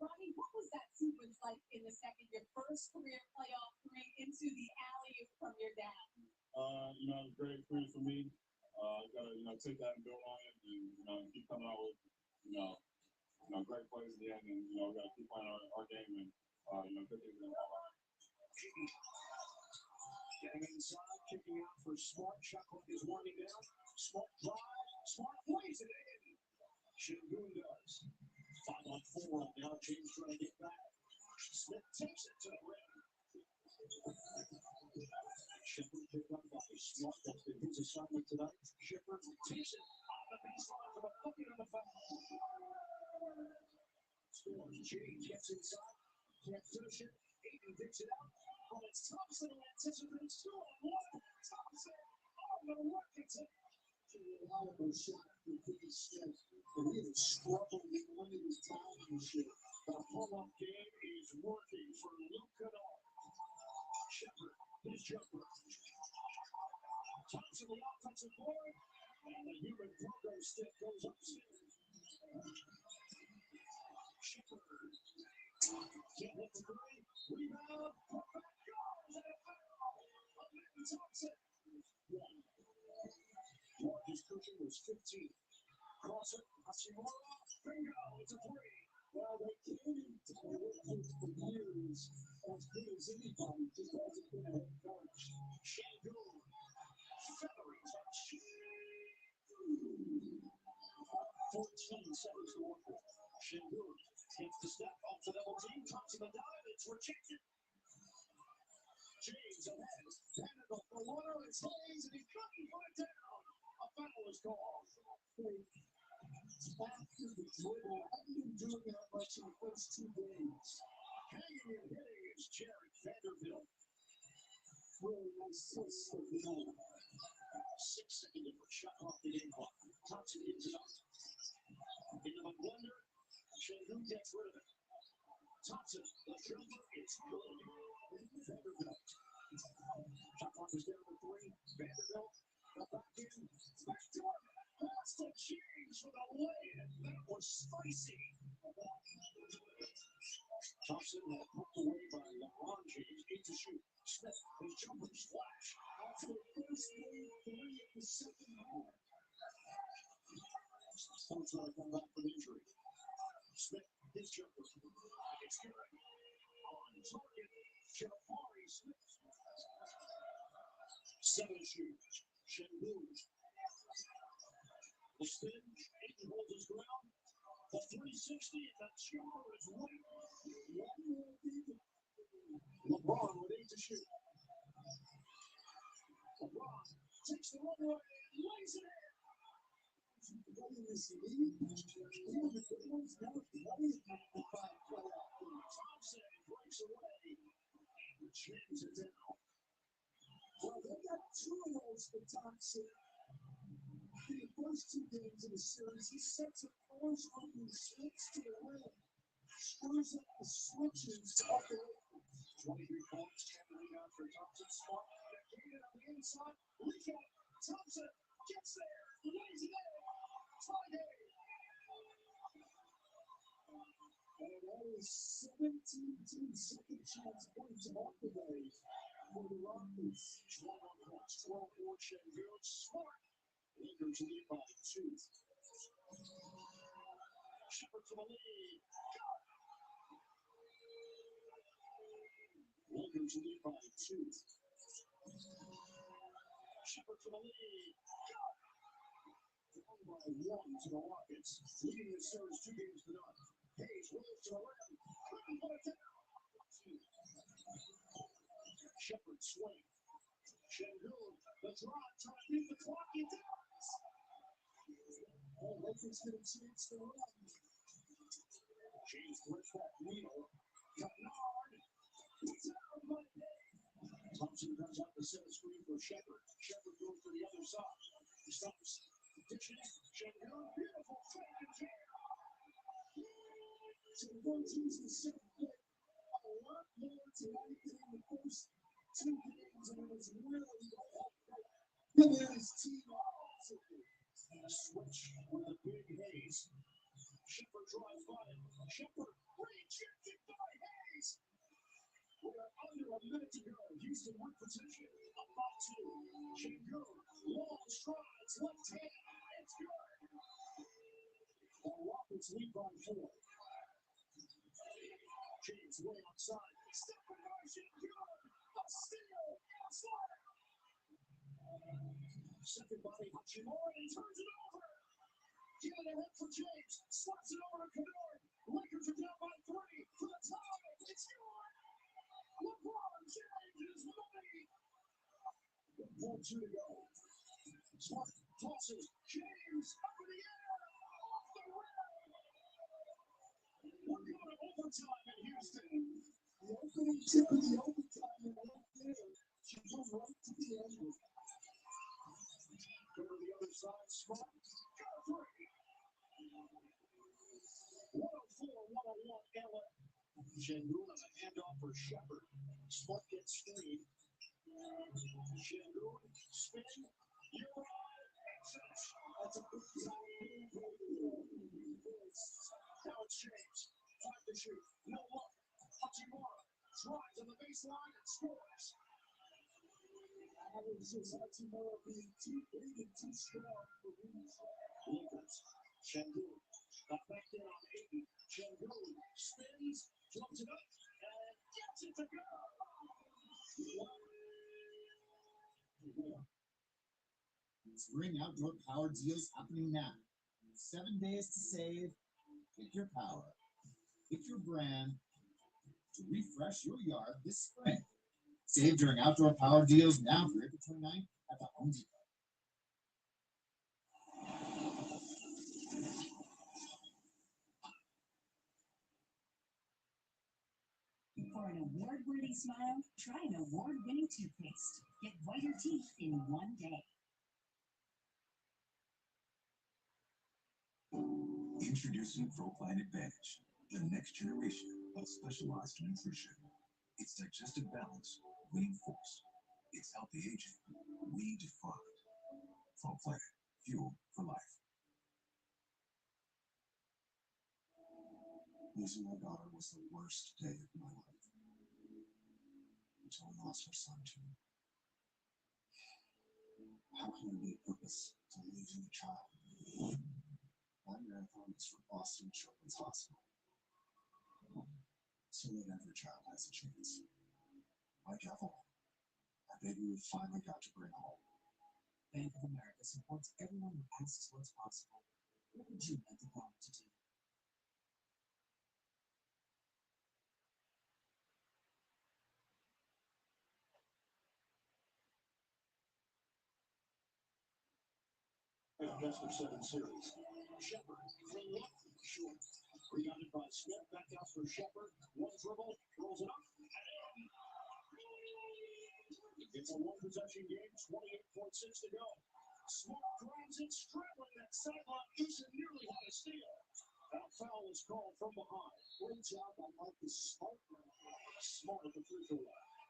Ronnie, what was that sequence like in the second? Your first career playoff 3 into the alley from your dad? Great experience for me. Gotta, take that and build on it and, keep coming out with, great plays in the end and, gotta keep playing our game and, Good things in the ball. Getting inside, kicking out for Smart. Shot clock is winding down. Smart drive. Smart plays it in. Shingun does. 5-on-4 right now. James trying to get back. Smith takes it to the rim. Shepard picked up by Smart. That's been his assignment tonight. Shepard takes it on the baseline for the bucket on the foul. Scores. James gets inside. Can't finish it. Aiden digs it out. But it's Thompson who anticipates 2-on-1. Thompson on the rocket. Reliable shot for Big Smith. But he has struggled with limited time. The pull-up game is working for Luke Kennard. Shepard, his jumper. Thompson, the offensive board. And the human pogo stick goes upstairs. Shepard. Can't hit the three. Rebound. Put back goes. And a foul. Amen Thompson. Marcus Cushing was 15. Crosser. Hashimura. Bingo. It's a three. Well, they came to the Olympics for years as good as anybody, just hasn't been a head coach. Shangoon. Feathery touch. 14 seconds to work with. Shangoon takes the step off the double team. Thompson the dive. It's rejected. James ahead. Vanderbilt for water. It stays, and he couldn't put it down. A foul is called. After the dribble, I haven't been doing that much in the first 2 games. Hanging and hitting is Jared Vanderbilt. Really nice twist of the ball. 6 seconds for shot off the game clock. Thompson gets it up. Into the blender. Shangoon gets rid of it. Thompson, the jumper is good. Vanderbilt. Shot clock is down to 3. Vanderbilt. The back in. Back door. Pass to James for the lay-in. That was spicy. Thompson poked away by LeBron James. 8 to shoot. Smith, his jumper splash. After the first wave 3 of the second half. Sports want to come back from injury. Smith, his jumper. It's good. On target. Jabari Smith. 7 shoot. Shangoon. The spin. Aiden holds his ground. The 360. And the jumper is right. LeBron with 8 to shoot. LeBron takes the runway and lays it in. Thompson breaks away and jams it down. Well, they got 2 of those for Thompson. In the first 2 games of the series, he sets a force on the switch to the rim, screws up the switches to up the rim. 23 points, 10 rebounds for Thompson. Smart, dedicated on the inside. Recap. Thompson gets there, lays it in. Friday. And that is 17 second chance points off the way for the Rockets. 12 points, 12 for Shangoon. Smart. Lakers lead by 2. Shepard for the lead. Lakers lead by 2. Shepard for the lead. Down by 1 to the Rockets. Leading the series 2 games to none. Hayes rolls to the rim. Couldn't put it down. Shepard swing. Shangoon, the drive, trying to beat the clock. He does. Oh, Lakers get a chance to run. James threats back Neal. Kennard. He's out by Dave. Thompson comes out to set a screen for Shepard. Shepard goes to the other side. He stops. Dishing. Shangoon. Beautiful fake and tear. So the Brooms the second play a lot more tonight than in the first 2 games, and it was really him and his team offensively. Switch with the big Hayes. Shepard drives by him. Shepard rejected by Hayes. We are under a minute to go. Houston with possession. Up by 2. Shangoon. Long strides. Left hand. It's good. The Rockets lead by 4. James way outside. Stepping by Shakur. A steal. Slaughter. Second body Hachimura. He turns it over. Giving it ahead for James. Slaps it over to Kador. Lakers are down by 3 for the tie. It's good. LeBron James is moving. 1-2 to go. Smart tosses. James up in the air. Off the rim. We're going to overtime in Houston. The opening tip of the overtime in right there. She goes right to the end. Go to the other side. Smart. Got a three. 104-101 LA. Shangoon on a handoff for Shepard. Smart gets screened. Shangoon, spin, you're on, exits. That's a good time. Now it's James. 5 to shoot. No look. Hachimura drives on the baseline and scores. I was just Hachimura being too big and too strong for Brooms. Lakers. Shangoon got back there on Aiden. Shangoon spins, floats it up, and gets it to go. Spring outdoor power deals happening now. 7 days to save. Pick your power. Pick your brand to refresh your yard this spring. Save during outdoor power deals now through April 29th at the Home Depot. For an award-winning smile, try an award-winning toothpaste. Get whiter teeth in one day. Introducing ProPlan Advantage, the next generation of specialized nutrition. It's digestive balance reinforced. It's healthy aging redefined. ProPlan, fuel for life. Losing my daughter was the worst day of my life. Until I lost her son too. How can there be a purpose to losing a child? My marathon is for Boston Children's Hospital. So that every child has a chance. Like Ethel, our baby we finally got to bring home. Bank of America supports everyone who asks what's possible. What would you like the bank to do? Best of 7 series. Shepard from left, short. Rebounded by Smith. Back out for Shepard. One dribble, rolls it up. It's a one-possession game. 28.6 to go. Smart grabs it, straddling that sideline. Houston nearly had a steal. That foul is called from behind. Great job by Marcus Smart. Smart at the free throw line.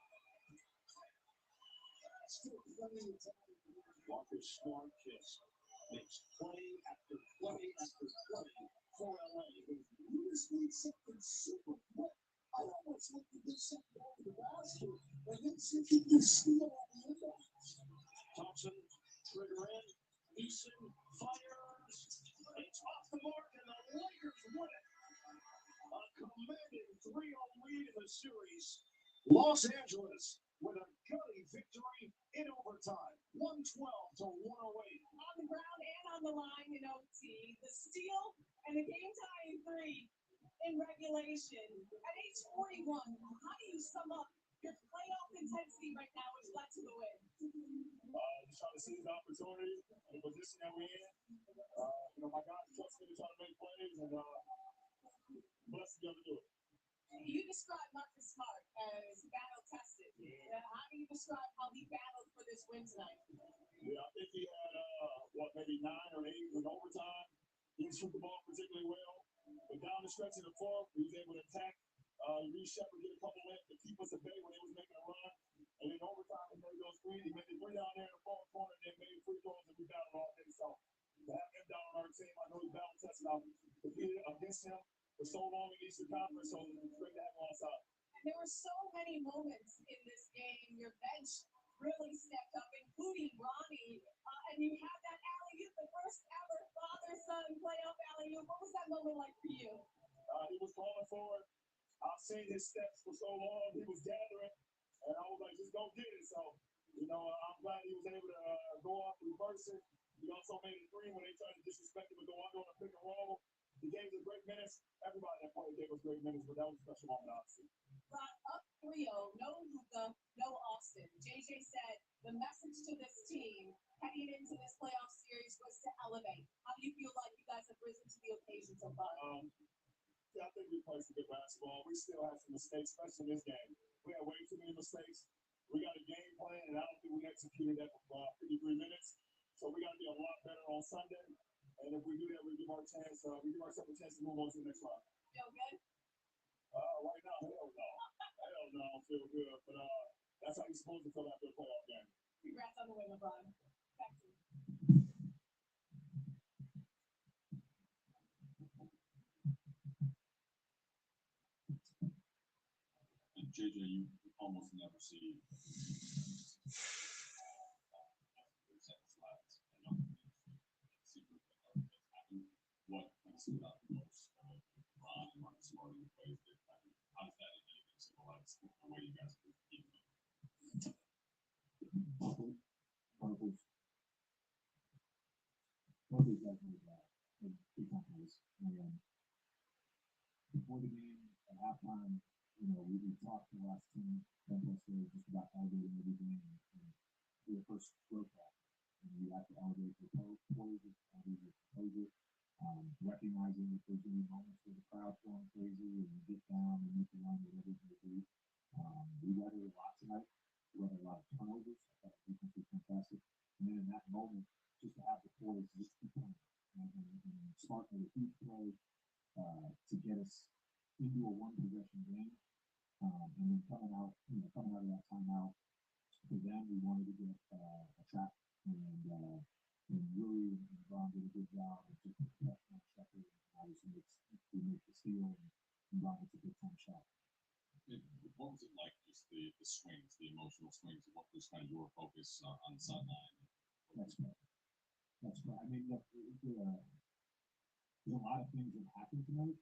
Still plenty of time. Marcus Smart just makes play after play after play for LA. You just need something super quick. I almost like to get something over the basket, and then see if you can steal on the inbound. Thompson, trigger in. Eason fires. It's off the mark, and the Lakers win it. A commanding 3-0 lead in the series. Los Angeles with a gutty victory in overtime. 112-108. On the ground and on the line in OT. The steal and the game tying 3 in regulation. At age 41, how do you sum up your playoff intensity right now, which led to the win? Just trying to seize the opportunity and the position that we're in. My guys trust me to try to make plays, and blessed to be able to do it. You describe Marcus Smart as battle tested. How do you describe how he battled for this win tonight? Yeah, I think he had maybe 9 or 8 in overtime. He shoot the ball particularly well. But down the stretch of the fourth, he was able to attack. Reed Shepard did a couple left to keep us at bay when they was making a run. And in overtime, he made those 3. He made the 3 down there in the far corner, and then made free throws, and we battled all day. So to have him down on our team, I know he battle tested. I've competed against him for so long in Eastern Conference, so it's great to have him on side. There were so many moments in this game. Your bench really stepped up, including Ronnie. And you had that alley-oop, the first ever father-son playoff alley-oop. What was that moment like for you? He was calling for it. I've seen his steps for so long. He was gathering, and I was like, just go get it. So, I'm glad he was able to go off reverse it. He also made a three when they tried to disrespect him and go under on a pick and roll. He gave us great minutes. Everybody that played gave us great minutes, but that was a special moment, obviously. Rock up 3-0, no Luka, no Austin. JJ said the message to this team heading into this playoff series was to elevate. How do you feel like you guys have risen to the occasion so far? Yeah, I think we played some good basketball. We still have some mistakes, especially in this game. We had way too many mistakes. We got a game plan, and I don't think we executed that for 53 minutes. So we got to be a lot better on Sunday. And if we do that, we give ourselves a chance to move on to the next round. Feel good? Right now, hell no. Hell no, I don't feel good. But that's how you're supposed to feel after a playoff game. Congrats on the win, LeBron. Back to you. And JJ, you almost never see what stood out the most Ron and Marcus Smart in the plays that how does that even symbolize the way you guys are keeping it? Both these guys made big time plays. And before the game, at halftime, we talked to the last team, just about elevating everything. And for the first road call, you have to elevate your poise, elevate your composure, recognizing that there's going to be moments where the crowd's going crazy and you get down and make a run, whatever it may be. We weathered a lot tonight. We weathered a lot of turnovers. I thought the defense was fantastic. And then in that moment, just to have the poise to just keep playing. And Smart made a huge play to get us into a one possession game. And then coming out of that timeout, for them, we wanted to get a trap. And really, Brown did a good job of just protecting our shepherd. Obviously, we make the steal, and Brown gets a good time shot. What was it like, just the swings, the emotional swings? What was kind of your focus on the sideline? That's right. I mean, look, there's a lot of things that happened tonight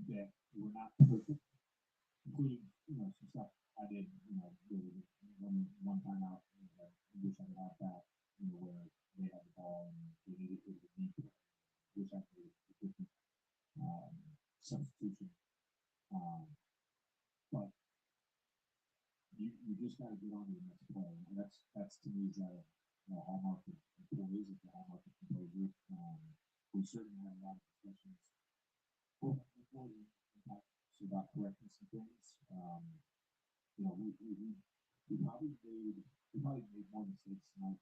that were not perfect, including some stuff I did. One time out, I wish I could have back. Where they had the ball and they needed it was a deep. Wish I could have a different substitution. But you just got to get on to the next play, and that's to me is a hallmark of poise, it's a hallmark of composure. We certainly had a lot of discussions both before the impact about correctness and things. We probably made more mistakes tonight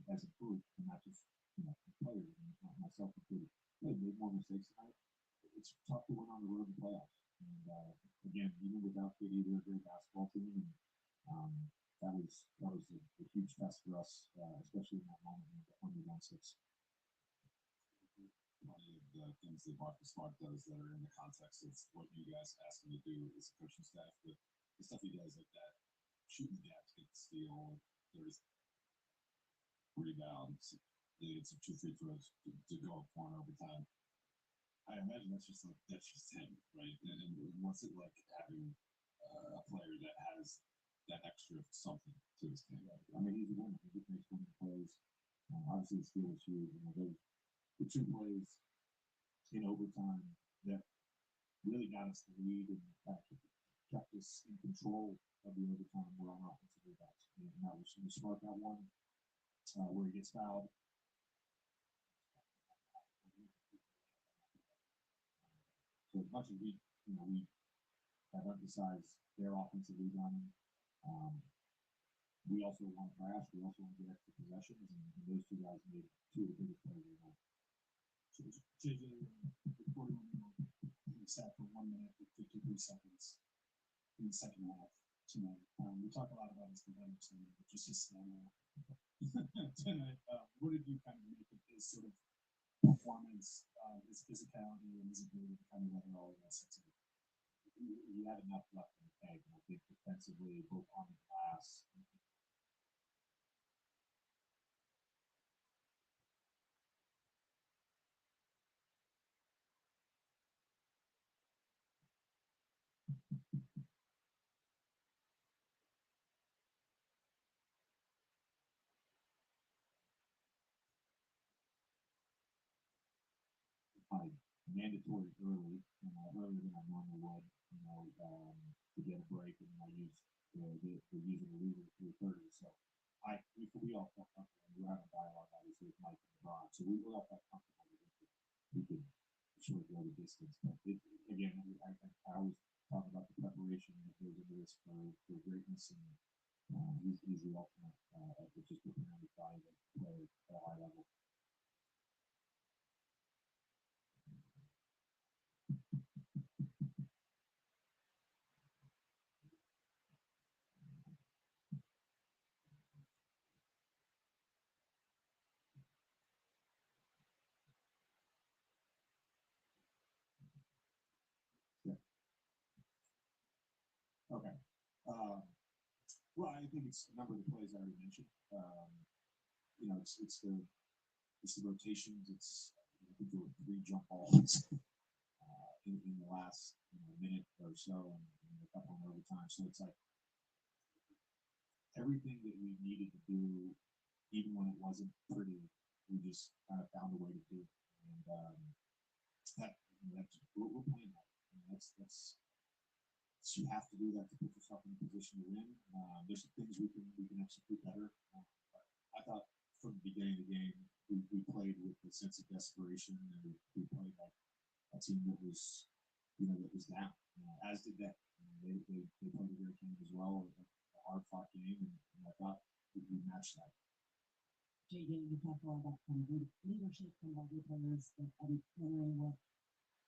as a group, and not just players, and myself included. We made more mistakes tonight. It's tough to win on the road in playoffs. And again, even without KD, they're a great basketball team, and that was a huge test for us, especially in that moment when we won 6. One of the things that Marcus Smart does that are in the context of what you guys ask him to do as a coaching staff, but the stuff he does like that, shooting the gap to get the steal, there's rebounds, they get some 2 free throws to go up for an overtime. I imagine that's just him, right? And what's it like having a player that has that extra something to his game? I mean, he's a winner. He makes winning plays. Obviously, the steal was huge. The 2 plays in overtime that really got us the lead and kept us in control of the overtime were on offensive rebounds. And that was Smart that one where he gets fouled. So as much as we have emphasized their offensive rebounding, we also want to crash. We also want to get extra possessions, and those 2 guys made 2 of the biggest plays of the night. So JJ, reporting on sat for 1 minute and 53 seconds in the second half tonight. We talk a lot about his competitive standard, but just his stamina tonight. What did you kind of make of his sort of performance, his physicality, and his ability to kind of weather all of that sensitivity? He had enough left in the tank, and I think defensively, both on the glass. kind of mandatory early, earlier than I normally would, to get a break, and I used the user to lose it 3:30. So we all felt comfortable. We were having dialogue obviously with Mike and LeBron, so we all felt comfortable that we could sort of go the distance. But again, I always talk about the preparation that goes into this for greatness, and he's the ultimate at just preparing his body to play at a high level. Okay. Well, I think it's a number of the plays I already mentioned. It's the rotations. I think there were 3 jump balls in the last minute or so, and a couple in overtime. So it's like everything that we needed to do, even when it wasn't pretty, we just kind of found a way to do. And that's we're playing that. That's you have to do that to put yourself in a position to win. There's some things we can execute better. But I thought from the beginning of the game, we played with a sense of desperation, and we played like a team that was down. As did they. They played a great game as well, a hard fought game, and I thought we matched that. JJ, you talked a lot about kind of leadership from all your players, but I'm wondering what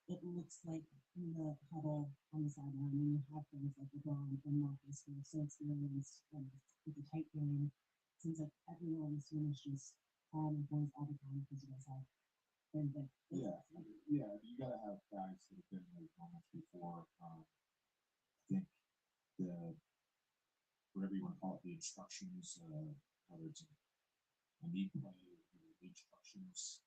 it looks like in the huddle on the sideline when you have things like LeBron and Marcus who are so experienced and with a tight game. It seems like everyone on the team is just calm and poised all the time because you guys have very good. Yeah, you got to have guys that have been in those moments before. I think the whatever you want to call it, the instructions, whether it's a need play, the instructions,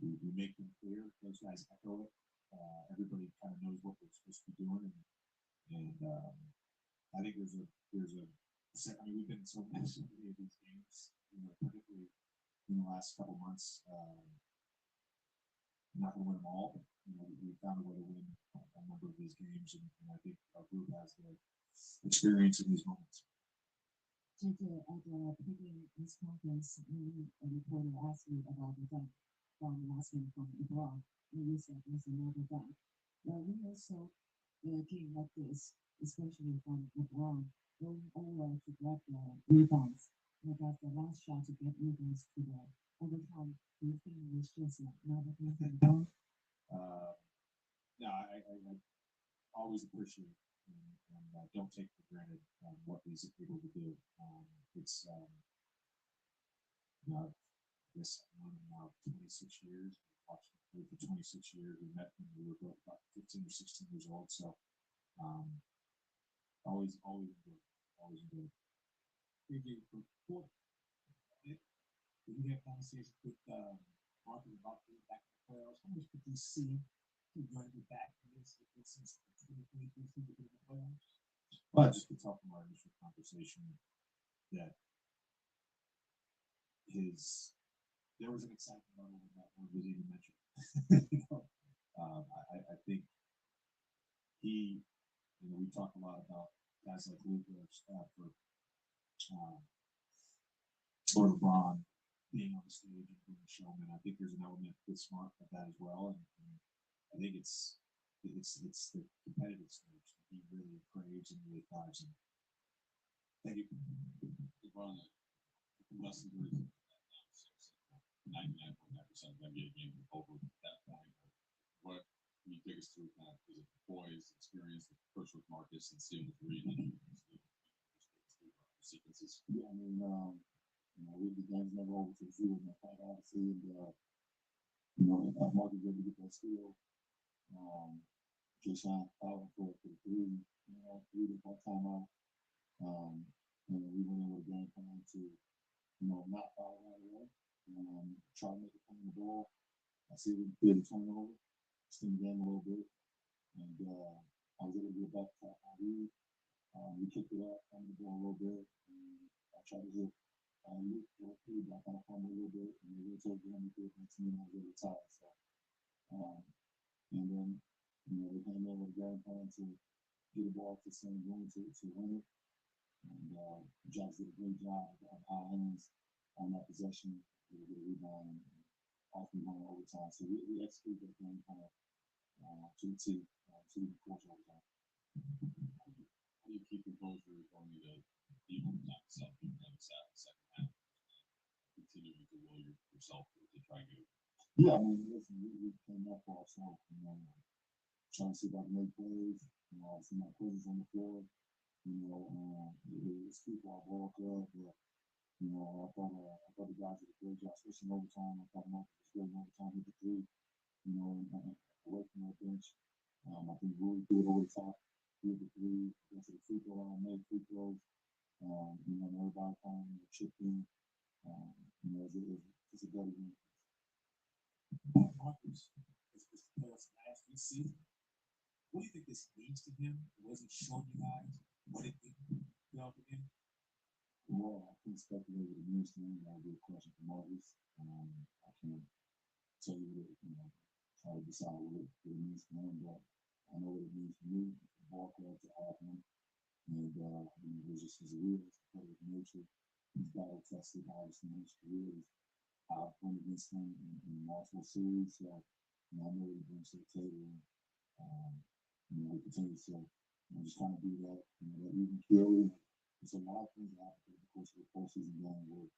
we make them clear. Those guys echo it. Everybody kind of knows what we're supposed to be doing, and I think there's a set. I mean, we've been so many of these games, particularly in the last couple months. Not going to win them all, but we found a way to win a number of these games, and I think our group has the experience in these moments. JJ, at the beginning of this conference, a reporter asked you about the dunk from last game from LeBron, and you said there's another dunk. Well, we also, in a game like this, especially from LeBron, going over to grab the rebounds. And that's the last shot to get rebounds to the overtime. Do you think it was just another thing from LeBron? No, I always appreciate and don't take for granted what he's able to do. It's I guess I've known him now 26 years. We've watched him play for 26 years. We met when we were both about 15 or 16 years old. So always enjoyed. Always enjoyed. Did you have conversations with Marcus about being back in the playoffs? How much could you see him going to be back in this since the 2023 season in the playoffs? Well, just to tell from our initial conversation that there was an excitement level when that word was even mentioned. I think we talk a lot about guys like Luka or LeBron being on the stage and being a showman. I think there's an element with Smart of that as well, and I think it's the competitive stage that he really craves and really thrives in. Thank you. LeBron, less than 99.9% of them get a game over at that point. What can you take us through kind of is it poise, experience, first with Marcus and seeing with Reed and sequences? Yeah, I mean, the game's never over to zero in that fight, obviously, and Marcus able to get that steal. Jason fouled for the 3, 3 to 4 timeout. And we went in with a game plan to, not foul right away. Try to make it come in the ball. I see we did a turnover, extend the game a little bit, and I was able to get back to Reed. We kicked it up, come the ball a little bit, and I tried to hit I kind of fumbled a little bit, and they told me to and I was retired. So, and then, they came in with a game plan to get the ball to St. Louis to win it. And Jacks did a great job of high hands on that possession. They get a rebound and often going overtime. So we executed that game plan to the T, to the fourth overtime. How do you keep composure going into the overtime itself, even though it's out the second half, continuing to will yourself to try and get it? Yeah, I mean, listen, we came up for ourselves, trying to see if I can make plays, I see my presence on the floor, it's people our ball club, but, I thought the guys did a great job, especially in overtime. I thought Marcus was great in overtime, hit the three, and away from their bench. I think Rui threw it over the top, hit the three, got to the free throw line, made free throws, and everybody kind of chipped in. It's a better game. Marcus is the playoffs last week season. What do you think this means to him? What has he shown you guys? What did he develop with him? Well, I can't speculate what it means to him. That would be a question for Marcus. I can't tell you try to decide what it means to him, but I know what it means to me. It's a ball club to have him. And there's just his real competitive nature. He's battle tested, obviously, in his career. I've played against him in multiple series, so I know what he brings to the table. We continue to just kind of do that, that even kill. There's a lot of things that happen over the course of the postseason game where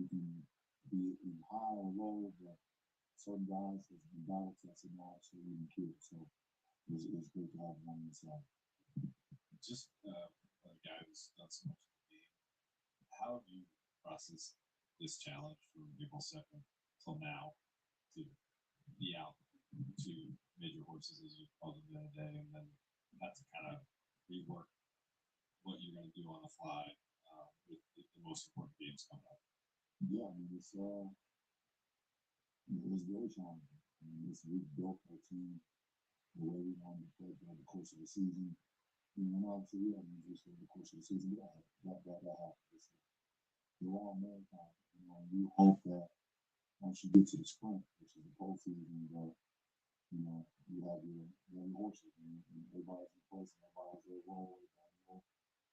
you can be in high or low, but certain guys have been battle tested now, so even kill. So it's great to have one inside. Just a guy who's done so much in the game, how have you processed this challenge from April 2nd till now to be out to major horses, as you called them the other day, and then have to kind of rework what you're going to do on the fly with the most important games coming up? Yeah, I mean, it's very challenging. We built our team the way we wanted to play during the course of the season. And obviously, we haven't just during the course of the season. That happens. They're all marathon. You hope that once you get to the sprint, which is the postseason, that you have your horses and everybody's in place and everybody's their role.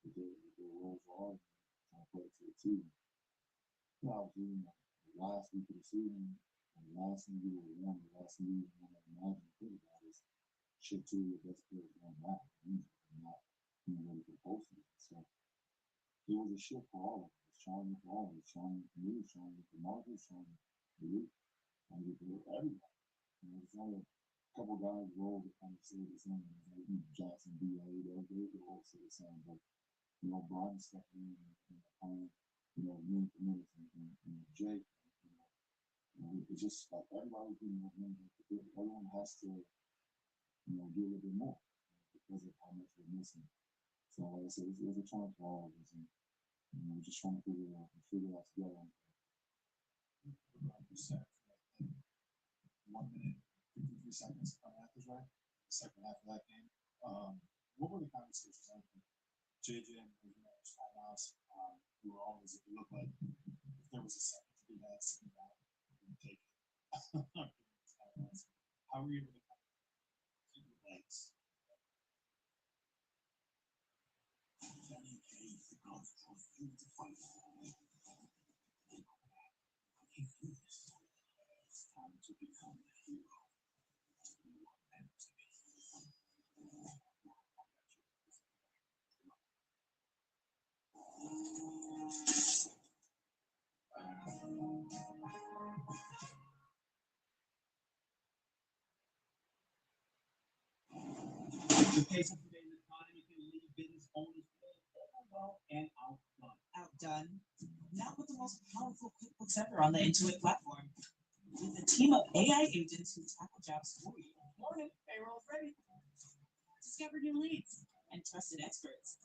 What their roles are, trying to play it to the team. Obviously, the last week of the season, and the last thing you would want, the last thing you would want to imagine think about is ship two of your best players going back and not being ready for the postseason. So it was a shift for all of us. It's challenging for all of us. Challenging for me, challenging for Marcus, challenging for you, challenging for everybody. There's only a couple guys rolled that kind of say the same. Jackson, B.A., they all say the same. But, Brian stepped in and playing, minute for minute, and Jake, it's just like everybody's doing what everyone has to, do a little bit more because of how much we're missing. So, like I said, it's a challenge for all of us. And, we're just trying to figure it out together. 1 minute, 53 seconds, if my math is right. The second half of that game. What were the conversations like? JJ and timeouts, who were always, it looked like if there was a second to be had, sitting down, we would take it. How were you able to keep your legs? It's time to become a hero. The pace of today's economy can leave business owners overwhelmed and outdone. Outdone? Not with the most powerful QuickBooks ever on the Intuit platform. With a team of AI agents who tackle jobs for you. Morning, payroll's ready. Discover new leads and trusted experts.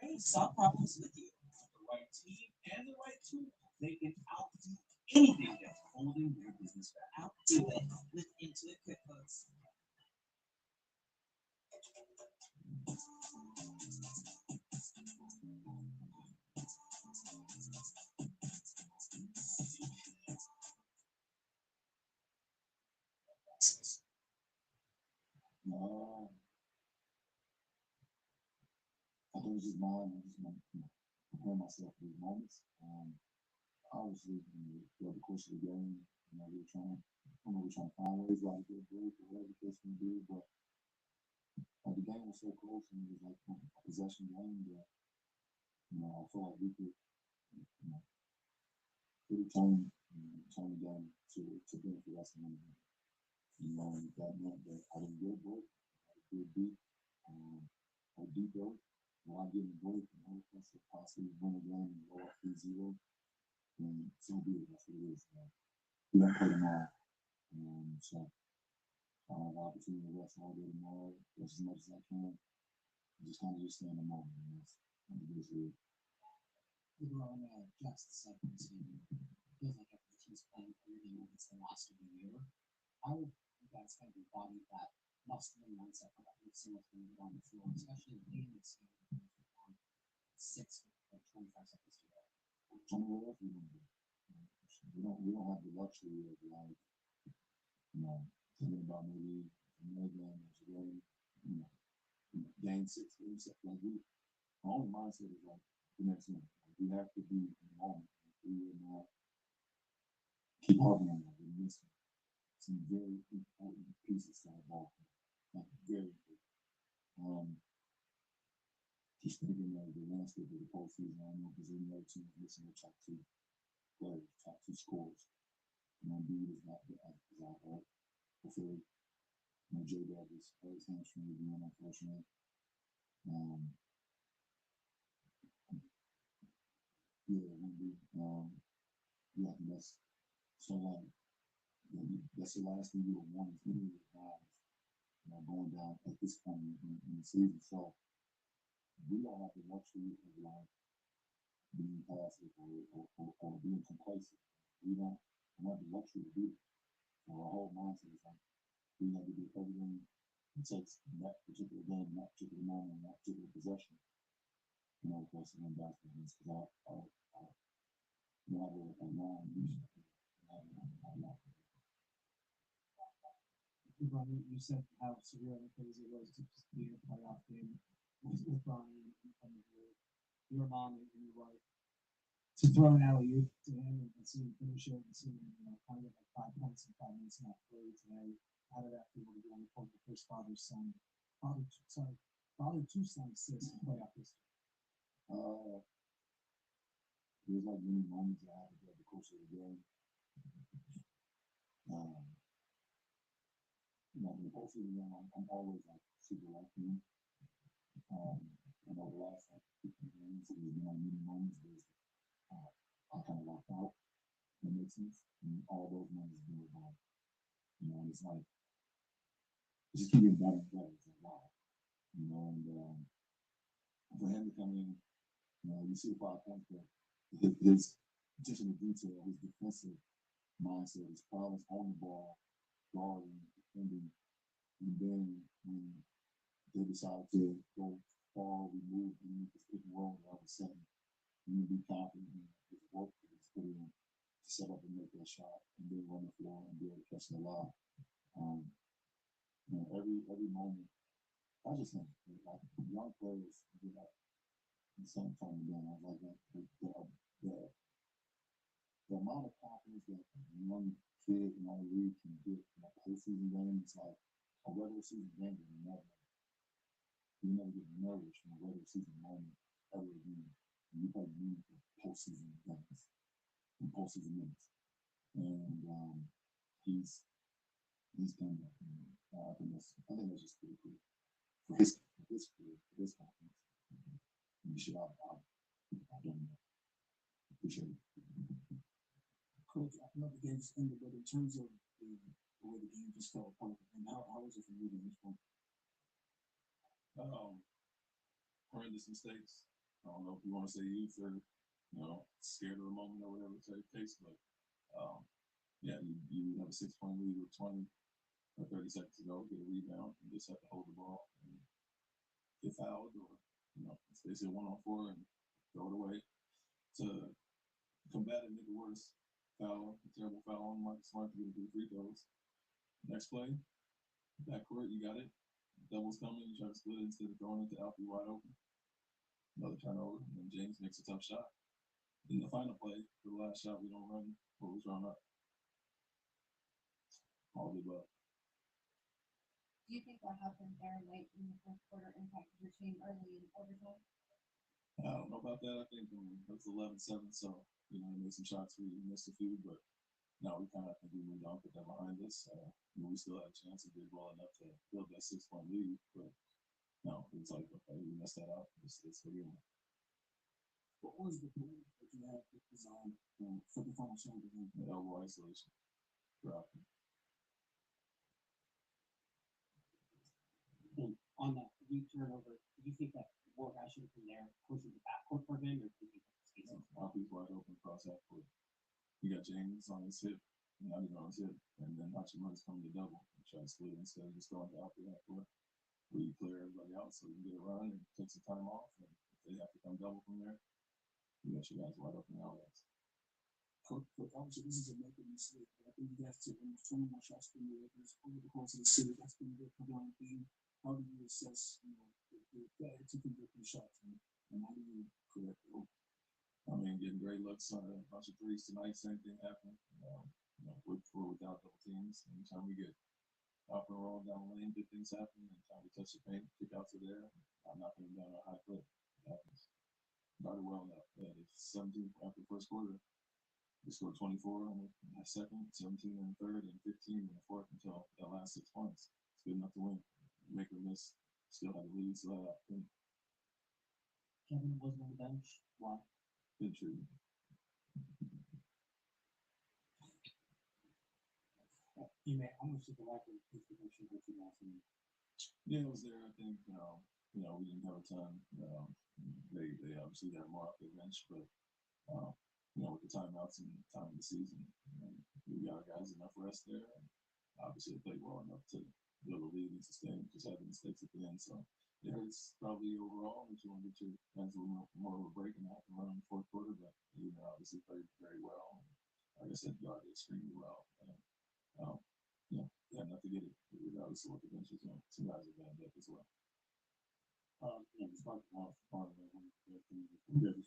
Ready to solve problems with you. The right team and the right tool, they can outdo anything that's holding their business back. Outdo it with Intuit QuickBooks. think it's just mine. I just want to prepare myself for these moments. Obviously, throughout the course of the game, we're trying, we're trying to find ways like to get a break or whatever the case may be. But the game was so close and it was like a possession game that I feel like we could really turn the game to benefit us in the game. That meant that I didn't get a break. I had a good beat, a deep break. When I get a break and hope us to possibly win a game and go up 3-0, then so be it. That's what it is. We don't play tomorrow. So I have the opportunity to rest all day tomorrow, rest as much as I can. Just kind of just stay in the moment. That's it. LeBron, Jackson said to feels like every team's playing everything like it's the last of the year. How have you guys kind of embodied that muscular mindset for every single thing on the floor, especially late in this game, on 6 with like 25 seconds to go? What else we gonna do? We don't have the luxury of like, thinking about maybe another game that's really, game 6, game 7. Like our only mindset is like the next one. Like, we have to be in the moment. We will not keep harping on that. We're missing some very important pieces to our ball. Like very important. Just thinking of the landscape of the postseason, I don't know if there's any other teams missing their top 2 players, top 2 scorers. Embiid is not out hurt. Hopefully, J Dub is his hamstring again, unfortunately. Embiid. I think that's so like that's the last thing you would want is any of your guys, going down at this point in the season. So we don't have the luxury of like being passive or being complacent. We don't have the luxury to do it. So our whole mindset is like we have to do everything it takes in that particular game, in that particular moment, in that particular possession, for us to win basketball games. Because I have a long vision. LeBron, you said how surreal and crazy it was to just be in a playoff game with Bronny and kind of your mom and your wife. To throw an alley-oop to him and see him finish it and see him, kind of get like 5 points in 5 minutes in that play today. How did that feel to be on the court, the first father-to-son assist in playoff history? There's like many moments that happened throughout the course of the game. In the postseason game, I'm always like super lucky. The last like 15 games, there's been like many moments where I kind of locked out. That makes sense. And all those moments have been with mine. It's like it just keep getting better and better. It's like wow. And for him to come in, you see the 5 points, but his attention to detail, his defensive mindset, his prowess on the ball, guarding, defending, and then when they decided to go far removed and just pick and roll all of a sudden, you need to be confident in his work that he's put in to set up and make that shot and then run the floor and be able to catch the lob. Every moment, I just think like young players get up in some time again. I was like the amount of confidence that a young kid in our league can get in a postseason game. It's like a regular season game will never get nervous from a regular season moment ever again. And you play meaningful postseason games and postseason minutes. And he's done that. I think that's just pretty cool for his career, for his confidence. You should have done that. Appreciate it. Coach, I know the game just ended, but in terms of the way the game just fell apart, and how was it for you in this one? Horrendous mistakes. I don't know if you want to say youth or scared of the moment or whatever the case, but you have a 6-point lead with 20 or 30 seconds to go, get a rebound, and just have to hold the ball and get fouled or they say 1-on-4 and throw it away to combat it, make it worse. Foul, a terrible foul on Mark Smart to get 3 free throws. Next play, backcourt, you got it. Doubles coming, you try to split it instead of throwing it to Alfie wide open. another turnover, and then James makes a tough shot. In the final play, for the last shot, we don't run what was drawn up. All the above. Do you think what happened there late in the fourth quarter impacted your team early in overtime? I don't know about that. I think it was 11-7, so we made some shots. We missed a few, but no, we kind of think we moved on, put that behind us. We still had a chance and did well enough to build that 6-point lead, but no, it's like, okay, we messed that up. It's forgiven. What was the plan that you had designed for the final shot of the game? The elbow isolation. Drop. And on that weak turnover, do you think that work actually from there closer to the backcourt for him, or do you think that's He's wide open across half court. You got James on his hip, not even on his hip, and then Hachimura's coming to double and try to split instead of just going to out the half court. Where you clear everybody out so you can get a run and take some time off. And if they have to come double from there, you got your guys wide open outlets. Coach, obviously this is a make or mistake, but I think you guys took almost 21 shots from the Lakers over the course of the series. That's been a good prevailing theme. How do you assess, the failure to convert these shots, and how do you correct it? I mean, getting great looks on a bunch of threes tonight. Same thing happened. With or without double teams. Anytime we get up and roll down the lane, good things happen. Anytime we touch the paint, kick outs are there. I'm knocking them down a high clip. It happens. Started well enough. It's 17 after the first quarter. We scored 24 on the second, 17 in the third, and 15 in the fourth until that last 6 points. It's good enough to win. Make or miss. Still had the lead. Still had opportunity. Kevin wasn't on the bench. Why? Good treatment. How much did the lack of distribution hurt you last night? Yeah, it was there. I think we didn't have a ton. They obviously got more off their bench, but with the timeouts and time of the season, we got our guys enough rest there. And obviously, they played well enough to build a lead and sustain. Just had the mistakes at the end, so it hurts probably overall. If you want to get your guys a little more of a break and have to run in the fourth quarter, but obviously played very well. And like I said, guarded extremely well. And, they had enough to get it, regardless of what the bench is doing. Some guys are banged up as well. Despite the loss, part of that,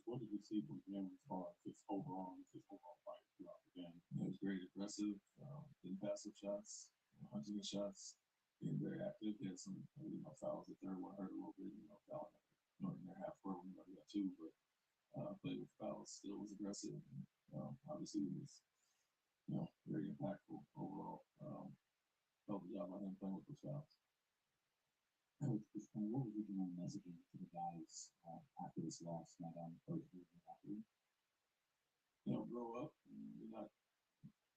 what did you see from him as far as his overall fight throughout the game? It was very aggressive, didn't pass up shots, hunting the shots, being very active. He had some fouls. The third one hurt a little bit, fouling in their half court when we got two, but played with fouls, still was aggressive. And, obviously, he was very impactful overall. Hell of a job by him playing with those fouls. Coach, what was your general messaging to the guys after this loss? Not on the first week of that week. Grow up. You're not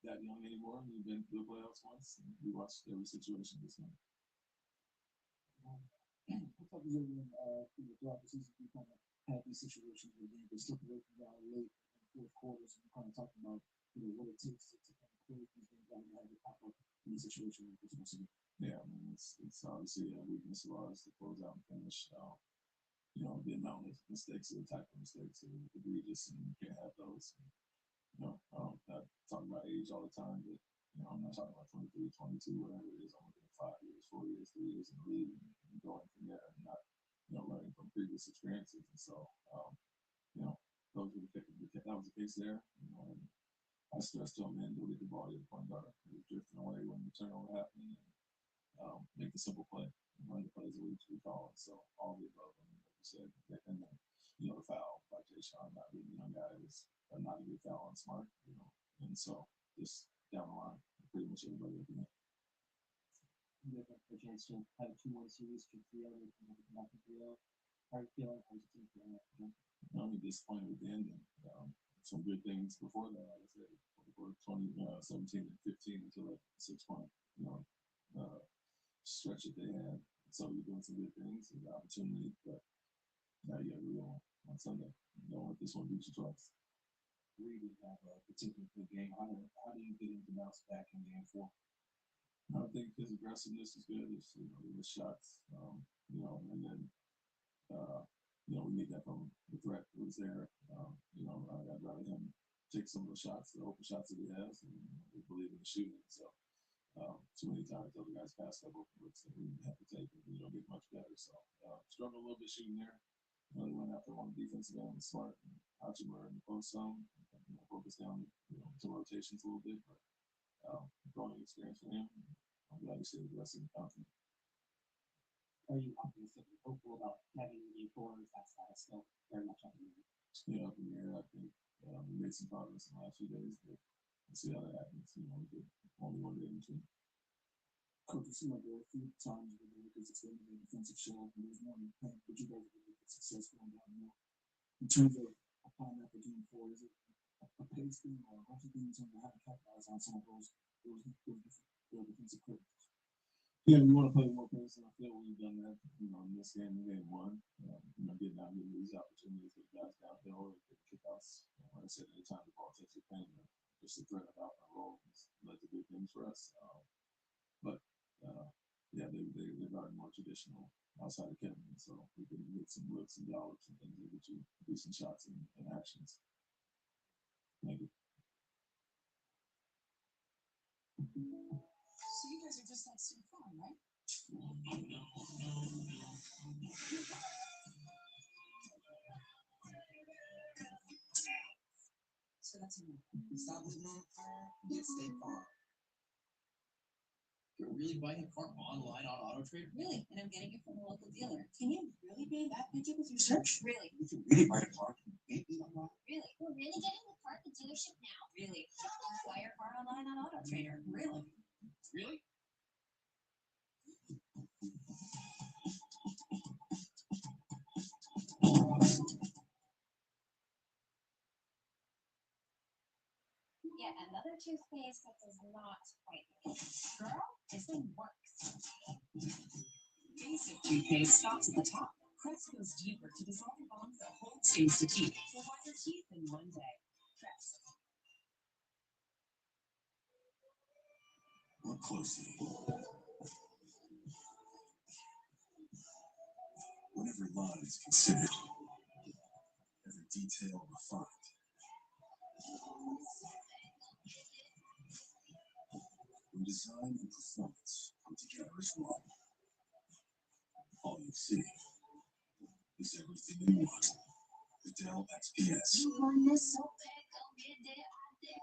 that young anymore. You've been to the playoffs once. And we watched every situation this time. What type of when throughout the season you kind of had these situations where you slip away from y'all late in the fourth quarters, and you kind of talked about what it takes to kind of close these games out and have it pop up in a situation like this once again. Yeah, I mean, it's obviously a weakness of ours to close out and finish. The amount of mistakes or the type of mistakes are egregious, and you can't have those. I talk about age all the time, but I'm not talking about 23, 22, whatever it is. I'm looking at 5 years, 4 years, 3 years in the league, and going from there, and not learning from previous experiences. And so, those were that was the case there. And I stressed to him, man, go get the ball to the point guard. He was drifting away when the turnover happened. And, make the simple play, run the plays that we call it. So all the above, like you said, and then the foul by Jay Sean, not being a young guy, was not a good foul on Smart, and so just down the line, pretty much everybody at the end. You have a chance to have a 2-1 series to 3-0 and come back to 3-0. How are you feeling? How's the team feeling after that? I'm disappointed with the ending. Some good things before that, like I said, before 17 and 15 until that 6-point, stretch that they had. So you're doing some good things and the opportunity, but now you got to go on Sunday. You don't let this one beat you twice. We did have a particular good game. How do you get into bounce back in game 4? I think his aggressiveness is good. It's, the shots, and then, we need that from the threat that was there. I'd rather him take some of the shots, the open shots that he has, and we believe in the shooting. So, too many times other guys pass up open looks that we have to take, and we don't get much better. So, struggle a little bit shooting there. Really went after one defensive end, Smart and Hachimura in the post zone. Focus down, some rotations a little bit, but growing experience for him. I'm glad to see the rest of the company. Are you optimistic and hopeful about having game 4? That's still very much up in the air. Yeah, up in the air. I think we made some progress in the last few days, but we'll see how that happens. Only one day in between. Coach, it seemed like there were a few times where the Lakers extended their defensive shell, and there was one in the paint, but you guys were really successful in that more. In terms of applying that for game 4, is it a pace thing or a bunch of things in terms of how to capitalize on some of those defensive critics? Yeah, we want to play more pace, and I feel we've done that. In this game, we game 1. Getting these opportunities with guys downhill or getting kickouts. Like I said, anytime the ball takes the paint, just the threat of out and roll has led to good things for us. But yeah, they're guarding more traditional outside of Kevin, so we can get some looks and dollops and things that get you decent shots and actions. Thank you. So you guys are just like super fun, right? So that's a no. Stop living on fire, get State Farm. You're really buying a car online on AutoTrader? Really? And I'm getting it from a local dealer. Can you really be that picky with your search? Really? You can really buy a car online? Really? We're really getting the car at the dealership now? Really? Buy your car online on AutoTrader? Really? Really? Yet another toothpaste that does not quite work. Girl, this thing works. Basic toothpaste stops at the top. Crest goes deeper to dissolve bonds that hold stains to teeth. For whiter teeth in one day. Crest. Look closely. When every line is considered, every detail refined. When design and performance come together as one, all you see is everything you want. The Dell XPS. You want this so bad, go get that idea.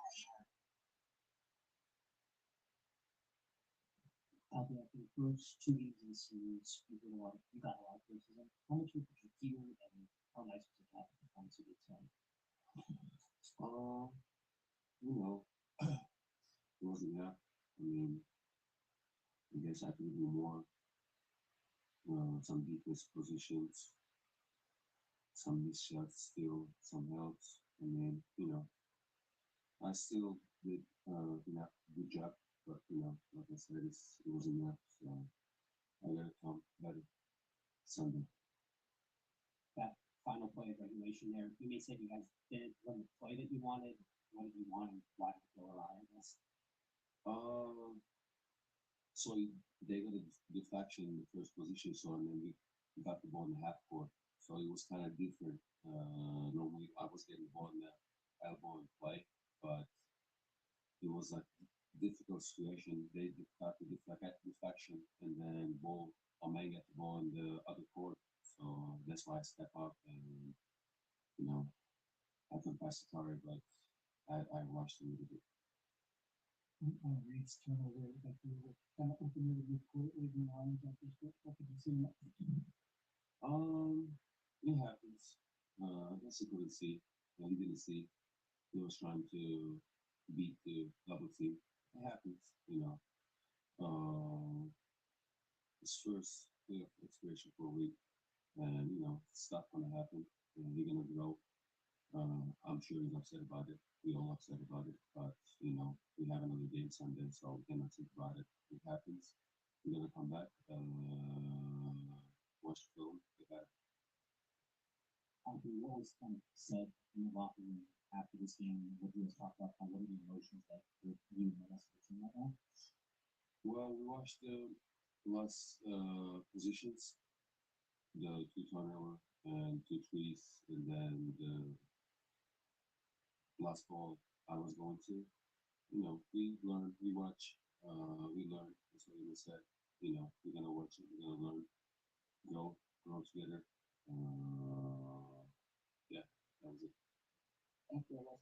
Albert, after the first 2 games of the series, you got a lot of criticism. How much did you feel, and how nice was it to have the performance you did tonight? It wasn't enough. I guess I could do more. Some defense positions, some missed shots still, some helps, and then I still did good job, but like I said, it wasn't enough. So I gotta come better Sunday. That final play of regulation there, you may say you guys didn't run the play that you wanted. What did you want, and why did it go awry, I guess? So they got a deflection in the first position, so and then we got the ball in the half court. So it was kind of different. Normally I was getting the ball in the elbow and play, but it was like difficult situation. They got the deflection, and then ball Omega got the ball in the other court. So that's why I step up and I could pass the target, but I rushed a little bit. Reed's turnover that you were kind of opening with leaving the line jumpers. What could you see in that? It happens. I guess I couldn't see. He didn't see. He was trying to beat the double team. It happens. It's first expiration for a week, and stuff gonna happen, and they're gonna grow. I'm sure he's upset about it. We all upset about it, but we have another game Sunday, so we cannot think about it. It happens. We're gonna come back, watch the film, get better. What was kind of said in the locker room after this game? What you guys talked about? What are the emotions that you and the rest of the team right now? Well, we watched the last positions, the 2 turnover and 2 threes, and then the last ball I was going to. We learn, we watch, we learn. That's what he said. We're gonna watch it, we're gonna learn, grow together.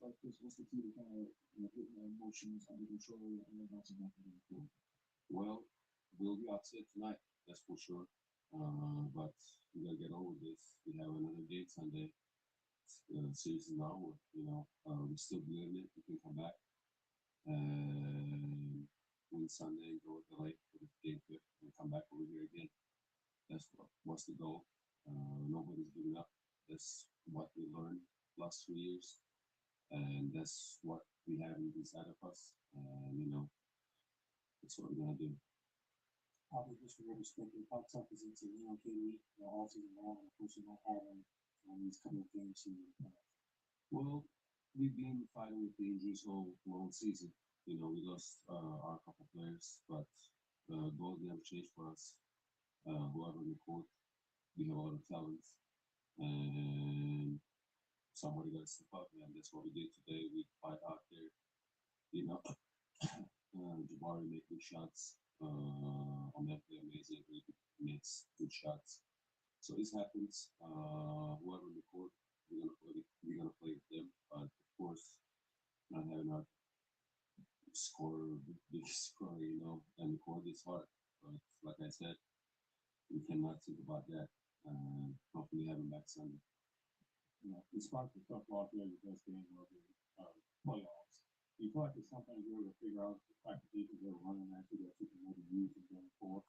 like this? What's the key to kind of getting the emotions under control and bouncing back into the field? Well, we'll be upset tonight, that's for sure. But we gotta get over this. We have another game Sunday. Season onward, we still believe in it. We can come back and win Sunday and go to the lake for the game fifth and come back over here again. That's what's the goal. Nobody's giving up. That's what we learned last 2 years, and that's what we have inside of us. And that's what we're gonna do. Probably just from your perspective, how tough is it to, KD, all season long, and of course, not having these couple of games to Well, we've been fighting with the injuries all season. We lost our couple players, but goals never changed for us. Whoever we court, we have a lot of talents, and somebody got to step up, and that's what we did today. We fight out there. Jabari made good shots. Omepe amazing, really makes good shots. So this happens. Whoever in the court, we're gonna play with them. But of course, not having our scorer, big scorer, and the court is hard. But like I said, we cannot think about that. Hopefully, have him back Sunday. Despite the tough loss there, the best game of the playoffs. You feel like there's something you were to figure out the type of defense they were running actually that you can maybe use in game four.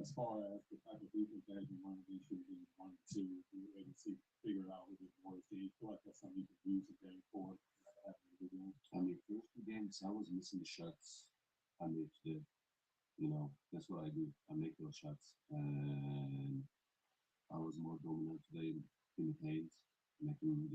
As far as the type of defense that you run against you in 1 and 2, you were able to figure it out a little bit more. Do you feel like that's something you can use in game four? I mean, first 2 games, I was missing the shots I made today. That's what I do. I make those shots, and I was more dominant today in the paint, making